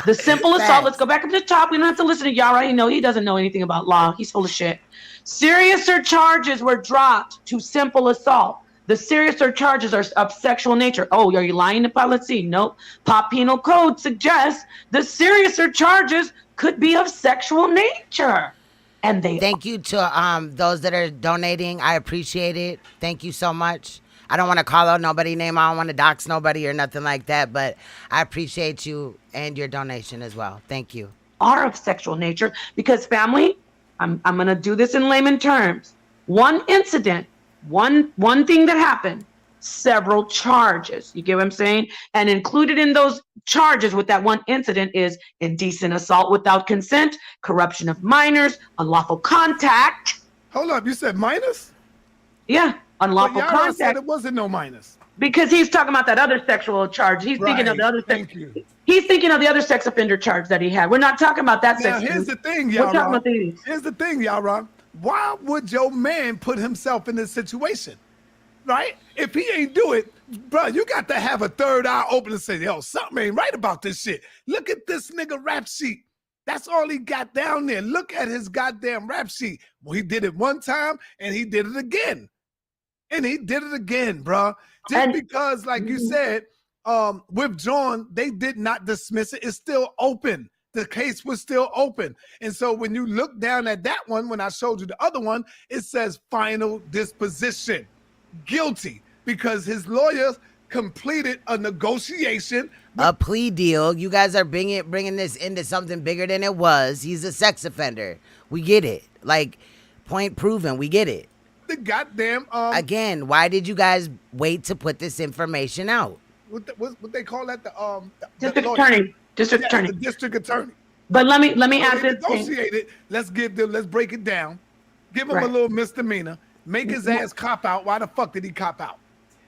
The simple assault. Let's go back up to the top. We don't have to listen to Yara. He doesn't know anything about law. He's full of shit. Seriouser charges were dropped to simple assault. The seriouser charges are of sexual nature. Oh, are you lying to let's see. Nope. Pop Penal Code suggests the seriouser charges could be of sexual nature. And thank you to those that are donating. I appreciate it. Thank you so much. I don't want to call out nobody's name. I don't want to dox nobody or nothing like that, but I appreciate you and your donation as well. Thank you. Are of sexual nature because family, I'm going to do this in layman terms. One incident, one thing that happened, several charges. You get what I'm saying? And included in those charges with that one incident is indecent assault without consent, corruption of minors, unlawful contact. Hold up, you said minors? Yeah, unlawful but contact. Said it wasn't no minors. Because he's talking about that other sexual charge. He's thinking of the other He's thinking of the other sex offender charge that he had. We're not talking about that now, sex. Here's the thing, Yara. We're talking about these. Here's the thing, Yara. Why would your man put himself in this situation? Right? If he ain't do it, bro, you got to have a third eye open and say, yo, something ain't right about this shit. Look at this nigga rap sheet. That's all he got down there. Look at his goddamn rap sheet. Well, he did it one time and he did it again. And he did it again, bro. Just because, like you said, withdrawn, they did not dismiss it. It's still open. The case was still open. And so when you look down at that one, when I showed you the other one, it says final disposition. Guilty, because his lawyers completed a negotiation. A plea deal. You guys are bringing this into something bigger than it was. He's a sex offender. We get it. Like, point proven. We get it. The goddamn again, why did you guys wait to put this information out? What they call that? The district attorney. District attorney. The district attorney. But let me add this. Negotiated. Let's break it down. Give him a little misdemeanor. Make his ass cop out. Why the fuck did he cop out?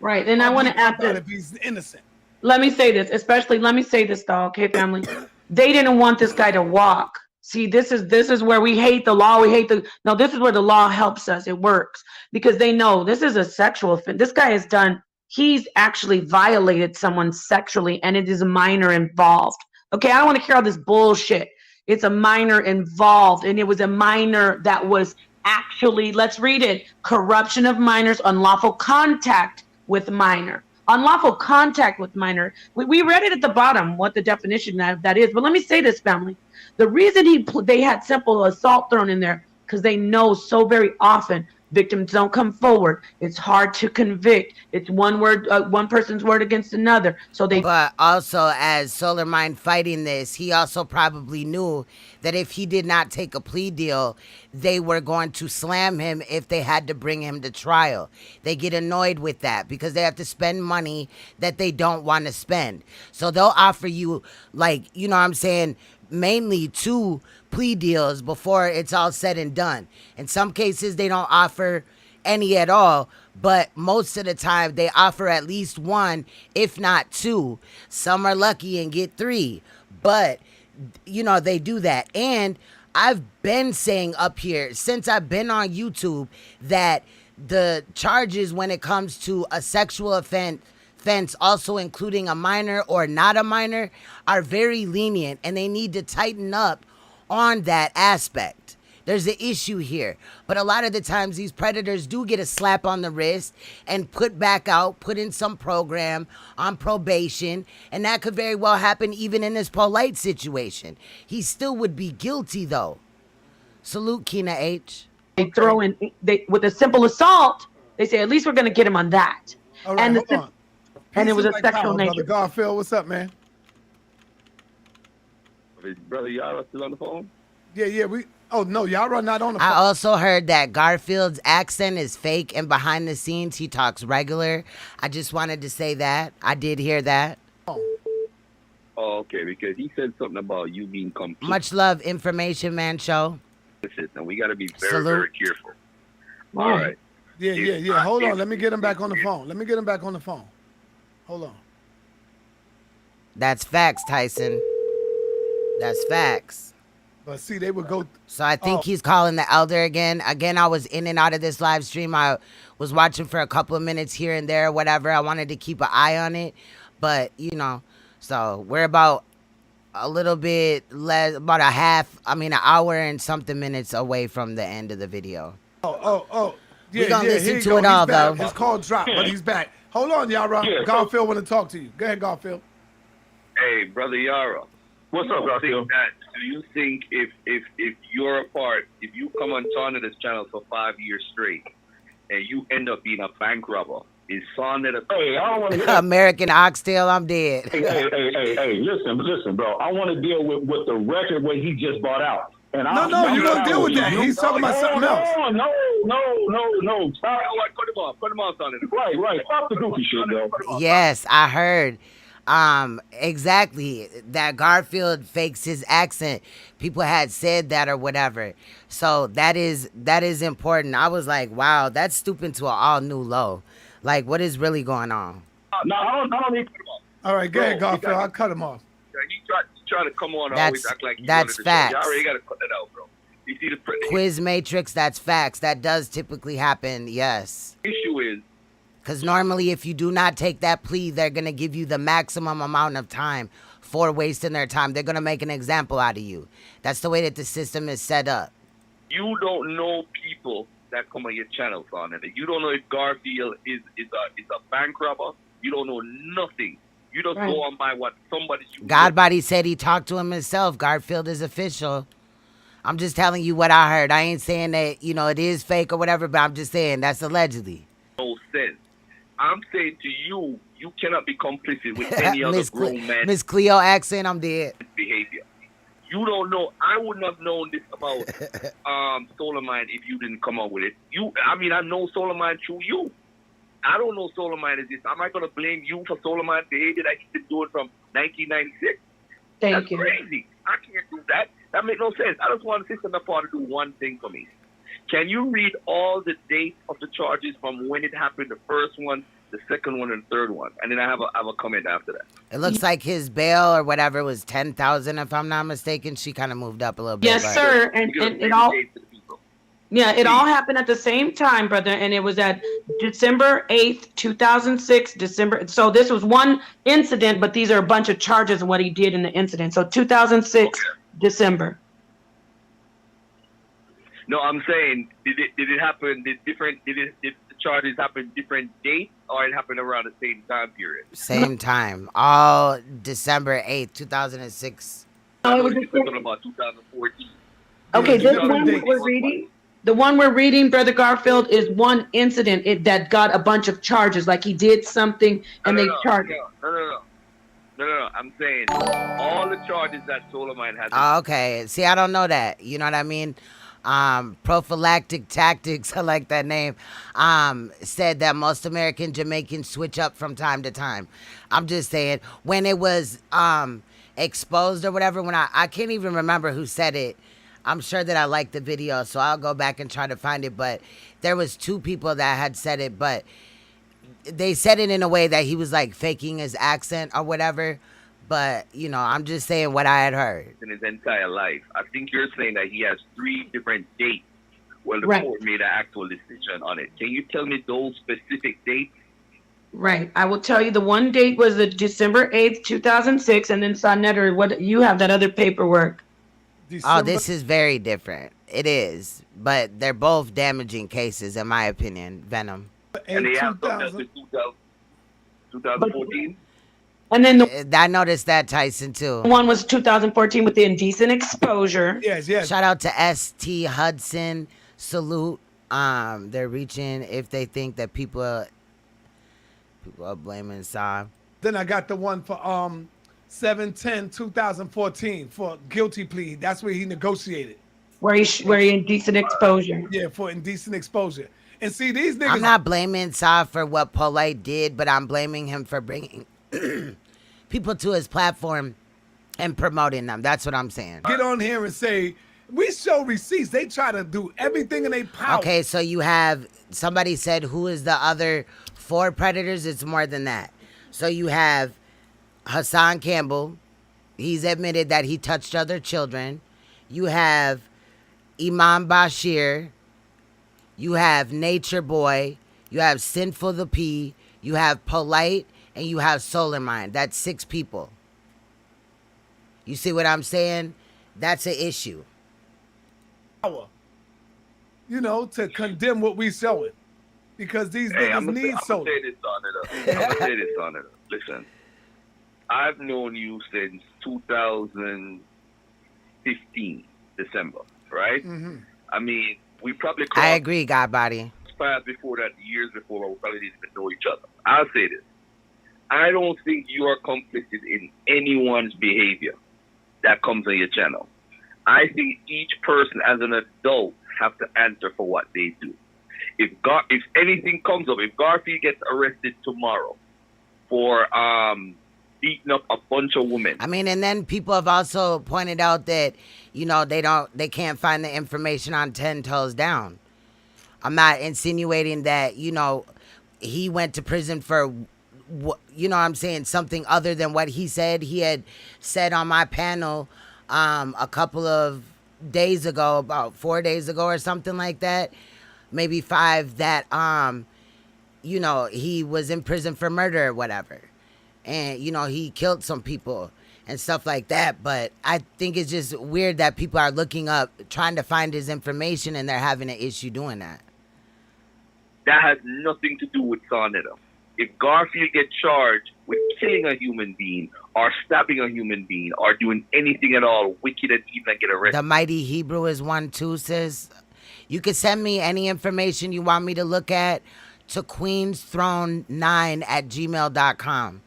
Right. And I want to add this. If he's innocent. Let me say this, let me say this though, okay, family? They didn't want this guy to walk. See, this is where we hate the law. No, this is where the law helps us. It works because they know this is a sexual offense. This guy he's actually violated someone sexually and it is a minor involved. Okay, I don't want to hear all this bullshit. It's a minor involved and it was a minor that was actually, let's read it, corruption of minors, unlawful contact with minor. Unlawful contact with minor. We read it at the bottom, what the definition that is. But let me say this, family. The reason they had simple assault thrown in there, because they know so very often victims don't come forward. It's hard to convict. It's one person's word against another. So they. But also, as SolarMind fighting this, he also probably knew that if he did not take a plea deal, they were going to slam him if they had to bring him to trial. They get annoyed with that because they have to spend money that they don't want to spend. So they'll offer you, like, you know what I'm saying, mainly 2 plea deals before it's all said and done. In some cases, they don't offer any at all, but most of the time they offer at least 1, if not 2. Some are lucky and get 3, but you know, they do that. And I've been saying up here since I've been on YouTube that the charges when it comes to a sexual offense, also including a minor or not a minor, are very lenient, and they need to tighten up on that aspect. There's an issue here. But a lot of the times these predators do get a slap on the wrist and put back out, put in some program on probation. And that could very well happen even in this POLIGHT situation. He still would be guilty though. Salute, Kina H. They throw in, with a simple assault, they say, at least we're going to get him on that. All right, hold on. And it was a like sexual power, nature. Brother Garfield, what's up, man? Is Brother Yara still on the phone? Yeah. Oh, no, Yara not on the phone. I also heard that Garfield's accent is fake, and behind the scenes, he talks regular. I just wanted to say that. I did hear that. Oh, okay, because he said something about you being complete. Much love, Information Man Show. Listen, and we got to be very, Salute. very careful. All right. Yeah. Hold on. Let me get him back on the phone. Hold on. That's facts, Tyson. That's facts. But see, they would go. So I think he's calling the elder again. Again, I was in and out of this live stream. I was watching for a couple of minutes here and there, whatever. I wanted to keep an eye on it. But, you know, so we're about a little bit less, about an hour and something minutes away from the end of the video. Oh. We're going to listen to it all, though. His call dropped, but he's back. Hold on, Yara. Yeah, Garfield want to talk to you. Go ahead, Garfield. Hey, Brother Yara. What's up, Garfield? Do you think if you're a part, if you come on Saneter's channel for 5 years straight, and you end up being a bank robber, is Saneter? Hey, I don't want to. American Oxtail, I'm dead. Hey, listen, bro. I want to deal with the record what he just bought out. And no, you don't deal with that. He's talking about something else. No. Stop. Put him on, Saneter. Right. Stop the goofy shit, bro. Yes, I heard. Exactly, that Garfield fakes his accent. People had said that or whatever. So that is important. I was like, wow, that's stooping to an all new low. Like, what is really going on? No, I don't need to put him off. All right, go ahead, Garfield. I'll cut him off. He tried to come on and always act like that's facts. You already got to cut that out, bro. You see the Quiz Matrix, that's facts. That does typically happen, yes. issue is Because normally if you do not take that plea, they're going to give you the maximum amount of time for wasting their time. They're going to make an example out of you. That's the way that the system is set up. You don't know people that come on your channel, Saneter. You don't know if Garfield is a bank robber. You don't know nothing. You just go on by what somebody... Godbody said he talked to him himself. Garfield is official. I'm just telling you what I heard. I ain't saying that, it is fake or whatever, but I'm just saying that's allegedly. No sense. I'm saying to you, you cannot be complicit with any other grown man. Miss Cleo accent, I'm dead. Behavior. You don't know. I wouldn't have known this about SOLARMIND if you didn't come up with it. I know SOLARMIND through you. I don't know SOLARMIND is this. Am I going to blame you for SOLARMIND behavior that he's been doing from 1996? That's crazy. I can't do that. That makes no sense. I just want Sister NAPAH to do one thing for me. Can you read all the dates of the charges from when it happened, the first one, the second one, and the third one? And then I have a comment after that. It looks like his bail or whatever was $10,000, if I'm not mistaken. She kind of moved up a little bit. Yes, sir. And it all... Yeah, it all happened at the same time, brother, and it was at December 8th, 2006, December. So this was one incident, but these are a bunch of charges of what he did in the incident. So 2006, December. No, I'm saying, did it happen, did the charges happen different dates, or it happened around the same time period? Same time. All December 8th, 2006. I know you're talking about 2014. Okay, this one we're reading. The one we're reading, Brother Garfield, is one incident that got a bunch of charges. Like he did something and they charged him. No. I'm saying all the charges that SOLARMIND has. Oh, okay. See, I don't know that. You know what I mean? Prophylactic Tactics, I like that name, said that most American Jamaicans switch up from time to time. I'm just saying, when it was exposed or whatever, when I can't even remember who said it. I'm sure that I liked the video, so I'll go back and try to find it. But there was two people that had said it, but they said it in a way that he was like faking his accent or whatever. But, I'm just saying what I had heard. In his entire life. I think you're saying that he has 3 different dates when the court made an actual decision on it. Can you tell me those specific dates? Right. I will tell you the one date was the December 8th, 2006, and then Saneter, what you have that other paperwork. Oh, this is very different. It is. But they're both damaging cases, in my opinion, Venom. And they have something 2014? And then I noticed that, Tyson, too. One was 2014 with the indecent exposure. Yes. Shout out to ST Hudson. Salute. They're reaching if they think that people are blaming Sam. Then I got the one for 7/10/2014 for guilty plea. That's where he negotiated. Where he indecent exposure. Yeah, for indecent exposure. And see, these niggas... I'm not blaming Sa for what POLIGHT did, but I'm blaming him for bringing people to his platform and promoting them. That's what I'm saying. Get on here and say, we show receipts. They try to do everything in their power. Okay, so you have, somebody said, who is the other 4 predators? It's more than that. So you have Hassan Campbell. He's admitted that he touched other children. You have Imam Bashir. You have Nature Boy. You have Sinful the P. You have POLIGHT. And you have SOLARMIND. That's 6 people. You see what I'm saying? That's an issue. To condemn what we showing. Because these niggas need solar. I'm going to say this, Saneter. Listen. I've known you since 2015, December, right? Mm-hmm. I mean, we probably I agree, Godbody. Before that, years before, we probably didn't even know each other. I'll say this. I don't think you are complicit in anyone's behavior that comes on your channel. I think each person as an adult have to answer for what they do. If anything comes up, if Garfield gets arrested tomorrow for beating up a bunch of women. I mean, and then people have also pointed out that, they can't find the information on 10 Toes Down. I'm not insinuating that, he went to prison for, something other than what he said. He had said on my panel a couple of days ago, about 4 days ago or something like that, maybe 5, that you know, he was in prison for murder or whatever. And, you know, he killed some people and stuff like that. But I think it's just weird that people are looking up, trying to find his information, and they're having an issue doing that. That has nothing to do with Saneter. If Garfield gets charged with killing a human being or stabbing a human being or doing anything at all wicked and evil and get arrested. The Mighty Hebrew is one too, sis. You can send me any information you want me to look at to queensthrone9@gmail.com.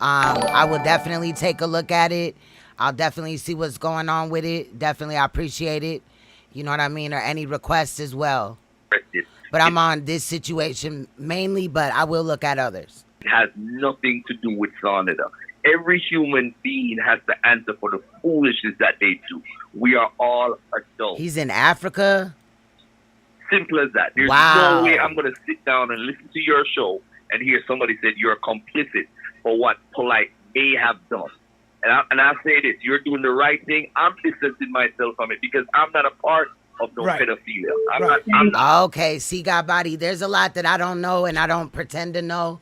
I will definitely take a look at it. I'll definitely see what's going on with it. Definitely, I appreciate it. You know what I mean? Or any requests as well. But I'm on this situation mainly, but I will look at others. It has nothing to do with Saneter. Every human being has to answer for the foolishness that they do. We are all adults. He's in Africa? Simple as that. There's Wow. no way I'm going to sit down and listen to your show and hear somebody say you're complicit for what POLIGHT may have done. And I say this, you're doing the right thing. I'm distancing myself from it because I'm not a part of no pedophilia. I'm not. Okay, see, God body, there's a lot that I don't know and I don't pretend to know,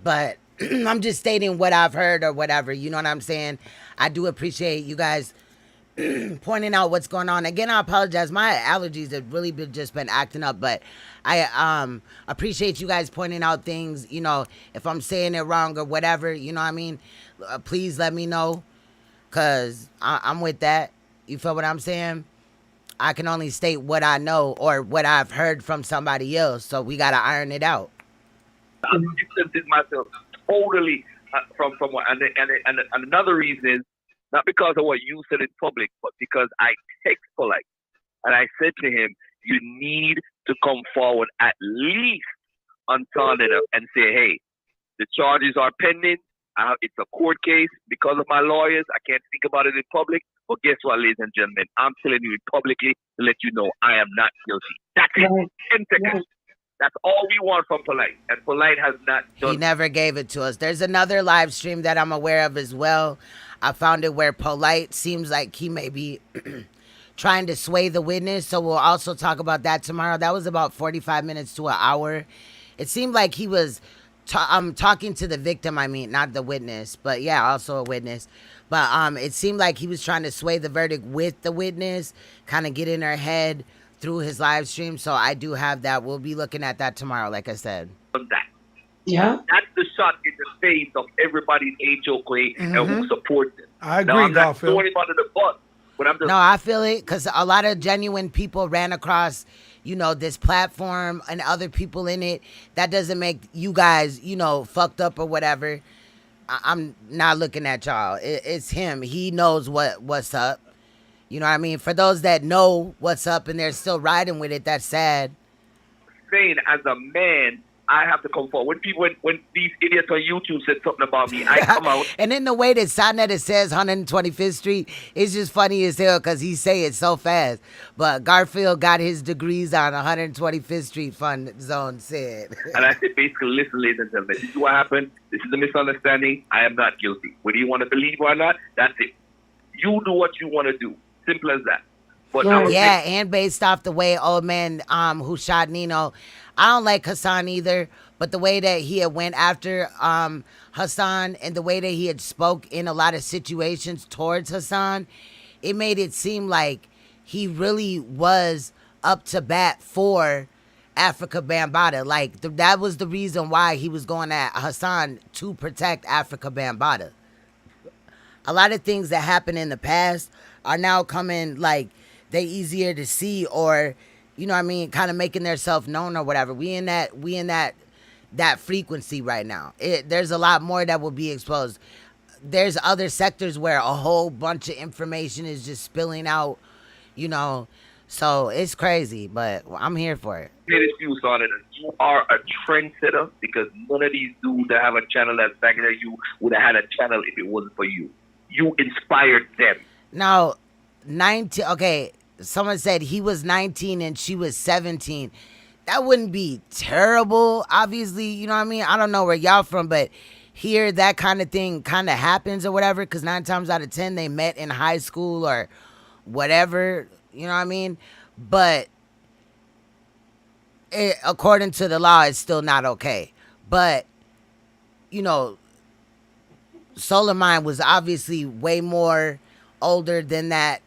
but I'm just stating what I've heard or whatever. You know what I'm saying? I do appreciate you guys pointing out what's going on. Again, I apologize. My allergies have really just been acting up, but I appreciate you guys pointing out things. You know, if I'm saying it wrong or whatever, you know what I mean? Please let me know, because I'm with that. You feel what I'm saying? I can only state what I know or what I've heard from somebody else, so we got to iron it out. I'm distancing myself totally from what, and another reason is not because of what you said in public, but because I text POLIGHT and I said to him, you need to come forward at least on Saneter and say, hey, the charges are pending. It's a court case. Because of my lawyers, I can't speak about it in public. But guess what, ladies and gentlemen? I'm telling you publicly to let you know I am not guilty. That's it. 10 seconds. That's all we want from POLIGHT. And POLIGHT has not done. He never gave it to us. There's another live stream that I'm aware of as well. I found it where POLIGHT seems like he may be trying to sway the witness. So we'll also talk about that tomorrow. That was about 45 minutes to an hour. It seemed like he was talking to the victim, I mean, not the witness, but yeah, also a witness. But it seemed like he was trying to sway the verdict with the witness, kind of get in her head through his live stream. So I do have that. We'll be looking at that tomorrow, like I said. Yeah. That's the shot in the face of everybody in HOK and who supports it. I agree, now, I'm not Garfield. throwing him under the bus, but I'm just... No, I feel it, because a lot of genuine people ran across, you know, this platform and other people in it. That doesn't make you guys, you know, fucked up or whatever. I'm not looking at y'all. It's him. He knows what's up. You know what I mean? For those that know what's up and they're still riding with it, that's sad. Saying as a man, I have to come forward. When these idiots on YouTube said something about me, I come out. And then the way that Saneter says 125th Street, it's just funny as hell because he say it so fast. But Garfield got his degrees on 125th Street Fun Zone said. And I said, basically, listen, ladies and gentlemen, this is what happened. This is a misunderstanding. I am not guilty. Whether you want to believe or not, that's it. You do what you want to do. Simple as that. But yeah, and based off the way old man who shot Nino, I don't like Hassan either, but the way that he had went after Hassan and the way that he had spoke in a lot of situations towards Hassan, it made it seem like he really was up to bat for Africa Bambaataa. Like that was the reason why he was going at Hassan, to protect Africa Bambaataa. A lot of things that happened in the past are now coming, like, they easier to see, or, you know what I mean, kind of making themselves known or whatever. We in that frequency right now. There's a lot more that will be exposed. There's other sectors where a whole bunch of information is just spilling out, you know. So it's crazy, but I'm here for it. You are a trendsetter, because none of these dudes that have a channel that's bigger than you would have had a channel if it wasn't for you. You inspired them. Now, 19, okay, someone said he was 19 and she was 17. That wouldn't be terrible, obviously, you know what I mean? I don't know where y'all from, but here that kind of thing kind of happens or whatever, because 9 times out of 10 they met in high school or whatever, you know what I mean? But according to the law, it's still not okay. But, you know, SOLARMIND was obviously way more older than that,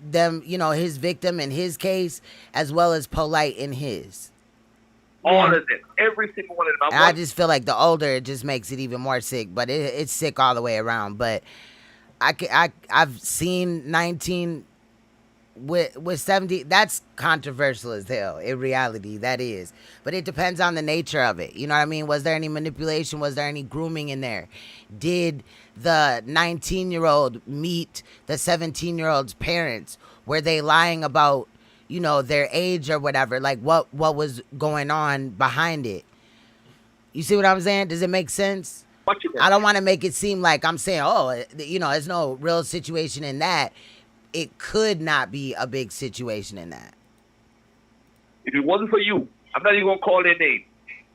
them, you know, his victim in his case, as well as POLIGHT in his. All of them. Every single one of them. And I just feel like the older, it just makes it even more sick. But it's sick all the way around. But I've seen 19 with 70. That's controversial as hell. In reality, that is. But it depends on the nature of it. You know what I mean? Was there any manipulation? Was there any grooming in there? Did the 19-year-old meet the 17-year-old's parents? Were they lying about, you know, their age or whatever? Like, what was going on behind it? You see what I'm saying? Does it make sense? I don't want to make it seem like I'm saying, oh, you know, there's no real situation in that. It could not be a big situation in that. If it wasn't for you, I'm not even going to call their name.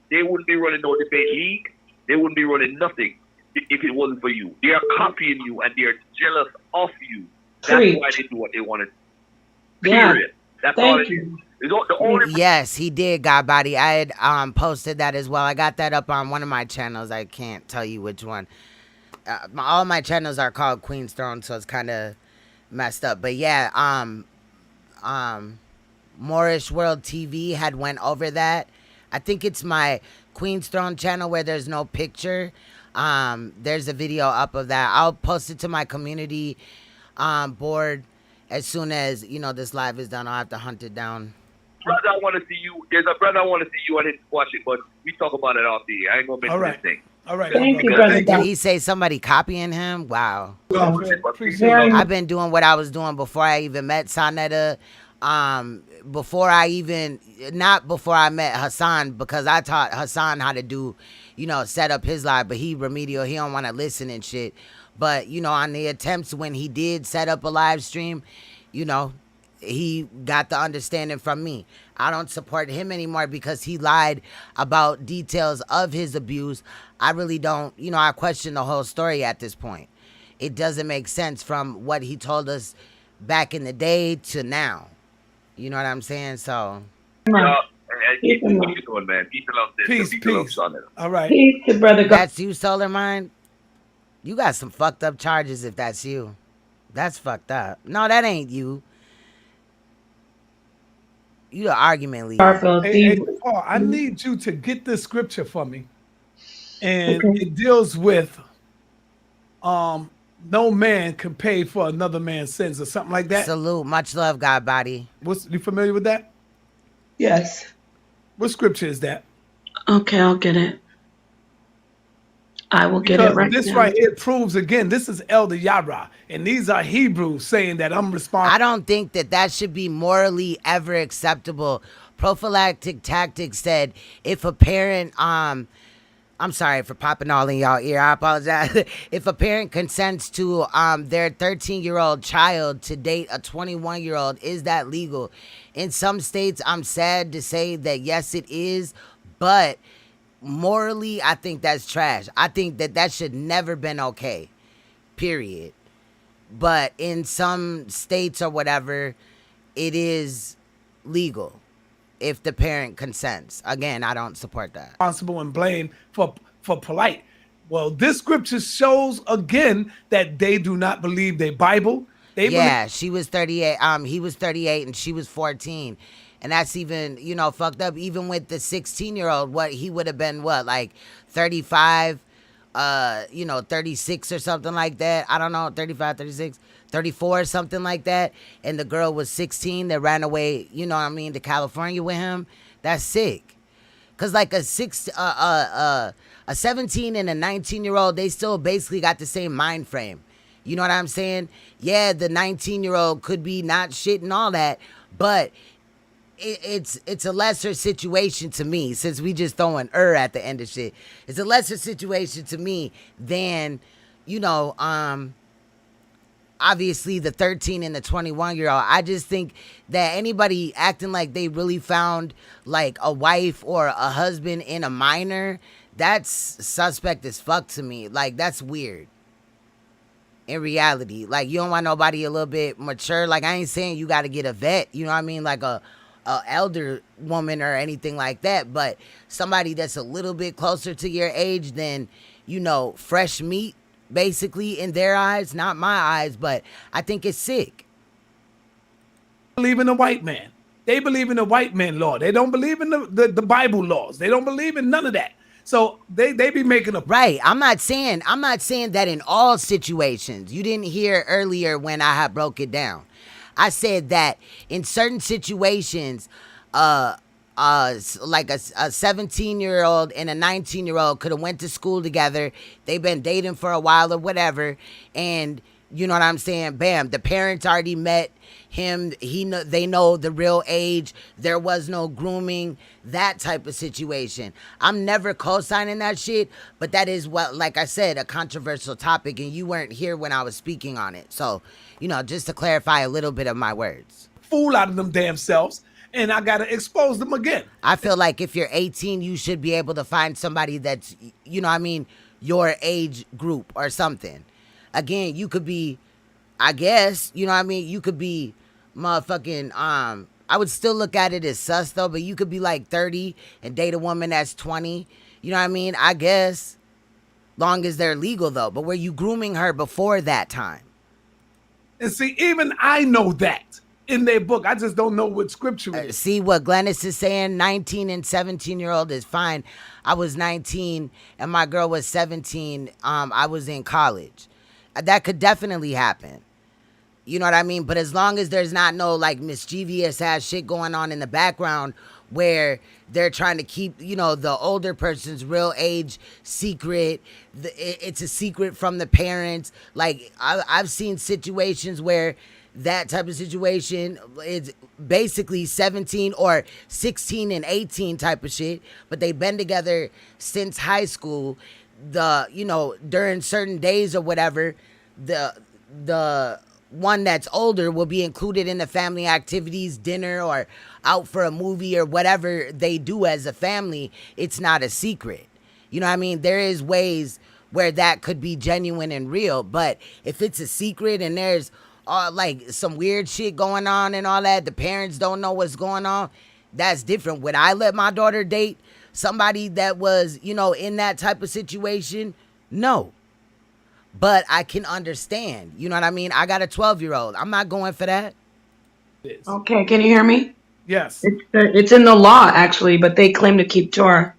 They wouldn't be running no debate league. They wouldn't be running nothing if it wasn't for you. They are copying you and they're jealous of you. That's why they do what they want to do. Period. That's all it is. The only Yes, he did, God Body. I had posted that as well. I got that up on one of my channels. I can't tell you which one. All my channels are called Queen's Throne, so it's kind of messed up. But yeah, Moorish World TV had went over that. I think it's my Queen's Throne channel where there's no picture. There's a video up of that. I'll post it to my community board as soon as, you know, this live is done. I'll have to hunt it down. Brother, I want to see you. There's a brother I want to see you. I didn't watch it, but we talk about it off the air. I ain't going to mention this thing. All right. Thank you, brother. Did he say somebody copying him? Wow. I've been doing what I was doing before I even met Saneter. Before I met Hassan, because I taught Hassan how to do, you know, set up his live, but he remedial. He don't want to listen and shit. But, you know, on the attempts when he did set up a live stream, you know, he got the understanding from me. I don't support him anymore because he lied about details of his abuse. I really don't, you know, I question the whole story at this point. It doesn't make sense from what he told us back in the day to now. You know what I'm saying? So. Keep going, man. Peace. All right. Peace to brother. That's you, SOLARMIND? You got some fucked up charges if that's you. That's fucked up. No, that ain't you. You the argument leader. Hey, Paul, I need you to get this scripture for me. And it deals with no man can pay for another man's sins or something like that. Salute. Much love, God Body. You familiar with that? Yes. What scripture is that? Okay, I'll get it. I will get it right this now. Right here proves again, this is Elder Yara, and these are Hebrews saying that I'm responsible. I don't think that should be morally ever acceptable. Prophylactic Tactics said if a parent, I'm sorry for popping all in y'all ear, I apologize. If a parent consents to their 13-year-old child to date a 21-year-old, is that legal? In some states, I'm sad to say that yes, it is, but morally, I think that's trash. I think that should never been okay, period. But in some states or whatever, it is legal if the parent consents. Again, I don't support that. Responsible and blame for POLIGHT. Well, this scripture shows again that they do not believe their Bible. She was 38. He was 38 and she was 14. And that's even, you know, fucked up. Even with the 16-year-old, what he would have been, like 35, 36 or something like that. I don't know, 35, 36, 34, something like that. And the girl was 16 that ran away, you know what I mean, to California with him. That's sick. Because like a 17 and a 19-year-old, they still basically got the same mind frame. You know what I'm saying? Yeah, the 19-year-old could be not shit and all that, but it's a lesser situation to me, since we just throwing at the end of shit. It's a lesser situation to me than, you know, obviously the 13 and the 21-year-old. I just think that anybody acting like they really found like a wife or a husband in a minor, that's suspect as fuck to me. Like, that's weird. In reality, like, you don't want nobody a little bit mature. Like, I ain't saying you got to get a vet, you know what I mean? Like a elder woman or anything like that, but somebody that's a little bit closer to your age than, you know, fresh meat, basically, in their eyes, not my eyes, but I think it's sick. Believe in the white man. They believe in the white man law. They don't believe in the Bible laws. They don't believe in none of that. So they be making a right. I'm not saying that in all situations. You didn't hear earlier when I had broke it down. I said that in certain situations, like a 17-year-old and a 19-year-old could have went to school together. They've been dating for a while or whatever, and you know what I'm saying? Bam, the parents already met him. They know the real age. There was no grooming, that type of situation. I'm never co-signing that shit, but that is what, like I said, a controversial topic, and you weren't here when I was speaking on it. So, you know, just to clarify a little bit of my words. Fool out of them damn selves, and I gotta expose them again. I feel like if you're 18, you should be able to find somebody that's, you know what I mean, your age group or something. Again, you could be, I guess, you know what I mean, you could be motherfucking, I would still look at it as sus though, but you could be like 30 and date a woman that's 20. You know what I mean? I guess, long as they're legal though. But were you grooming her before that time? And see, even I know that in their book. I just don't know what scripture is. See what Glennis is saying? 19 and 17-year-old is fine. I was 19 and my girl was 17. I was in college. That could definitely happen. You know what I mean? But as long as there's not no like mischievous ass shit going on in the background where they're trying to keep, you know, the older person's real age secret. It's a secret from the parents. Like I've seen situations where that type of situation is basically 17 or 16 and 18 type of shit, but they've been together since high school. You know, during certain days or whatever, the one that's older will be included in the family activities, dinner or out for a movie or whatever they do as a family. It's not a secret. You know what I mean? There is ways where that could be genuine and real, but if it's a secret and there's like some weird shit going on and all that, the parents don't know what's going on, that's different. Would I let my daughter date somebody that was, you know, in that type of situation? No. But I can understand. You know what I mean? I got a 12-year-old. I'm not going for that. Okay, can you hear me? Yes. It's in the law, actually, but they claim to keep Torah.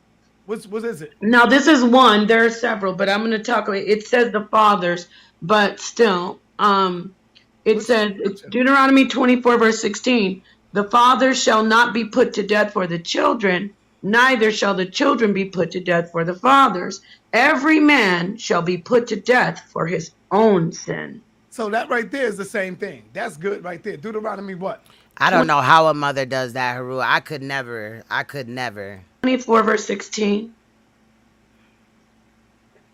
What is it? Now, this is one. There are several, but I'm going to talk. It says the fathers, but still, it says, it's Deuteronomy 24, verse 16. The fathers shall not be put to death for the children, neither shall the children be put to death for the fathers. Every man shall be put to death for his own sin. So that right there is the same thing. That's good right there. Deuteronomy what? I don't know how a mother does that, Haru. I could never. 24 verse 16.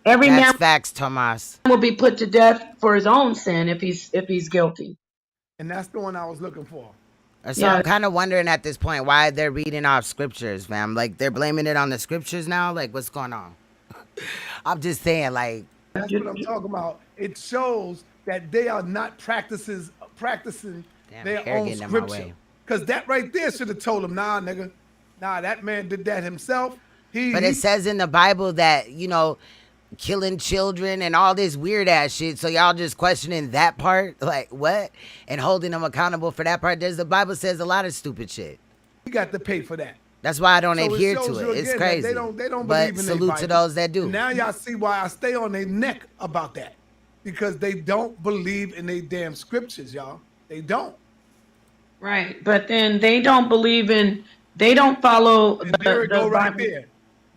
Every That's man facts, Tomas. will be put to death for his own sin if he's guilty. And that's the one I was looking for. So I'm kind of wondering at this point why they're reading off scriptures, fam. Like they're blaming it on the scriptures now. Like what's going on? I'm just saying, like that's what I'm talking about. It shows that they are not practicing their own scripture. Because that right there should have told them, nah, nigga, nah, that man did that himself. But it says in the Bible that, you know, killing children and all this weird ass shit. So y'all just questioning that part, like what, and holding them accountable for that part. The Bible says a lot of stupid shit. You got to pay for that. That's why I don't adhere to it. It's crazy. They don't but believe in salute to those that do. Now y'all see why I stay on their neck about that, because they don't believe in their damn scriptures, y'all. They don't. Right, but then they don't believe in. They don't follow and there it go right Bible. There.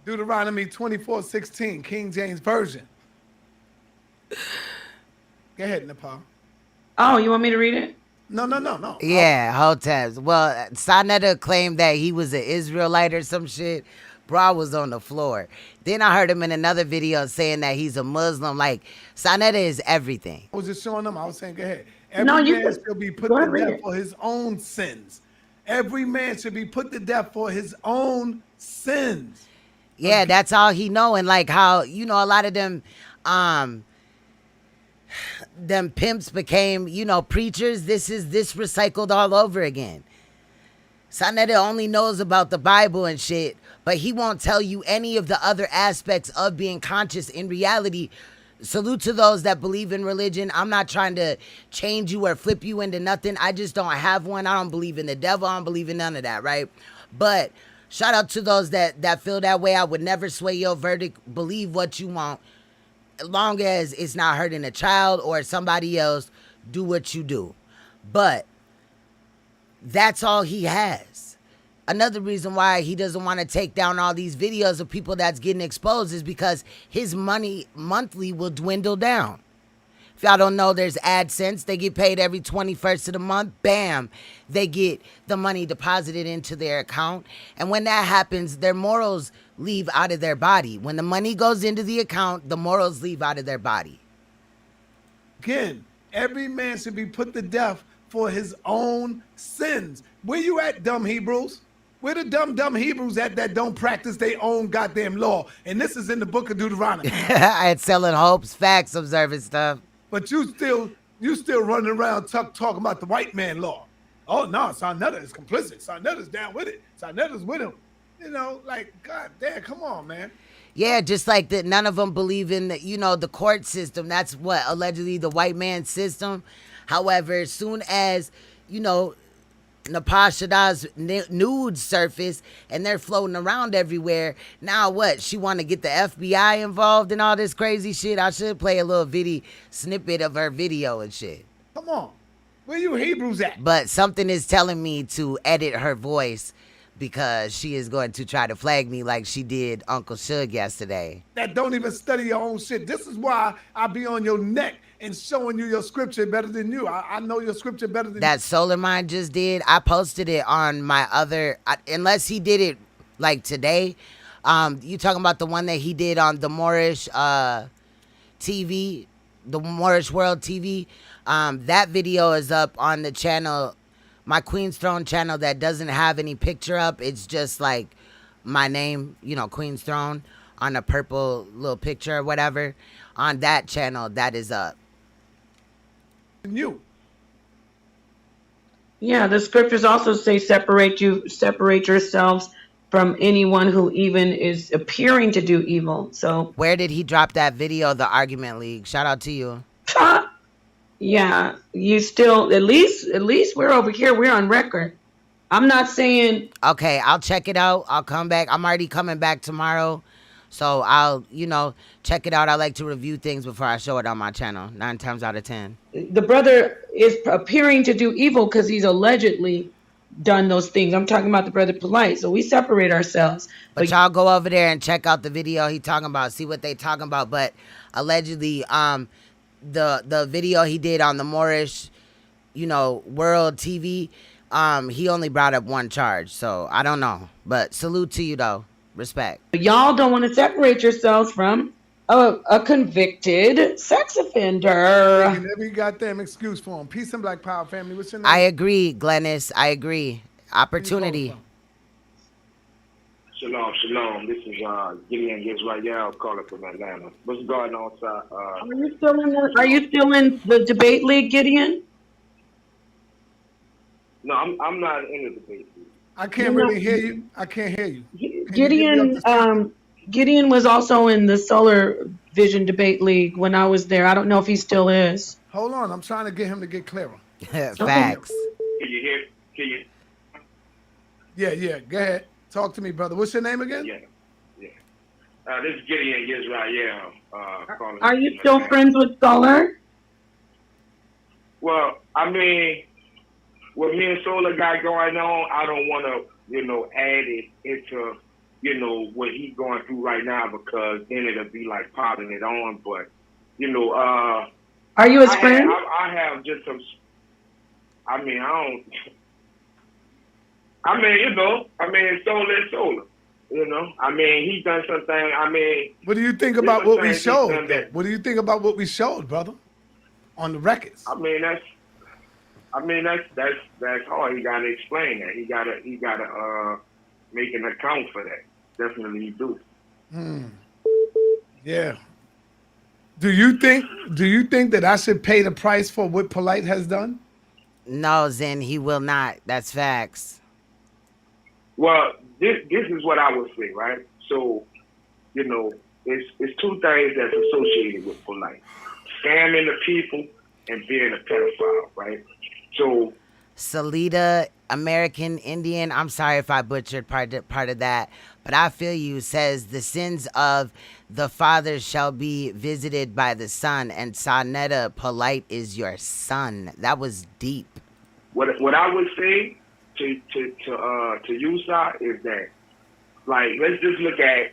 Deuteronomy 24:16, King James Version. Go ahead, NAPAH. Oh, you want me to read it? No. Yeah, Hotep. Well, Saneter claimed that he was an Israelite or some shit. Bra was on the floor. Then I heard him in another video saying that he's a Muslim. Like, Saneter is everything. I was just showing them. I was saying, go ahead. Every man should be put to death for his own sins. Every man should be put to death for his own sins. Yeah, that's all he know. And like how, you know, a lot of them pimps became, you know, preachers. This recycled all over again. Saneter only knows about the Bible and shit, but he won't tell you any of the other aspects of being conscious in reality. Salute to those that believe in religion. I'm not trying to change you or flip you into nothing. I just don't have one. I don't believe in the devil. I don't believe in none of that, right? But shout out to those that feel that way. I would never sway your verdict. Believe what you want. As long as it's not hurting a child or somebody else, do what you do. But that's all he has. Another reason why he doesn't want to take down all these videos of people that's getting exposed is because his money monthly will dwindle down. If y'all don't know, there's AdSense. They get paid every 21st of the month. Bam, they get the money deposited into their account. And when that happens, their morals leave out of their body. When the money goes into the account, the morals leave out of their body. Again, every man should be put to death for his own sins. Where you at, dumb Hebrews? Where the dumb Hebrews at that don't practice their own goddamn law? And this is in the book of Deuteronomy. And selling hopes, facts, observing stuff. But you still running around talking about the white man law. Oh no, Saneter is complicit. Saneter's down with it. Saneter's with him. You know, like, God damn, come on, man. Yeah, just like that, none of them believe in the, the court system. That's what allegedly the white man's system. However, as soon as, NAPAH SHADAH's nudes surface and they're floating around everywhere, now what? She want to get the FBI involved in all this crazy shit? I should play a little snippet of her video and shit. Come on. Where you Hebrews at? But something is telling me to edit her voice because she is going to try to flag me like she did Uncle Suge yesterday. That don't even study your own shit. This is why I be on your neck and showing you your scripture better than you. I know your scripture better than that SOLARMIND just did. I posted it on my other, unless he did it like today. You talking about the one that he did on the Moorish TV, the Moorish World TV. That video is up on the channel, my Queen's Throne channel that doesn't have any picture up. It's just like my name, Queen's Throne on a purple little picture or whatever. On that channel, that is up. You. Yeah, the scriptures also say separate yourselves from anyone who even is appearing to do evil. So where did he drop that video, the Argument League? Shout out to you. Yeah, you still, at least we're over here. We're on record. I'm not saying. Okay, I'll check it out. I'll come back. I'm already coming back tomorrow. So I'll, check it out. I like to review things before I show it on my channel, 9 times out of 10. The brother is appearing to do evil because he's allegedly done those things. I'm talking about the brother POLIGHT. So we separate ourselves. But y'all go over there and check out the video he talking about. See what they talking about. But allegedly, the video he did on the Moorish, World TV, he only brought up one charge. So I don't know. But salute to you, though. Respect. Y'all don't want to separate yourselves from a convicted sex offender. Every goddamn excuse for him. Peace and Black Power, family. What's your name? I agree, Glennis. I agree. Opportunity. Shalom, shalom. This is Gideon Israel calling from Atlanta. What's going on, sir? Are you still in the debate league, Gideon? No, I'm not in the debate league. I can't really hear you. I can't hear you. Gideon was also in the Solar Vision Debate League when I was there. I don't know if he still is. Hold on, I'm trying to get him to get clearer. Facts. Can you hear? Can you? Yeah. Go ahead. Talk to me, brother. What's your name again? Yeah. This is Gideon Israel. Are you still friends with Solar? Well, I mean, what me and Solar got going on, I don't want to, add it into, what he's going through right now because then it'll be like piling it on. But, are you his friend? I have just some. I mean, Solar is Solar. I mean, he's done something. What do you think about what we showed? What do you think about what we showed, brother? On the records. I mean, that's hard. He gotta explain that. He gotta make an account for that. Definitely do. Yeah. Do you think that I should pay the price for what POLIGHT has done? No, Zen, he will not. That's facts. Well, this is what I would say, right? So, you know, it's two things that's associated with polite: scamming the people and being a pedophile, right? So, Salida, American Indian. I'm sorry if I butchered part of that, but I feel you. Says the sins of the father shall be visited by the son, and Saneter, polite is your son. That was deep. what I would say to you, sir, is that, like, let's just look at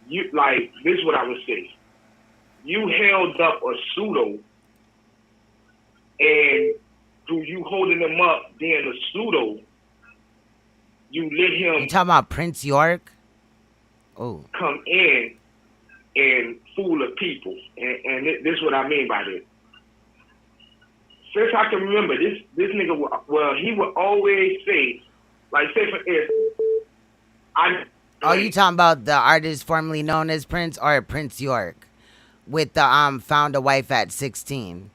you. Like, this is what I would say. You held up a pseudo, and through you holding him up being a pseudo, you let him. You talking about Prince York? Oh, come in and fool the people, and this is what I mean by this. Since I can remember, this nigga, well, he would always say, like, say for instance, oh, you talking about the artist formerly known as Prince, or Prince York, with the found a wife at 16?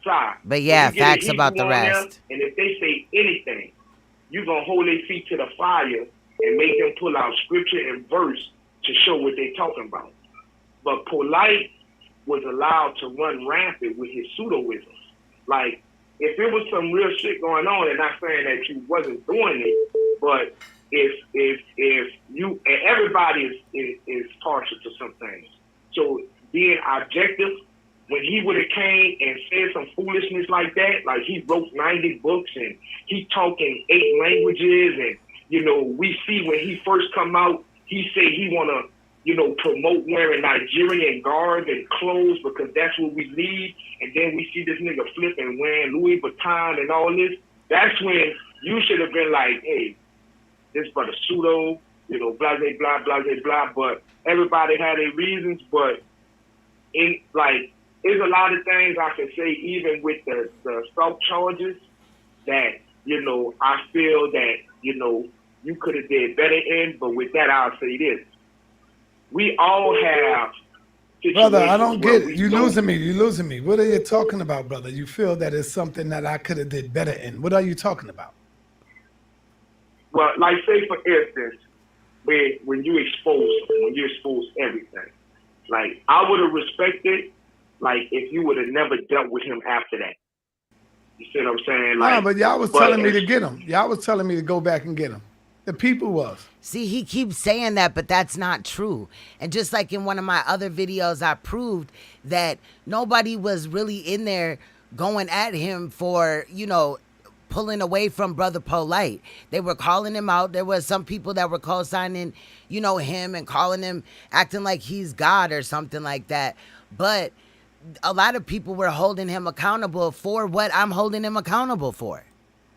Sorry. But yeah, facts about the rest. And if they say anything, you gonna hold their feet to the fire and make them pull out scripture and verse to show what they talking about. But Polite was allowed to run rampant with his pseudoisms. Like, if there was some real shit going on, and not saying that you wasn't doing it, but if you, and everybody is partial to some things. So being objective, when he would have came and said some foolishness like that, like he wrote 90 books and he talking 8 languages, and, you know, we see when he first come out, he say he want to, you know, promote wearing Nigerian garb and clothes because that's what we need. And then we see this nigga flipping wearing Louis Vuitton and all this. That's when you should have been like, hey, this brother pseudo, you know, blah, blah, blah, blah, blah. But everybody had their reasons. But in, like, there's a lot of things I can say, even with the assault charges, that, you know, I feel that, you know, you could have did better in. But with that, I'll say this. We all have. Brother, I don't get it. You losing me. You losing me. What are you talking about, brother? You feel that it's something that I could have did better in. What are you talking about? Well, like, say for instance, when you expose everything, like, I would have respected, like, if you would have never dealt with him after that. You see what I'm saying? Like, but y'all was telling me to get him. Y'all was telling me to go back and get him. The people was. See, he keeps saying that, but that's not true. And just like in one of my other videos, I proved that nobody was really in there going at him for, you know, pulling away from Brother Polite. They were calling him out. There was some people that were co-signing, you know, him and calling him, acting like he's God or something like that. But a lot of people were holding him accountable for what I'm holding him accountable for.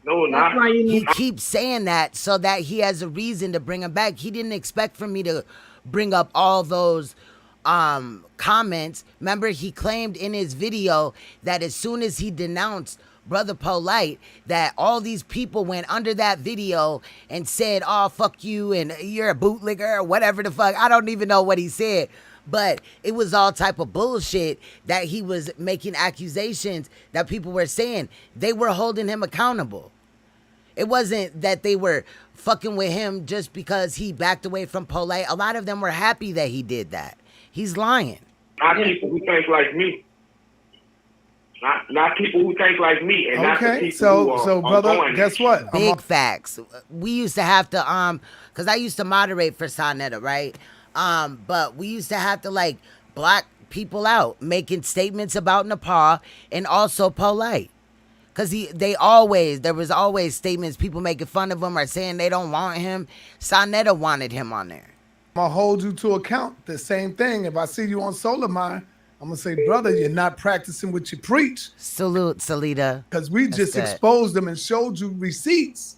No, not. He keeps saying that so that he has a reason to bring him back. He didn't expect for me to bring up all those comments. Remember, he claimed in his video that as soon as he denounced Brother Polite, that all these people went under that video and said, oh, fuck you, and you're a bootlegger, or whatever the fuck. I don't even know what he said. But it was all type of bullshit that he was making accusations that people were saying. They were holding him accountable. It wasn't that they were fucking with him just because he backed away from Polite. A lot of them were happy that he did that. He's lying. Not people who think like me. Not people who think like me. And not the people who are brother, going. Guess what? Big facts. We used to have to, because I used to moderate for Saneter, right? But we used to have to, like, block people out, making statements about NAPAH and also Polite. Because there was always statements, people making fun of him or saying they don't want him. Saneter wanted him on there. I'm going to hold you to account. The same thing. If I see you on SOLARMIND, I'm going to say, brother, you're not practicing what you preach. Salute, Salida. Because we just exposed them and showed you receipts.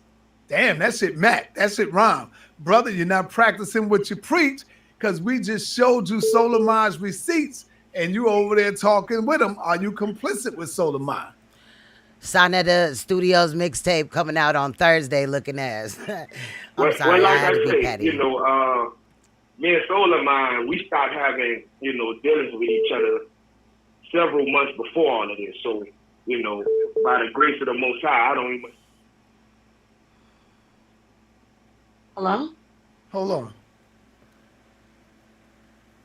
Damn, that shit Mac. That shit rhyme. Brother, you're not practicing what you preach because we just showed you SOLARMIND's receipts and you over there talking with them. Are you complicit with SOLARMIND? Saneter Studios mixtape coming out on Thursday looking ass. I'm sorry, like I had to be say, petty. you know, me and SOLARMIND, we stopped having, you know, dealings with each other several months before all of this. So, you know, by the grace of the Most High, I don't even. Hello? Hold on.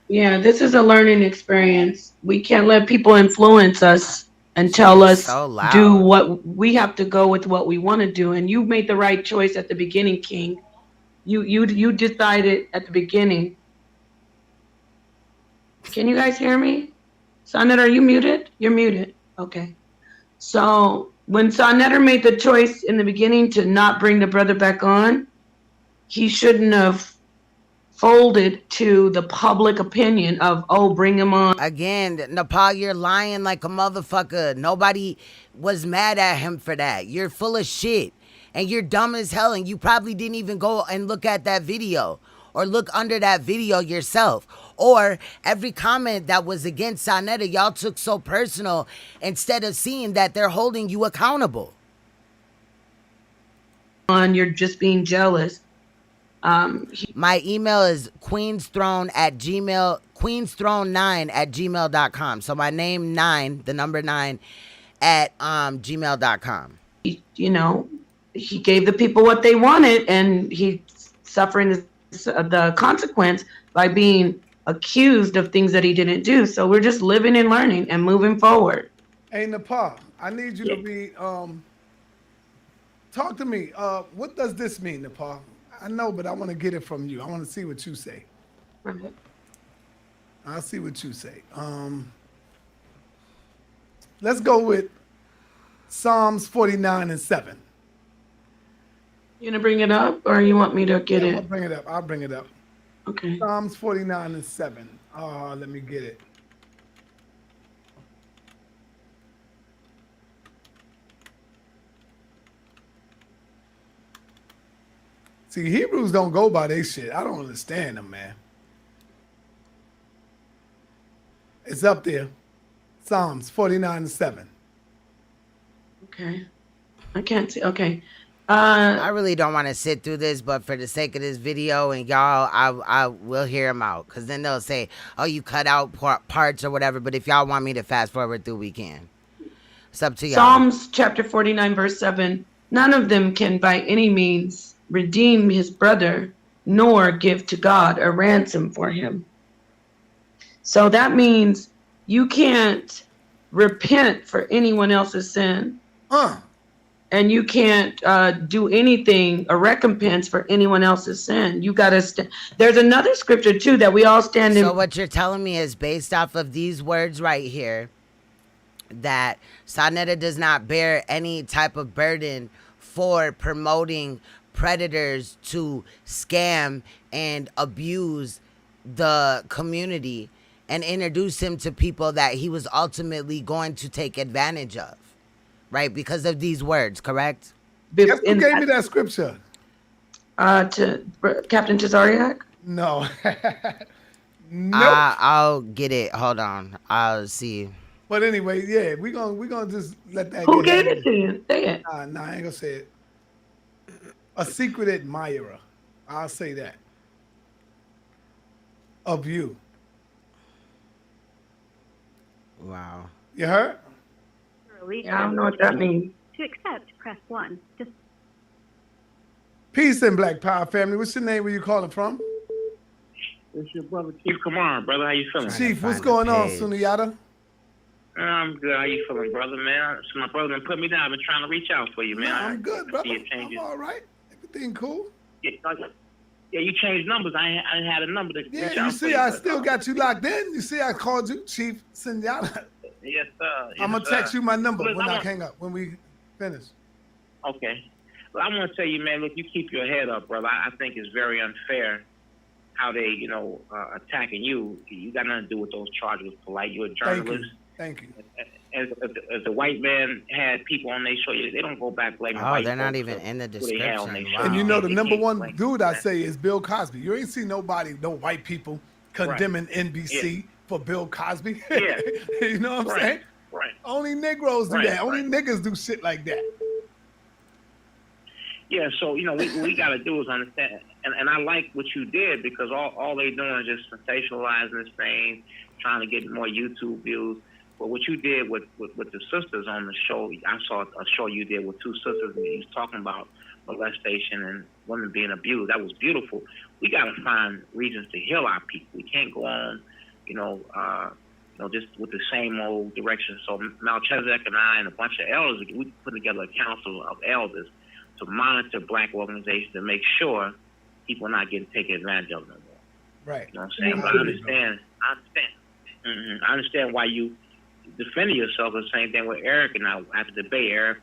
Yeah, this is a learning experience. We can't let people influence us and She tell is us so do loud. what we have to go with what we want to do. And you made the right choice at the beginning, King. You decided at the beginning. Can you guys hear me? Saneter, are you muted? You're muted. Okay. So when Saneter made the choice in the beginning to not bring the brother back on, he shouldn't have folded to the public opinion of, oh, bring him on. Again, NAPAH, you're lying like a motherfucker. Nobody was mad at him for that. You're full of shit. And you're dumb as hell, and you probably didn't even go and look at that video or look under that video yourself. Or every comment that was against Saneter, y'all took so personal instead of seeing that they're holding you accountable. You're just being jealous. My email is queensthrone9@gmail.com. So my name 9, the number 9 at gmail.com. You know, he gave the people what they wanted, and he's suffering the consequence by being accused of things that he didn't do. So we're just living and learning and moving forward. Hey, NAPAH, I need you to be, talk to me. What does this mean, NAPAH? I know, but I want to get it from you. I want to see what you say. I'll see what you say. Let's go with Psalms 49:7. You gonna bring it up, or you want me to get it? I'll bring it up. I'll bring it up. Okay. Psalms 49:7. Let me get it. See, Hebrews don't go by their shit. I don't understand them, man. It's up there. Psalms 49:7. Okay. I can't see. Okay. I really don't want to sit through this, but for the sake of this video and y'all, I will hear them out. Because then they'll say, oh, you cut out parts or whatever. But if y'all want me to fast forward through, we can. It's up to y'all. Psalms chapter 49, verse 7. None of them can by any means redeem his brother, nor give to God a ransom for him. So that means you can't repent for anyone else's sin. And you can't do anything, a recompense for anyone else's sin. You got to there's another scripture too that we all stand in. So what you're telling me is based off of these words right here, that Saneter does not bear any type of burden for promoting predators to scam and abuse the community and introduce him to people that he was ultimately going to take advantage of. Right, because of these words, correct? Guess who gave me that scripture? To Captain Tazariak? No. No. I'll get it. Hold on. I'll see. But anyway, yeah, we're gonna just let that. Who gave it to you? Say it. Nah, I ain't gonna say it. A secret admirer. I'll say that. Of you. Wow. You heard? Yeah, I don't know what that means. To accept, press 1. Just Peace and Black Power family. What's your name? Where you calling from? It's your brother Chief Kamar, brother. How you feeling? Chief, what's going on, Sunayata? I'm good. How you feeling, brother, man? So my brother done put me down. I've been trying to reach out for you, man. I'm good, brother. See it changes. I'm all right. Everything cool? Yeah, you changed numbers. I ain't had a number to reach Yeah, out you for see, I still got you locked in. You see, I called you, Chief Sunayata. Yes, sir. I'm gonna text you my number Look, when I hang up, when we finish. Okay. Well, I'm gonna tell you, man. Look, you keep your head up, brother. I think it's very unfair how they, attacking you. You got nothing to do with those charges with POLIGHT. You're a journalist. Thank you. As the white man had people on their show, they don't go back blaming white they're not folks even for in the who they had on their description. show. Wow. And you know, the They number can't one blame dude I say is Bill Cosby. You ain't seen nobody, no white people condemning NBC for Bill Cosby. Yeah. You know what I'm saying? Right. Only Negroes do Right, that. Only niggas do shit like that. Yeah, so what we got to do is understand, and I like what you did, because all they doing is just sensationalizing this thing, trying to get more YouTube views. But what you did with the sisters on the show, I saw a show you did with two sisters, and you was talking about molestation and women being abused. That was beautiful. We got to find reasons to heal our people. We can't go on, just with the same old direction. So Melchizedek and I and a bunch of elders, we put together a council of elders to monitor black organizations and make sure people are not getting taken advantage of no more. Right. You know what I'm saying? But I understand. I understand why you defending yourself. The same thing with Eric and I after the debate. Eric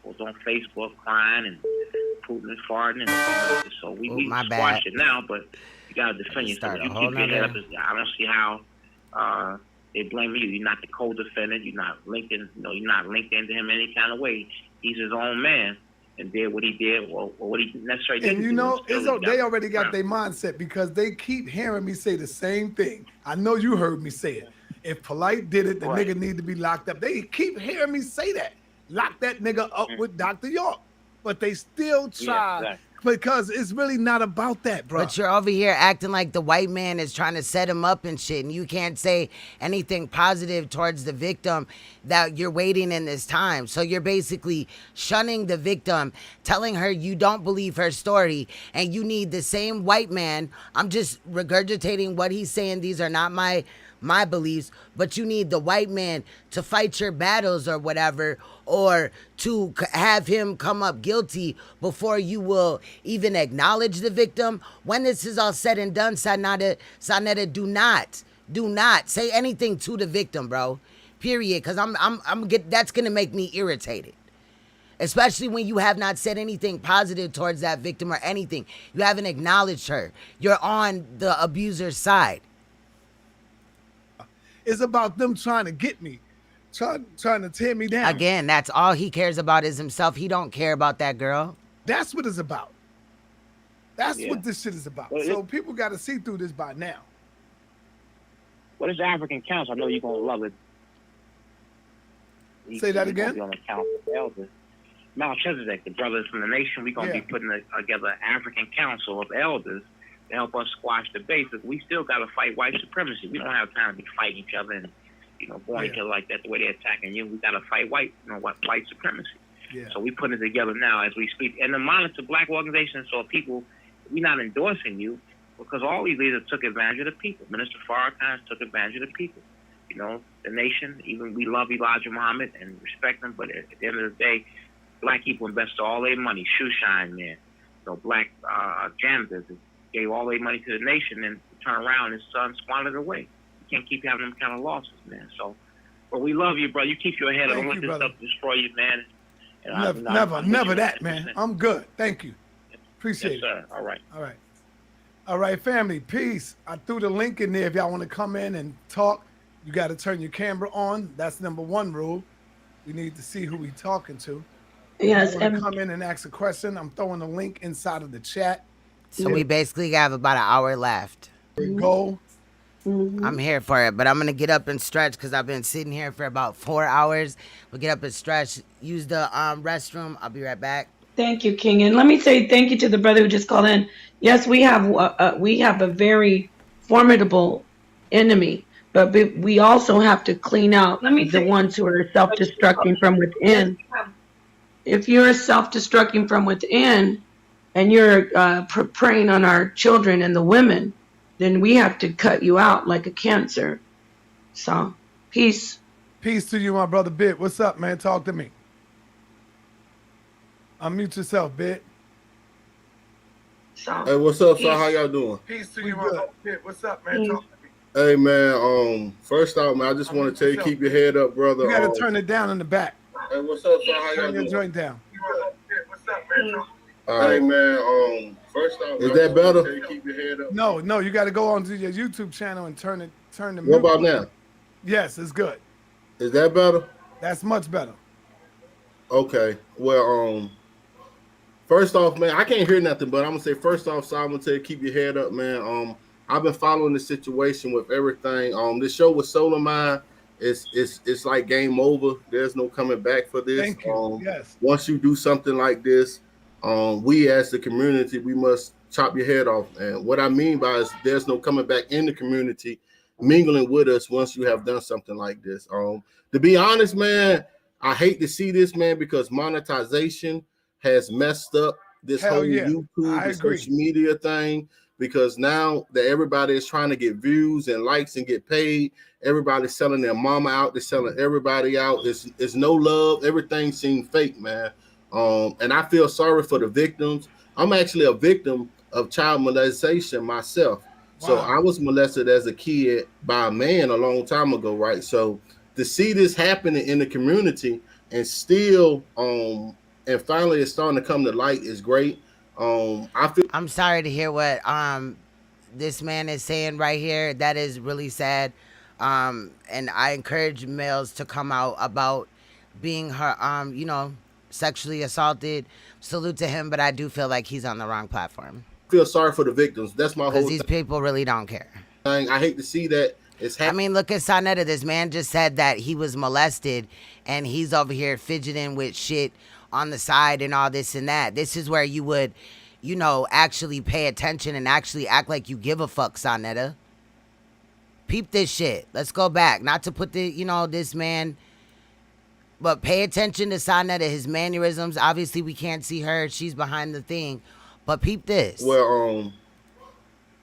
was on Facebook crying and Putin is farting and so we squash it now. But you gotta defend yourself. You keep your head up. I don't see how they blame you. You're not the co-defendant. You're not linked in. You're not linked into him any kind of way. He's his own man and did what he did or what he necessarily didn't. And they already got their mindset because they keep hearing me say the same thing. I know you heard me say it. If POLIGHT did it, the nigga need to be locked up. They keep hearing me say that. Lock that nigga up with Dr. York. But they still try because it's really not about that, bro. But you're over here acting like the white man is trying to set him up and shit, and you can't say anything positive towards the victim that you're waiting in this time. So you're basically shunning the victim, telling her you don't believe her story, and you need the same white man. I'm just regurgitating what he's saying. These are not my beliefs, but you need the white man to fight your battles or whatever, or to have him come up guilty before you will even acknowledge the victim. When this is all said and done, Saneter, do not say anything to the victim, bro. Period. Because that's gonna make me irritated. Especially when you have not said anything positive towards that victim or anything. You haven't acknowledged her. You're on the abuser's side. It's about them trying to get me, trying to tear me down. Again, that's all he cares about is himself. He don't care about that girl. That's what it's about. That's what this shit is about. So people got to see through this by now. What is the African Council? I know you're going to love it. Say that again? Be on the council of elders. Melchizedek, the brothers from the nation, we're going to be putting together an African Council of Elders to help us squash the basics. We still got to fight white supremacy. We don't have time to be fighting each other and, going each other like that the way they're attacking you. We got to fight white supremacy. Yeah. So we putting it together now as we speak. And to monitor black organizations so people, we're not endorsing you because all these leaders took advantage of the people. Minister Farrakhan took advantage of the people. The nation, even we love Elijah Muhammad and respect him, but at the end of the day, black people invested all their money, shoe shine, man. Black janitors gave all their money to the nation and turn around and his son squandered it away. You can't keep having them kind of losses, man. So, but we love you, bro. You keep your head up. Don't let this stuff destroy you, man. And never that, man. I'm good. Thank you. Appreciate it. Sir. All right, family. Peace. I threw the link in there if y'all want to come in and talk. You got to turn your camera on. That's number one rule. We need to see who we talking to. Yes. And come in and ask a question. I'm throwing a link inside of the chat. So we basically have about an hour left. There we go. I'm here for it, but I'm going to get up and stretch because I've been sitting here for about 4 hours. We'll get up and stretch, use the restroom. I'll be right back. Thank you, King. And let me say thank you to the brother who just called in. Yes, we have a very formidable enemy, but we also have to clean out the ones who are self-destructing from within. If you're self-destructing from within, and you're preying on our children and the women, then we have to cut you out like a cancer. So, peace. Peace to you, my brother Bit. What's up, man? Talk to me. Unmute yourself, Bit. So, hey, what's up, sir? How y'all doing? Peace to you, my brother Bit. What's up, man? Talk to me. Hey, man. First off, man, I just want to tell you, keep your head up, brother. You got to turn it down in the back. Hey, what's up, sir? How y'all doing? Turn your joint down. What's up, man? All right, man. First off, is that better? Keep your head up. No, you got to go onto your YouTube channel and turn the. What about now? Yes, it's good. Is that better? That's much better. Okay. Well, first off, man, I can't hear nothing, but I'm gonna say first off, so I'm gonna tell you keep your head up, man. I've been following the situation with everything. This show with SOLARMIND, it's like game over. There's no coming back for this. Thank you. Yes. Once you do something like this, we as the community, we must chop your head off. And what I mean by is there's no coming back in the community, mingling with us once you have done something like this. To be honest, man, I hate to see this, man, because monetization has messed up this Hell whole yeah. YouTube I and agree. social media thing, because now that everybody is trying to get views and likes and get paid, everybody's selling their mama out, they're selling everybody out. It's no love. Everything seems fake, man. And I feel sorry for the victims. I'm actually a victim of child molestation myself. So I was molested as a kid by a man a long time ago, right? So to see this happening in the community and still and finally it's starting to come to light is great. I'm sorry to hear what this man is saying right here. That is really sad. And I encourage males to come out about being sexually assaulted. Salute to him, but I do feel like he's on the wrong platform. Feel sorry for the victims. That's my whole Because these people really don't care. I hate to see that it's happening. I mean, look at Saneter. This man just said that he was molested and he's over here fidgeting with shit on the side and all this and that. This is where you would, actually pay attention and actually act like you give a fuck, Saneter. Peep this shit. Let's go back. Not to put this man, but pay attention to Saneter, his mannerisms. Obviously, we can't see her. She's behind the thing. But peep this. Well,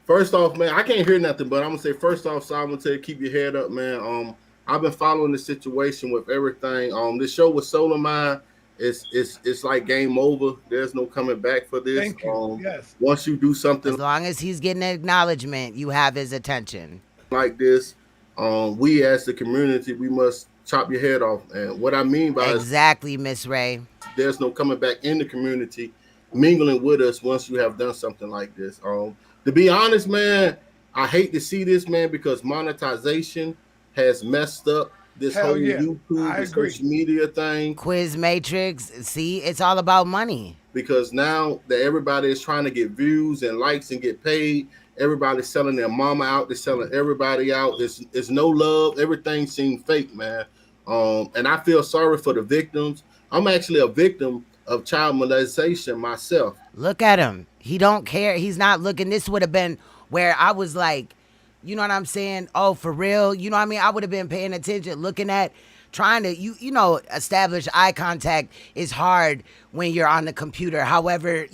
first off, man, I can't hear nothing, but I'm gonna say first off, so I'm gonna tell you, keep your head up, man. I've been following the situation with everything. This show with SOLARMIND, it's like game over. There's no coming back for this. Thank you. Yes. Once you do something, as long as he's getting acknowledgement, you have his attention. Like this, we as the community, we must chop your head off. And what I mean by exactly, Miss Ray, there's no coming back in the community, mingling with us once you have done something like this. To be honest, man, I hate to see this, man, because monetization has messed up this whole YouTube and social media thing. Quiz Matrix, see, it's all about money. Because now that everybody is trying to get views and likes and get paid, everybody's selling their mama out, they're selling everybody out. It's no love. Everything seems fake, man. And I feel sorry for the victims. I'm actually a victim of child molestation myself. Look at him. He don't care. He's not looking. This would have been where I was like, you know what I'm saying? Oh, for real? You know what I mean? I would have been paying attention, looking at, trying to, establish eye contact is hard when you're on the computer. However,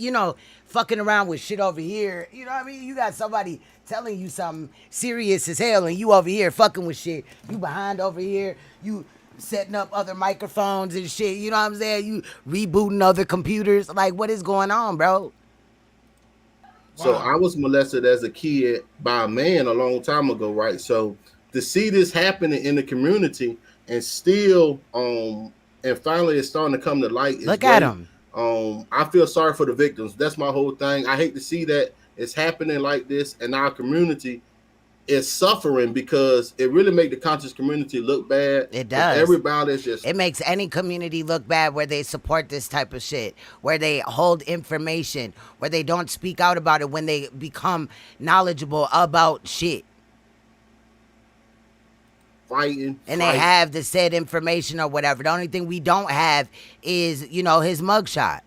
fucking around with shit over here, you know what I mean? You got somebody telling you something serious as hell and you over here fucking with shit. You behind over here. You setting up other microphones and shit. You know what I'm saying? You rebooting other computers. Like, what is going on, bro? So I was molested as a kid by a man a long time ago, right? So to see this happening in the community and still, and finally it's starting to come to light. Look at him. I feel sorry for the victims. That's my whole thing. I hate to see that it's happening like this and our community is suffering because it really makes the conscious community look bad. It does. Everybody's just... It makes any community look bad where they support this type of shit, where they hold information, where they don't speak out about it when they become knowledgeable about shit. Fighting. And they have the said information or whatever. The only thing we don't have is, his mugshot.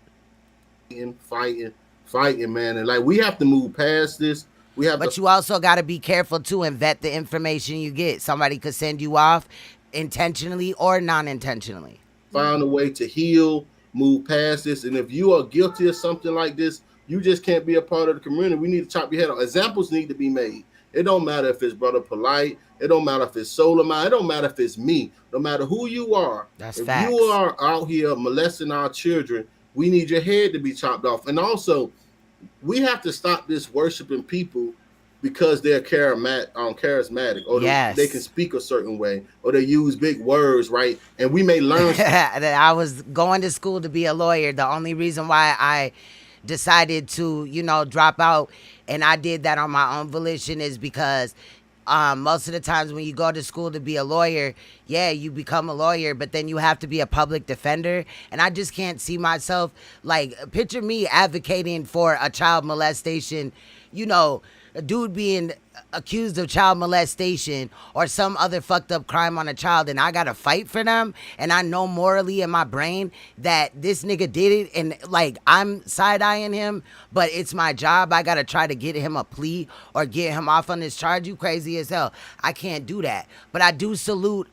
Fighting, man. And like, we have to move past this. But you also got to be careful too and vet the information you get. Somebody could send you off intentionally or non-intentionally. Find a way to heal, move past this. And if you are guilty of something like this, you just can't be a part of the community. We need to chop your head off. Examples need to be made. It don't matter if it's Brother Polite. It don't matter if it's SOLARMIND. It don't matter if it's me. No matter who you are. That's facts. If you are out here molesting our children, we need your head to be chopped off. And also, we have to stop this worshiping people because they're charismatic or they can speak a certain way or they use big words, right? And we may learn. I was going to school to be a lawyer. The only reason why I decided to, drop out, and I did that on my own volition, is because most of the times when you go to school to be a lawyer, you become a lawyer, but then you have to be a public defender. And I just can't see myself, like, picture me advocating for a child molestation, a dude being accused of child molestation or some other fucked up crime on a child, and I gotta fight for them, and I know morally in my brain that this nigga did it, and like I'm side-eyeing him, but it's my job. I gotta try to get him a plea or get him off on this charge. You crazy as hell. I can't do that. But I do salute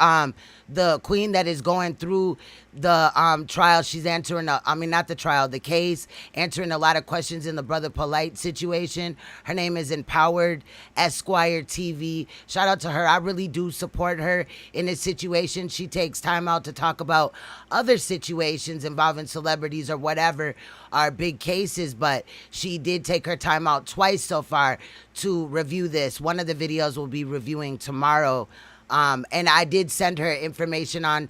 the queen that is going through the trial. She's answering not the trial, the case, answering a lot of questions in the Brother Polite situation. Her name is Empowered Esquire TV. Shout out to her. I really do support her in this situation. She takes time out to talk about other situations involving celebrities or whatever are big cases, but she did take her time out twice so far to review this. One of the videos we'll be reviewing tomorrow. And I did send her information on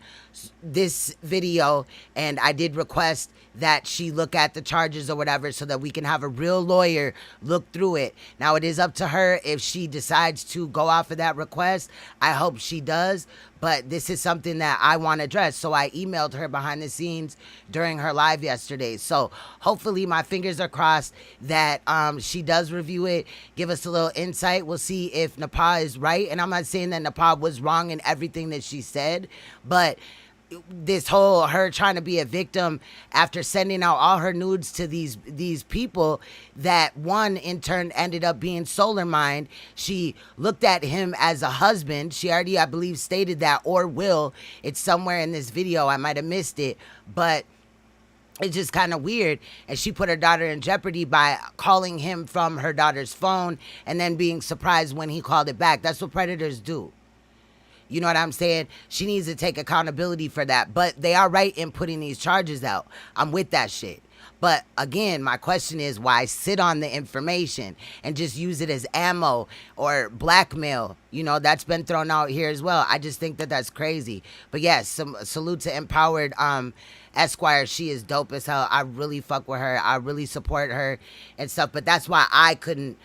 this video, and I did request that she look at the charges or whatever so that we can have a real lawyer look through it. Now, it is up to her if she decides to go off of that request. I hope she does, but this is something that I want to address. So I emailed her behind the scenes during her live yesterday. So hopefully my fingers are crossed that she does review it, give us a little insight. We'll see if NAPAH is right. And I'm not saying that NAPAH was wrong in everything that she said, but this whole her trying to be a victim after sending out all her nudes to these people that one in turn ended up being SOLARMIND. She looked at him as a husband. She already, I believe, stated that, or will. It's somewhere in this video. I might have missed it, but it's just kind of weird. And she put her daughter in jeopardy by calling him from her daughter's phone and then being surprised when he called it back. That's what predators do. You know what I'm saying? She needs to take accountability for that. But they are right in putting these charges out. I'm with that shit. But again, my question is, why sit on the information and just use it as ammo or blackmail? You know, that's been thrown out here as well. I just think that that's crazy. But yes, some salute to Empowered Esquire. She is dope as hell. I really fuck with her. I really support her and stuff. But that's why I couldn't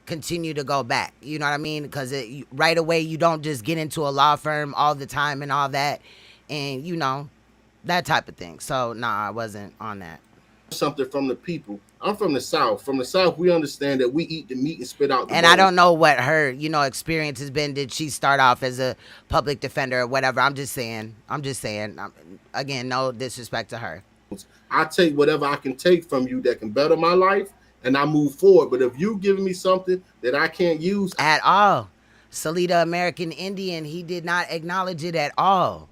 continue to go back. You know what I mean? Because right away, you don't just get into a law firm all the time and all that. And, you know, that type of thing. So, nah, I wasn't on that. Something from the people. I'm from the South. From the South, we understand that we eat the meat and spit out the And bone. I don't know what her, you know, experience has been. Did she start off as a public defender or whatever? I'm just saying. Again, no disrespect to her. I take whatever I can take from you that can better my life, and I move forward. But if you give me something that I can't use at all, Salida American Indian, he did not acknowledge it at all.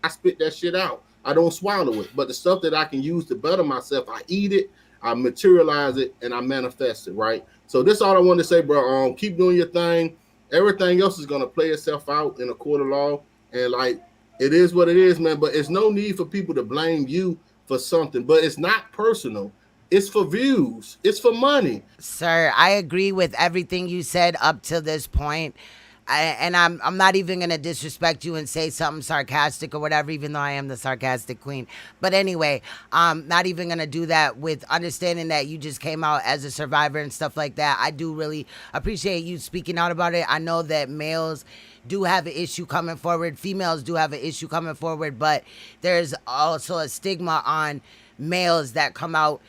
I spit that shit out. I don't swallow it. But the stuff that I can use to better myself, I eat it, I materialize it, and I manifest it, right? So this is all I want to say, bro. Keep doing your thing. Everything else is gonna play itself out in a court of law. And like, it is what it is, man. But it's no need for people to blame you for something. But it's not personal. It's for views. It's for money. Sir, I agree with everything you said up to this point. I'm not even going to disrespect you and say something sarcastic or whatever, even though I am the sarcastic queen. But anyway, I'm not even going to do that, with understanding that you just came out as a survivor and stuff like that. I do really appreciate you speaking out about it. I know that males do have an issue coming forward. Females do have an issue coming forward. But there's also a stigma on males that come out.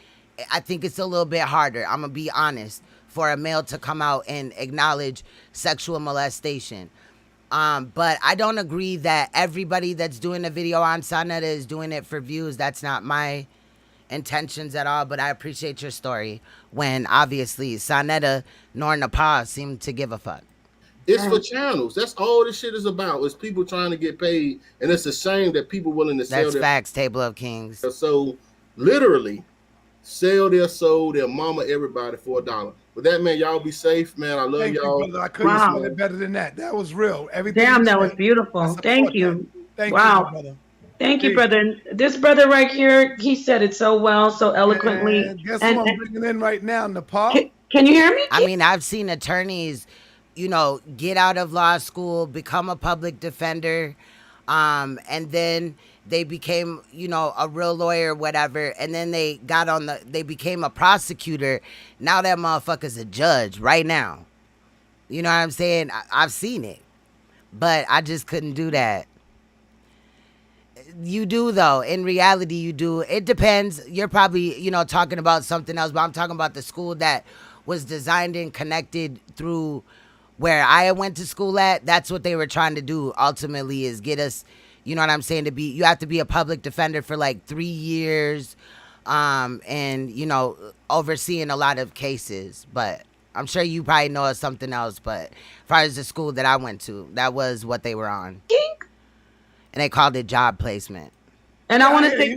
I think it's a little bit harder, I'm going to be honest, for a male to come out and acknowledge sexual molestation. But I don't agree that everybody that's doing a video on Saneter is doing it for views. That's not my intentions at all, but I appreciate your story when obviously Saneter nor NAPAH seem to give a fuck. It's for channels. That's all this shit is about. It's people trying to get paid, and it's a shame that people willing to sell That's facts, Table of Kings. So literally sell their soul, their mama, everybody for $1. With that, man, y'all be safe, man. I love y'all. Brother. I couldn't spell it better than that. That was real. Everything. Damn, that was beautiful. Thank you. Thank wow. you, brother. Thank you, brother. This brother right here, he said it so well, so eloquently. And guess who I'm bringing in right now, NAPAH? Can you hear me? I mean, I've seen attorneys, you know, get out of law school, become a public defender, and then they became, you know, a real lawyer, whatever, and then they became a prosecutor. Now that motherfucker's a judge right now. You know what I'm saying? I've seen it, but I just couldn't do that. You do, though. In reality, you do. It depends. You're probably, you know, talking about something else, but I'm talking about the school that was designed and connected through where I went to school at. That's what they were trying to do ultimately, is get us, you know what I'm saying, you have to be a public defender for like 3 years, and, you know, overseeing a lot of cases. But I'm sure you probably know of something else, but as far as the school that I went to, that was what they were on. And they called it job placement. And I want to say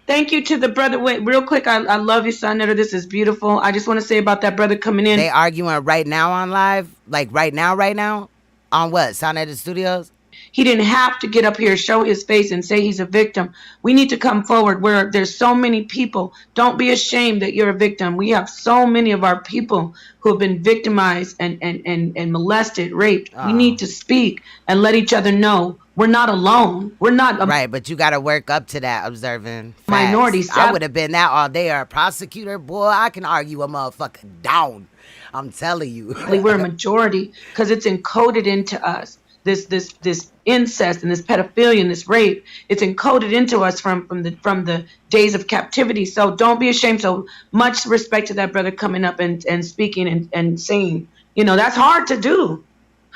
thank you to the brother. Wait, real quick, I love you, Saneter. This is beautiful. I just want to say about that brother coming in. They arguing right now on live? Like right now? On what? Saneter Studios? He didn't have to get up here, show his face, and say he's a victim. We need to come forward where there's so many people. Don't be ashamed that you're a victim. We have so many of our people who have been victimized and molested, raped. We need to speak and let each other know we're not alone. We're not right, but you got to work up to that, observing facts. Minorities. I would have been that all day. Or a prosecutor, boy, I can argue a motherfucker down. I'm telling you. We're a majority because it's encoded into us. This incest and this pedophilia and this rape, it's encoded into us from the days of captivity. So don't be ashamed. So much respect to that brother coming up and speaking and saying, you know, that's hard to do.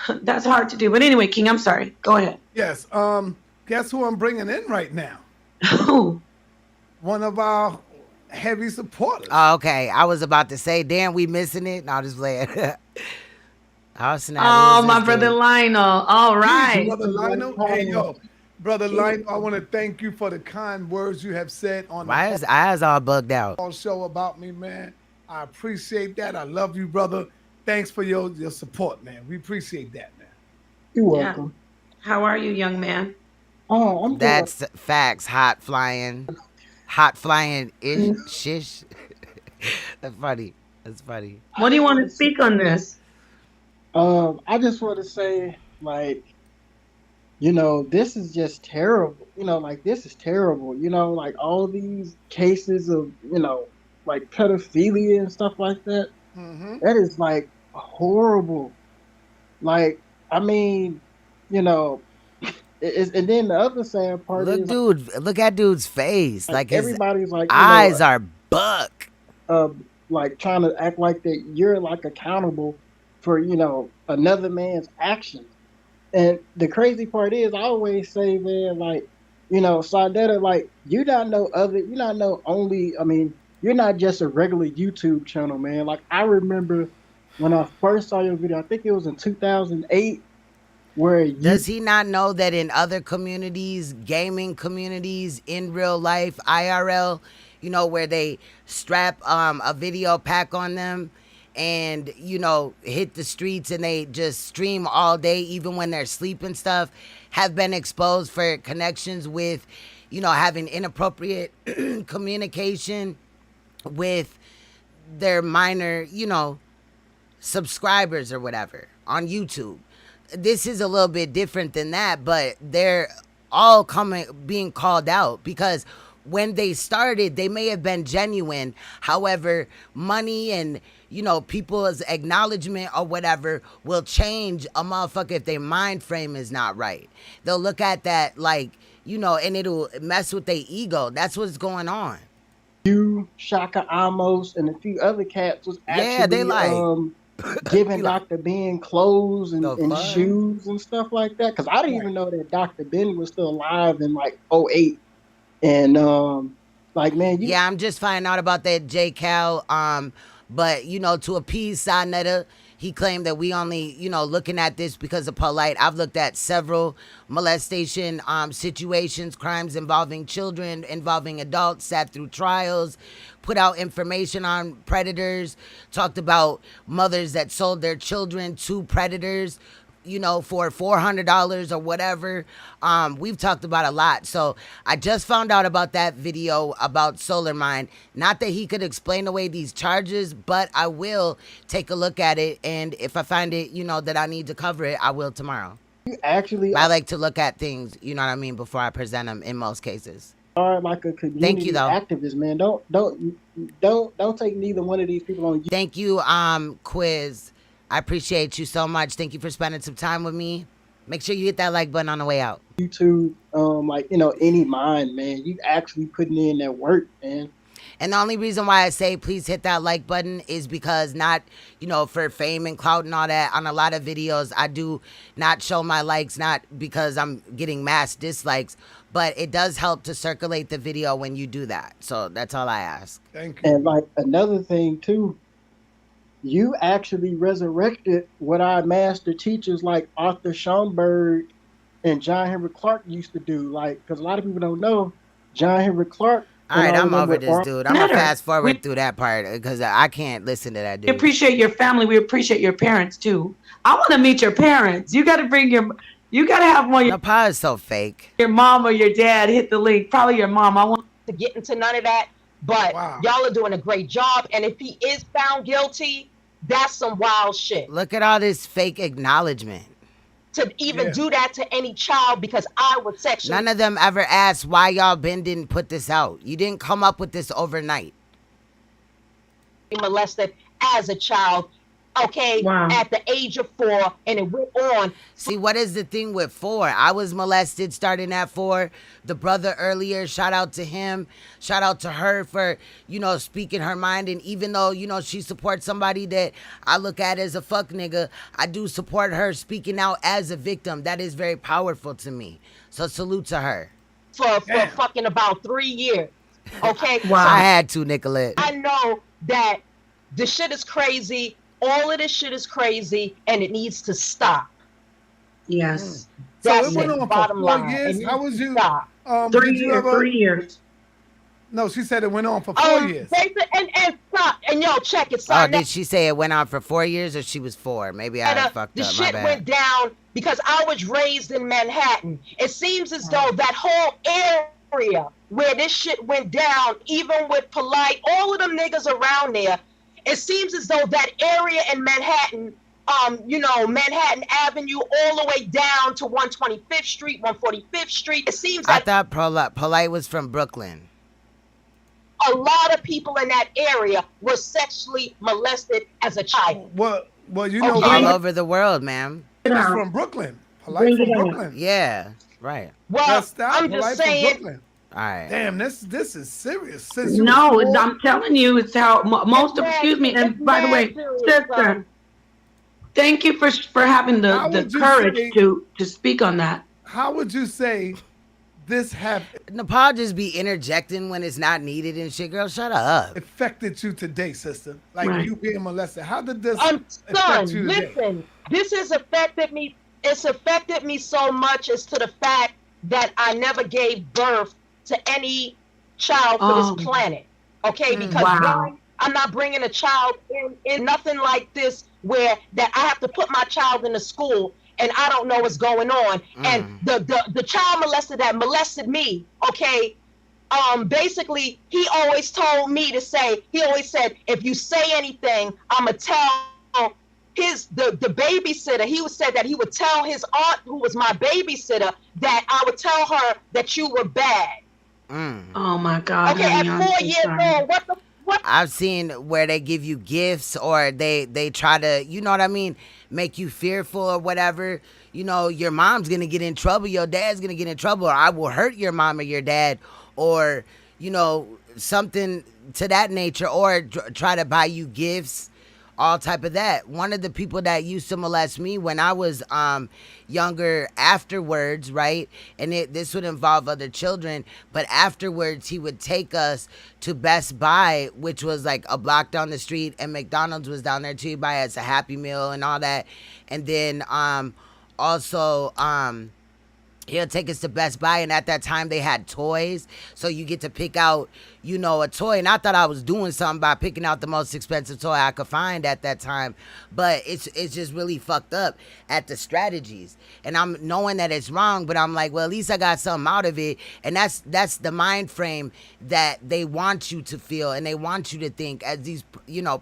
That's hard to do. But anyway, King, I'm sorry. Go ahead. Yes. Guess who I'm bringing in right now? Who? One of our heavy supporters. Oh, okay. I was about to say, damn, we missing it. No, just playing. Oh, snap. Oh, my brother Lionel. All right. Brother Lionel. Hey, yo. Brother Lionel, I want to thank you for the kind words you have said on Why his eyes all bugged out? Show about me, man. I appreciate that. I love you, brother. Thanks for your support, man. We appreciate that, man. You're welcome. Yeah. How are you, young man? Oh, I'm good. That's facts. Hot flying ish. Shish. That's funny. That's funny. What do you want to speak on this? I just want to say, like, you know, this is just terrible. You know, like, this is terrible. You know, like, all these cases of, you know, like, pedophilia and stuff like that. That is, like, horrible. Like, I mean, you know, and then the other sad part is, dude, look at dude's face. Like, everybody's like, eyes are buck. Like, trying to act like that you're, like, accountable for, you know, another man's actions. And the crazy part is, I always say, man, like, you know, Saneter, like, you're not just a regular YouTube channel, man. Like, I remember when I first saw your video, I think it was in 2008, where does he not know that in other communities, gaming communities, in real life, IRL, you know, where they strap a video pack on them and, you know, hit the streets and they just stream all day, even when they're asleep and stuff, have been exposed for connections with, you know, having inappropriate communication with their minor, you know, subscribers or whatever on YouTube. This is a little bit different than that, but they're all being called out because when they started, they may have been genuine. However, money and, you know, people's acknowledgement or whatever will change a motherfucker if their mind frame is not right. They'll look at that like, you know, and it'll mess with their ego. That's what's going on. You, Shaka Amos, and a few other cats was actually they like giving Dr. Ben clothes and shoes and stuff like that. Because I didn't even know that Dr. Ben was still alive in like 2008. And like, man, yeah, I'm just finding out about that J. Cal. But, you know, to appease Saneter, he claimed that we only, you know, looking at this because of POLIGHT. I've looked at several molestation situations, crimes involving children, involving adults, sat through trials, put out information on predators, talked about mothers that sold their children to predators, you know, for $400 or whatever. We've talked about a lot. So I just found out about that video about SOLARMIND. Not that he could explain away these charges, but I will take a look at it. And if I find it, you know, that I need to cover it, I will tomorrow. You actually, I like to look at things, you know what I mean, before I present them in most cases. Are like a community Thank you, though. activist, man. Don't take neither one of these people on. Thank you, Quiz. I appreciate you so much. Thank you for spending some time with me. Make sure you hit that like button on the way out. YouTube, like, you know, any mind, man. You actually putting in that work, man. And the only reason why I say please hit that like button is because not, for fame and clout and all that. On a lot of videos, I do not show my likes, not because I'm getting mass dislikes, but it does help to circulate the video when you do that. So that's all I ask. Thank you. And like another thing too, you actually resurrected what our master teachers like Arthur Schomburg and John Henry Clark used to do. Like, because a lot of people don't know, John Henry Clark. All right, I'm over this dude. I'm gonna fast forward through that part because I can't listen to that dude. We appreciate your family. We appreciate your parents too. I want to meet your parents. You got to bring you got to have one. NAPAH is so fake. Your mom or your dad hit the link. Probably your mom. I want to get into none of that, but y'all are doing a great job. And if he is found guilty, that's some wild shit. Look at all this fake acknowledgement. To even do that to any child because I was sexually. None of them ever asked why y'all didn't put this out. You didn't come up with this overnight. Molested as a child, okay, at the age of 4, and it went on. See, what is the thing with 4? I was molested starting at 4. The brother earlier, shout out to him. Shout out to her for, speaking her mind. And even though, she supports somebody that I look at as a fuck nigga, I do support her speaking out as a victim. That is very powerful to me. So salute to her. For fucking about 3 years, okay? Wow. I had to, Nicolette. I know that the shit is crazy. All of this shit is crazy, and it needs to stop. Yes. So it went on for 4 years. How was you? 3 years. No, she said it went on for 4 years. And yo, check it. Oh, did she say it went on for 4 years or she was 4? Maybe I fucked up. The My shit bad. went down because I was raised in Manhattan. It seems as though that whole area where this shit went down, even with POLIGHT, all of them niggas around there, it seems as though that area in Manhattan, Manhattan Avenue, all the way down to 125th Street, 145th Street. It seems I like thought POLIGHT was from Brooklyn. a lot of people in that area were sexually molested as a child. Well, all over the world, ma'am. It's from Brooklyn. POLIGHT from Brooklyn. Yeah, right. Well, I'm just saying. All right. Damn, this is serious. No, I'm telling you, it's how most of. Excuse me, and by the way, sister, thank you for having the courage to speak on that. How would you say this happened? NAPAH just be interjecting when it's not needed and shit. Girl, shut up. Affected you today, sister? Like you being molested. How did this son, affect you today? Listen, this has affected me. It's affected me so much as to the fact that I never gave birth to any child for this planet. Okay, because one, I'm not bringing a child in nothing like this where that I have to put my child in a school and I don't know what's going on. And the child molester that molested me, okay, basically he always told me to say, he always said, if you say anything, I'ma tell the babysitter. He said that he would tell his aunt, who was my babysitter, that I would tell her that you were bad. Oh my God. Okay, honey, at 4 years old, what? I've seen where they give you gifts or they try to, you know what I mean, make you fearful or whatever. Your mom's going to get in trouble. Your dad's going to get in trouble. Or I will hurt your mom or your dad or, something to that nature. Or try to buy you gifts, all type of that. One of the people that used to molest me when I was younger afterwards, right? And this would involve other children. But afterwards, he would take us to Best Buy, which was like a block down the street. And McDonald's was down there too. Buy us a Happy Meal and all that. And then also... he'll take us to Best Buy, and at that time they had toys, so you get to pick out, a toy. And I thought I was doing something by picking out the most expensive toy I could find at that time, but it's just really fucked up at the strategies. And I'm knowing that it's wrong, but I'm like, well, at least I got something out of it. And that's the mind frame that they want you to feel, and they want you to think as these,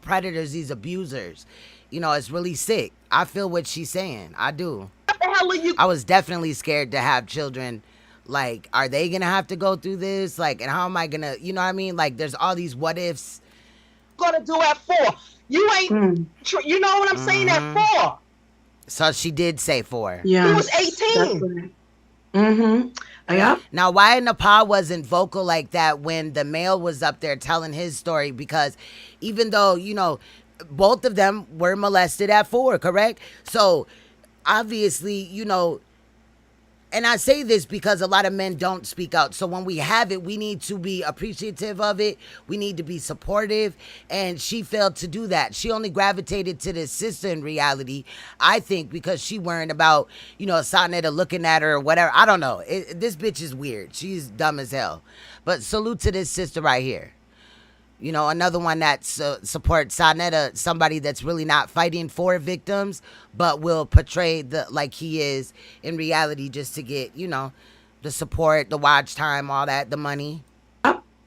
predators, these abusers. It's really sick. I feel what she's saying. I do. What the hell are you? I was definitely scared to have children. Like, are they gonna have to go through this? Like, and how am I gonna, you know what I mean? Like, there's all these what ifs. Gonna do at 4. You ain't, you know what I'm saying? At 4. So she did say 4. Yeah. He was 18. Yeah. Now, why NAPAH wasn't vocal like that when the male was up there telling his story? Because even though, you know, both of them were molested at 4, correct? So obviously, you know, and I say this because a lot of men don't speak out. So when we have it, we need to be appreciative of it. We need to be supportive. And she failed to do that. She only gravitated to this sister in reality, I think, because she worried about, you know, Saneter looking at her or whatever. I don't know. This bitch is weird. She's dumb as hell. But salute to this sister right here. You know, another one that supports Saneter, somebody that's really not fighting for victims, but will portray like he is in reality just to get, you know, the support, the watch time, all that, the money.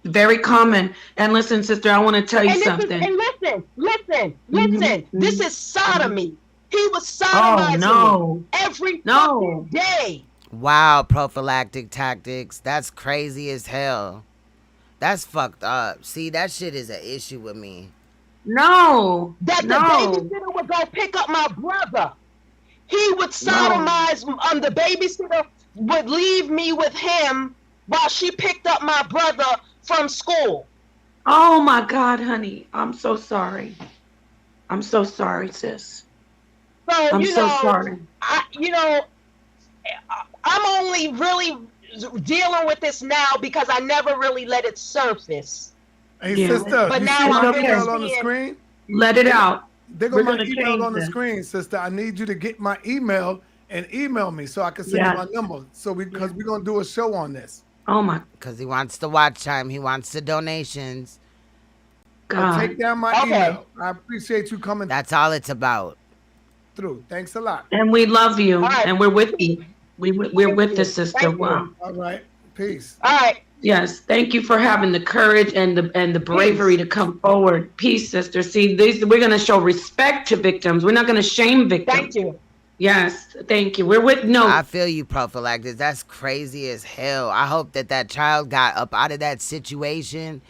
Very common. And listen, sister, I want to tell you something. And listen. This is sodomy. He was sodomizing me every fucking day. Wow, prophylactic tactics. That's crazy as hell. That's fucked up. See, that shit is an issue with me. No. That the babysitter would go pick up my brother. He would sodomize. The babysitter would leave me with him while she picked up my brother from school. Oh my God, honey. I'm so sorry. I'm so sorry, sis. So, I'm so sorry. I'm only really dealing with this now because I never really let it surface. Hey, sister, but you now see my I'm email on the screen? Let it out. There go my email on the screen, sister. I need you to get my email and email me so I can send you my number. So because we're gonna do a show on this. Oh my! Because he wants the watch time. He wants the donations. God. Take down my email. I appreciate you coming. That's all it's about. Through. Thanks a lot. And we love you, and we're with you. We're with the sister. Wow. All right. Peace. All right. Yes. Thank you for having the courage and the bravery to come forward. Peace, sister. See, we're going to show respect to victims. We're not going to shame victims. Thank you. Yes. Thank you. We're with I feel you, prophylactic. That's crazy as hell. I hope that child got up out of that situation.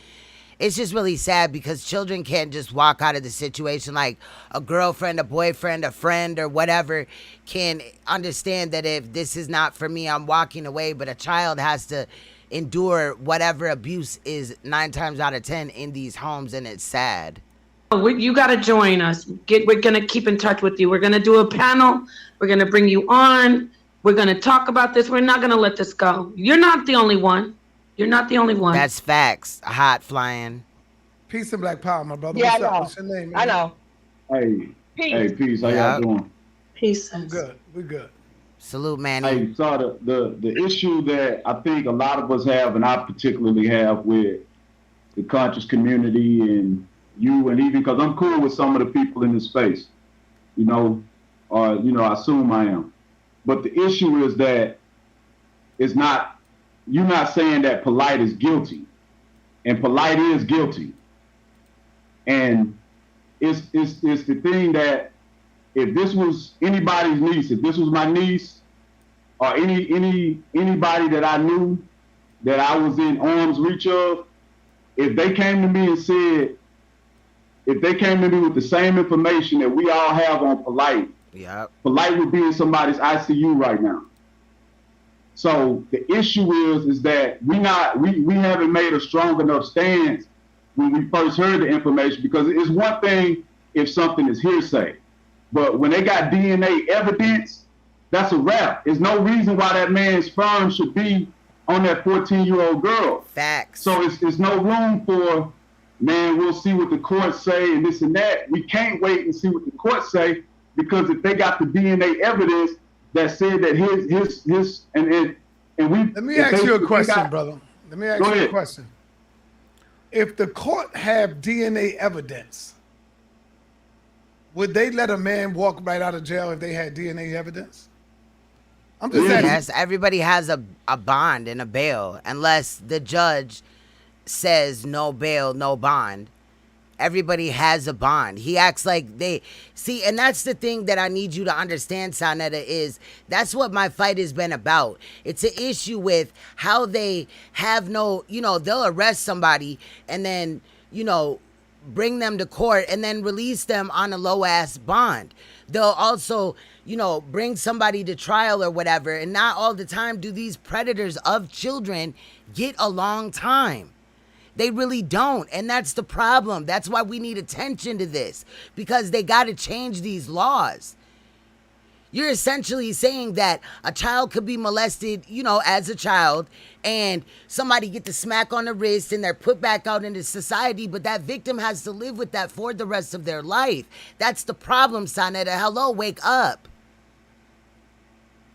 It's just really sad because children can't just walk out of the situation. Like a girlfriend, a boyfriend, a friend, or whatever can understand that if this is not for me, I'm walking away. But a child has to endure whatever abuse is 9 times out of 10 in these homes, and it's sad. You got to join us. We're going to keep in touch with you. We're going to do a panel. We're going to bring you on. We're going to talk about this. We're not going to let this go. You're not the only one. You're not the only one. That's facts. Hot flying. Peace and black power, my brother. Yeah, What's I up? know. What's your name, man? I know. Hey, peace. How y'all doing? Peace. We're good. We're good. Salute, man. Hey, so the issue that I think a lot of us have, and I particularly have with the conscious community and you, and even because I'm cool with some of the people in this space, I assume I am. But the issue is that it's not. You're not saying that POLIGHT is guilty, and POLIGHT is guilty. And it's the thing that if this was anybody's niece, if this was my niece or anybody that I knew that I was in arm's reach of, if they came to me and said, if they came to me with the same information that we all have on POLIGHT, POLIGHT would be in somebody's ICU right now. So the issue is that we haven't made a strong enough stance when we first heard the information, because it's one thing if something is hearsay, but when they got DNA evidence, that's a wrap. There's no reason why that man's sperm should be on that 14-year-old girl. Facts. So it's no room for, man, we'll see what the courts say and this and that. We can't wait and see what the courts say, because if they got the DNA evidence that said that his and we. Let me ask you a question, brother. Let me ask you a question. If the court have DNA evidence, would they let a man walk right out of jail if they had DNA evidence? I'm just asking. Yes, everybody has a bond and a bail, unless the judge says no bail, no bond. Everybody has a bond. He acts like they see, and that's the thing that I need you to understand, Saneter, is that's what my fight has been about. It's an issue with how they have no, they'll arrest somebody and then, bring them to court and then release them on a low ass bond. They'll also, you know, bring somebody to trial or whatever. And not all the time do these predators of children get a long time. They really don't. And that's the problem. That's why we need attention to this, because they got to change these laws. You're essentially saying that a child could be molested, you know, as a child, and somebody get the smack on the wrist and they're put back out into society, but that victim has to live with that for the rest of their life. That's the problem, Saneter. Hello, wake up.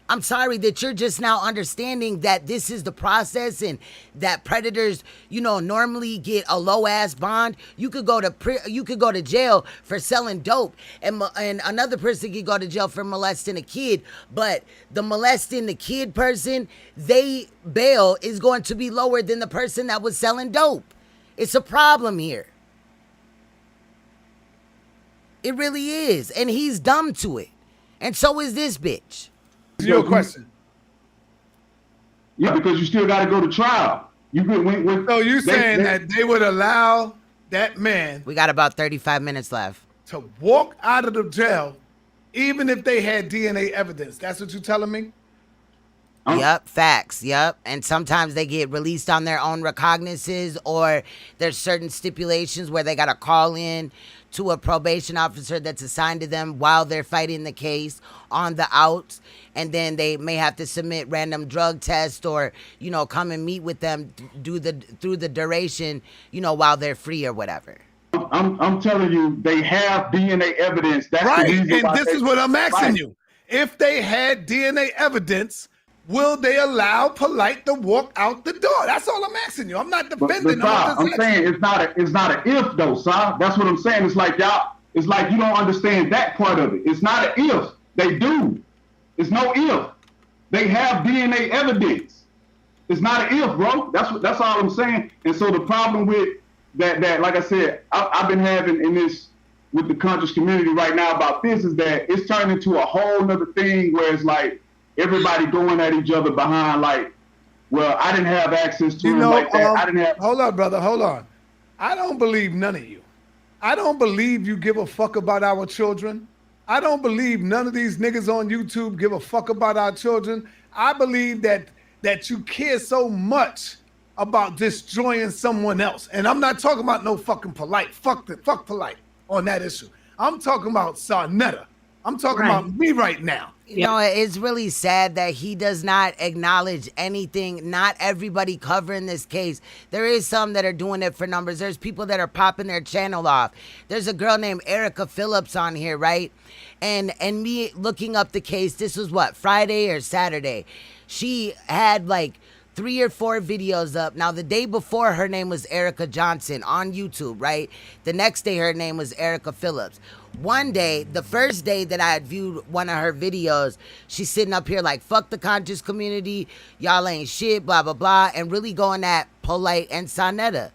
I'm sorry that you're just now understanding that this is the process and that predators, you know, normally get a low ass bond. You could go to jail for selling dope, and another person could go to jail for molesting a kid. But the molesting the kid person, they bail is going to be lower than the person that was selling dope. It's a problem here. It really is, and he's dumb to it, and so is this bitch. Your question. Yeah, because you still got to go to trial. So you saying that they would allow that man? We got about 35 minutes left. To walk out of the jail, even if they had DNA evidence. That's what you're telling me? Yep, facts, yep. And sometimes they get released on their own recognizances, or there's certain stipulations where they got to call in to a probation officer that's assigned to them while they're fighting the case on the outs. And then they may have to submit random drug tests, or, you know, come and meet with them through the duration, you know, while they're free or whatever. I'm telling you, they have DNA evidence. That's right, the reason and why this is what I'm asking you. If they had DNA evidence, will they allow POLIGHT to walk out the door? That's all I'm asking you. I'm not defending them. I'm saying it's not an if though, sir. That's what I'm saying. It's like y'all. It's like you don't understand that part of it. It's not an if. They do. It's no if. They have DNA evidence. It's not an if, bro. That's all I'm saying. And so the problem with that, like I said, I've been having in this with the conscious community right now about this is that it's turned into a whole nother thing where it's like everybody going at each other behind, like, well, I didn't have access to him like that. I didn't have. Hold on, brother. Hold on. I don't believe none of you. I don't believe you give a fuck about our children. I don't believe none of these niggas on YouTube give a fuck about our children. I believe that you care so much about destroying someone else. And I'm not talking about no fucking POLIGHT. Fuck POLIGHT on that issue. I'm talking about Saneter. I'm talking about me right now. You know, it's really sad that he does not acknowledge anything. Not everybody covering this case. There is some that are doing it for numbers. There's people that are popping their channel off. There's a girl named Erica Phillips on here, right? And me looking up the case, this was what, Friday or Saturday? She had like 3 or 4 videos up. Now, the day before, her name was Erica Johnson on YouTube, right? The next day, her name was Erica Phillips. One day, the first day that I had viewed one of her videos, she's sitting up here like, fuck the conscious community, y'all ain't shit, blah, blah, blah, and really going at POLIGHT and Saneter.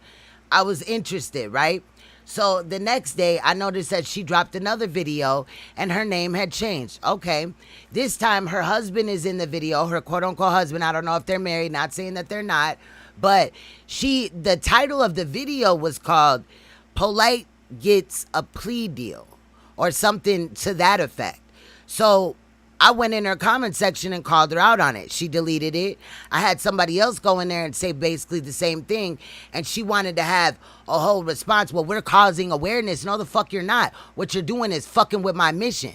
I was interested, right? So the next day, I noticed that she dropped another video and her name had changed. Okay, this time her husband is in the video, her quote-unquote husband. I don't know if they're married, not saying that they're not, but the title of the video was called POLIGHT Gets a Plea Deal, or something to that effect. So I went in her comment section and called her out on it. She deleted it. I had somebody else go in there and say basically the same thing, and she wanted to have a whole response. Well, we're causing awareness. No, the fuck you're not. What you're doing is fucking with my mission.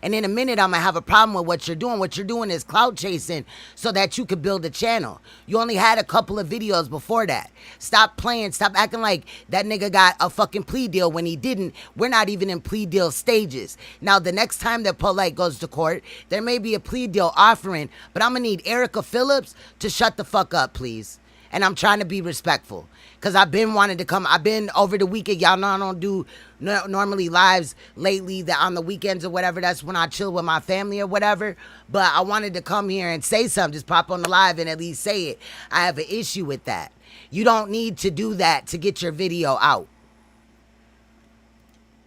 And in a minute, I'm going to have a problem with what you're doing. What you're doing is clout chasing so that you could build a channel. You only had a couple of videos before that. Stop playing. Stop acting like that nigga got a fucking plea deal when he didn't. We're not even in plea deal stages. Now, the next time that POLIGHT goes to court, there may be a plea deal offering, but I'm going to need Erica Phillips to shut the fuck up, please. And I'm trying to be respectful. Because I've been wanting to come. I've been over the weekend. Y'all know I don't do normally lives lately that on the weekends or whatever. That's when I chill with my family or whatever. But I wanted to come here and say something. Just pop on the live and at least say it. I have an issue with that. You don't need to do that to get your video out.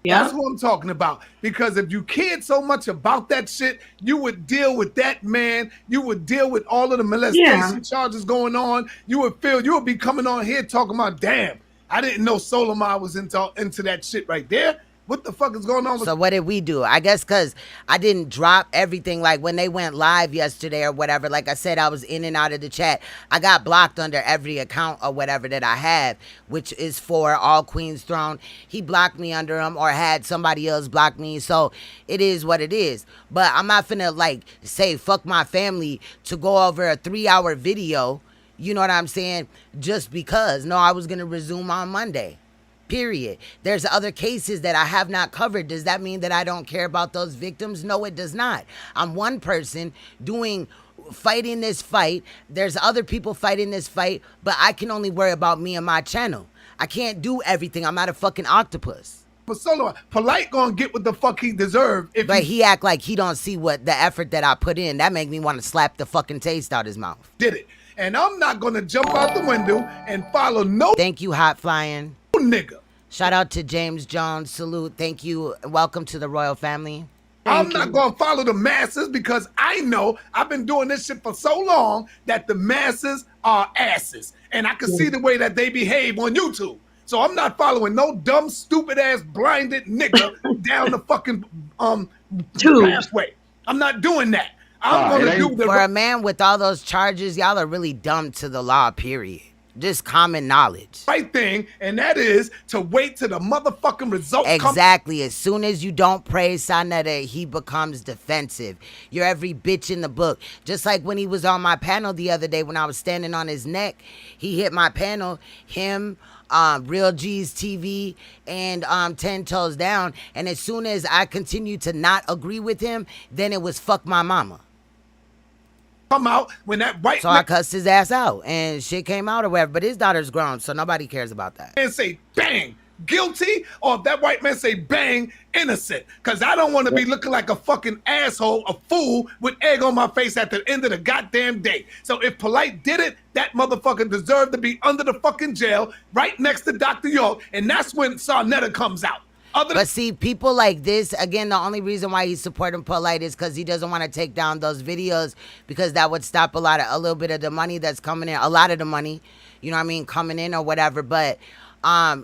Yeah. That's what I'm talking about. Because if you cared so much about that shit, you would deal with that man. You would deal with all of the molestation charges going on. You would be coming on here talking about, damn, I didn't know SOLARMIND was into that shit right there. What the fuck is going on with So what did we do? I guess because I didn't drop everything. Like when they went live yesterday or whatever, like I said, I was in and out of the chat. I got blocked under every account or whatever that I have, which is for All Queens Throne. He blocked me under him or had somebody else block me. So it is what it is. But I'm not finna like say fuck my family to go over a 3-hour video. You know what I'm saying? Just because. No, I was going to resume on Monday. Period. There's other cases that I have not covered. Does that mean that I don't care about those victims? No, it does not. I'm one person fighting this fight. There's other people fighting this fight, but I can only worry about me and my channel. I can't do everything. I'm not a fucking octopus. But SOLARMIND, Polite gonna get what the fuck he deserved. But he act like he don't see what the effort that I put in. That make me want to slap the fucking taste out his mouth. Did it. And I'm not gonna jump out the window and follow no. Thank you, Hot Flying. Nigga. Shout out to James Jones. Salute. Thank you. Welcome to the royal family. I'm not going to follow the masses because I know I've been doing this shit for so long that the masses are asses. And I can see the way that they behave on YouTube. So I'm not following no dumb, stupid ass, blinded nigga down the fucking pathway. I'm not doing that. I'm going to do the For a man with all those charges, y'all are really dumb to the law, period. Just common knowledge. Right thing, and that is to wait till the motherfucking result comes. Exactly. As soon as you don't praise Saneter, he becomes defensive. You're every bitch in the book. Just like when he was on my panel the other day when I was standing on his neck, he hit my panel, him, Real G's TV, and 10 Toes Down. And as soon as I continued to not agree with him, then it was fuck my mama. Come out when that white so I cussed his ass out and shit came out or whatever, but his daughter's grown, so nobody cares about that. And say bang guilty, or if that white man say bang innocent, because I don't want to be looking like a fucking asshole, a fool with egg on my face at the end of the goddamn day. So if Polite did it, that motherfucker deserved to be under the fucking jail right next to Dr. York, and that's when Saneter comes out. But see, people like this, again, the only reason why he's supporting Polite is because he doesn't want to take down those videos, because that would stop a little bit of the money that's coming in, a lot of the money, you know what I mean, coming in or whatever. But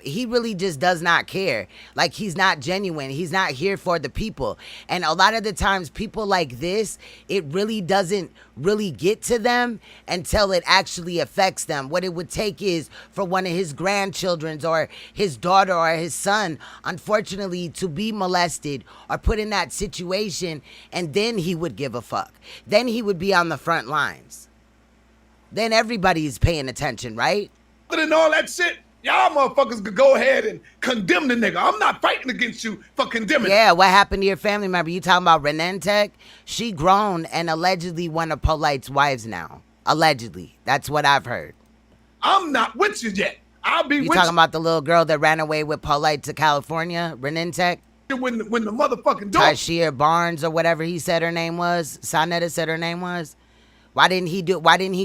he really just does not care. Like, he's not genuine. He's not here for the people. And a lot of the times people like this, it really doesn't really get to them until it actually affects them. What it would take is for one of his grandchildren or his daughter or his son, unfortunately, to be molested or put in that situation, and then he would give a fuck. Then he would be on the front lines. Then everybody's paying attention, right? Other than all that shit, y'all motherfuckers could go ahead and condemn the nigga. I'm not fighting against you for condemning. Yeah, what happened to your family member? You talking about Renentech? She grown and allegedly one of Polite's wives now. Allegedly. That's what I've heard. I'm not with you yet. I'll be with you. You talking about the little girl that ran away with Polite to California? Renentech? When the motherfucking dog. Tyshia Barnes or whatever he said her name was. Saneter said her name was. Why didn't he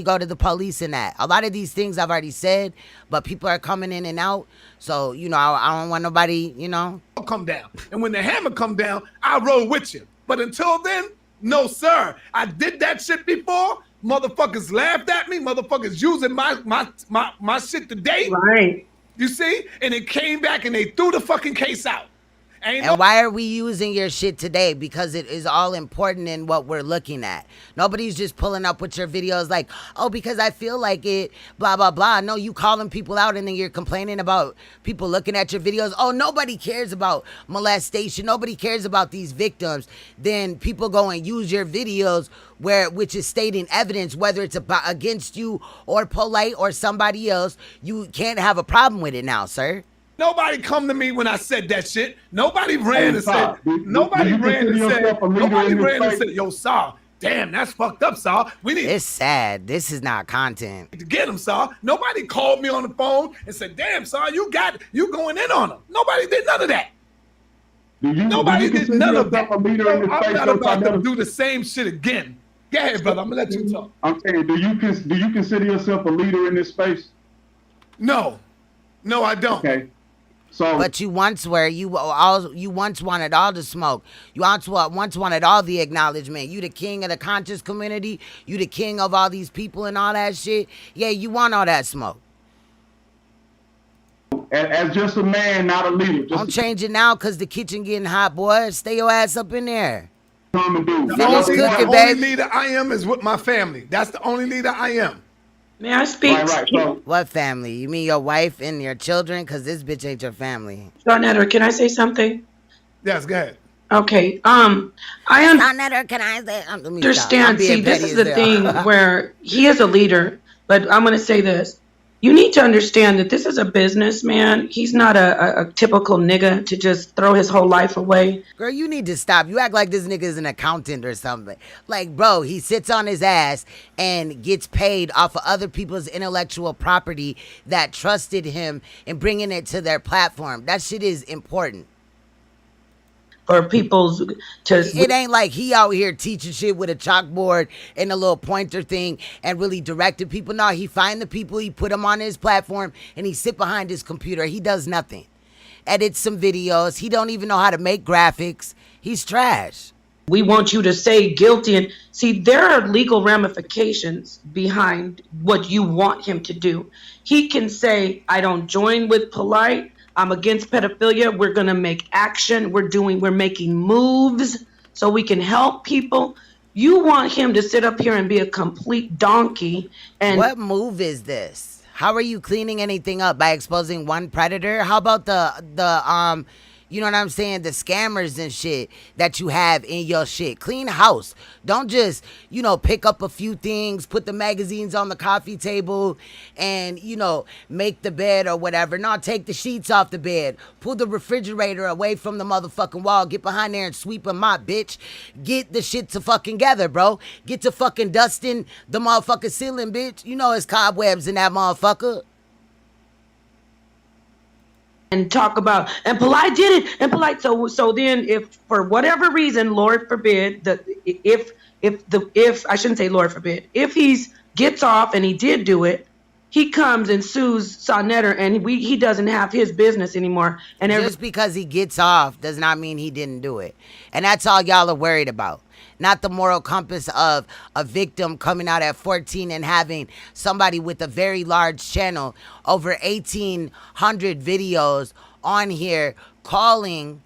go to the police in that? A lot of these things I've already said, but people are coming in and out. So, you know, I don't want nobody, you know. I'll come down. And when the hammer come down, I'll roll with you. But until then, no, sir. I did that shit before. Motherfuckers laughed at me. Motherfuckers using my shit today. Right. You see? And it came back and they threw the fucking case out. And why are we using your shit today? Because it is all important in what we're looking at. Nobody's just pulling up with your videos like, oh, because I feel like it, blah, blah, blah. No, you calling people out and then you're complaining about people looking at your videos. Oh, nobody cares about molestation. Nobody cares about these victims. Then people go and use your videos which is stating evidence, whether it's against you or Polite or somebody else. You can't have a problem with it now, sir. Nobody come to me when I said that shit. Nobody ran and said, nobody ran and said, yo, Saw, damn, that's fucked up, Saw. It's sad. This is not content. To get him, Saw. Nobody called me on the phone and said, damn, Saw, you going in on him. Nobody did none of that. Nobody did none of that. I'm not about to do the same shit again. Go ahead, brother. I'm gonna let you talk. I'm saying, do you consider yourself a leader in this space? No, I don't. Okay. But you once were. You once wanted all the smoke. You once wanted all the acknowledgement. You the king of the conscious community. You the king of all these people and all that shit. Yeah, you want all that smoke. as just a man, not a leader. Just Don't change it now because the kitchen getting hot, boy. Stay your ass up in there. come and do. The only leader I am is with my family. That's the only leader I am. May I speak? Right. So, what family? You mean your wife and your children? Because this bitch ain't your family. Saneter, can I say something? Yes, go ahead. Okay. Saneter, can I say? Understand. See, this is the thing where he is a leader, but I'm going to say this. You need to understand that this is a businessman. He's not a typical nigga to just throw his whole life away. Girl, you need to stop. You act like this nigga is an accountant or something. Like, bro, he sits on his ass and gets paid off of other people's intellectual property that trusted him and bringing it to their platform. That shit is important. For people's it ain't like he out here teaching shit with a chalkboard and a little pointer thing and really directing people. No, he find the people, he put them on his platform, and he sit behind his computer. He does nothing. Edits some videos. He don't even know how to make graphics. He's trash. We want you to say guilty. And see, there are legal ramifications behind what you want him to do. He can say, I don't join with POLIGHT. I'm against pedophilia. We're going to make action. We're making moves so we can help people. You want him to sit up here and be a complete donkey. And what move is this? How are you cleaning anything up by exposing one predator? How about the you know what I'm saying? The scammers and shit that you have in your shit. Clean house. Don't just, pick up a few things, put the magazines on the coffee table and, make the bed or whatever. No, take the sheets off the bed. Pull the refrigerator away from the motherfucking wall. Get behind there and sweep and mop, bitch. Get the shit to fucking gather, bro. Get to fucking dusting the motherfucking ceiling, bitch. You know it's cobwebs in that motherfucker. And talk about, and POLIGHT did it, and POLIGHT. So then, if for whatever reason, Lord forbid, if I shouldn't say Lord forbid, if he gets off and he did do it, he comes and sues Saneter, and he doesn't have his business anymore. And just because he gets off does not mean he didn't do it, and that's all y'all are worried about. Not the moral compass of a victim coming out at 14 and having somebody with a very large channel, over 1,800 videos on here, calling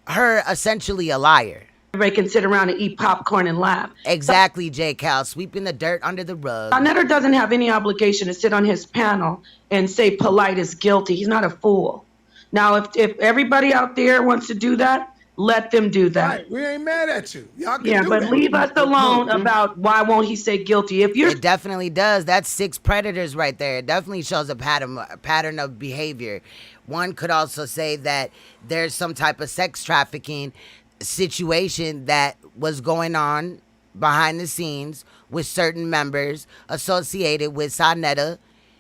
her essentially a liar. Everybody can sit around and eat popcorn and laugh. Exactly, J. Cal, sweeping the dirt under the rug. Saneter doesn't have any obligation to sit on his panel and say POLIGHT is guilty. He's not a fool. Now, if everybody out there wants to do that, let them do that. Right. We ain't mad at you. Y'all can do but that. Leave us alone about why won't he say guilty. It definitely does. That's 6 predators right there. It definitely shows a pattern of behavior. One could also say that there's some type of sex trafficking situation that was going on behind the scenes with certain members associated with Saneter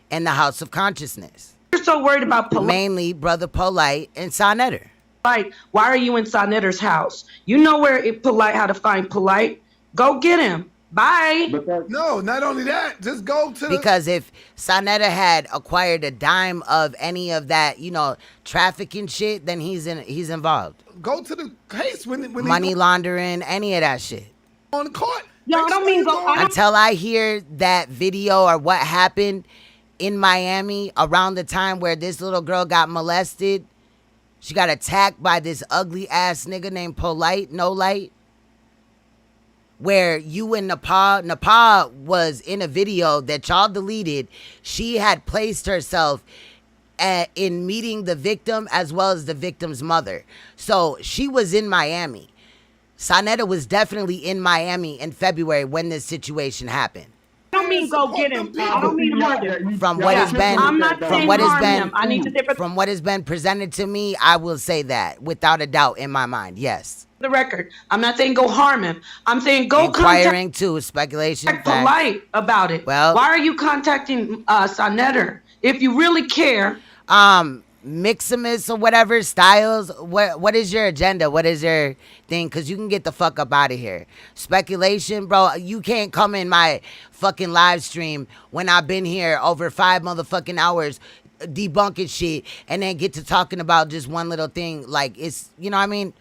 and the House of Consciousness. You're so worried about POLIGHT. Mainly Brother POLIGHT and Saneter. Why are you in Saneter's house? You know how to find POLIGHT. Go get him. Bye. No, not only that. Just go to because if Saneter had acquired a dime of any of that, trafficking shit, then he's involved. Go to the case when money laundering, any of that shit. On the court. Y'all don't mean go until I hear that video or what happened in Miami around the time where this little girl got molested. She got attacked by this ugly ass nigga named POLIGHT, No Light. Where you and NAPAH was in a video that y'all deleted. She had placed herself in meeting the victim as well as the victim's mother. So she was in Miami. Saneter was definitely in Miami in February when this situation happened. I don't mean go get him. I don't mean hurt him. From what has been, I'm not saying harm him. I need to differ. From what has been presented to me, I will say that without a doubt in my mind. Yes. The record. I'm not saying go harm him. I'm saying go inquiring too. Speculation. POLIGHT about it. Well, why are you contacting Saneter if you really care? Miximus or whatever styles. What is your agenda? What is your thing? Because you can get the fuck up out of here. Speculation, bro. You can't come in my fucking live stream when I've been here over 5 motherfucking hours debunking shit and then get to talking about just one little thing. Like, it's, you know what I mean?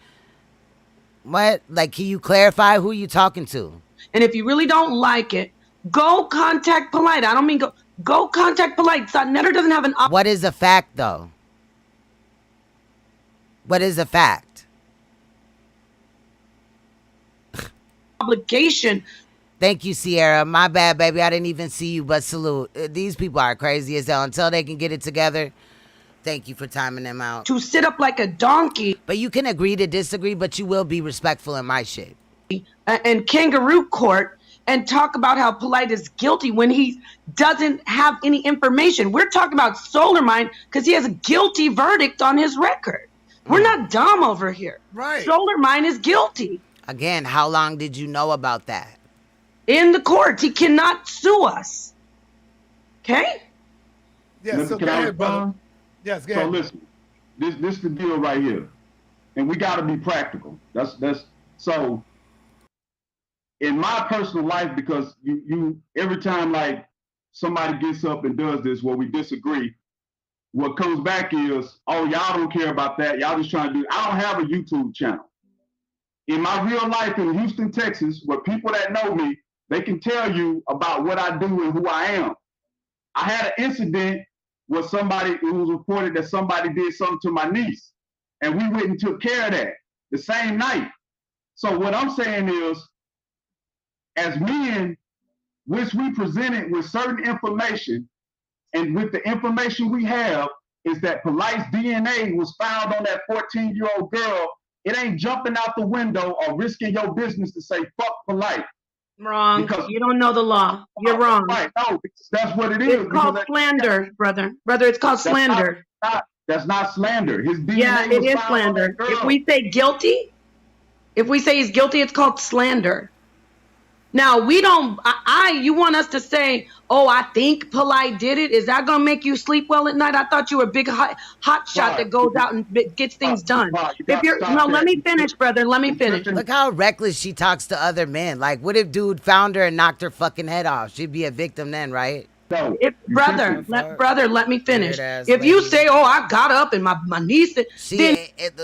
What? Like, can you clarify who you talking to? And if you really don't like it, go contact POLIGHT. I don't mean Go contact Polite. Saneter doesn't have an What is a fact, though? What is a fact? Obligation. Thank you, Sierra. My bad, baby. I didn't even see you, but salute. These people are crazy as hell. Until they can get it together, thank you for timing them out. To sit up like a donkey. But you can agree to disagree, but you will be respectful in my shit. And kangaroo court and talk about how Polite is guilty when he doesn't have any information. We're talking about SolarMind because he has a guilty verdict on his record. We're not dumb over here. Right. SolarMind is guilty. Again, how long did you know about that? In the courts. He cannot sue us. Okay? Yeah, so go ahead, brother. Yes, go ahead. So listen, this the deal right here. And we gotta be practical. That's so in my personal life, because you every time like somebody gets up and does this where we disagree, what comes back is, oh, y'all don't care about that. Y'all just trying to do. I don't have a YouTube channel. In my real life in Houston, Texas, where people that know me, they can tell you about what I do and who I am. I had an incident with somebody, it was reported that somebody did something to my niece, and we went and took care of that the same night. So what I'm saying is, as men, which we presented with certain information, and with the information we have, is that Polite's DNA was found on that 14-year-old girl. It ain't jumping out the window or risking your business to say, fuck Polite. Wrong. Because you don't know the law. You're wrong. Right. No, that's what it is. It's called slander, brother. Brother, it's called slander. That's not slander. His DNA yeah, it is slander. If we say guilty, if we say he's guilty, it's called slander. Now, we don't, you want us to say, oh, I think Polite did it. Is that going to make you sleep well at night? I thought you were a big hot shot that goes out and gets things done. If you're, no, let me finish, brother. Let me finish. Look how reckless she talks to other men. Like, what if dude found her and knocked her fucking head off? She'd be a victim then, right? Brother, let me finish. If you say, oh, I got up and my niece,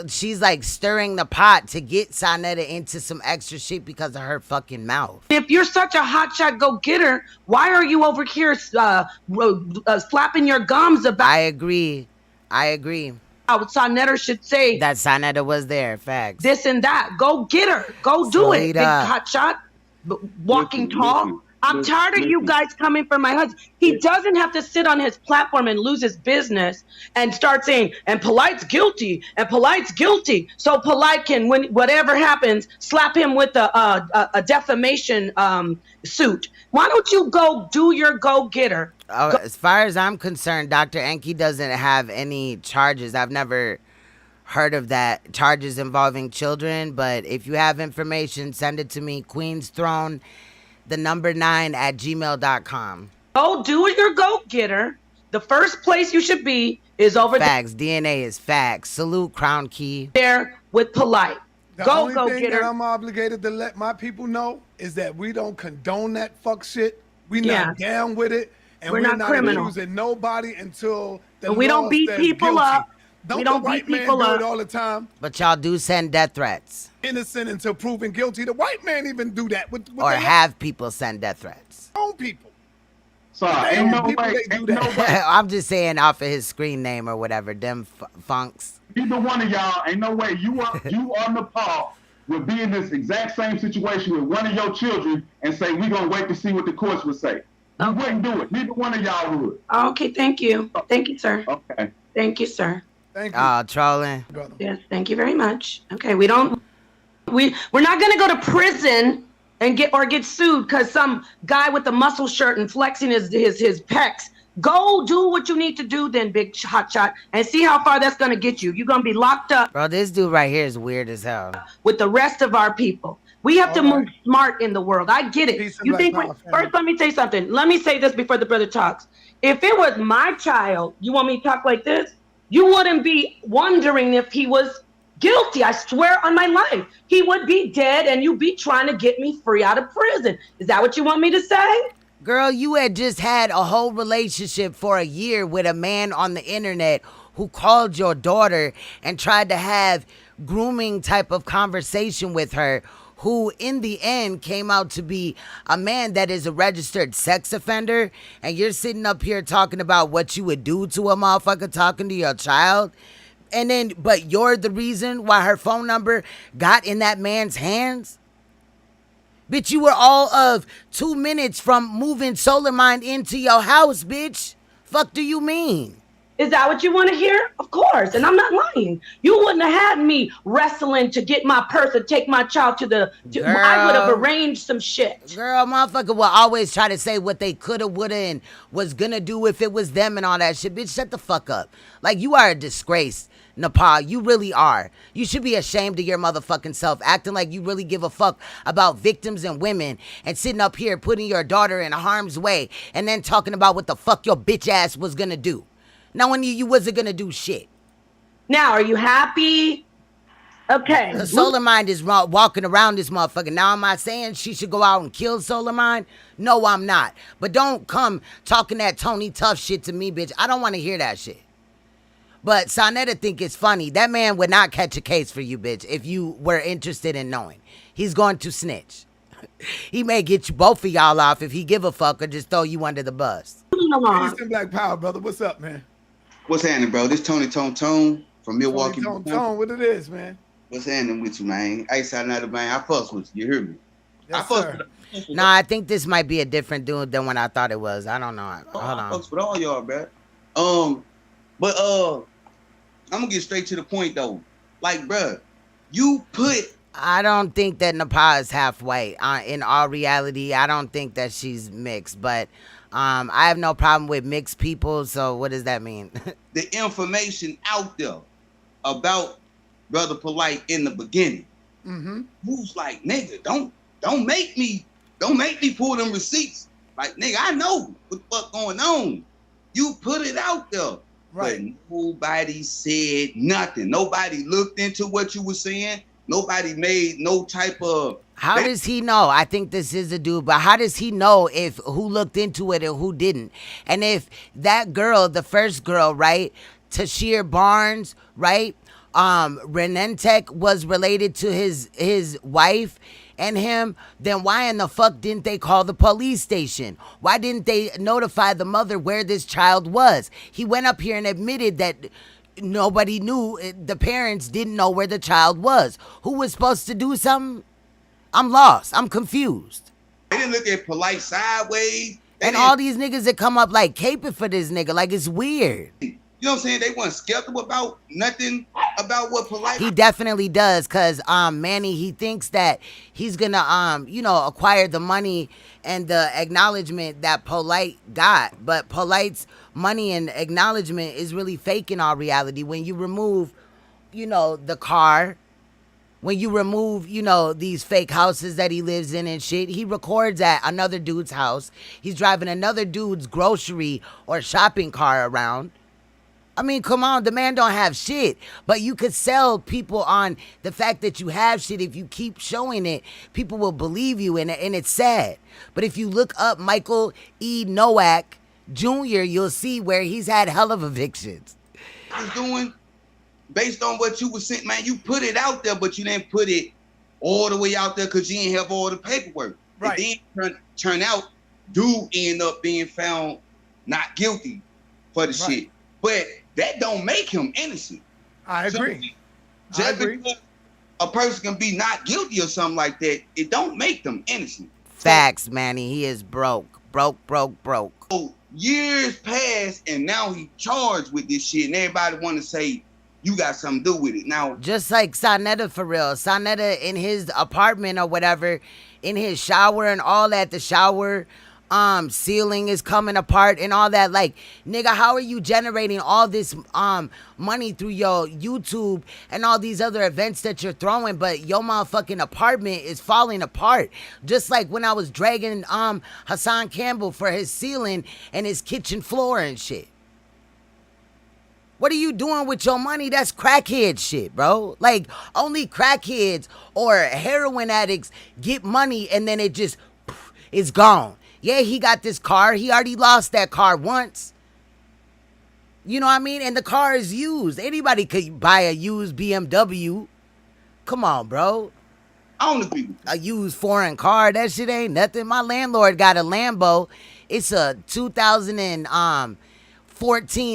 she's like stirring the pot to get Saneter into some extra shit because of her fucking mouth. If you're such a hotshot go-getter, why are you over here flapping your gums about? I agree. Saneter should say that Saneter was there. Facts. This and that. Go get her. Go do it. Big hotshot, walking tall. I'm tired of you guys coming for my husband. He doesn't have to sit on his platform and lose his business and start saying, and Polite's guilty, and Polite's guilty. So Polite can, when whatever happens, slap him with a defamation suit. Why don't you go do your go-getter? As far as I'm concerned, Dr. Enke doesn't have any charges. I've never heard of that, charges involving children. But if you have information, send it to me, Queen's Throne, the number 9@gmail.com. Go do your go-getter. The first place you should be is over there. Facts. DNA is facts. Salute, Crown Key. There with Polite. The only thing that I'm obligated to let my people know is that we don't condone that fuck shit. We not down with it. And we're not accusing nobody until the we don't beat people up. We don't beat people up do it all the time. But y'all do send death threats. Innocent until proven guilty. The white man even do that with or have people send death threats. Own people. Sorry, ain't no way. I'm just saying off of his screen name or whatever. Them funks. Either one of y'all, ain't no way you or NAPAH would be in this exact same situation with one of your children and say we gonna wait to see what the courts would say. You wouldn't do it. Neither one of y'all would. Okay, thank you. Thank you, sir. Okay. Thank you, sir. Thank you. Oh, trolling. Yes, thank you very much. Okay, we're not gonna go to prison and get sued because some guy with a muscle shirt and flexing his pecs. Go do what you need to do then, big hotshot, and see how far that's gonna get you. You're gonna be locked up. Bro, this dude right here is weird as hell. With the rest of our people. We have to move smart in the world. I get it. You think first, let me say something. Let me say this before the brother talks. If it was my child, you want me to talk like this? You wouldn't be wondering if he was guilty. I swear on my life. He would be dead and you'd be trying to get me free out of prison. Is that what you want me to say? Girl, you had just had a whole relationship for a year with a man on the internet who called your daughter and tried to have grooming type of conversation with her, who in the end came out to be a man that is a registered sex offender, and you're sitting up here talking about what you would do to a motherfucker talking to your child, and then, but you're the reason why her phone number got in that man's hands? Bitch, you were all of 2 minutes from moving SolarMind into your house, bitch. Fuck do you mean? Is that what you want to hear? Of course, and I'm not lying. You wouldn't have had me wrestling to get my purse and take my child to the... I would have arranged some shit. Girl, motherfucker will always try to say what they coulda, woulda, and was gonna do if it was them and all that shit. Bitch, shut the fuck up. Like, you are a disgrace, NAPAH. You really are. You should be ashamed of your motherfucking self, acting like you really give a fuck about victims and women, and sitting up here putting your daughter in harm's way, and then talking about what the fuck your bitch ass was gonna do. Now, when you wasn't gonna do shit. Now, are you happy? Okay. SolarMind is walking around this motherfucker. Now, am I saying she should go out and kill SolarMind? No, I'm not. But don't come talking that Tony Tough shit to me, bitch. I don't want to hear that shit. But Saneter think it's funny. That man would not catch a case for you, bitch, if you were interested in knowing. He's going to snitch. He may get you both of y'all off if he give a fuck or just throw you under the bus. Peace and Black Power, brother. What's up, man? What's happening, bro? This Tony Tone from Milwaukee. Tone, what it is, man? What's happening with you, man? Hey, Saneter, man, I fuss with you. You hear me? Yes, sir. Nah, I think this might be a different dude than what I thought it was. I don't know. Hold on. I fucks with all y'all, bro. But I'm gonna get straight to the point though. Like, bro, you put. I don't think that NAPAH is half white. In all reality, I don't think that she's mixed. But I have no problem with mixed people. So what does that mean? The information out there about Brother POLIGHT in the beginning. Who's like, nigga, don't make me pull them receipts. Like, nigga, I know what the fuck going on. You put it out there. Right. But nobody said nothing. Nobody looked into what you were saying. Nobody made no type of... How does he know? I think this is a dude, but how does he know if who looked into it and who didn't? And if that girl, the first girl, right, Tashir Barnes, right, Renentech was related to his wife and him, then why in the fuck didn't they call the police station? Why didn't they notify the mother where this child was? He went up here and admitted that nobody knew, the parents didn't know where the child was. Who was supposed to do something? I'm lost. I'm confused. They didn't look at POLIGHT sideways. And all these niggas that come up like caping for this nigga, like it's weird. You know what I'm saying? They weren't skeptical about nothing about what POLIGHT. He definitely does, cause Manny, he thinks that he's gonna acquire the money and the acknowledgement that POLIGHT got, but POLIGHT's money and acknowledgement is really fake in all reality. When you remove, the car, when you remove, these fake houses that he lives in and shit, he records at another dude's house. He's driving another dude's grocery or shopping car around. I mean, come on, the man don't have shit. But you could sell people on the fact that you have shit. If you keep showing it, people will believe you, and it's sad. But if you look up Michael E. Nowak Jr., you'll see where he's had hell of evictions. I was doing, based on what you were saying, man, you put it out there, but you didn't put it all the way out there because you didn't have all the paperwork. Right. And then turn out, dude end up being found not guilty for the shit. But that don't make him innocent. I agree. Because a person can be not guilty or something like that, it don't make them innocent. Facts, Manny. He is broke. Broke. So years passed, and now he charged with this shit, and everybody want to say you got something to do with it. Now, just like Saneter, for real. Saneter in his apartment or whatever, in his shower and all that, the shower ceiling is coming apart and all that. Like, nigga, how are you generating all this money through your YouTube and all these other events that you're throwing, but your motherfucking apartment is falling apart? Just like when I was dragging Hassan Campbell for his ceiling and his kitchen floor and shit. What are you doing with your money? That's crackhead shit, bro. Like, only crackheads or heroin addicts get money and then it just is gone. Yeah, he got this car. He already lost that car once. You know what I mean? And the car is used. Anybody could buy a used BMW. Come on, bro. I don't agree with a used foreign car. That shit ain't nothing. My landlord got a Lambo. It's a 2014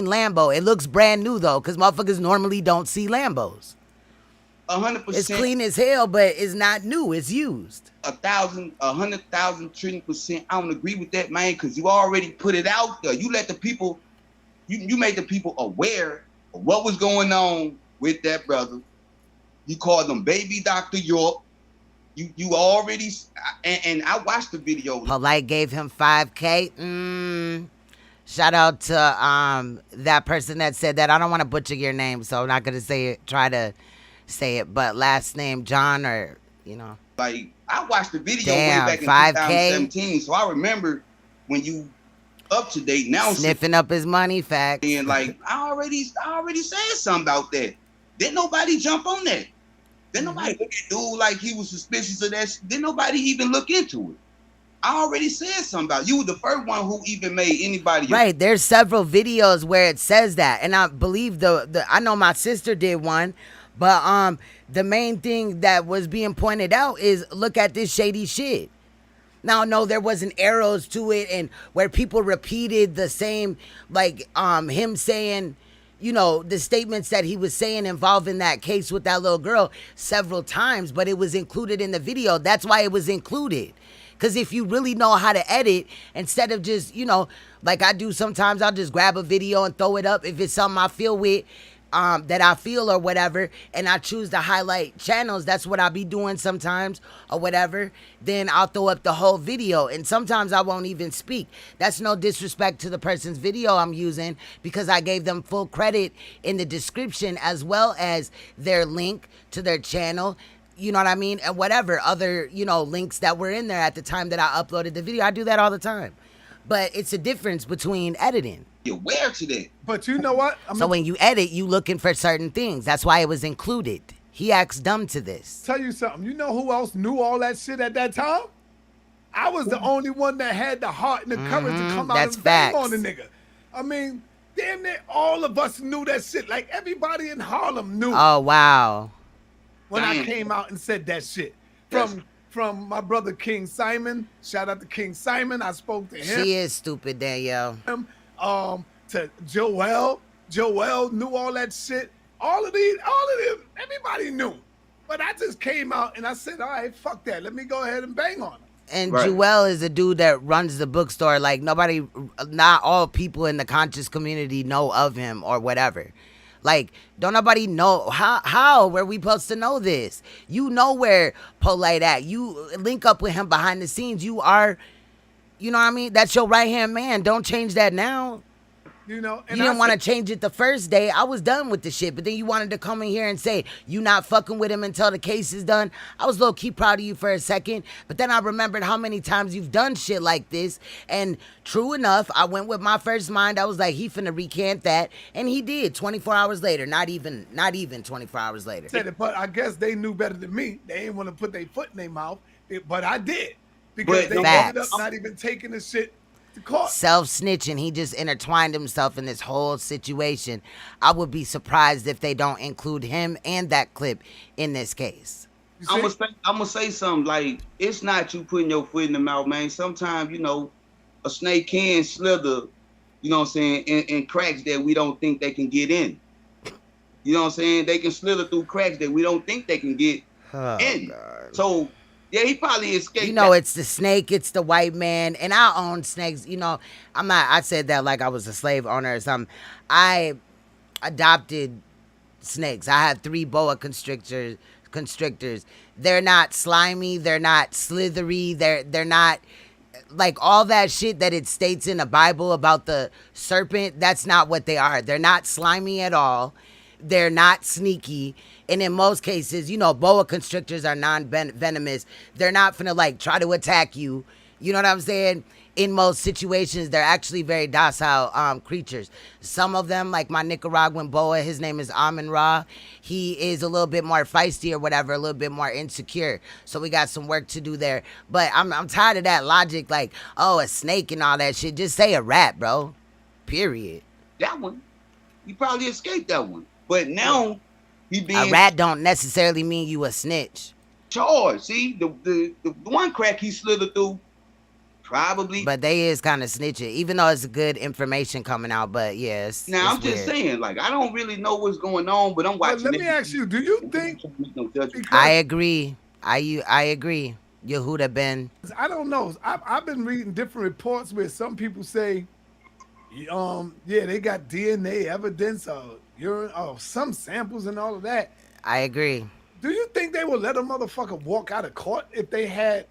Lambo. It looks brand new though, because motherfuckers normally don't see Lambos. 100%. It's clean as hell, but it's not new. It's used. 1,000, 100,000, trillion%. I don't agree with that, man, because you already put it out there. You let the people, you made the people aware of what was going on with that brother. You called them Baby Dr. York. You already, and I watched the video. POLIGHT gave him $5K. Shout out to that person that said that. I don't want to butcher your name, so I'm not gonna say it. Try to say it, but last name John, or you know. Like I watched the video Damn, way back in 5K? 2017, so I remember when you up to date now. Sniffing up his money, facts. And like I already said something about that. Didn't nobody jump on that? Didn't nobody look at dude like he was suspicious of that? Didn't nobody even look into it? I already said something about it. You were the first one who even made anybody. Right, there's several videos where it says that, and I believe I know my sister did one, but the main thing that was being pointed out is look at this shady shit. Now, no, there wasn't arrows to it, and where people repeated the same, like him saying, you know, the statements that he was saying involving that case with that little girl several times, but it was included in the video. That's why it was included. Because if you really know how to edit, instead of just, you know, like I do sometimes, I'll just grab a video and throw it up if it's something I feel with, that I feel or whatever, and I choose to highlight channels. That's what I'll be doing sometimes or whatever. Then I'll throw up the whole video, and sometimes I won't even speak. That's no disrespect to the person's video I'm using, because I gave them full credit in the description as well as their link to their channel. You know what I mean? And whatever other, you know, links that were in there at the time that I uploaded the video. I do that all the time. But it's a difference between editing. You're aware to that. But you know what? So when you edit, you looking for certain things. That's why it was included. He acts dumb to this. Tell you something. You know who else knew all that shit at that time? I was the only one that had the heart and the courage to come out and bang on the nigga. I mean, damn near all of us knew that shit. Like everybody in Harlem knew. Oh, wow. When I came out and said that shit. From my brother King Simon. Shout out to King Simon. I spoke to him. She is stupid, Danielle. To Joel. Joel knew all that shit. All of them, everybody knew. But I just came out and I said, all right, fuck that. Let me go ahead and bang on him. And right. Joel is a dude that runs the bookstore. Like not all people in the conscious community know of him or whatever. Like, don't nobody know how were we supposed to know this? You know where POLIGHT at. You link up with him behind the scenes. You are, you know what I mean? That's your right-hand man. Don't change that now. You know, and you didn't want to change it the first day. I was done with the shit, but then you wanted to come in here and say you not fucking with him until the case is done. I was low-key proud of you for a second, but then I remembered how many times you've done shit like this, and true enough, I went with my first mind. I was like, he finna recant that, and he did 24 hours later, not even 24 hours later. Said it, but I guess they knew better than me. They didn't want to put their foot in their mouth, but I did, because they ended up not even taking the shit. Self-snitching. He just intertwined himself in this whole situation. I would be surprised if they don't include him and that clip in this case. I'm gonna say something like, it's not you putting your foot in the mouth, man. Sometimes, you know, a snake can slither, you know what I'm saying, in cracks that we don't think they can get in. You know what I'm saying? They can slither through cracks that we don't think they can get in. God. So yeah, he probably escaped. You know, it's the snake, it's the white man, and I own snakes. You know, I said that like I was a slave owner or something. I adopted snakes. I have 3 boa constrictors. They're not slimy, they're not slithery, they're not like all that shit that it states in the Bible about the serpent. That's not what they are. They're not slimy at all. They're not sneaky. And in most cases, you know, boa constrictors are non-venomous. They're not finna like try to attack you. You know what I'm saying? In most situations, they're actually very docile creatures. Some of them, like my Nicaraguan boa, his name is Amin Ra. He is a little bit more feisty or whatever, a little bit more insecure. So we got some work to do there. But I'm tired of that logic, like, oh, a snake and all that shit. Just say a rat, bro. Period. That one, you probably escaped that one. But now he being a rat don't necessarily mean you a snitch. charged. See, the one crack he slithered through, probably. But they is kind of snitching, even though it's good information coming out. But yes, Now I'm just saying, like, I don't really know what's going on, but I'm watching. Let me ask you: do you think? I agree. I agree. Yehuda Ben. I don't know. I've been reading different reports where some people say, yeah, they got DNA evidence of urine, of some samples and all of that. I agree. Do you think they will let a motherfucker walk out of court if they had?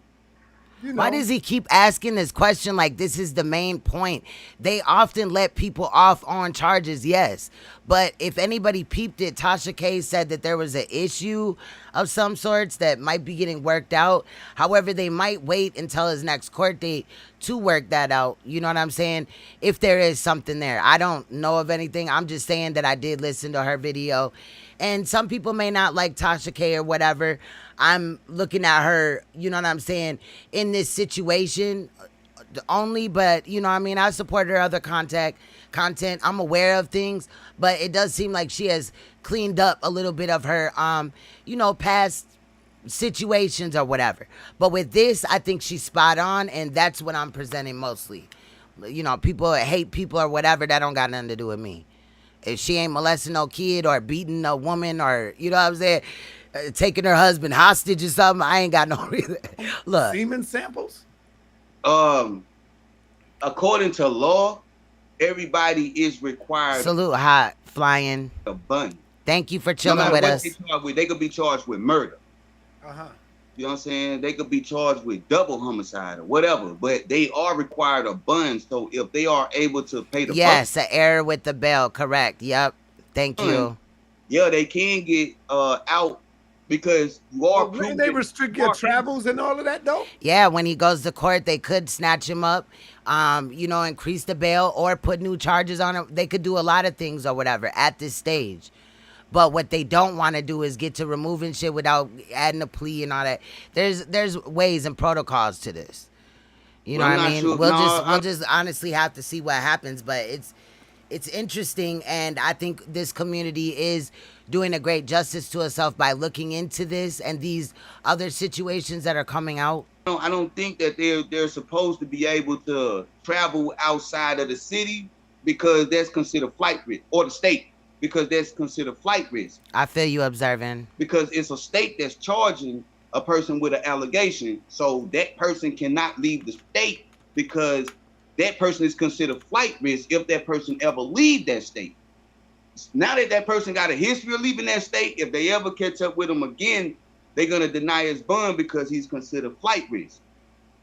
You know. Why does he keep asking this question like this is the main point? They often let people off on charges, yes. But if anybody peeped it, Tasha K said that there was an issue of some sorts that might be getting worked out. However, they might wait until his next court date to work that out. You know what I'm saying? If there is something there. I don't know of anything. I'm just saying that I did listen to her video. And some people may not like Tasha K or whatever. I'm looking at her, you know what I'm saying, in this situation only, but you know what I mean, I support her other content. I'm aware of things, but it does seem like she has cleaned up a little bit of her past situations or whatever. But with this, I think she's spot on, and that's what I'm presenting mostly. You know, people hate people or whatever, that don't got nothing to do with me. If she ain't molesting no kid or beating a woman or, you know what I'm saying, taking her husband hostage or something, I ain't got no reason. Look. Semen samples? According to law, everybody is required. Salute hot flying. A bun. Thank you for chilling with us. They could be charged with murder. Uh-huh. You know what I'm saying? They could be charged with double homicide or whatever, but they are required a bun. So if they are able to pay the yes, an error with the bail, correct. Yep. Thank you. Yeah, they can get out because you are. Wouldn't they restrict your travels and all of that though? Yeah, when he goes to court, they could snatch him up, increase the bail or put new charges on him. They could do a lot of things or whatever at this stage. But what they don't want to do is get to removing shit without adding a plea and all that. There's ways and protocols to this. You know what I mean? Sure. We'll just honestly have to see what happens. But it's interesting, and I think this community is doing a great justice to itself by looking into this and these other situations that are coming out. I don't think that they're supposed to be able to travel outside of the city because that's considered flight risk, or the state, because that's considered flight risk. I feel you observing. Because it's a state that's charging a person with an allegation, so that person cannot leave the state because that person is considered flight risk if that person ever leave that state. Now that person got a history of leaving that state, if they ever catch up with him again, they're gonna deny his bond because he's considered flight risk.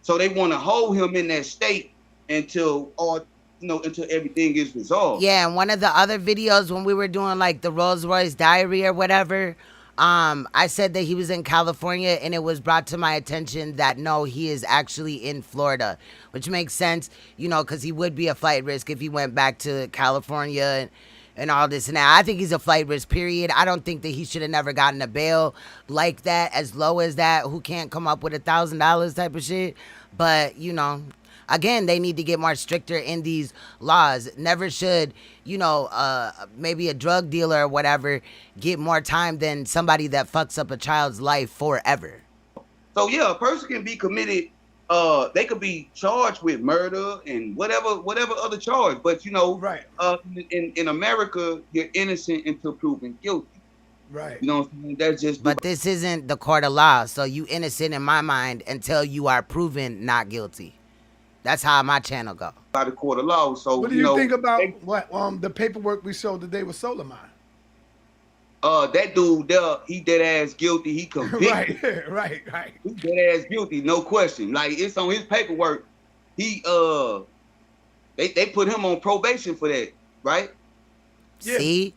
So they want to hold him in that state until everything is resolved. Yeah, and one of the other videos when we were doing like the Rolls Royce diary or whatever, I said that he was in California, and it was brought to my attention that no, he is actually in Florida, which makes sense, because he would be a flight risk if he went back to California and all this and that. I think he's a flight risk, period. I don't think that he should have never gotten a bail like that, as low as that. Who can't come up with $1,000 type of shit? But, again, they need to get more stricter in these laws. Never should, maybe a drug dealer or whatever get more time than somebody that fucks up a child's life forever. So, yeah, a person can be committed. They could be charged with murder and whatever other charge. But, right. In America, you're innocent until proven guilty. Right. You know what I'm saying? That's just. But this isn't the court of law. So you innocent in my mind until you are proven not guilty. That's how my channel go. By the court of law. So what do you think about the paperwork we showed today with SOLARMIND? That dude there, he dead ass guilty. He convicted. Right. He dead ass guilty, no question. Like, it's on his paperwork. He they put him on probation for that, right? Yeah. See?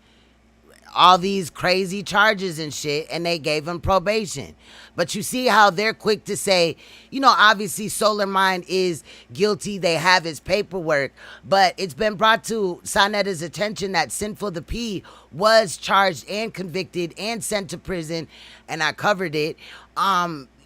All these crazy charges and shit, and they gave him probation. But you see how they're quick to say, obviously SOLARMIND is guilty. They have his paperwork. But it's been brought to Saneter's attention that Sinful the P was charged and convicted and sent to prison, and I covered it.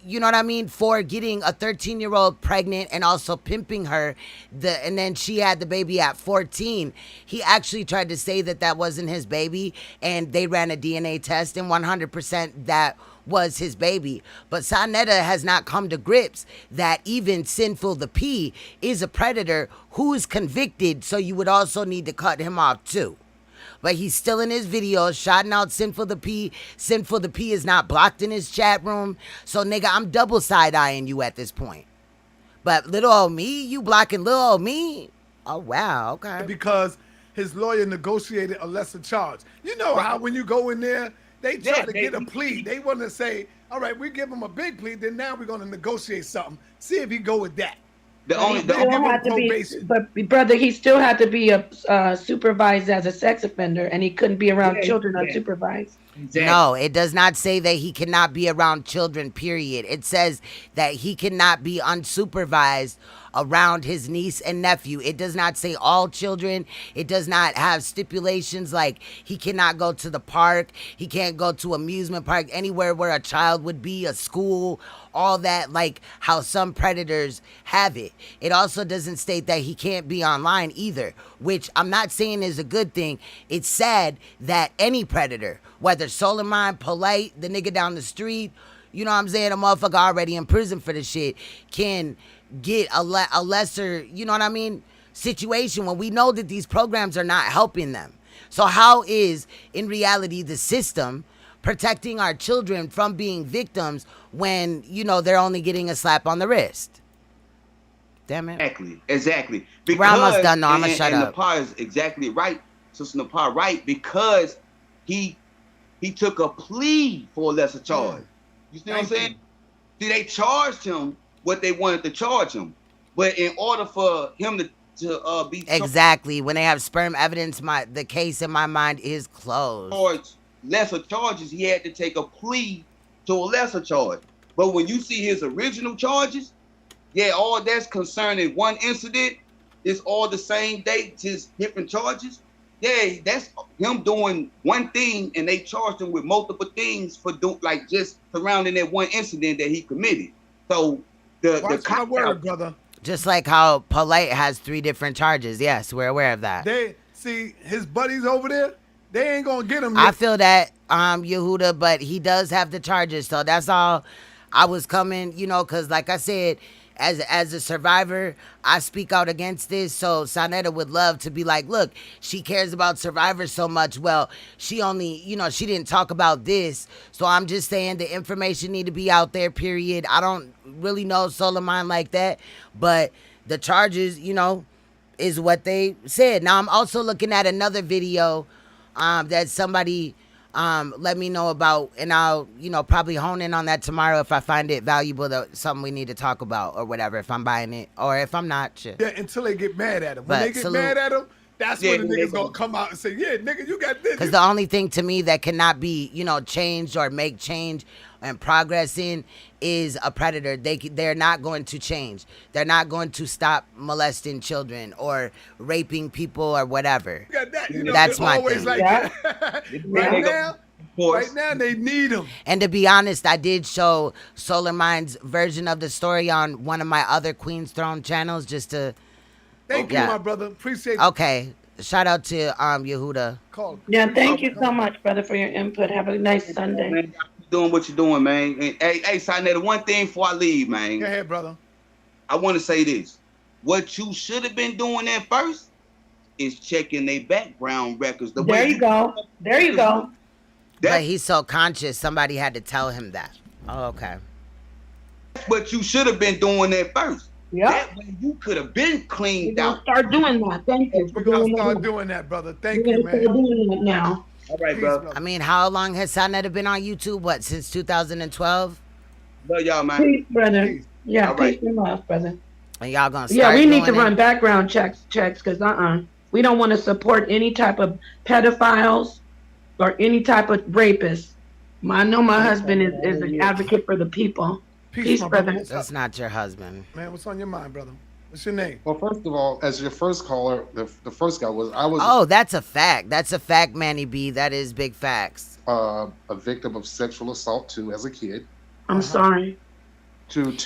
You know what I mean? For getting a 13-year-old pregnant and also pimping her. And then she had the baby at 14. He actually tried to say that wasn't his baby, and they ran a DNA test, and 100% that was his baby. But Saneter has not come to grips that even Sinful the P is a predator who is convicted, so you would also need to cut him off too. But he's still in his videos shouting out Sinful the P. Sinful the P is not blocked in his chat room. So, nigga, I'm double side-eyeing you at this point. But little old me? You blocking little old me? Oh, wow, okay. Because his lawyer negotiated a lesser charge. You know how when you go in there, they try to get a plea. They want to say, all right, we give him a big plea, then now we're going to negotiate something. See if he go with that. But brother, he still had to be supervised as a sex offender, and he couldn't be around children unsupervised. No, it does not say that he cannot be around children, period. It says that he cannot be unsupervised around his niece and nephew. It does not say all children. It does not have stipulations like he cannot go to the park, he can't go to amusement park, anywhere where a child would be, a school, all that, like how some predators have it. It also doesn't state that he can't be online either, which I'm not saying is a good thing. It's sad that any predator, whether SOLARMIND, POLIGHT, the nigga down the street, you know what I'm saying, a motherfucker already in prison for the shit, can get a lesser, you know what I mean, situation when we know that these programs are not helping them. So how is, in reality, the system protecting our children from being victims when, you know, they're only getting a slap on the wrist? Damn it. Exactly. We're almost done now. I'm going to shut up. Napah is exactly right. Sister Napah right, because he took a plea for a lesser charge. You see what I'm saying? See, they charged him what they wanted to charge him. But in order for him to be exactly, when they have sperm evidence, the case in my mind is closed. Charged lesser charges, he had to take a plea to a lesser charge. But when you see his original charges, yeah, all that's concerning one incident, it's all the same date, just different charges. Yeah, that's him doing one thing, and they charged him with multiple things for just surrounding that one incident that he committed. So the my word, brother. Just like how POLIGHT has 3 different charges. Yes, we're aware of that. They see his buddies over there. They ain't gonna get him. I feel that, Yehuda, but he does have the charges. So that's all I was coming, you know, because like I said, as a survivor, I speak out against this. So Saneter would love to be like, look, she cares about survivors so much. Well, she only, you know, she didn't talk about this. So I'm just saying the information need to be out there, period. I don't really know SOLARMIND like that, but the charges, you know, is what they said. Now I'm also looking at another video that somebody let me know about, and I'll, you know, probably hone in on that tomorrow if I find it valuable, something we need to talk about or whatever, if I'm buying it or if I'm not. Sure. Yeah, until they get mad at him. When they get mad at him, that's when the niggas gonna come out and say, yeah, nigga, you got this. Because the only thing to me that cannot be, you know, changed or make change and progress in is a predator. They're not going to change. They're not going to stop molesting children or raping people or whatever. That's my thing. Like right now, they need them. And to be honest, I did show SOLARMIND's version of the story on one of my other Queen's Throne channels just to... Thank you, my brother. Appreciate it. Okay. Shout out to Yehuda. Yeah, thank you so much, brother, for your input. Have a nice Sunday. Man, doing what you're doing, man. And, hey, Saneter, one thing before I leave, man. Go ahead, brother. I want to say this. What you should have been doing at first is checking their background records. There you go. There you go. But he's so conscious, somebody had to tell him that. Oh, okay. That's what you should have been doing at first. Yeah. That way you could have been cleaned out. Start doing that. Thank you. We're going to start doing that, brother. Thank you, man. Start doing it now. All right, bro. I mean, how long has Saneter been on YouTube? What, since 2012? Love y'all, man. Peace, brother. Peace. Yeah, all right. peace and love, brother. And y'all gonna start Yeah, we need to doing run background checks because we don't want to support any type of pedophiles or any type of rapists. I know my husband is an advocate for the people. Peace, brother. That's not your husband. Man, what's on your mind, brother? What's your name? Well, first of all, as your first caller, the first guy was I was. Oh, that's a fact. That's a fact, Manny B. That is big facts. A victim of sexual assault too as a kid. I'm sorry.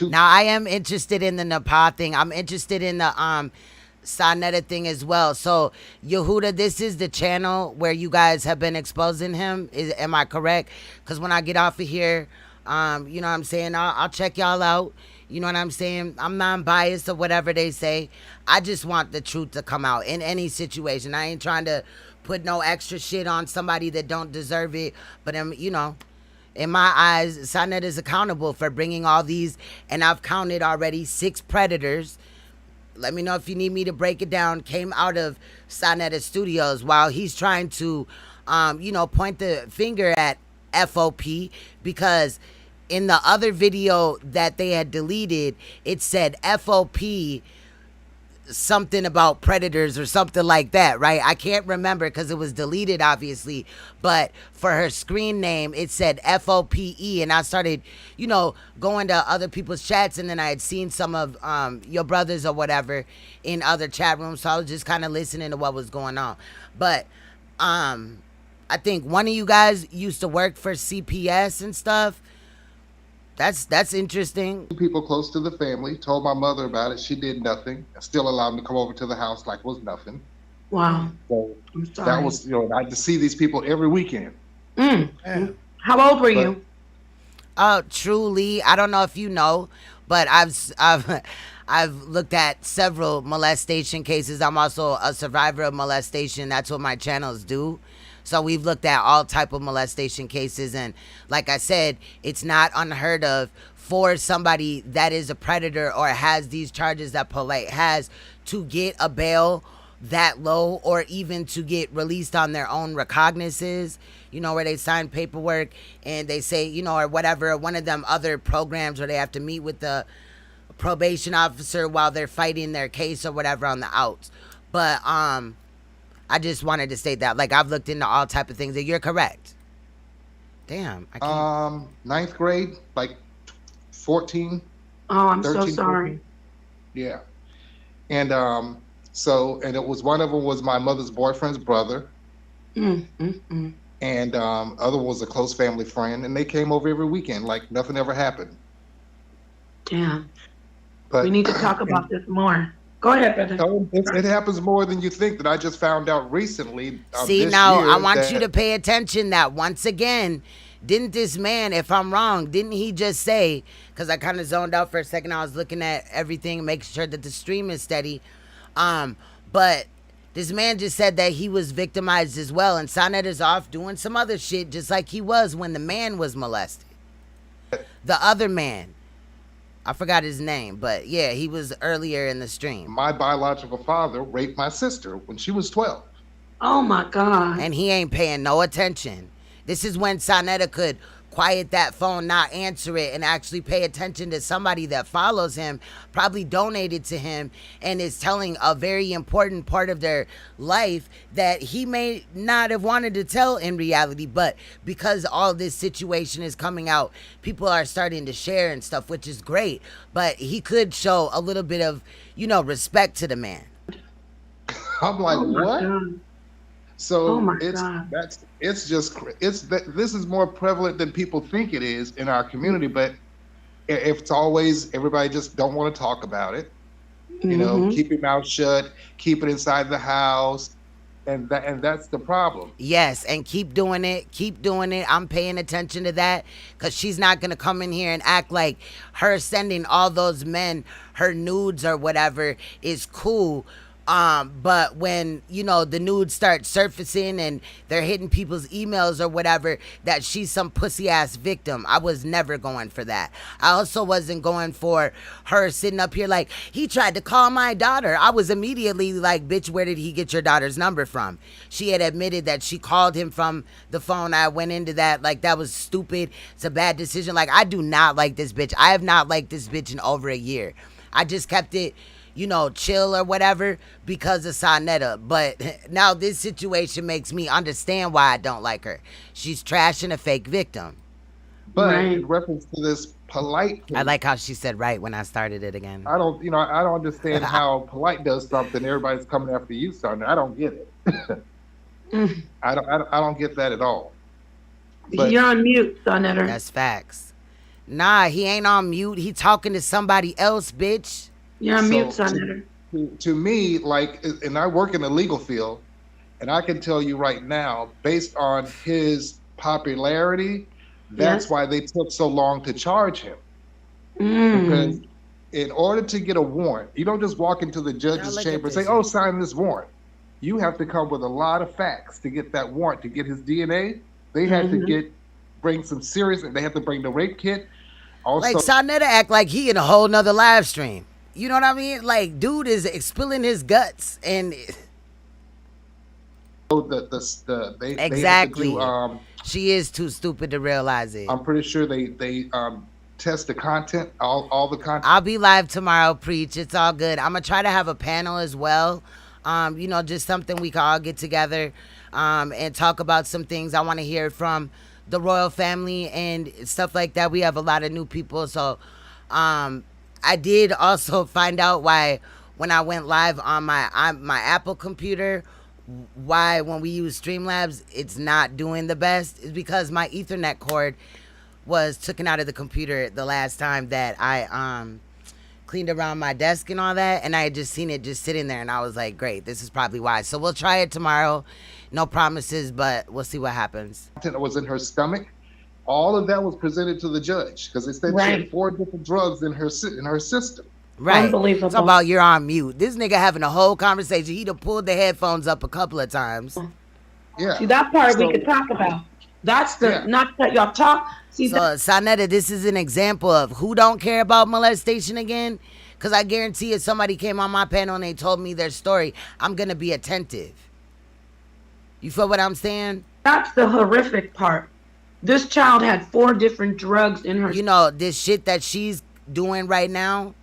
Now I am interested in the NAPAH thing. I'm interested in the Saneter thing as well. So Yehuda, this is the channel where you guys have been exposing him. Am I correct? Because when I get off of here, You know what I'm saying? I'll check y'all out. You know what I'm saying? I'm non-biased or whatever they say. I just want the truth to come out in any situation. I ain't trying to put no extra shit on somebody that don't deserve it. But you know, in my eyes, Saneter is accountable for bringing all these, and I've counted already 6 predators. Let me know if you need me to break it down. Came out of Saneter Studios while he's trying to, you know, point the finger at FOP, because in the other video that they had deleted, it said FOP something about predators or something like that, right? I can't remember because it was deleted, obviously, but for her screen name, it said FOPE, and I started, you know, going to other people's chats, and then I had seen some of your brothers or whatever in other chat rooms, so I was just kind of listening to what was going on. But I think one of you guys used to work for CPS and stuff. That's interesting. People close to the family told my mother about it. She did nothing. Still allowed me to come over to the house like it was nothing. Wow. So I'm sorry. that was, you know, I had to see these people every weekend. How old were you? Oh, truly, I don't know if you know, but I've looked at several molestation cases. I'm also a survivor of molestation. That's what my channels do. So we've looked at all type of molestation cases, and like I said, it's not unheard of for somebody that is a predator or has these charges that POLIGHT has to get a bail that low, or even to get released on their own recognizances, you know, where they sign paperwork and they say, you know, or whatever, one of them other programs where they have to meet with the probation officer while they're fighting their case or whatever on the outs. But I just wanted to state that, like, I've looked into all type of things, and you're correct. Damn, I can't. 9th grade, like 14. Oh, I'm 13, so sorry. 14. Yeah. And so, and it was, one of them was my mother's boyfriend's brother. And other was a close family friend, and they came over every weekend like nothing ever happened. Damn. But We need to talk about this more. Go ahead, brother. no, it happens more than you think. That I just found out recently. See, this now year I want that- you to pay attention that once again, didn't this man, if I'm wrong, didn't he just say, because I kind of zoned out for a second, I was looking at everything, making sure that the stream is steady. But this man just said that he was victimized as well, and Saneter's off doing some other shit just like he was when the man was molested. The other man. I forgot his name, but yeah, he was earlier in the stream. My biological father raped my sister when she was 12. Oh my God. And he ain't paying no attention. This is when Saneter could quiet that phone, not answer it, and actually pay attention to somebody that follows him, probably donated to him, and is telling a very important part of their life that he may not have wanted to tell in reality, but because all this situation is coming out, people are starting to share and stuff, which is great. But he could show a little bit of, you know, respect to the man. I'm like, what? God. So Oh my it's God. this is more prevalent than people think it is in our community, but if it's always everybody just don't want to talk about it, you know, keep your mouth shut, keep it inside the house, and that's the problem. Yes, and keep doing it. Keep doing it. I'm paying attention to that, because she's not going to come in here and act like her sending all those men her nudes or whatever is cool. But when, you know, the nudes start surfacing and they're hitting people's emails or whatever, that she's some pussy ass victim. I was never going for that. I also wasn't going for her sitting up here like, he tried to call my daughter. I was immediately like, bitch, where did he get your daughter's number from? She had admitted that she called him from the phone. I went into that like that was stupid. It's a bad decision. Like, I do not like this bitch. I have not liked this bitch in over a year. I just kept it, you know, chill or whatever because of Saneter. But now this situation makes me understand why I don't like her. She's trash and a fake victim. But in reference to this POLIGHT case, I like how she said right when I started it again. I don't understand how POLIGHT does something. Everybody's coming after you, son. I don't get it. I don't get that at all. But You're on mute, Saneter. That's facts. Nah, he ain't on mute. He talking to somebody else, bitch. You're on mute, Saneter. To me, like, and I work in the legal field, and I can tell you right now, based on his popularity, That's Yes. why they took so long to charge him. Mm. Because in order to get a warrant, you don't just walk into the judge's look at chamber and this say, "Oh, shit. sign this warrant." You have to come with a lot of facts to get that warrant. To get his DNA, they had to bring some serious. They had to bring the rape kit. Also, Like Saneter act like he in a whole nother live stream. You know what I mean? Like dude is spilling his guts and they exactly. They had to do, she is too stupid to realize it. I'm pretty sure they test the content, all the content. I'll be live tomorrow, preach. It's all good. I'm gonna try to have a panel as well. You know, just something we can all get together and talk about some things. I want to hear from the royal family and stuff like that. We have a lot of new people, so I did also find out why when I went live on my Apple computer, why when we use Streamlabs it's not doing the best is because my Ethernet cord was taken out of the computer the last time that I cleaned around my desk and all that, and I had just seen it just sitting there, and I was like, great, this is probably why. So we'll try it tomorrow. No promises, but we'll see what happens. Content was in her stomach. All of that was presented to the judge because they said she had 4 different drugs in her system. Right. Unbelievable. It's about you're on mute. This nigga having a whole conversation. He'd have pulled the headphones up a couple of times. Yeah. See, that part we could talk about. That's the not that y'all talk. See, so Saneter, this is an example of who don't care about molestation again. Because I guarantee if somebody came on my panel and they told me their story, I'm gonna be attentive. You feel what I'm saying? That's the horrific part. This child had 4 different drugs in her. You know, this shit that she's doing right now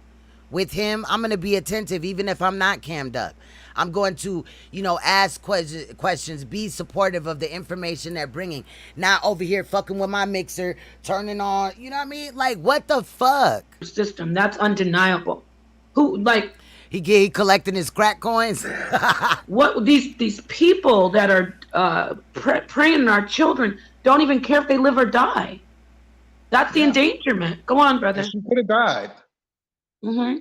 with him, I'm going to be attentive even if I'm not cammed up. I'm going to, you know, ask questions, be supportive of the information they're bringing. Not over here fucking with my mixer, turning on, you know what I mean? Like, what the fuck? System, that's undeniable. Who, like... He collecting his crack coins? What, these people that are preying on our children don't even care if they live or die. That's the endangerment. Go on, brother. She could have died. Mm-hmm.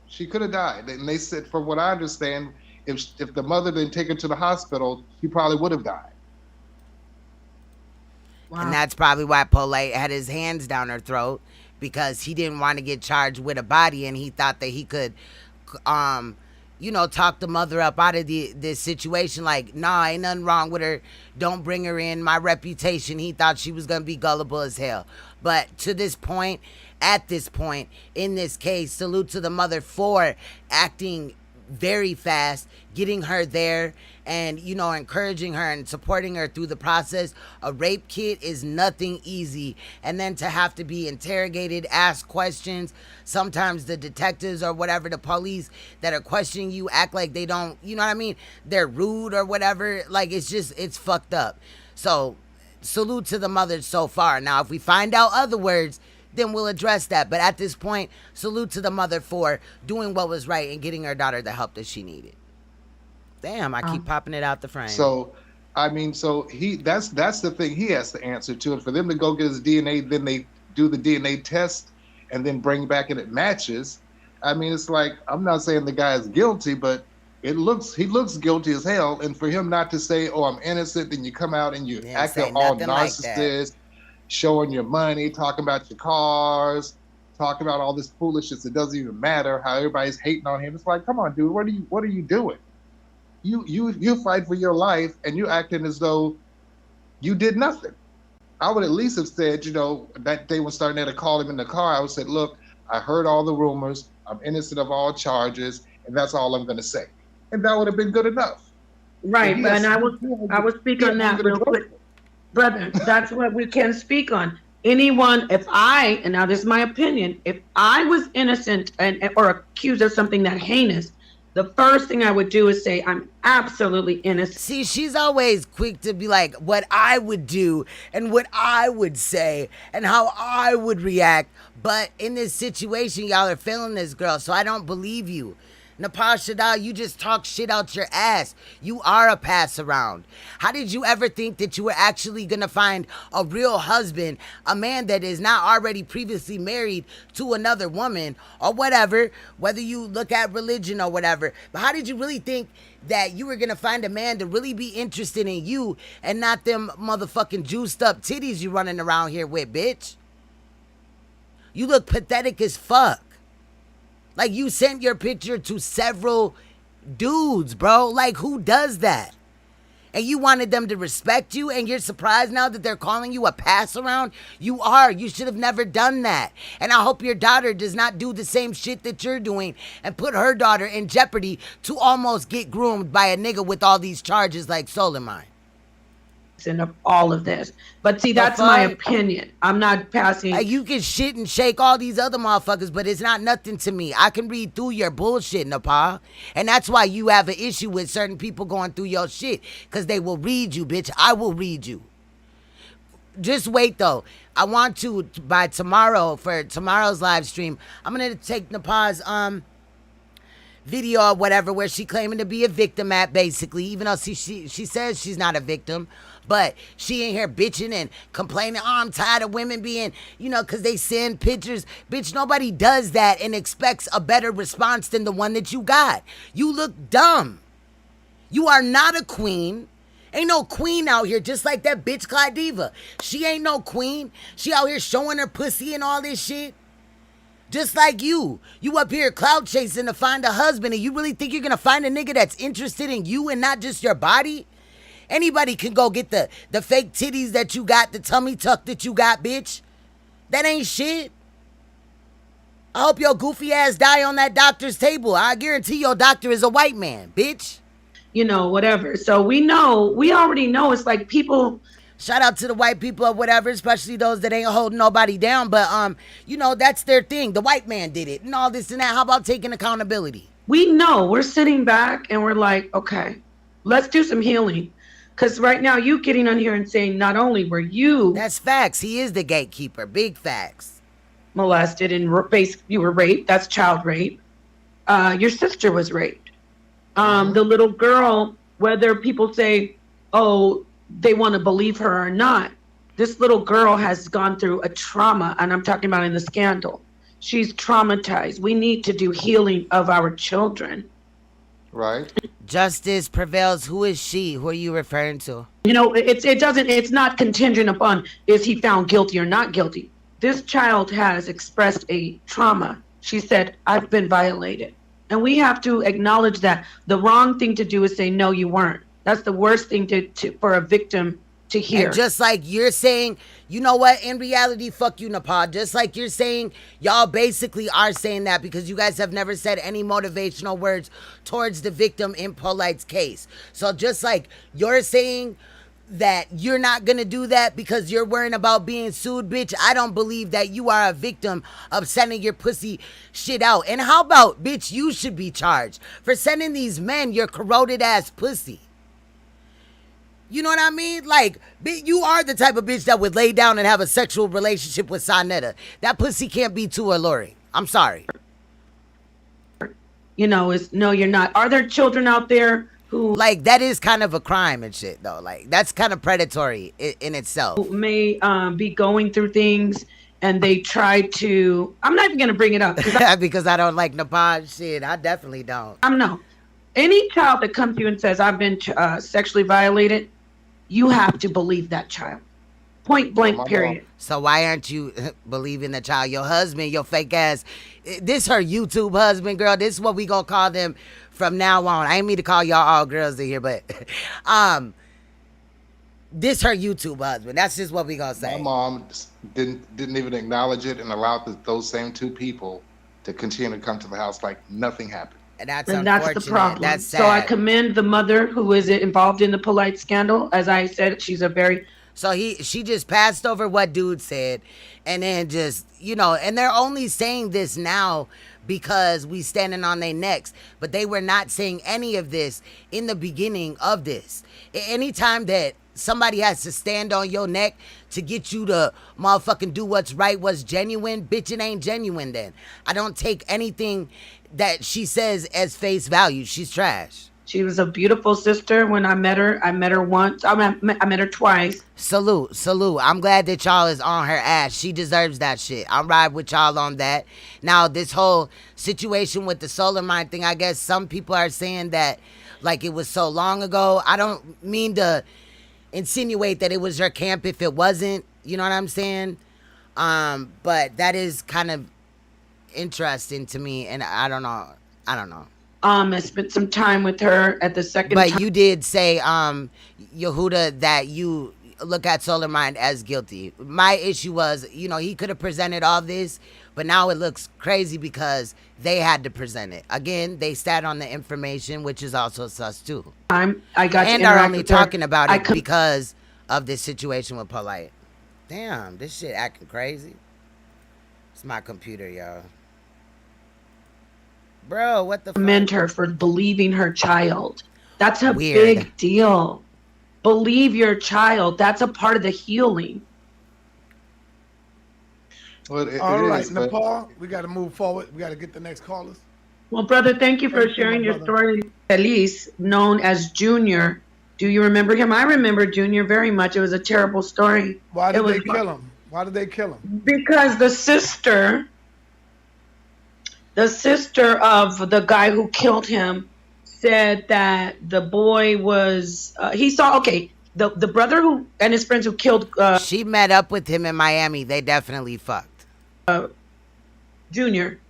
She could have died. And they said, from what I understand, if the mother didn't take her to the hospital, she probably would have died. Wow. And that's probably why POLIGHT had his hands down her throat, because he didn't want to get charged with a body, and he thought that he could, you know, talk the mother up out of this situation. Like, nah, ain't nothing wrong with her. Don't bring her in. My reputation. He thought she was going to be gullible as hell. But to this point, at this point, in this case, salute to the mother for acting very fast, getting her there, and, you know, encouraging her and supporting her through the process. A rape kit is nothing easy. And then to have to be interrogated, ask questions. Sometimes the detectives or whatever, the police that are questioning you act like they don't, you know what I mean? They're rude or whatever. Like, it's just, it's fucked up. So salute to the mother so far. Now, if we find out other words, then we'll address that. But at this point, salute to the mother for doing what was right and getting her daughter the help that she needed. Damn, I keep popping it out the frame. So, I mean, so that's the thing he has to answer to. And for them to go get his DNA, then they do the DNA test and then bring back and it matches. I mean, it's like, I'm not saying the guy is guilty, but he looks guilty as hell. And for him not to say, oh, I'm innocent, then you come out and you act all narcissist, showing your money, talking about your cars, talking about all this foolishness. It doesn't even matter how everybody's hating on him. It's like, come on, dude, what are you doing? You fight for your life and you acting as though you did nothing. I would at least have said, you know, that day when Saneter called him in the car, I would have said, look, I heard all the rumors. I'm innocent of all charges, and that's all I'm going to say. And that would have been good enough. Right, and I will speak on that real quick. Brother, that's what we can speak on. Anyone, and now this is my opinion, if I was innocent or accused of something that heinous, the first thing I would do is say, I'm absolutely innocent. See, she's always quick to be like, what I would do and what I would say and how I would react. But in this situation, y'all are failing this girl, so I don't believe you. NAPAH, SHADAH, you just talk shit out your ass. You are a pass around. How did you ever think that you were actually going to find a real husband, a man that is not already previously married to another woman or whatever, whether you look at religion or whatever? But how did you really think that you were going to find a man to really be interested in you and not them motherfucking juiced up titties you running around here with, bitch? You look pathetic as fuck. Like, you sent your picture to several dudes, bro. Like, who does that? And you wanted them to respect you, and you're surprised now that they're calling you a pass around? You are. You should have never done that. And I hope your daughter does not do the same shit that you're doing and put her daughter in jeopardy to almost get groomed by a nigga with all these charges like SOLARMIND. Of all of this. But see, that's my opinion. I'm not passing. You can shit and shake all these other motherfuckers, but it's not nothing to me. I can read through your bullshit, NAPAH. And that's why you have an issue with certain people going through your shit, because they will read you, bitch. I will read you. Just wait, though. I want to, by tomorrow, for tomorrow's live stream, I'm going to take NAPAH's video or whatever where she claiming to be a victim at, basically, even though she says she's not a victim. But she in here bitching and complaining, oh, I'm tired of women being, you know, because they send pictures. Bitch, nobody does that and expects a better response than the one that you got. You look dumb. You are not a queen. Ain't no queen out here, just like that bitch Clyde Diva. She ain't no queen. She out here showing her pussy and all this shit. Just like you. You up here clout chasing to find a husband, and you really think you're going to find a nigga that's interested in you and not just your body? Anybody can go get the fake titties that you got, the tummy tuck that you got, bitch. That ain't shit. I hope your goofy ass die on that doctor's table. I guarantee your doctor is a white man, bitch. You know, whatever. So we already know it's like people. Shout out to the white people or whatever, especially those that ain't holding nobody down. But, you know, that's their thing. The white man did it and all this and that. How about taking accountability? We know. We're sitting back and we're like, okay, let's do some healing. Because right now you getting on here and saying not only were you. That's facts. He is the gatekeeper. Big facts. Molested and you were raped. That's child rape. Your sister was raped. The little girl, whether people say, oh, they want to believe her or not, this little girl has gone through a trauma, and I'm talking about in the scandal. She's traumatized. We need to do healing of our children. Right. Justice prevails. Who is she? Who are you referring to? You know, it's not contingent upon is he found guilty or not guilty. This child has expressed a trauma. She said, I've been violated. And we have to acknowledge that. The wrong thing to do is say, no, you weren't. That's the worst thing for a victim to hear. And just like you're saying, you know what, in reality, fuck you, NAPAH. Just like you're saying, y'all basically are saying that because you guys have never said any motivational words towards the victim in POLIGHT's case. So just like you're saying that you're not gonna do that because you're worrying about being sued, bitch, I don't believe that you are a victim of sending your pussy shit out. And how about, bitch, you should be charged for sending these men your corroded ass pussy. You know what I mean? Like, you are the type of bitch that would lay down and have a sexual relationship with Saneter. That pussy can't be too alluring. I'm sorry. You know, no, you're not. Are there children out there who... Like, that is kind of a crime and shit, though. Like, that's kind of predatory in itself. Who may be going through things and they try to... I'm not even going to bring it up. Because I don't like NAPAH shit. I definitely don't. No. Any child that comes to you and says, I've been sexually violated, you have to believe that child. Point blank, period. So why aren't you believing the child? Your husband, your fake ass. This her YouTube husband, girl. This is what we gonna call them from now on. I ain't mean to call y'all all girls in here, but this her YouTube husband. That's just what we gonna say. My mom didn't even acknowledge it and allowed those same two people to continue to come to the house like nothing happened. And that's the problem. That's sad. So I commend the mother who is involved in the POLIGHT scandal. As I said, she's a very... So she just passed over what dude said and then just, you know, and they're only saying this now because we standing on their necks. But they were not saying any of this in the beginning of this. Anytime that somebody has to stand on your neck to get you to motherfucking do what's right, what's genuine, bitch, it ain't genuine then. I don't take anything that she says as face value. She's trash. She was a beautiful sister when I met her. I met her once. I met her twice. Salute, salute. I'm glad that y'all is on her ass. She deserves that shit. I'm riding with y'all on that. Now, this whole situation with the SOLARMIND thing, I guess some people are saying that like it was so long ago. I don't mean to insinuate that it was her camp if it wasn't. You know what I'm saying? But that is kind of interesting to me, and I don't know. I spent some time with her at the second But time. you did say, Yehuda, that you look at SOLARMIND as guilty. My issue was, he could have presented all this, but now it looks crazy because they had to present it. Again, they sat on the information, which is also sus too. I got and to are interact only with her. talking about it because of this situation with POLIGHT. Damn, this shit acting crazy. It's my computer, y'all. Bro, what the fuck? Commend her for believing her child. That's a Weird. big deal. Believe your child. That's a part of the healing. Well, All right, is, but- Nepal, we got to move forward. We got to get the next callers. Well, brother, thank you for Thank you, sharing my your brother. story. Elise, known as Junior. Do you remember him? I remember Junior very much. It was a terrible story. Why It did was they kill him? Why did they kill him? Because the sister of the guy who killed him said that the boy was the brother who and his friends who killed she met up with him in Miami. They definitely fucked. Junior.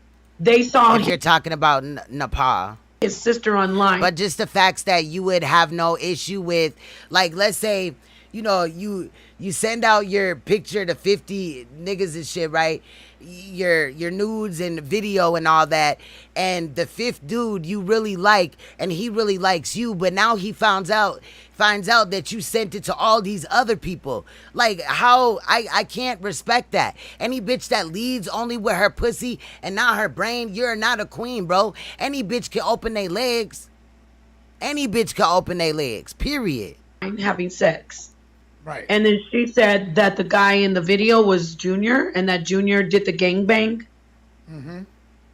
They saw if you're talking about NAPAH. His sister online. But just the facts that you would have no issue with, like, let's say, you send out your picture to 50 niggas and shit, right? Your nudes and video and all that, and the fifth dude you really like and he really likes you, but now he finds out that you sent it to all these other people. Like, how I can't respect that. Any bitch that leads only with her pussy and not her brain, you're not a queen, bro. Any bitch can open their legs. Any bitch can open their legs, period. Having sex. Right. And then she said that the guy in the video was Junior and that Junior did the gangbang. Mm-hmm.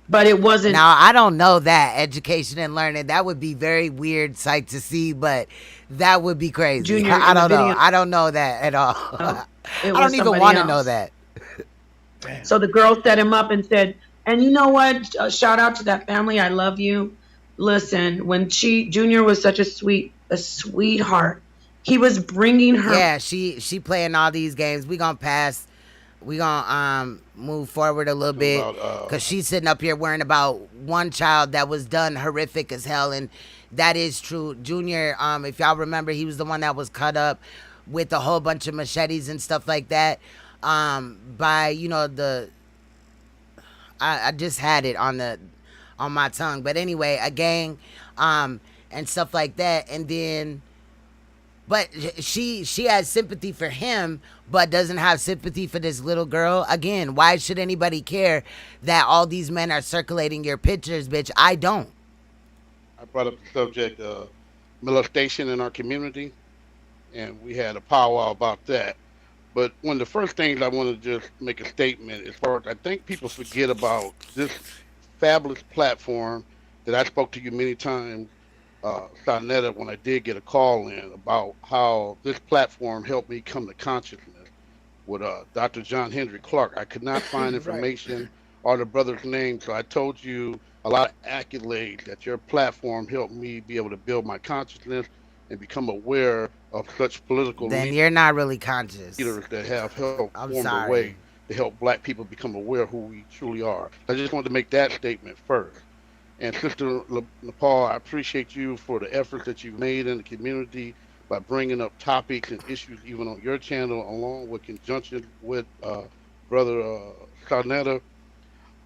But it wasn't. Now, I don't know that. Education and learning. That would be very weird sight to see, but that would be crazy. Junior I in the don't know. video. I don't know that at all. No, I it was don't even somebody want to else. know that. So the girl set him up and said, and you know what? Shout out to that family. I love you. Listen, when Junior was such a sweetheart. He was bringing her. Yeah, she playing all these games. We gonna pass. We gonna move forward a little bit because she's sitting up here worrying about one child that was done horrific as hell, and that is true. Junior, if y'all remember, he was the one that was cut up with a whole bunch of machetes and stuff like that. By I just had it on my tongue, but anyway, a gang, and stuff like that, and then. But she has sympathy for him, but doesn't have sympathy for this little girl. Again, why should anybody care that all these men are circulating your pictures, bitch? I don't. I brought up the subject of molestation in our community, and we had a powwow about that. But one of the first things I want to just make a statement as far as I think people forget about this fabulous platform that I spoke to you many times, Saneter, when I did get a call in about how this platform helped me come to consciousness with Dr. John Henry Clark. I could not find information or the brother's name, so I told you a lot of accolades that your platform helped me be able to build my consciousness and become aware of such political Then you're not really conscious. leaders that have helped I'm form the sorry. way to help black people become aware of who we truly are. I just wanted to make that statement first. And Sister Nepal, I appreciate you for the efforts that you've made in the community by bringing up topics and issues even on your channel, along with conjunction with Brother Saneter.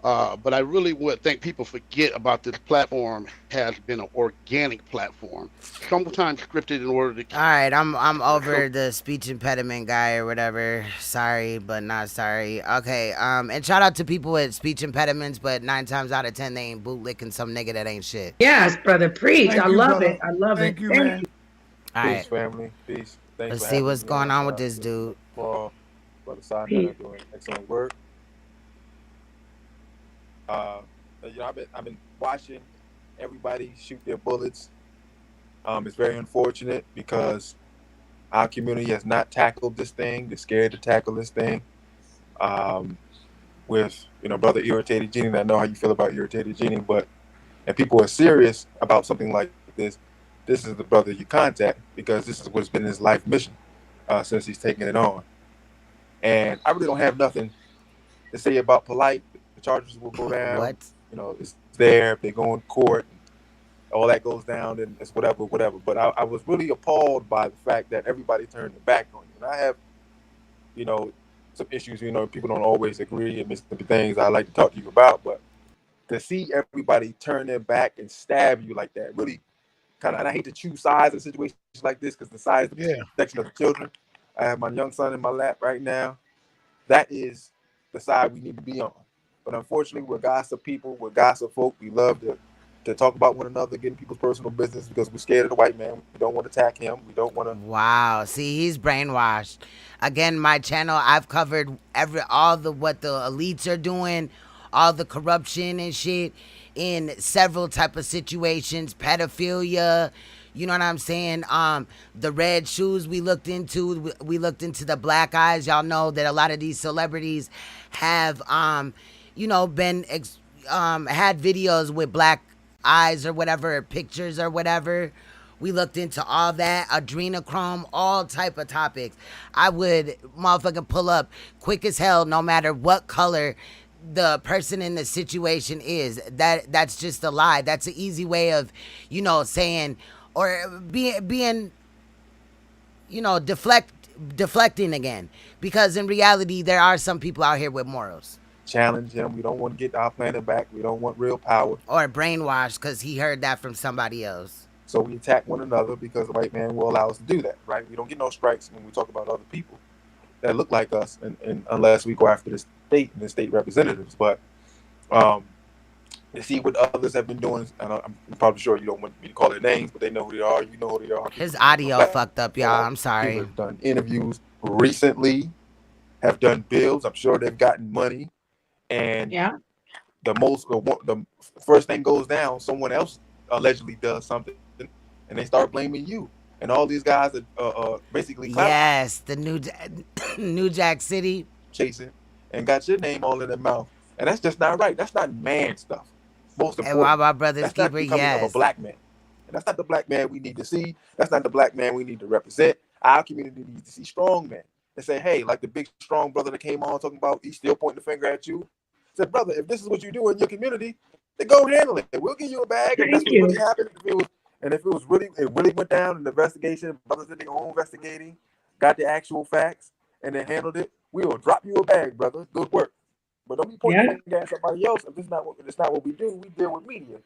But I really would think people forget about this platform has been an organic platform, sometimes scripted in order to. All right, I'm over the speech impediment guy or whatever. Sorry, but not sorry. Okay, and shout out to people with speech impediments, but 9 times out of 10 they ain't bootlicking some nigga that ain't shit. Yes, brother, preach. Thank I you, love brother. it. I love Thank it. you, Thank man. you. All right, Peace, family. Peace. Thanks let's for see having what's me going on with Sister this dude. Paul, Brother Peace. Saneter doing excellent work. You know, I've been watching everybody shoot their bullets. It's very unfortunate because our community has not tackled this thing. They're scared to tackle this thing. With, you know, Brother Irritated Genie, and I know how you feel about Irritated Genie, but if people are serious about something like this, this is the brother you contact, because this is what's been his life mission since he's taken it on. And I really don't have nothing to say about POLIGHT. The charges will go down. What? You know, it's there. If they go in court, all that goes down, and it's whatever. But I was really appalled by the fact that everybody turned their back on you. And I have, you know, some issues, you know, people don't always agree, and there's things I like to talk to you about, but to see everybody turn their back and stab you like that really kind of, and I hate to choose sides in situations like this because the side is the protection of the children. I have my young son in my lap right now. That is the side we need to be on. But unfortunately, we're gossip people, we're gossip folk. We love to talk about one another, get in people's personal business because we're scared of the white man. We don't want to attack him. We don't want to. Wow. See, he's brainwashed. Again, my channel, I've covered all the what the elites are doing, all the corruption and shit in several type of situations, pedophilia. You know what I'm saying? The red shoes we looked into the black eyes. Y'all know that a lot of these celebrities have, you know, been had videos with black eyes or whatever, pictures or whatever. We looked into all that, adrenochrome, all type of topics. I would motherfucking pull up quick as hell, no matter what color the person in the situation is. That's just a lie. That's an easy way of, you know, saying or being, you know, deflecting again. Because in reality, there are some people out here with morals. Challenge him. We don't want to get our planet back. We don't want real power. Or brainwashed because he heard that from somebody else. So we attack one another because the white man will allow us to do that, right? We don't get no strikes when we talk about other people that look like us, and unless we go after the state and the state representatives. But to see what others have been doing, and I'm probably sure you don't want me to call their names, but they know who they are. You know who they are. His audio fucked up, y'all. I'm sorry. People have done interviews recently, have done bills. I'm sure they've gotten money. And the first thing goes down, someone else allegedly does something, and they start blaming you. And all these guys are basically yes, the New Jack City chasing and got your name all in their mouth, and that's just not right. That's not man stuff. Most important, and my brother's that's not becoming of a black man, and that's not the black man we need to see. That's not the black man we need to represent. Our community needs to see strong men and say, hey, like the big strong brother that came on talking about, he's still pointing the finger at you. Said, brother, if this is what you do in your community, then go handle it. We'll give you a bag. If that's what really happened, if it really went down in the investigation, brothers did their own investigating, got the actual facts, and then handled it, we will drop you a bag, brother. Good work. But don't be pointing the finger at somebody else. If it's not what we do, we deal with media.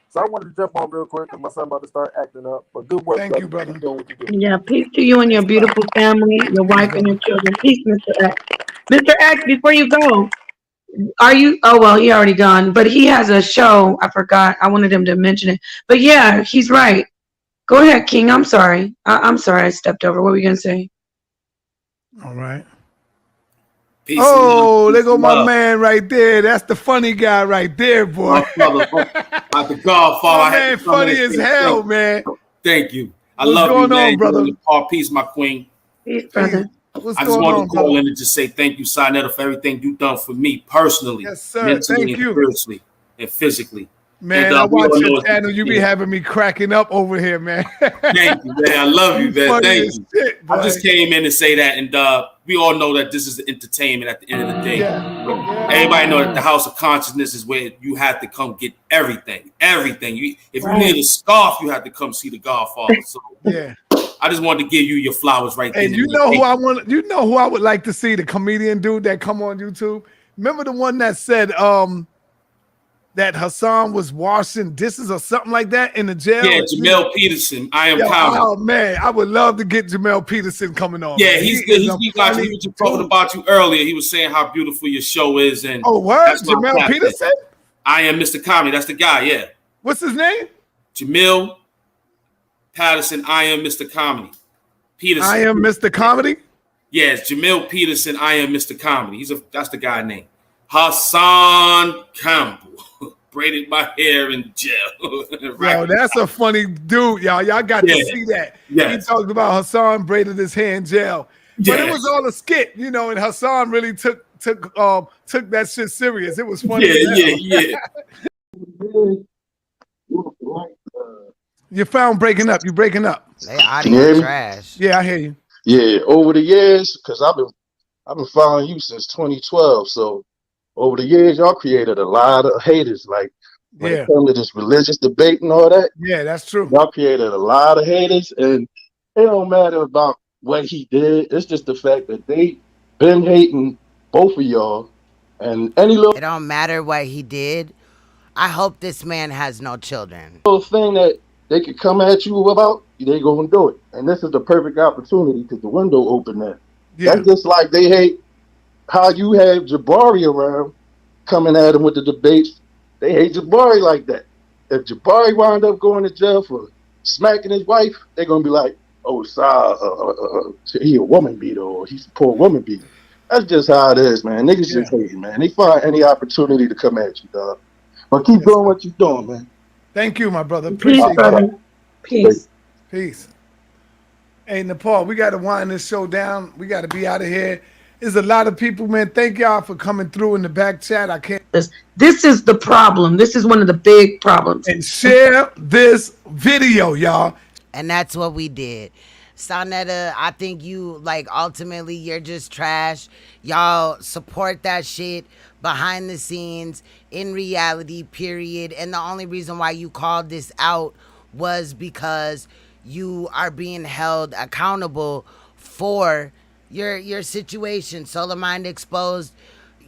So I wanted to jump on real quick because my son about to start acting up. But good work, Thank you, brother. Keep doing what you do. Yeah, peace to you and your beautiful family, your wife and your children. Peace, Mr. X. Mr. X, before you go, are you, oh, well, he already gone, but he has a show. I forgot. I wanted him to mention it. But yeah, he's right. Go ahead, King. I'm sorry. I'm sorry I stepped over. What were you going to say? All right. Oh, there go my man right there. That's the funny guy right there, boy. Like the Godfather. My man funny as hell, man. Thank you. I What's love you, going man. on, brother? Peace, my queen. Peace, brother. I just wanted to call in and just say thank you, Saneter, for everything you've done for me personally. Yes, sir. Mentally Thank and you. spiritually and physically. Man, and, I watch we all your know channel. You be having me cracking up over here, man. Thank you, man. I love you, man. Funny Thank as you. shit, I just came in to say that, and we all know that this is entertainment at the end of the day. Everybody know that the House of Consciousness is where you have to come get everything. Everything. If you need a scarf, you have to come see the Godfather. So yeah. I just wanted to give you your flowers right there. And you know who I want? You know who I would like to see? The comedian dude that come on YouTube. Remember the one that said that Hassan was washing dishes or something like that in the jail? Yeah, Jamel Peterson. I am comedy. Oh man, I would love to get Jamel Peterson coming on. Yeah, man. he's good. He was just talking about you earlier. He was saying how beautiful your show is. And Jamel Peterson? I am Mr. Comedy. That's the guy. Yeah. What's his name? Jamil Patterson. I am Mr. Comedy. Peterson. I am Mr. Comedy. Yes, Jamil Peterson. I am Mr. Comedy. That's the guy name. Hassan Campbell. braided my hair in jail. Yo, that's a funny dude, y'all. Y'all got to see that. Yes. He talked about Hassan braided his hair in jail. But it Yes. was all a skit, you know, and Hassan really took that shit serious. It was funny. Yeah. You found breaking up. You breaking up. They audio trash. Yeah, I hear you. Yeah, over the years, because I've been following you since 2012. So over the years, y'all created a lot of haters. Like when it comes to this religious debate and all that. Yeah, that's true. Y'all created a lot of haters, and it don't matter about what he did. It's just the fact that they been hating both of y'all, and any little It don't matter what he did. I hope this man has no children. thing that they could come at you about, they gonna do it. And this is the perfect opportunity because the window open there. Yeah. That's just like they hate how you have Jabari around coming at him with the debates. They hate Jabari like that. If Jabari wound up going to jail for smacking his wife, they're gonna be like, "Oh, he a woman beater, or he's a poor woman beater." That's just how it is, man. Niggas just hating, man. They find any opportunity to come at you, dog. But keep doing what you're doing, man. Thank you, my brother. Appreciate that. Peace. Hey, Nepal, we got to wind this show down. We got to be out of here. There's a lot of people, man. Thank y'all for coming through in the back chat. I can't. This is the problem. This is one of the big problems. And share this video, y'all. And that's what we did. Saneter, I think you, like, ultimately, you're just trash. Y'all support that shit behind the scenes, in reality, period. And the only reason why you called this out was because you are being held accountable for your situation. SolarMined exposed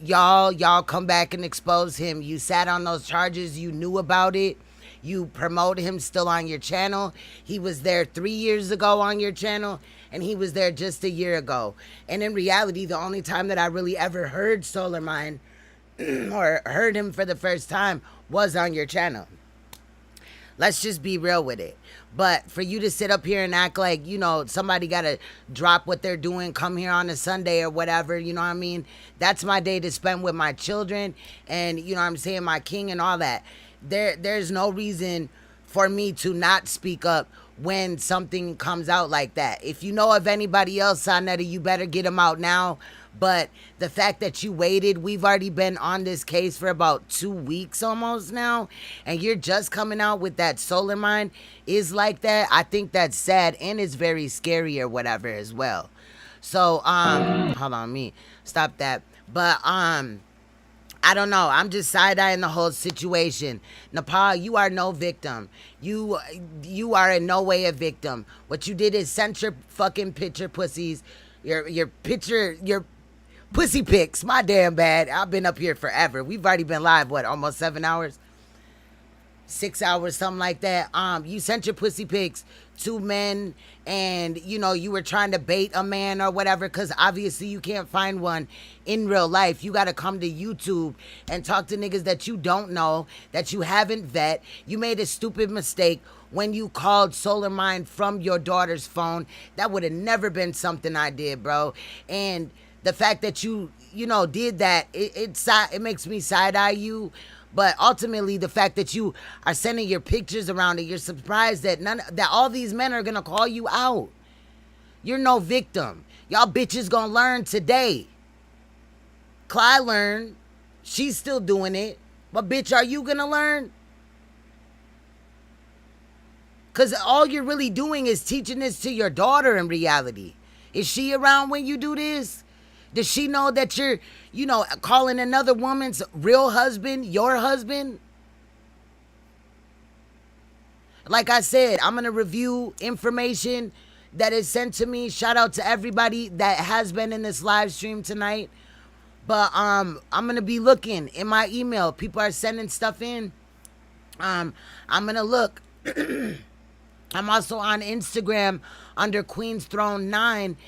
y'all come back and expose him. You sat on those charges, you knew about it. You promote him still on your channel. He was there 3 years ago on your channel, and he was there just a year ago. And in reality, the only time that I really ever heard SolarMined or heard him for the first time was on your channel. Let's just be real with it. But for you to sit up here and act like, you know, somebody got to drop what they're doing, come here on a Sunday or whatever, you know what I mean? That's my day to spend with my children and, you know what I'm saying, my king and all that. There's no reason for me to not speak up when something comes out like that. If you know of anybody else, Saneter, you better get them out now. But the fact that you waited, we've already been on this case for about 2 weeks almost now, and you're just coming out with that SolarMined is like that. I think that's sad and it's very scary or whatever as well. So, hold on, me stop that. But I don't know. I'm just side-eyeing the whole situation. NAPAH, you are no victim. You are in no way a victim. What you did is sent your fucking picture pussies, your pussy pics. My damn bad. I've been up here forever. We've already been live, what, almost 7 hours? 6 hours, something like that. You sent your pussy pics to men, and you know you were trying to bait a man or whatever, because obviously you can't find one in real life. You got to come to YouTube and talk to niggas that you don't know, that you haven't vet. You made a stupid mistake when you called SolarMined from your daughter's phone. That would have never been something I did, bro. And the fact that you know did that, it makes me side-eye you. But ultimately, the fact that you are sending your pictures around and you're surprised that that all these men are gonna call you out. You're no victim. Y'all bitches gonna learn today. Clyde learned. She's still doing it. But bitch, are you gonna learn? Because all you're really doing is teaching this to your daughter in reality. Is she around when you do this? Does she know that you're, you know, calling another woman's real husband your husband? Like I said, I'm going to review information that is sent to me. Shout out to everybody that has been in this live stream tonight. But I'm going to be looking in my email. People are sending stuff in. I'm going to look. I'm also on Instagram under Queen's Throne 9.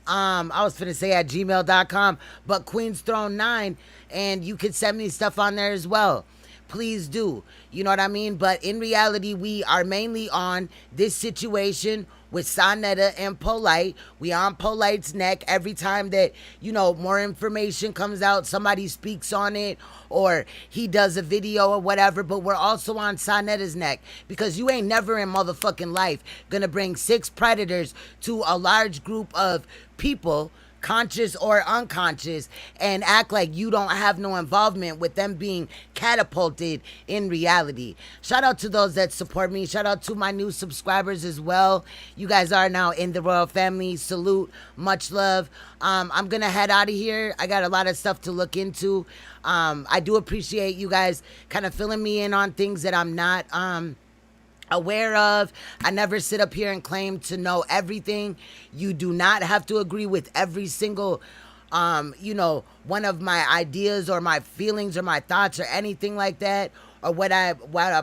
I was finna say at gmail.com, but Queen's Throne 9, and you could send me stuff on there as well. please do. You know what I mean? But in reality, we are mainly on this situation with Saneter and POLIGHT. We on POLIGHT's neck every time that, you know, more information comes out, somebody speaks on it, or he does a video or whatever. But we're also on Saneter's neck, because you ain't never in motherfucking life gonna bring 6 predators to a large group of people, conscious or unconscious, and act like you don't have no involvement with them being catapulted in reality. Shout out to those that support me. Shout out to my new subscribers as well. You guys are now in the royal family. Salute, much love. I'm gonna head out of here. I got a lot of stuff to look into. I do appreciate you guys kind of filling me in on things that I'm not aware of. I never sit up here and claim to know everything. You do not have to agree with every single you know, one of my ideas or my feelings or my thoughts or anything like that, or what I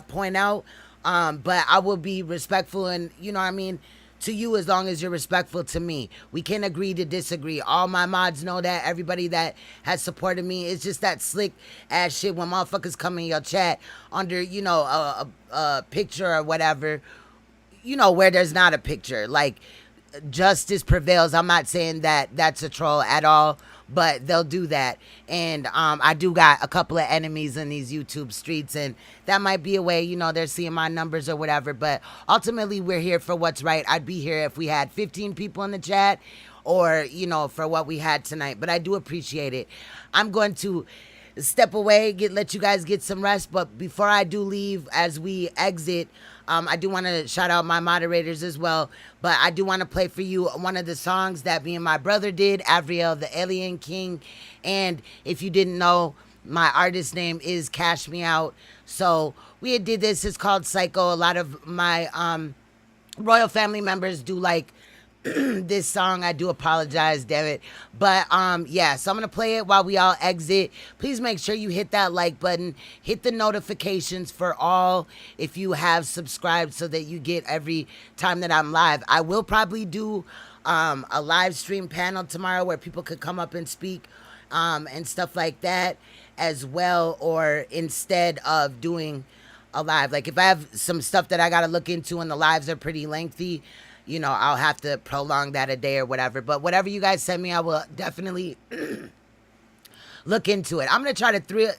point out, but I will be respectful, and you know what I mean, to you, as long as you're respectful to me. We can agree to disagree. All my mods know that. Everybody that has supported me. It's just that slick ass shit when motherfuckers come in your chat under, you know, a picture or whatever, you know, where there's not a picture. Like, justice prevails. I'm not saying that that's a troll at all, but they'll do that. And I do got a couple of enemies in these YouTube streets, and that might be a way, you know, they're seeing my numbers or whatever. But ultimately, we're here for what's right. I'd be here if we had 15 people in the chat, or, you know, for what we had tonight. But I do appreciate it. I'm going to step away, let you guys get some rest. But before I do leave, as we exit, I do want to shout out my moderators as well, but I do want to play for you one of the songs that me and my brother did, Avriel the Alien King. And if you didn't know, my artist name is Cash Me Out. So we did this. It's called Psycho. A lot of my royal family members do like this song. I do apologize, damn it. But yeah, so I'm gonna play it while we all exit. Please make sure you hit that like button, hit the notifications for all if you have subscribed, so that you get every time that I'm live. I will probably do a live stream panel tomorrow where people could come up and speak and stuff like that as well, or instead of doing a live, like if I have some stuff that I gotta look into and the lives are pretty lengthy, you know, I'll have to prolong that a day or whatever. But whatever you guys send me, I will definitely look into it. I'm going to try to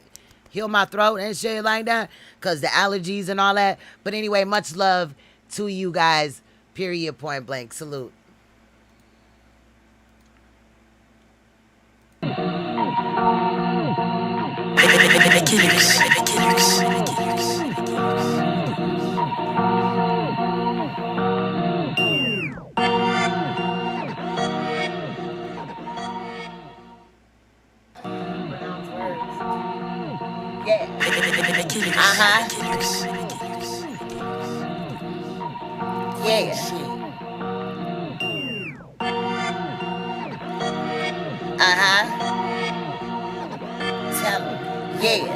heal my throat and shit like that, because the allergies and all that. But anyway, much love to you guys. Period, point blank. Salute. Yeah. Tell me. Yeah.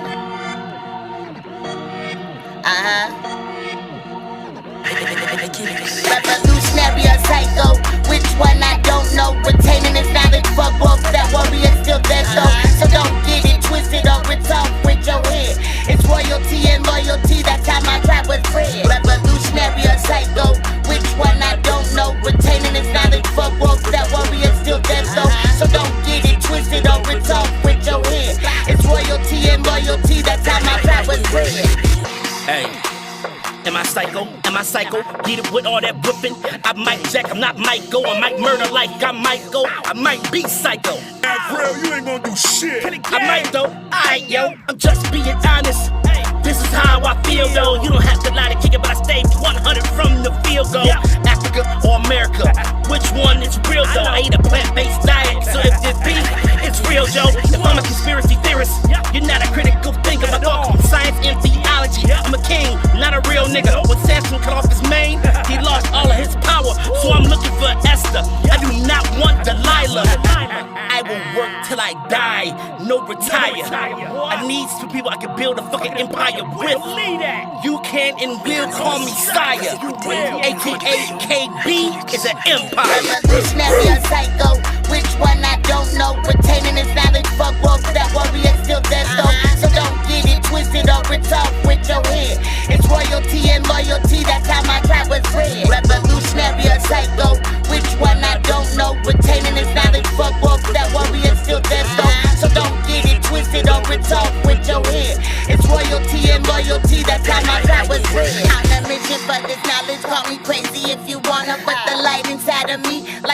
Revolutionary or psycho? Which one I don't know. Retaining his knowledge, fuck off that warrior still dead though. So don't get it twisted or it's off with your head. It's royalty and loyalty, that's how my rap was bred. Revolutionary or psycho? Which one I don't know. Retaining his knowledge, fuck off that warrior still dead though. So don't get it twisted or it's off with your head. It's royalty and loyalty, that's how my rap was bred. Hey. Am I psycho? Am I psycho? Get it with all that whooping. I might jack, I'm not Michael. I might murder like I might go. I might be psycho. Real, you ain't gonna do shit. I might though. Alright, yo, I'm just being honest. This is how I feel though. You don't have to lie to kick it, but I stayed 100 from the field goal. Africa or America, which one is real though? I eat a plant-based diet, so if this be, it's real, Joe. If I'm a conspiracy theorist, you're not a critical thinker. I talk from science and theology. I'm a king, not a real nigga. When Samson cut off his mane, he lost all of his power. So I'm looking for Esther. I do not want Delilah. I will work till I die, no retire. I need some people I can build a fucking empire with. You can and will call me sire. AKA KB is an empire. Revolutionary or psycho? Which one I don't know. Retaining his knowledge, fuck off that warrior still dead though. So don't get it twisted or it's all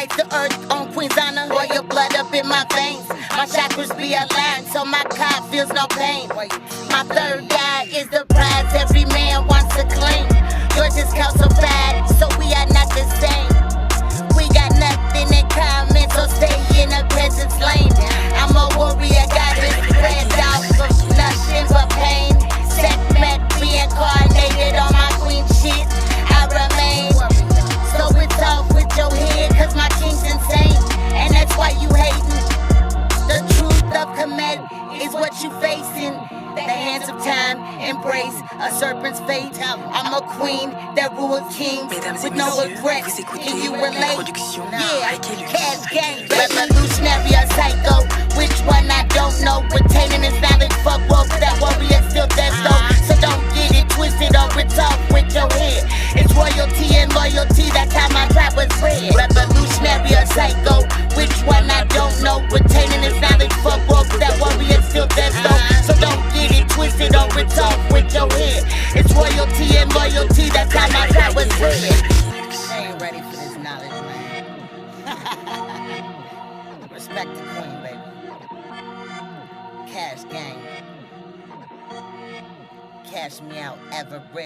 like the earth on Queensana. Royal blood up in my veins. My chakras be aligned, so my cop feels no pain. My third eye is the prize every man wants to claim. Yours is calcified, so we are not the same. We got nothing in common, so stay in a presence lane. I'm a warrior, goddess, spread out for nothing but pain. Sekhmet reincarnated on my queen shit. I remain. So it's off with your head, cause my king's insane. And that's why you hating. The truth of Kemet is what you facing. The hands of time embrace a serpent's fate. I'm a queen that rules kings with no regrets. Can you relate? Yeah, cash gang, revolutionary or psycho. Which one I don't know. Retaining his knowledge, fuck woke. That warrior still dead though. So don't get it twisted or it's off with your head. It's royalty and loyalty. That's how my tribe was bred. Revolutionary or psycho. Which one I don't know. Retaining his knowledge, fuck woke. That warrior still dead though. So don't get it twisted or it's off with your head. It's royalty and loyalty. That's how my tribe was bred. They ain't ready for this knowledge, man. Respect the queen, baby. Cash gang. Cash me out, ever rich.